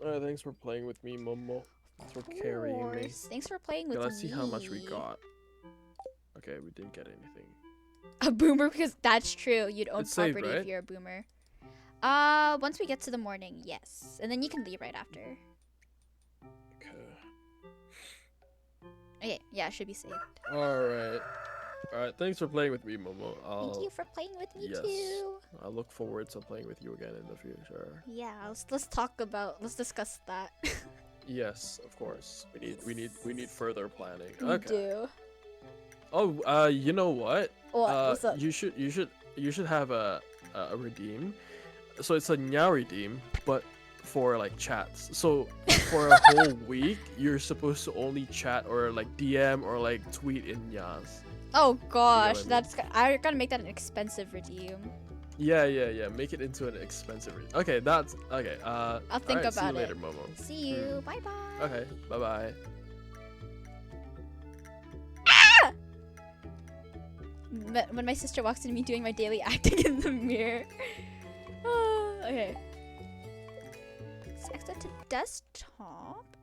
Alright, thanks for playing with me, Momo. Thanks for carrying me. Thanks for playing with Okay, me. let's see how much we got. Okay, we didn't get anything. A boomer, because that's true. You'd own It's saved, property if right? you're a boomer. Once we get to the morning, yes. And then you can leave right after. Okay. Okay, yeah, it should be saved. Alright. Alright, thanks for playing with me, Momo. Thank you for playing with me yes. too. I look forward to playing with you again in the future. Yeah, let's discuss that. Yes, of course. We need further planning. We Okay. do. Oh, you know what? What's up? You should have a redeem. So it's a nya redeem, but for like chats. So for a whole week, you're supposed to only chat or like DM or like tweet in nyas. Oh gosh, I mean? I gotta make that an expensive redeem. Yeah. Make it into an expensive. Okay, that's okay. I'll think alright, about see you it. later, Momo. See you. Bye bye. Okay, bye bye. When my sister walks into me doing my daily acting in the mirror. Okay. Let's exit to desktop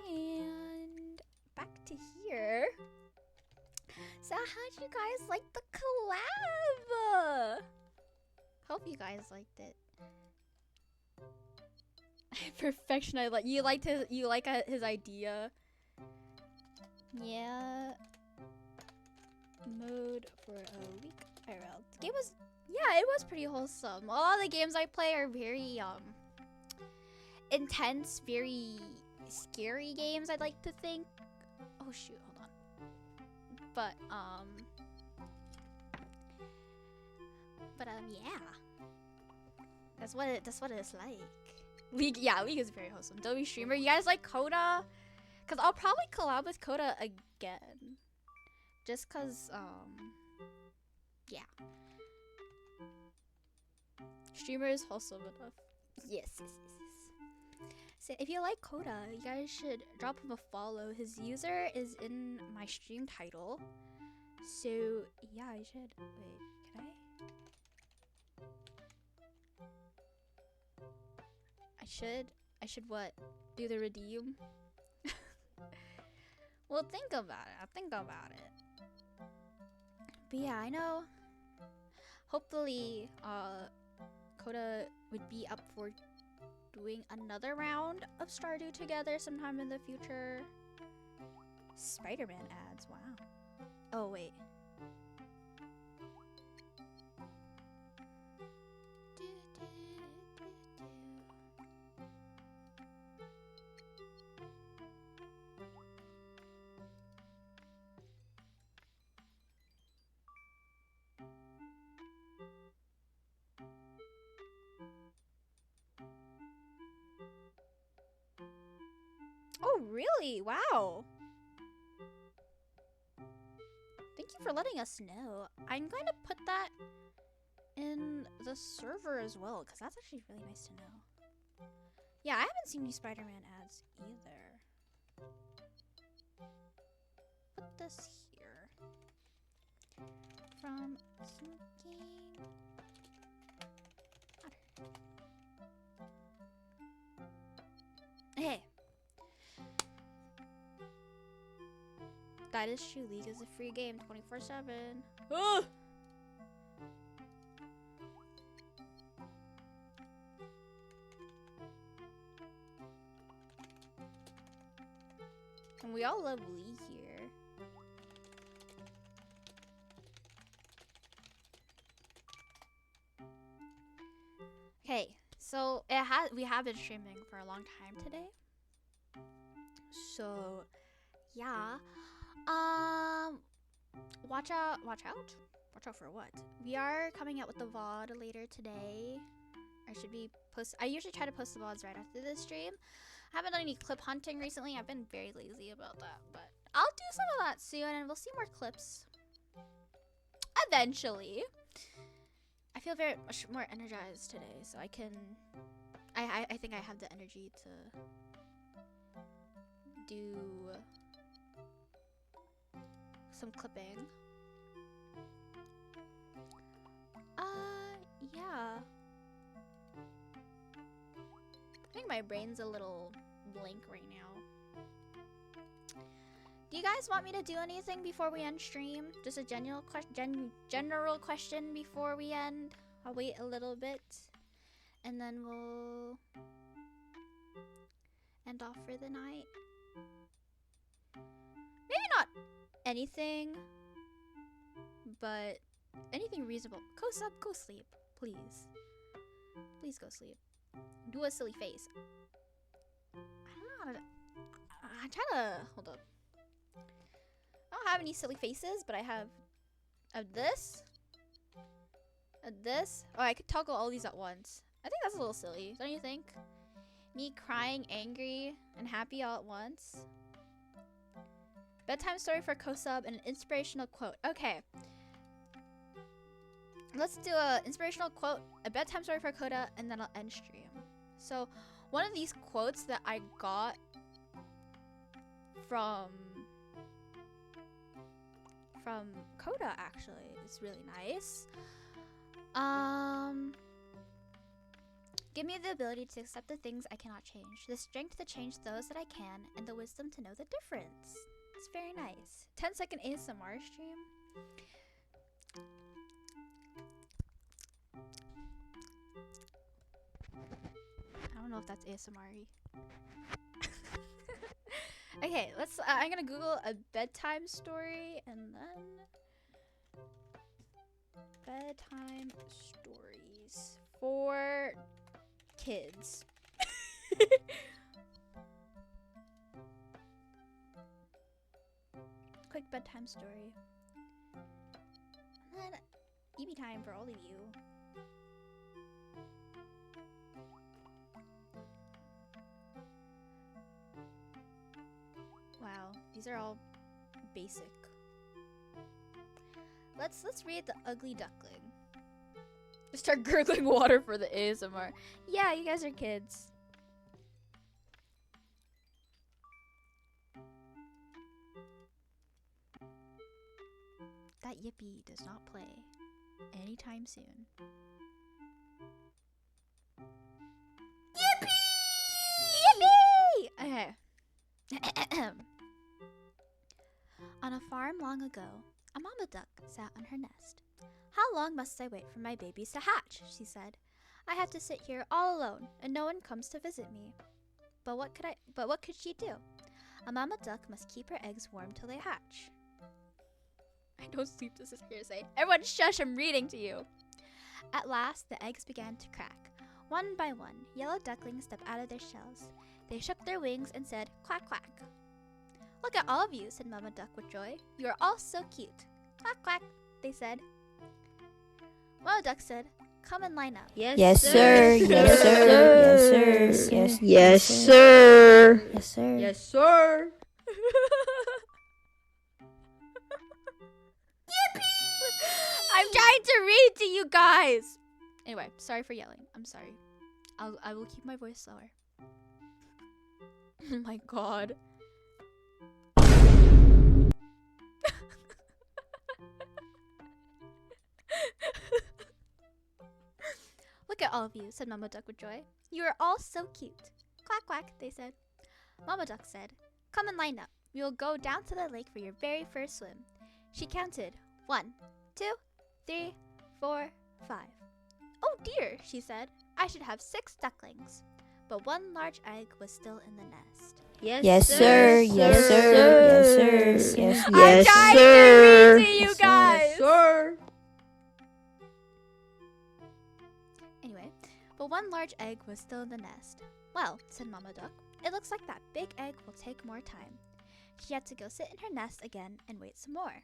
and back to here. So how'd you guys like the collab? Hope you guys liked it. Perfection. You like his idea. Yeah. Mode for a week IRL. The game was, yeah, it was pretty wholesome. A lot of the games I play are very intense, very scary games, I'd like to think. Oh shoot, hold on. But yeah. That's what it's like. League is very wholesome. Adobe Streamer, you guys like Coda? Cause I'll probably collab with Coda again. Just cause, yeah. Streamer is wholesome enough. Yes. So if you like Coda, you guys should drop him a follow. His user is in my stream title. So yeah, you should. Wait, can I should what? Do the redeem? Well, think about it. I'll think about it. But yeah, I know. Hopefully, Coda would be up for doing another round of Stardew together sometime in the future. Spider-Man ads, wow. Oh, wait. Oh, really? Wow. Thank you for letting us know. I'm going to put that in the server as well, because that's actually really nice to know. Yeah, I haven't seen any Spider-Man ads either. Put this here. From Smoking Water. Hey. That is true. League is a free game 24/7. Ugh! And we all love Lee here. Okay, so we have been streaming for a long time today. So yeah. Watch out for what? We are coming out with the VOD later today. I usually try to post the VODs right after this stream. I haven't done any clip hunting recently. I've been very lazy about that, but I'll do some of that soon and we'll see more clips eventually. I feel very much more energized today, so I think I have the energy to do some clipping. Yeah. I think my brain's a little blank right now. Do you guys want me to do anything before we end stream? Just a general question before we end. I'll wait a little bit. and then we'll end off for the night. Maybe not anything, but anything reasonable. Kosab, go sleep, please. Please go sleep. Do a silly face. I don't know how to. I'm trying to hold up. I don't have any silly faces, but I have this, this. Oh, I could toggle all these at once. I think that's a little silly, don't you think? Me crying, angry, and happy all at once. Bedtime story for Kosab and an inspirational quote. Okay. Let's do a inspirational quote, a bedtime story for Coda, and then I'll end stream. So, one of these quotes that I got from Coda actually is really nice. Give me the ability to accept the things I cannot change, the strength to change those that I can, and the wisdom to know the difference. It's very nice. 10-second ASMR stream. I don't know if that's ASMR-y. Okay, let's. I'm gonna Google a bedtime story and then bedtime stories for kids. Quick bedtime story. And then EB time for all of you. Wow, these are all basic. Let's read The Ugly Duckling. Start gurgling water for the ASMR. Yeah, you guys are kids. That Yippee does not play anytime soon. Yippee! Yippee! Okay. On a farm long ago, a mama duck sat on her nest. How long must I wait for my babies to hatch? She said. I have to sit here all alone, and no one comes to visit me. But what could she do? A mama duck must keep her eggs warm till they hatch. I don't sleep, this is hearsay. Everyone shush, I'm reading to you. At last, the eggs began to crack. One by one, yellow ducklings stepped out of their shells. They shook their wings and said, quack, quack. Look at all of you, said Mama Duck with joy. You are all so cute. Quack, quack, they said. Mama Duck said, come and line up. Yes, sir. Yes, sir. Yes, sir. Yes, Yes, sir. yes, sir. Yes, sir. I'm trying to read to you guys. Anyway, sorry for yelling. I'm sorry. I will keep my voice lower. Oh my god. Look at all of you, said Mama Duck with joy. You are all so cute. Quack, quack, they said. Mama Duck said, come and line up. We will go down to the lake for your very first swim. She counted 1, 2, 3, 4, 5. Oh dear, she said. I should have 6 ducklings. But one large egg was still in the nest. Yes, sir. Yes, sir. Yes, sir. Yes, I'm trying to read to you guys. Yes, sir. Anyway, but one large egg was still in the nest. Well, said Mama Duck, it looks like that big egg will take more time. She had to go sit in her nest again and wait some more.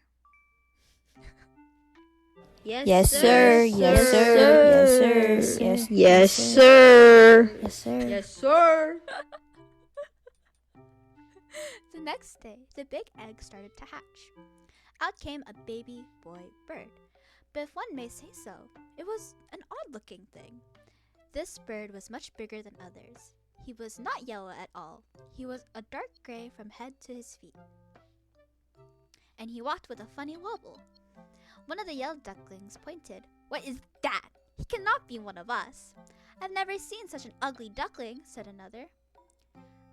Yes, sir. Yes, sir. Yes, sir. Yes, Yes, sir. yes, sir. Yes, sir. The next day, the big egg started to hatch. Out came a baby boy bird. But if one may say so, it was an odd-looking thing. This bird was much bigger than others. He was not yellow at all. He was a dark gray from head to his feet. And he walked with a funny wobble. One of the yellow ducklings pointed. What is that? He cannot be one of us. I've never seen such an ugly duckling, said another.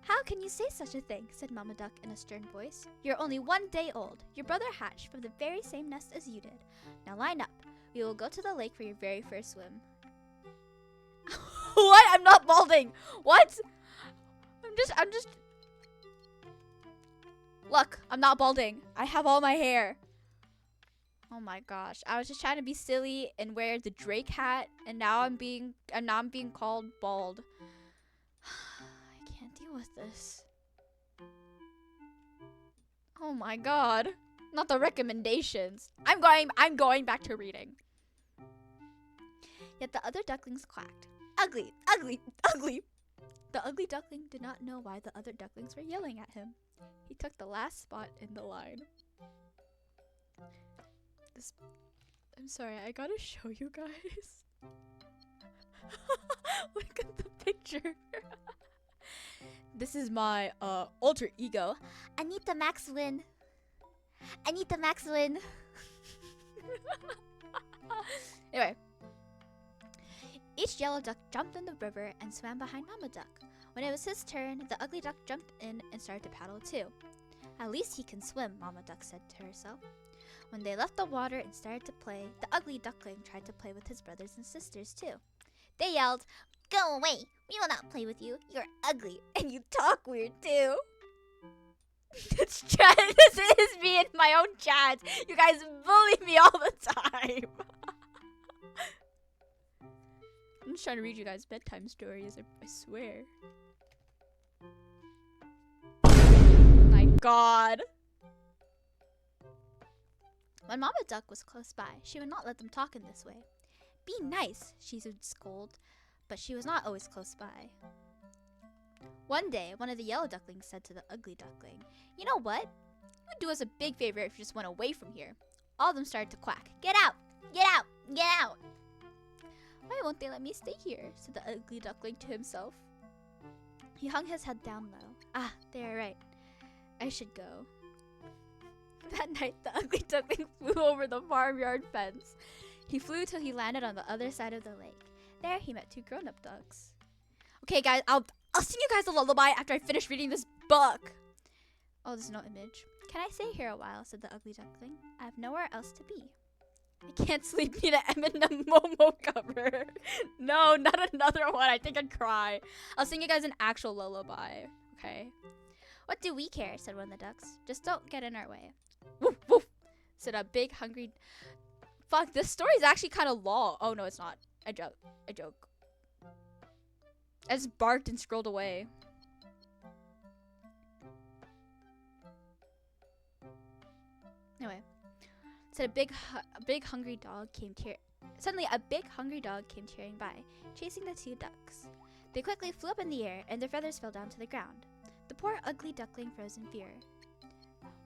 How can you say such a thing, said Mama Duck in a stern voice. You're only 1 day old. Your brother hatched from the very same nest as you did. Now line up. We will go to the lake for your very first swim. not balding. What? I'm just. Look, I'm not balding. I have all my hair. Oh my gosh. I was just trying to be silly and wear the Drake hat, and now I'm being called bald. I can't deal with this. Oh my god. Not the recommendations. I'm going back to reading. Yet the other ducklings quacked. Ugly, ugly, ugly. The ugly duckling did not know why the other ducklings were yelling at him. He took the last spot in the line. I'm sorry, I gotta show you guys. Look at the picture. This is my alter ego. Anita Maxwin. Anita Maxwin. Anyway. Each yellow duck jumped in the river and swam behind Mama Duck. When it was his turn, the ugly duck jumped in and started to paddle too. At least he can swim, Mama Duck said to herself. When they left the water and started to play, the ugly duckling tried to play with his brothers and sisters too. They yelled, "Go away! We will not play with you. You're ugly and you talk weird too." This is me in my own chat. You guys bully me all the time. I'm just trying to read you guys bedtime stories, I swear. My god. When Mama Duck was close by, she would not let them talk in this way. Be nice, she would scold, but she was not always close by. One day, one of the yellow ducklings said to the ugly duckling, "You know what? You would do us a big favor if you just went away from here." All of them started to quack. "Get out! Get out! Get out!" "Why won't they let me stay here?" said the ugly duckling to himself. He hung his head down low. "Ah, they are right. I should go." That night, the ugly duckling flew over the farmyard fence. He flew till he landed on the other side of the lake. There, he met two grown-up ducks. Okay, guys, I'll sing you guys a lullaby after I finish reading this book. Oh, there's no image. "Can I stay here a while?" said the ugly duckling. "I have nowhere else to be." "I can't sleep in an Eminem Momo cover." No, not another one. I think I'd cry. I'll sing you guys an actual lullaby. Okay. "What do we care?" said one of the ducks. "Just don't get in our way." "Woof, woof," said a big hungry... Fuck, this story is actually kind of long. Oh, no, it's not. I joke. I just barked and scrolled away. Anyway. Said a big hungry dog came Suddenly, a big hungry dog came tearing by, chasing the two ducks. They quickly flew up in the air, and their feathers fell down to the ground. The poor ugly duckling froze in fear.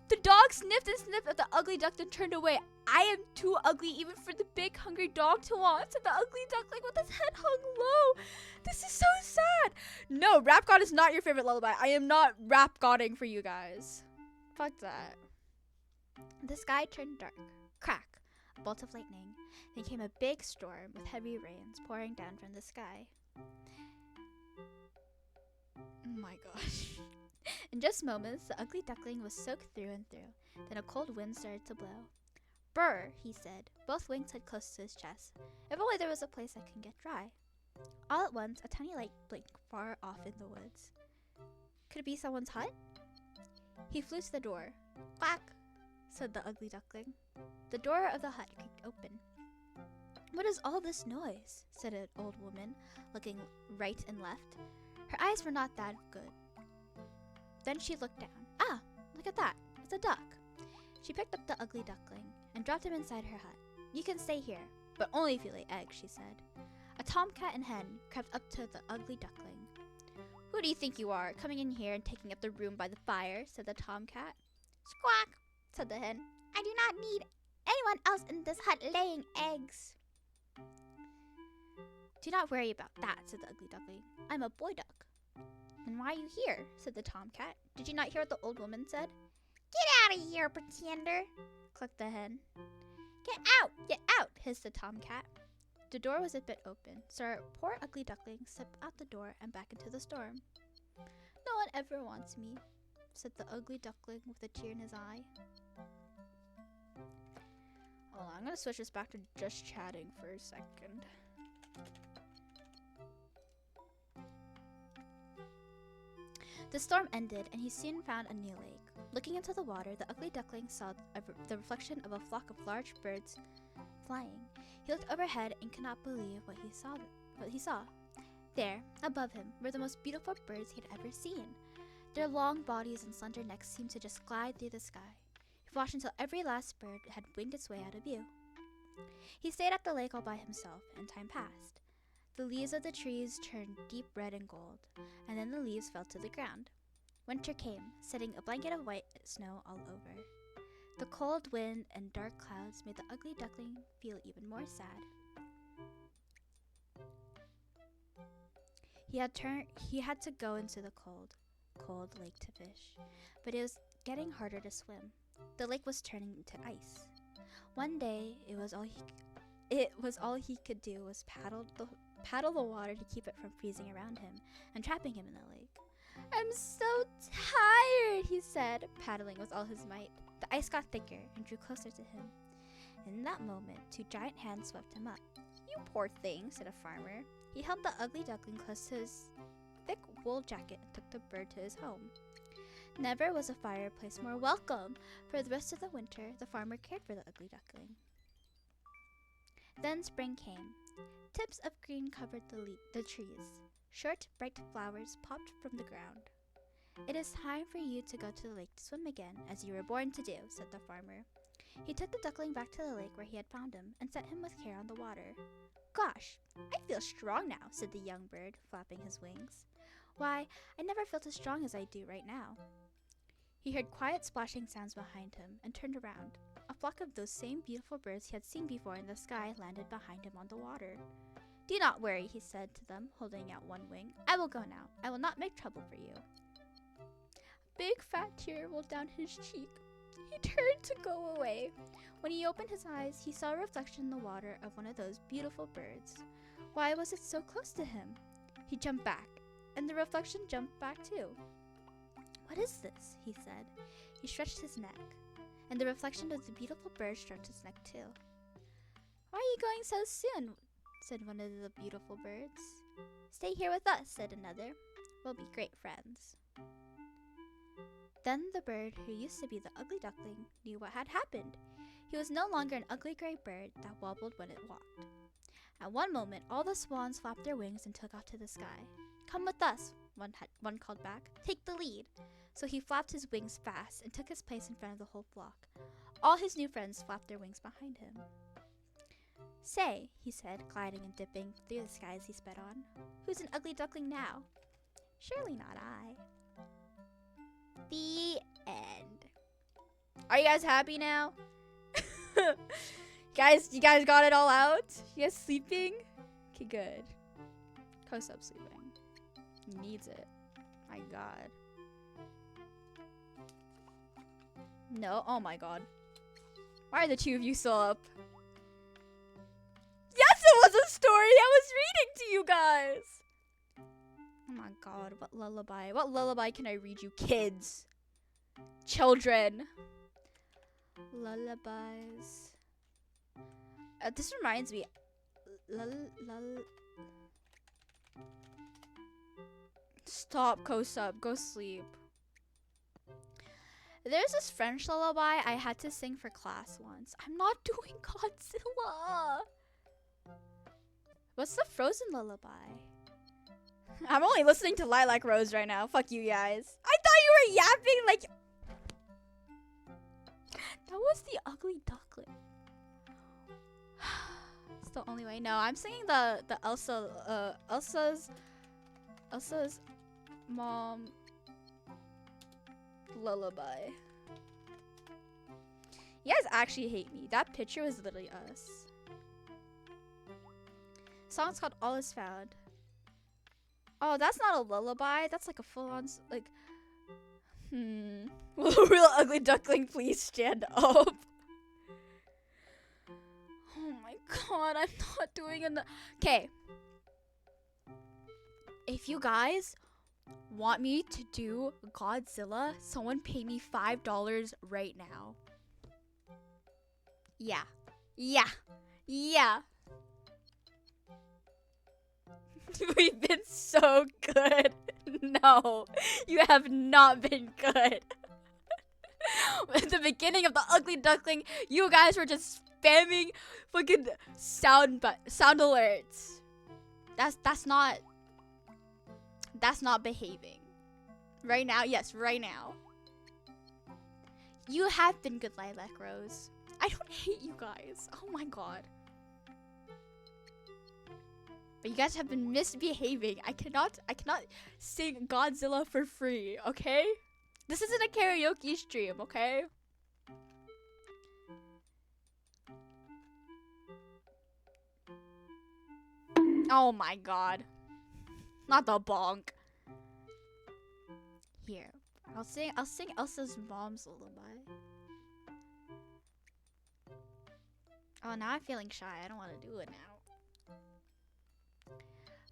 The dog sniffed and sniffed at the ugly duck and turned away. "I am too ugly even for the big hungry dog to want," said the ugly duckling with his head hung low. This is so sad. No, Rap God is not your favorite lullaby. I am not rap godding for you guys. Fuck that. The sky turned dark. Crack. A bolt of lightning. Then came a big storm with heavy rains pouring down from the sky. Oh my gosh. In just moments, the ugly duckling was soaked through and through. Then a cold wind started to blow. "Brr," he said, both wings head close to his chest. "If only there was a place I can get dry." All at once, a tiny light blinked far off in the woods. Could it be someone's hut? He flew to the door. "Quack," said the ugly duckling. The door of the hut creaked open. "What is all this noise?" said an old woman, looking right and left. Her eyes were not that good. Then she looked down. "Ah, look at that. It's a duck." She picked up the ugly duckling and dropped him inside her hut. "You can stay here, but only if you lay eggs," she said. A tomcat and hen crept up to the ugly duckling. "Who do you think you are, coming in here and taking up the room by the fire?" said the tomcat. "Squawk," said the hen. "I do not need anyone else in this hut laying eggs." "Do not worry about that," said the ugly duckling. "I'm a boy duck." "Then why are you here?" said the tomcat. "Did you not hear what the old woman said?" "Get out of here, pretender," clucked the hen. Get out, hissed the tomcat. The door was a bit open, so our poor ugly duckling slipped out the door and back into the storm. "No one ever wants me," said the ugly duckling with a tear in his eye. Hold on, I'm gonna switch this back to just chatting for a second. The storm ended, and he soon found a new lake. Looking into the water, the ugly duckling saw the reflection of a flock of large birds flying. He looked overhead and could not believe what he saw. There, above him, were the most beautiful birds he had ever seen. Their long bodies and slender necks seemed to just glide through the sky. He watched until every last bird had winged its way out of view. He stayed at the lake all by himself, and time passed. The leaves of the trees turned deep red and gold, and then the leaves fell to the ground. Winter came, setting a blanket of white snow all over. The cold wind and dark clouds made the ugly duckling feel even more sad. He had to go into the cold lake to fish, but it was getting harder to swim. The lake was turning into ice. One day, it was all he could do was paddle the water to keep it from freezing around him and trapping him in the lake. "I'm so tired," he said, paddling with all his might. The ice got thicker and drew closer to him. In that moment, two giant hands swept him up. "You poor thing," said a farmer. He held the ugly duckling close to his thick wool jacket and took the bird to his home. Never was a fireplace more welcome. For the rest of the winter, the farmer cared for the ugly duckling. Then spring came. Tips of green covered the trees. Short, bright flowers popped from the ground. "It is time for you to go to the lake to swim again, as you were born to do," said the farmer. He took the duckling back to the lake where he had found him and set him with care on the water. "Gosh, I feel strong now," said the young bird, flapping his wings. "Why, I never felt as strong as I do right now." He heard quiet splashing sounds behind him and turned around. A flock of those same beautiful birds he had seen before in the sky landed behind him on the water. "Do not worry," he said to them, holding out one wing. "I will go now. I will not make trouble for you." A big fat tear rolled down his cheek. He turned to go away. When he opened his eyes, he saw a reflection in the water of one of those beautiful birds. Why was it so close to him? He jumped back, and the reflection jumped back too. "What is this?" he said. He stretched his neck, and the reflection of the beautiful bird stretched his neck too. "Why are you going so soon?" said one of the beautiful birds. "Stay here with us," said another. "We'll be great friends." Then the bird who used to be the ugly duckling knew what had happened. He was no longer an ugly gray bird that wobbled when it walked. At one moment, all the swans flapped their wings and took off to the sky. "Come with us," one called back. "Take the lead." So he flapped his wings fast and took his place in front of the whole flock. All his new friends flapped their wings behind him. "Say," he said, gliding and dipping through the sky as he sped on, "who's an ugly duckling now?" "Surely not I." The end. Are you guys happy now? You guys got it all out? You guys sleeping? Okay, good. Kosub sleeping. He needs it. My god. No, oh my god. Why are the two of you still up? Yes, it was a story I was reading to you guys! Oh my god, what lullaby? What lullaby can I read you, kids? Children. Lullabies. This reminds me. Stop, Kosub. Go sleep. There's this French lullaby I had to sing for class once. I'm not doing Godzilla. What's the Frozen lullaby? I'm only listening to Lilac Rose right now. Fuck you guys. I thought you were yapping like... That was the ugly duckling. It's the only way. No, I'm singing the Elsa's mom lullaby. You guys actually hate me. That picture was literally us. Song's called All Is Found. Oh, that's not a lullaby. That's like a full-on like. Will a real ugly duckling please stand up? Oh my god, I'm not doing enough. Okay. If you guys want me to do Godzilla, someone pay me $5 right now. Yeah. We've been so good. No, you have not been good. At the beginning of the Ugly Duckling, you guys were just spamming fucking sound alerts. That's not behaving. Right now, yes, right now. You have been good, Lilac Rose. I don't hate you guys. Oh my god. But you guys have been misbehaving. I cannot sing Godzilla for free, okay? This isn't a karaoke stream, okay? Oh my god. Not the bonk. Here. I'll sing Elsa's mom's lullaby. Oh, now I'm feeling shy. I don't want to do it now.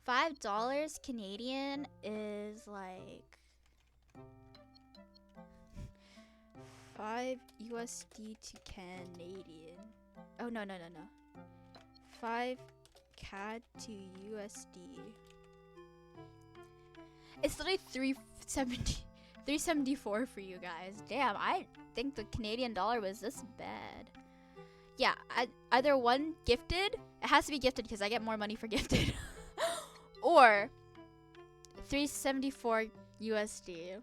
$5 Canadian is like 5 USD to Canadian. Oh no. 5 CAD to USD. It's literally 374 for you guys. Damn, I think the Canadian dollar was this bad. Yeah, either one gifted. It has to be gifted because I get more money for gifted. Or 374 USD.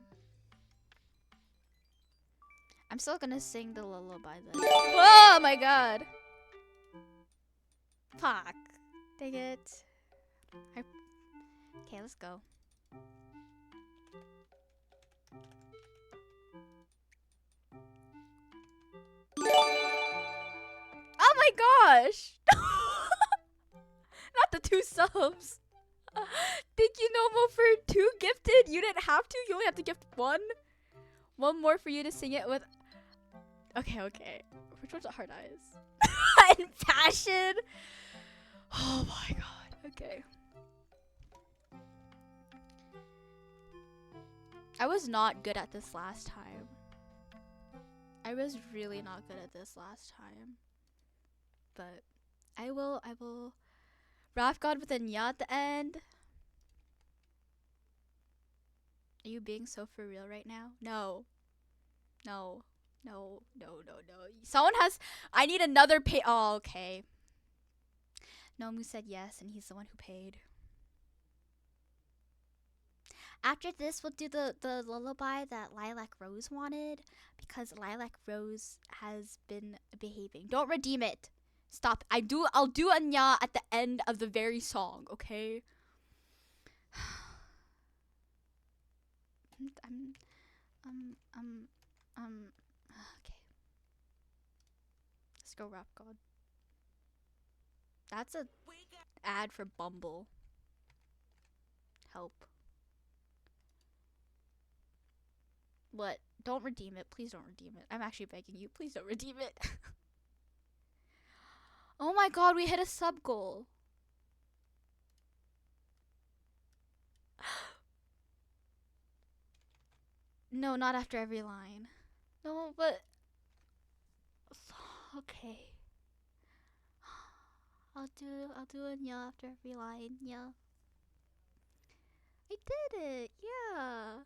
I'm still gonna sing the lullaby then. Oh my god. Fuck. Dang it. Okay, let's go. Oh my gosh! Not the 2 subs. Thank you, Nomo, for 2 gifted. You didn't have to. You only have to gift 1. 1 more for you to sing it with. Okay. Which one's Hard Eyes? And Passion. Oh my god. Okay. I was not good at this last time. I was really not good at this last time. But I will Wrath God with a nya at the end. Are you being so for real right now? No. Someone has. I need another pay. Oh, okay. Nomu said yes, and he's the one who paid. After this, we'll do the lullaby that Lilac Rose wanted, because Lilac Rose has been behaving. Don't redeem it. Stop. I'll do a nya at the end of the very song, okay? Okay. Let's go, Rap God. That's a ad for Bumble. Help. What? Don't redeem it. Please don't redeem it. I'm actually begging you. Please don't redeem it. Oh my god, we hit a sub goal. No, not after every line. No, but okay. I'll do a nya after every line. Yeah. I did it. Yeah.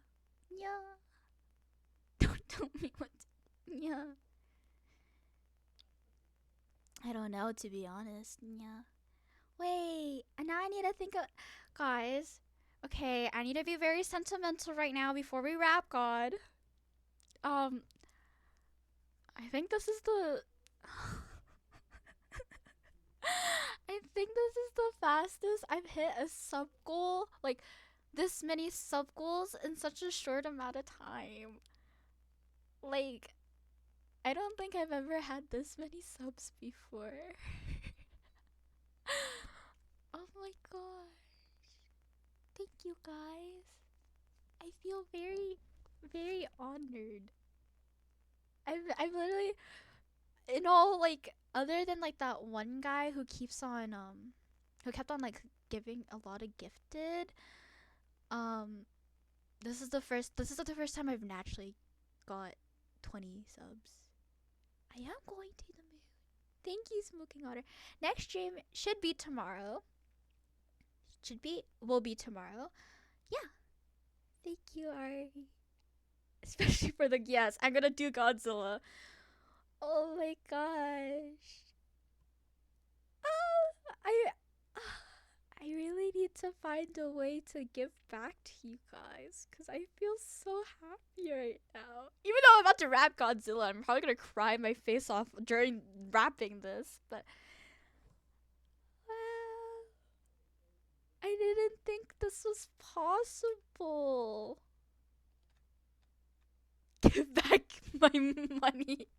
Yeah. Don't tell me what to, yeah. I don't know, to be honest. Yeah. Wait, and now I need to think of, guys. Okay, I need to be very sentimental right now before we wrap, God. I think this is the I think this is the fastest I've hit a sub goal, like this many sub goals in such a short amount of time. Like, I don't think I've ever had this many subs before. Oh my gosh. Thank you guys. I feel very, very honored. I'm literally, in all, like, other than like that one guy who keeps on who kept on like giving a lot of gifted, this is the first time I've naturally got 20 subs. I am going to the moon. Thank you, Smoking Otter. Next stream should be tomorrow. will be tomorrow. Yeah. Thank you, Ari. Especially for the yes, I'm gonna do Godzilla. Oh my gosh. I really need to find a way to give back to you guys because I feel so happy right now. Even though I'm about to rap Godzilla, I'm probably gonna cry my face off during rapping this, but wow. I didn't think this was possible. Give back my money.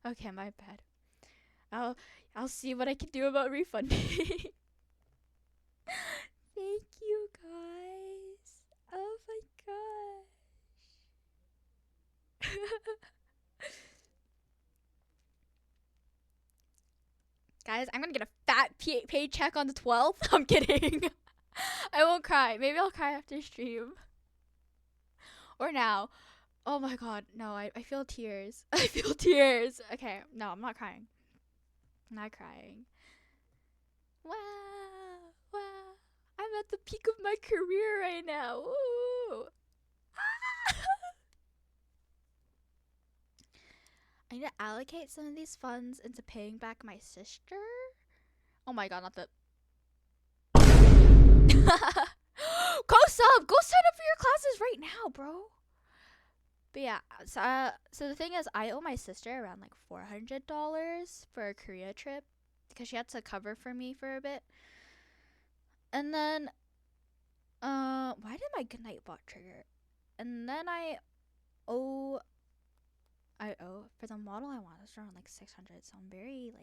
Okay, my bad. I'll see what I can do about refunding. Thank you guys. Oh my gosh. Guys, I'm gonna get a fat paycheck on the 12th. I'm kidding. I won't cry. Maybe I'll cry after stream. Or now. Oh my god, no, I feel tears. I feel tears. Okay, no, I'm not crying. I'm not crying. Wow, wow. I'm at the peak of my career right now. Ooh. I need to allocate some of these funds into paying back my sister. Oh my god, not the... Go sub! Go sign up for your classes right now, bro. But yeah, so the thing is, I owe my sister around like $400 for a Korea trip because she had to cover for me for a bit. And then, why did my goodnight bot trigger? And then I owe for the model I want. It's around like 600. So I'm very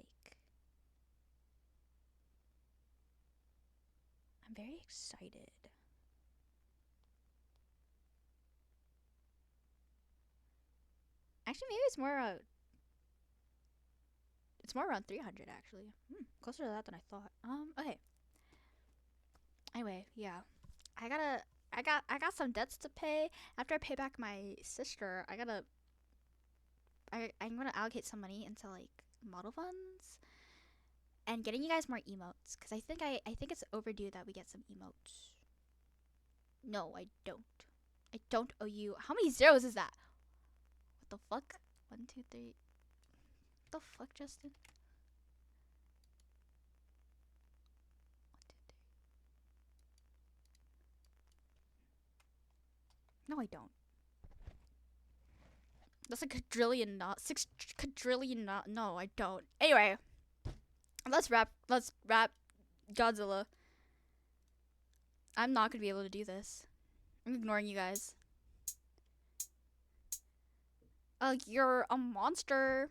excited. Actually, maybe it's more around 300 actually. Closer to that than I thought. Okay. Anyway, yeah. I got some debts to pay. After I pay back my sister, I'm gonna allocate some money into like model funds and getting you guys more emotes because I think it's overdue that we get some emotes. No, I don't. I don't owe you. How many zeros is that? What the fuck? 1, 2, 3. What the fuck, Justin? 1, 2, 3. No, I don't. That's like a quadrillion, not 6 quadrillion, not. No, I don't. Anyway, let's rap Godzilla. I'm not gonna be able to do this. I'm ignoring you guys. You're a monster.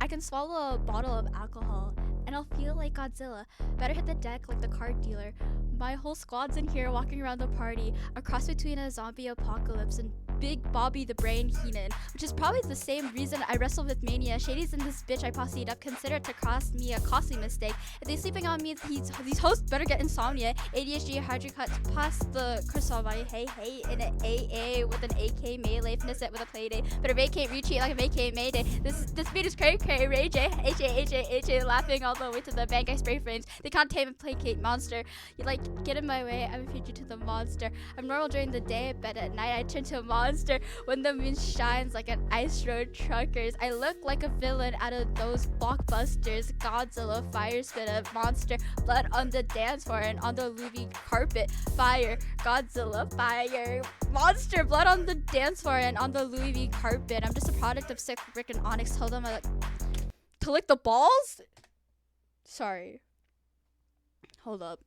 I can swallow a bottle of alcohol and I'll feel like Godzilla. Better hit the deck like the card dealer. My whole squad's in here walking around the party, a cross between a zombie apocalypse and Big Bobby the Brain Heenan, which is probably the same reason I wrestle with mania. Shady's in this bitch I posseed up, consider it to cost me a costly mistake. If they sleeping on me, these hosts better get insomnia. ADHD, hydrocut, past the croissant, hey, in an AA with an AK melee, finish it with a playdate. Better vacate, retreat like a vacate mayday. This beat is cray, Ray J, HA, laughing all the way to the bank. I spray frames. They can't tame and placate monster. You like, get in my way, I'm a future to the monster. I'm normal during the day, but at night I turn to a monster. When the moon shines like an ice road truckers, I look like a villain out of those blockbusters. Godzilla, fire spitter, monster, blood on the dance floor and on the Louis carpet. Fire, Godzilla, fire, monster, blood on the dance floor and on the Louis V carpet. I'm just a product of sick Rick and Onyx. Told them to lick the balls. Sorry. Hold up.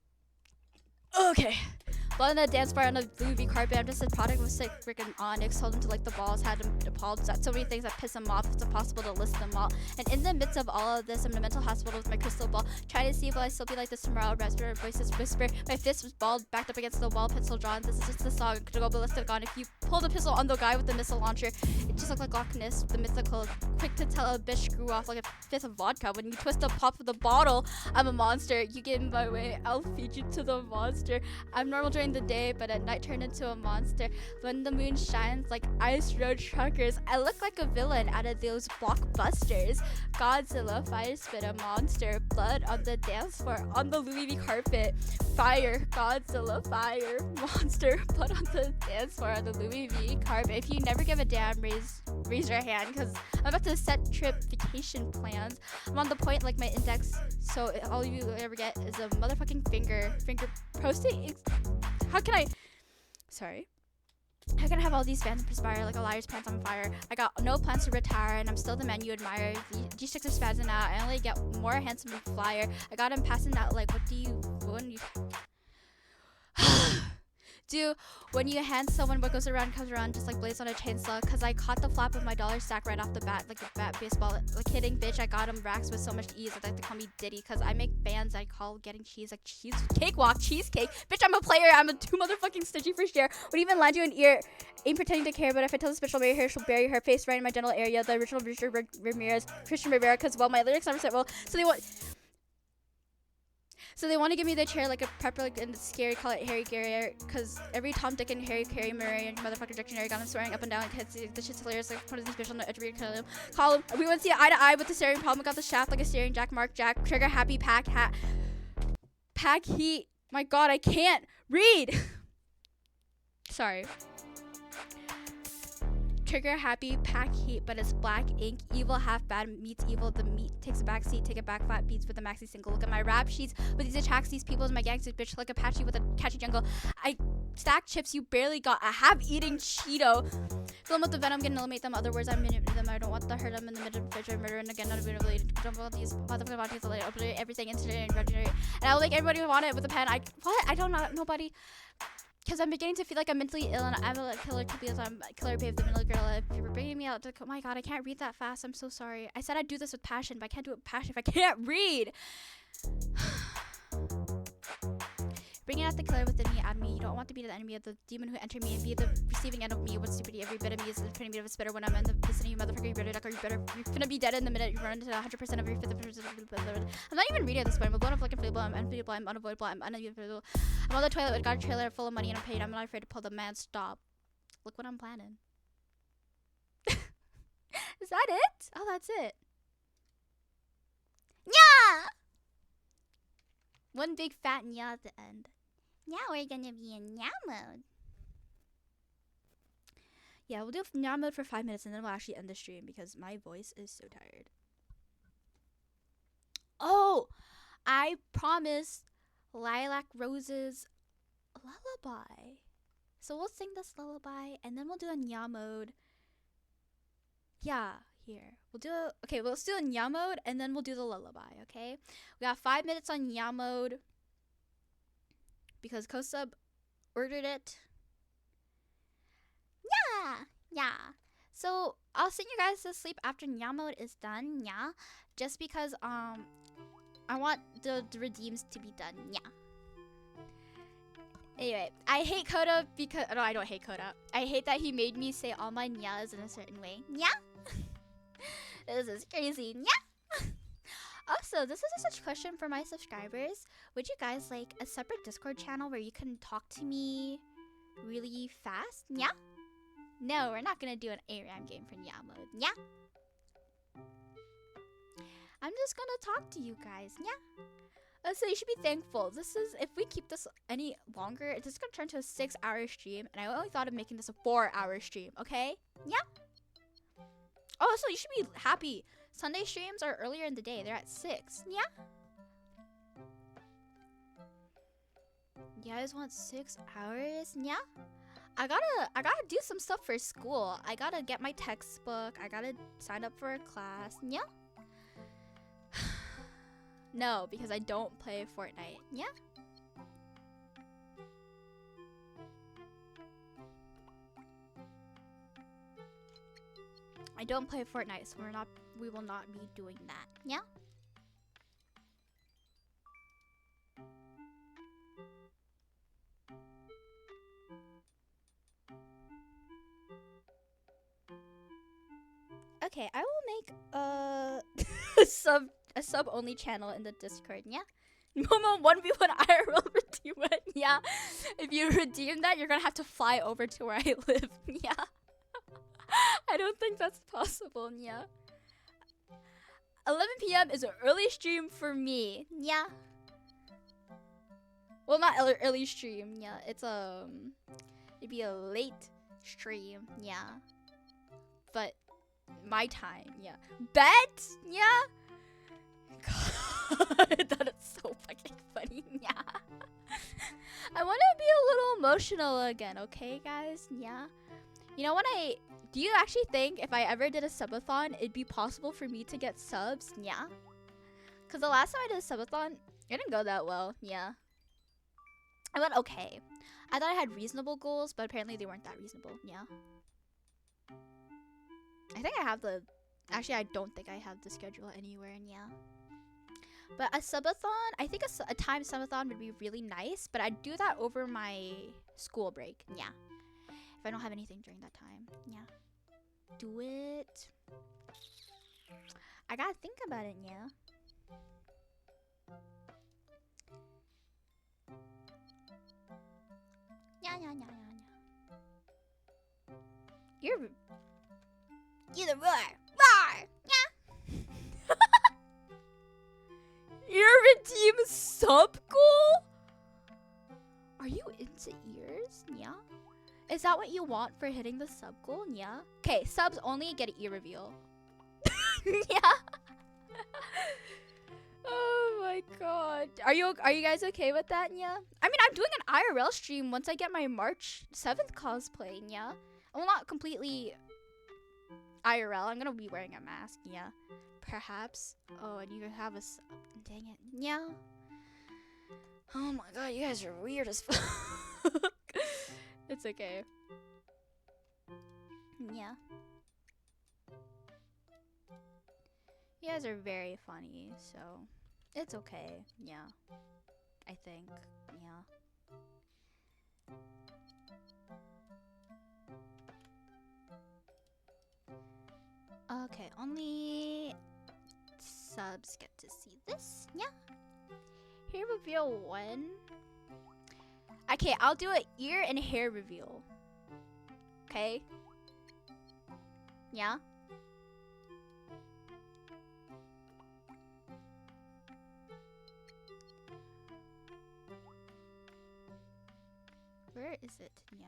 Okay. Blood on the dance floor on the Louis V carpet. I'm just a product of sick Rick and Onyx. Told him to lick the balls, had him appalled. So many things that piss him off, it's impossible to list them all. And in the midst of all of this, I'm in a mental hospital with my crystal ball. Trying to see will I still be like this tomorrow. Restaurant voices whisper. My fist was balled, backed up against the wall, pencil drawn. This is just the song. Could go ballistic on. If you pull the pistol on the guy with the missile launcher, it just looked like Loch Ness, the mythical. Quick to tell a bitch screw off like a fifth of vodka. When you twist the pop of the bottle, I'm a monster. You get in my way, I'll feed you to the monster. I'm normal during the day, but at night turn into a monster. When the moon shines like ice road truckers, I look like a villain out of those blockbusters. Godzilla, fire spitter, monster, blood on the dance floor, on the Louis V carpet. fire, Godzilla, fire, monster, put on the dance floor on the Louis V carpet. If you never give a damn, raise your hand, because I'm about to set trip vacation plans. I'm on the point like my index, so all you ever get is a motherfucking finger posting. How can I have all these fans perspire like a liar's pants on fire? I got no plans to retire, and I'm still the man you admire. G6 are spazzing out. I only get more handsome and flyer. I got him passing out like, what do you do when you hand someone what goes around comes around, just like blades on a chainsaw? Cause I caught the flap of my dollar stack right off the bat, like a bat baseball. Like kidding, bitch, I got him racks with so much ease. I'd like to call me Diddy, cause I make bands I call getting cheese like cheese cakewalk, cheesecake. Bitch, I'm a player. I'm a too motherfucking stingy for share. Would even land you an ear. Ain't pretending to care, but if I tell this bitch she'll bury her, she'll bury her face right in my general area. The original Richard Ramirez, Christian Rivera, cause well, my lyrics never sit well. So they want to give me the chair like a prepper, like, and it's scary, call it Harry Gary, because every Tom, Dick, and Harry, Carey, Murray, and motherfucker dictionary got him swearing up and down. This shit's hilarious. Like, one of these bitches on the edge of call him. We went to see eye to eye with the staring problem. Got the shaft like a staring Jack, Mark, Jack, trigger, happy, pack, hat, pack, heat. My God, I can't read. Sorry. Trigger, happy, pack, heat, but it's black ink. Evil, half bad, meets evil. The meat takes a back seat, take it back, flat beats with a maxi single. Look at my rap sheets with these attacks, these people is my gangsters, bitch, like Apache with a catchy jungle. I stack chips you barely got. I have eating Cheeto. Fill them with the venom, gonna eliminate them. Other words, I'm in them. I don't want to hurt them in the middle of the fridge. Murder and again, not even related. Don't want these motherfucking bodies to later. Obliterate everything, incinerate, and regenerate. And I'll make everybody want it with a pen. I don't know, nobody. Because I'm beginning to feel like I'm mentally ill, and I'm a killer because I'm a killer babe, the middle girl. If you're bringing me out to, oh my God, I can't read that fast. I'm so sorry. I said I'd do this with passion, but I can't do it with passion if I can't read. Bringing out the killer within me, add me. You don't want to be the enemy of the demon who entered me and be the receiving end of me. What's stupidity? Every bit of me is the pretty bit of a spitter when I'm in the vicinity. You motherfucker, you better duck or you're finna be dead in the minute you run into 100% of your 50%. I'm not even reading at this point. I'm blown up like a flable. I'm unbeatable. I'm unavoidable. I'm unavoidable. I'm on the toilet with got a trailer full of money and I'm paid. I'm not afraid to pull the man. Stop. Look what I'm planning. Is that it? Oh, that's it. Yeah. One big fat nya at the end. Now we're gonna be in nya mode. Yeah, we'll do nya mode for 5 minutes and then we'll actually end the stream because my voice is so tired. Oh, I promised Lilac Rose's lullaby. So we'll sing this lullaby and then we'll do a nya mode. Yeah, here. Let's do a nya mode and then we'll do the lullaby, okay? We got 5 minutes on nya mode because Kosub ordered it. Yeah. So I'll send you guys to sleep after nya mode is done, yeah. Just because I want the redeems to be done, yeah. Anyway, I hate Coda because no, I don't hate Coda. I hate that he made me say all my nyas in a certain way. Yeah. This is crazy. Yeah. Also, this is a such question for my subscribers. Would you guys like a separate Discord channel where you can talk to me really fast? Yeah. No, we're not gonna do an ARAM game for nya mode. Yeah. I'm just gonna talk to you guys. Yeah. So you should be thankful. If we keep this any longer, it's just gonna turn to a 6-hour stream, and I only thought of making this a 4-hour stream. Okay? Yeah. Oh, so you should be happy. Sunday streams are earlier in the day. They're at 6. Yeah. You guys want 6 hours? Yeah. I gotta do some stuff for school. I gotta get my textbook. I gotta sign up for a class. Yeah. No, because I don't play Fortnite. Yeah. I don't play Fortnite, so we will not be doing that. Yeah. Okay, I will make a sub only channel in the Discord. Yeah. Momo 1v1 IRL redeem. Yeah. If you redeem that, you're gonna have to fly over to where I live. Yeah. I don't think that's possible. Yeah. 11 p.m. is an early stream for me. Yeah. Well, not early stream. Yeah, it's it'd be a late stream. Yeah, but my time. Yeah, bet. Yeah. God, that is so fucking funny. Yeah. I want to be a little emotional again. Okay, guys. Yeah. You know do you actually think if I ever did a subathon, it'd be possible for me to get subs? Yeah. Cause the last time I did a subathon, it didn't go that well. Yeah. I went okay. I thought I had reasonable goals, but apparently they weren't that reasonable. Yeah. I think I have actually I don't think I have the schedule anywhere, and yeah. But a subathon, I think a time subathon would be really nice, but I'd do that over my school break. Yeah. If I don't have anything during that time. Yeah. Do it. I gotta think about it, yeah. Yeah. You're the roar. Yeah. You're team sub goal? Are you into ears? Yeah. Is that what you want for hitting the sub goal? Yeah. Okay, subs only get an ear reveal. Yeah. Oh my god. Are you guys okay with that? Yeah. I mean, I'm doing an IRL stream once I get my March 7th cosplay. Yeah. Well, not completely IRL. I'm gonna be wearing a mask. Yeah. Perhaps. Oh, and you have a dang it. Yeah. Oh my god, you guys are weird as fuck. It's okay. Yeah. You guys are very funny, so it's okay. Yeah. I think. Yeah. Okay, only subs get to see this. Yeah. Hair reveal 1. Okay, I'll do an ear and hair reveal. Okay? Yeah? Where is it? Yeah.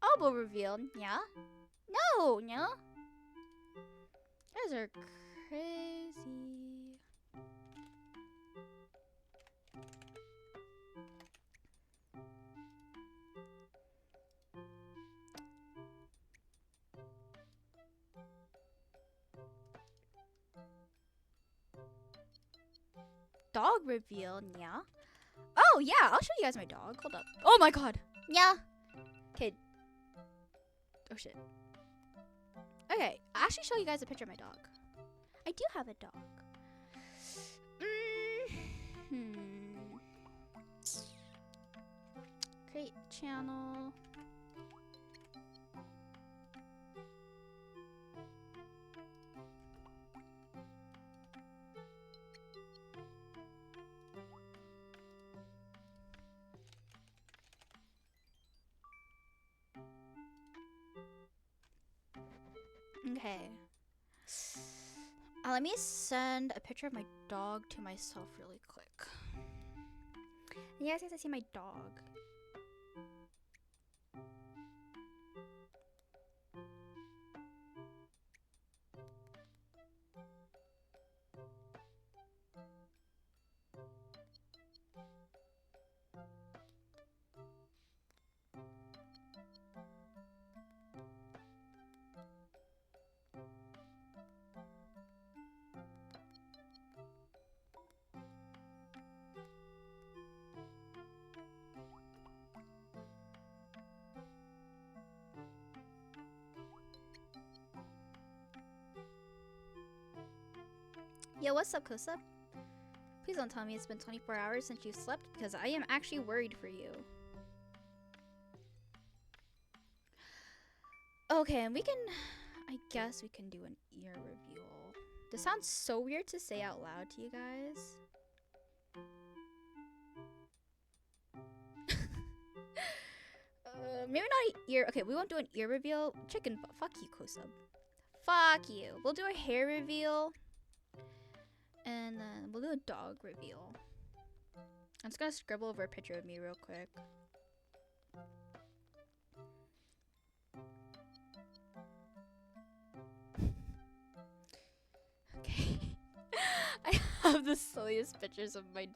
Elbow reveal. Yeah? No, yeah? You guys are crazy. Dog reveal, yeah. Oh yeah, I'll show you guys my dog. Hold up. Oh my god. Yeah. Okay. Oh shit. Okay, I'll actually show you guys a picture of my dog. I do have a dog. Create channel. Okay. Let me send a picture of my dog to myself really quick. And you guys get to see my dog. Yo, what's up, Kosa? Please don't tell me it's been 24 hours since you slept, because I am actually worried for you. Okay, and I guess we can do an ear reveal. This sounds so weird to say out loud to you guys. Maybe not an ear. Okay, we won't do an ear reveal. Chicken fuck you, Kosa. Fuck you. We'll do a hair reveal. And then we'll do a dog reveal. I'm just gonna scribble over a picture of me real quick. Okay. I have the silliest pictures of my...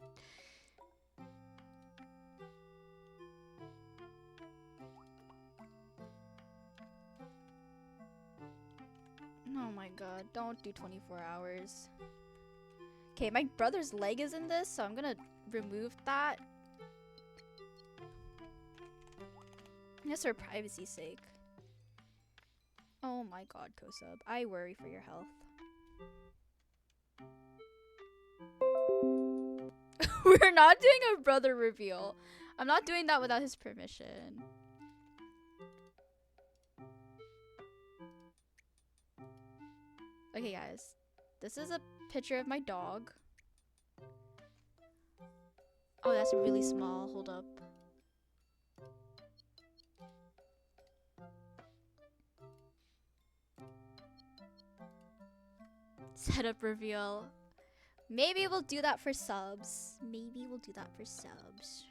Oh my god, don't do 24 hours. Okay, my brother's leg is in this, so I'm gonna remove that. Just for privacy's sake. Oh my god, Kosub. I worry for your health. We're not doing a brother reveal. I'm not doing that without his permission. Okay, guys. This is a picture of my dog. Oh, that's really small. Hold up. Setup reveal. Maybe we'll do that for subs. Maybe we'll do that for subs.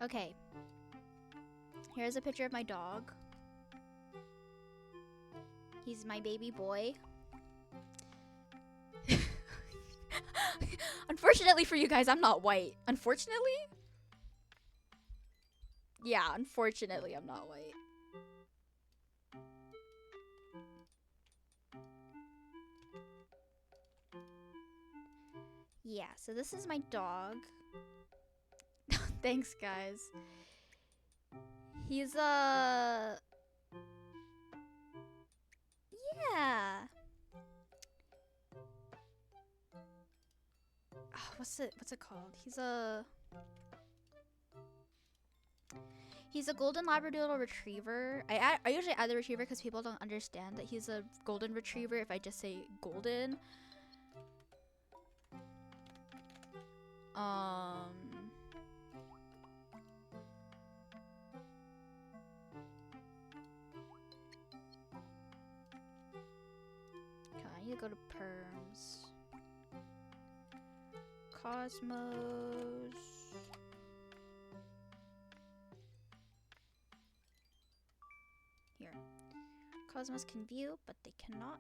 Okay. Here's a picture of my dog. He's my baby boy. Unfortunately for you guys, I'm not white. Unfortunately? Yeah, unfortunately, I'm not white. Yeah, so this is my dog. Thanks, guys. He's yeah. What's it called? He's a golden labradoodle retriever. I usually add the retriever because people don't understand that he's a golden retriever if I just say golden. Okay, I need to go to perms. Cosmos. Here. Cosmos can view, but they cannot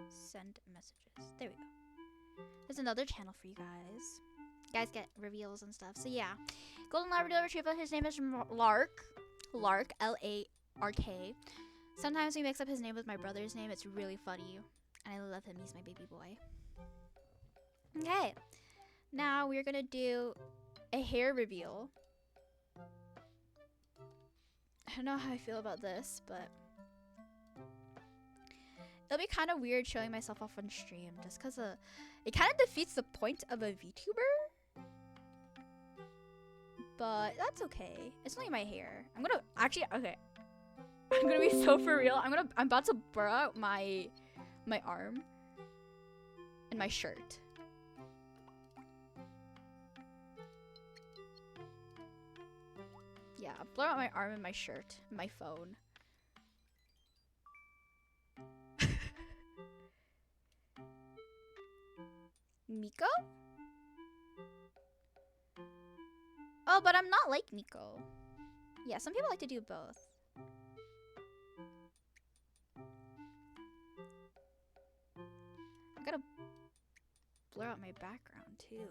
send messages. There we go. There's another channel for you guys. You guys get reveals and stuff. So yeah. Golden Labrador Retriever, his name is Lark. Lark, L-A-R-K. Sometimes we mix up his name with my brother's name. It's really funny. And I love him. He's my baby boy. Okay. Now we're gonna do a hair reveal. I don't know how I feel about this, but it'll be kind of weird showing myself off on stream just because it kind of defeats the point of a VTuber. But that's okay. It's only my hair. I'm gonna actually okay. I'm gonna be so for real. I'm about to blur out my arm and my shirt. Yeah, I'll blur out my arm and my shirt, and my phone. Miko? Oh, but I'm not like Miko. Yeah, some people like to do both. I gotta blur out my background too.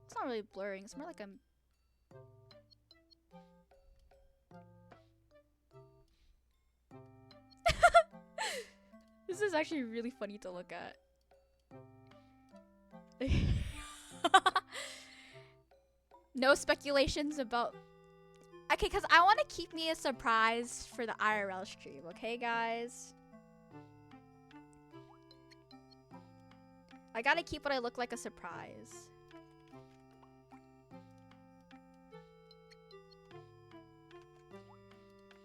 It's not really blurring, it's more like I'm... This is actually really funny to look at. No speculations about... Okay, because I want to keep me a surprise for the IRL stream, okay, guys? I gotta keep what I look like a surprise.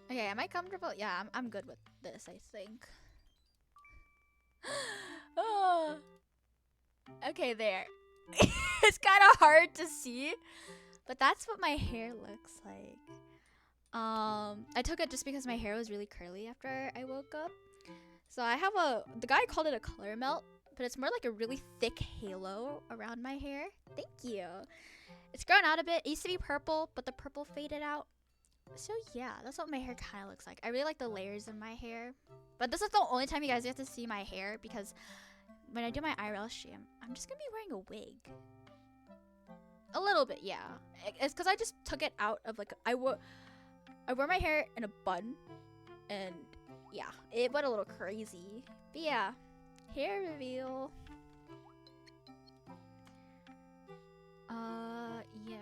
Okay, am I comfortable? Yeah, I'm good with this, I think. Oh. Okay, there. It's kind of hard to see, but that's what my hair looks like. I took it just because my hair was really curly after I woke up. So I have the guy called it a color melt, but it's more like a really thick halo around my hair. Thank you. It's grown out a bit. It used to be purple, but the purple faded out. So yeah, that's what my hair kind of looks like. I really like the layers in my hair. But this is the only time you guys get to see my hair, because when I do my IRL stream, I'm just gonna be wearing a wig. A little bit, yeah. It's because I just took it out of like, I wore my hair in a bun, and yeah, it went a little crazy. But yeah, hair reveal. Yeah.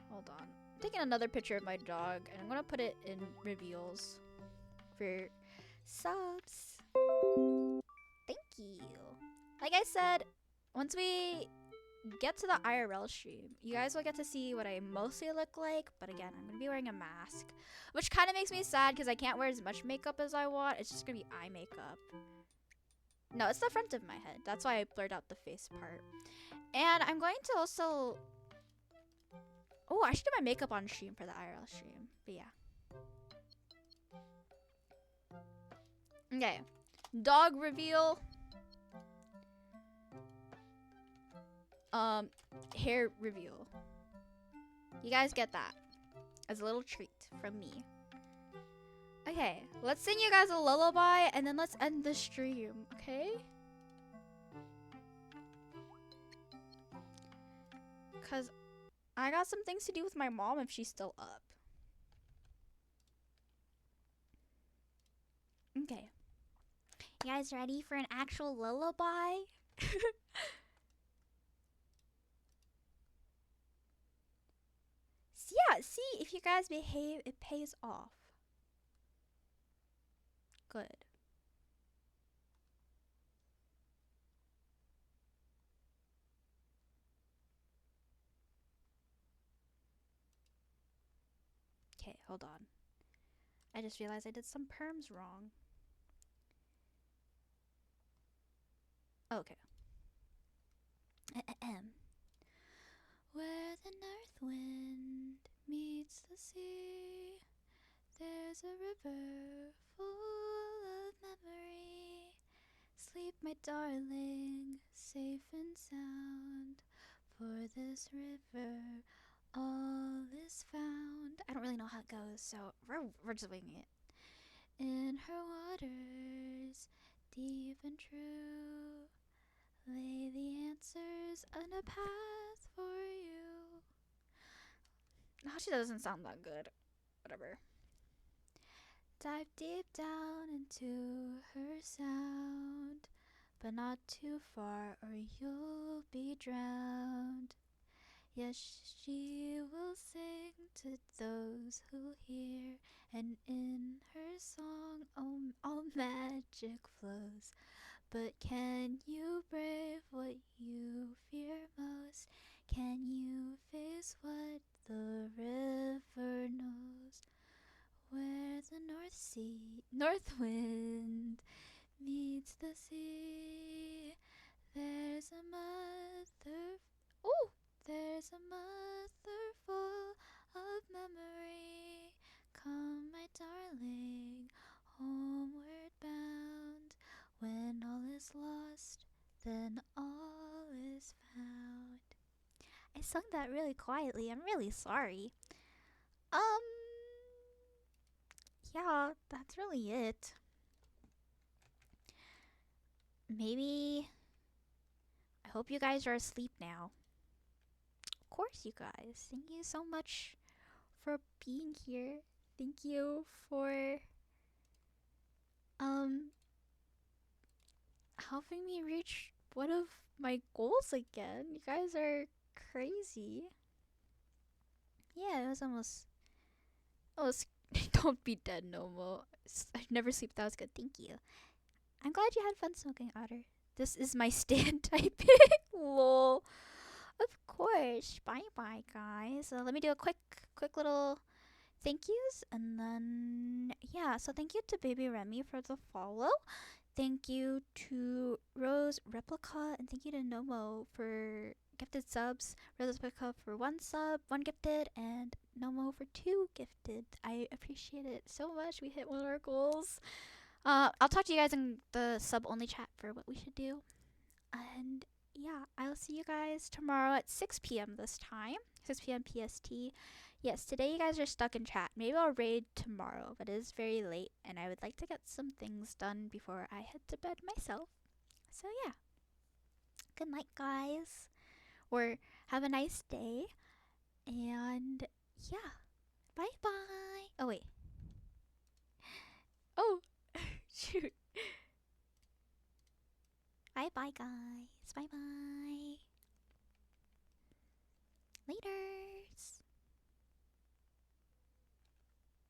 Hold on. I'm taking another picture of my dog, and I'm gonna put it in reveals for subs. Thank you. Like I said, once we get to the IRL stream, you guys will get to see what I mostly look like. But again, I'm gonna be wearing a mask, which kind of makes me sad because I can't wear as much makeup as I want. It's just gonna be eye makeup. No, it's the front of my head. That's why I blurred out the face part. And I'm going to also... Oh, I should do my makeup on stream for the IRL stream. But yeah. Okay. Dog reveal. Hair reveal. You guys get that as a little treat from me. Okay, let's sing you guys a lullaby and then let's end the stream, okay? Cause I got some things to do with my mom if she's still up. Okay. You guys ready for an actual lullaby? Yeah, see, if you guys behave, it pays off. Good. Okay, hold on. I just realized I did some perms wrong. Okay. Where the north wind meets the sea, there's a river full of memory. Sleep, my darling, safe and sound, for this river all is found. I don't really know how it goes, so we're just winging it. In her waters, deep and true, lay the answers on a path for you. No, she doesn't sound that good. Whatever. Dive deep down into her sound, but not too far or you'll be drowned. Yes, she will sing to those who hear, and in her song all magic flows. But can you brave what you fear most? Can you face what the river knows? Where the north wind meets the sea, there's a mother. Ooh, there's a mother full of memory. Come, my darling, homeward bound. When all is lost, then all is found. I sung that really quietly. I'm really sorry. Yeah, that's really it. Maybe... I hope you guys are asleep now. Of course, you guys. Thank you so much for being here. Thank you for... helping me reach one of my goals again. You guys are crazy. Yeah, it was almost don't be dead no more. I never sleep. That was good. Thank you. I'm glad you had fun smoking, Otter. This is my stand typing. Lol. Of course. Bye bye, guys. Let me do a quick little thank yous, and then yeah. So thank you to Baby Remy for the follow. Thank you to Rose Replica, and thank you to Nomo for gifted subs. Rose Pickup for 1 sub, 1 gifted, and Nomo for 2 gifted. I appreciate it so much. We hit one of our goals. I'll talk to you guys in the sub-only chat for what we should do. And yeah, I'll see you guys tomorrow at 6 p.m. this time. 6 p.m. PST. Yes, today you guys are stuck in chat. Maybe I'll raid tomorrow, but it is very late, and I would like to get some things done before I head to bed myself. So yeah. Good night, guys. Or have a nice day. And yeah. Bye-bye. Oh, wait. Oh. Shoot. Bye-bye, guys. Bye-bye. Later.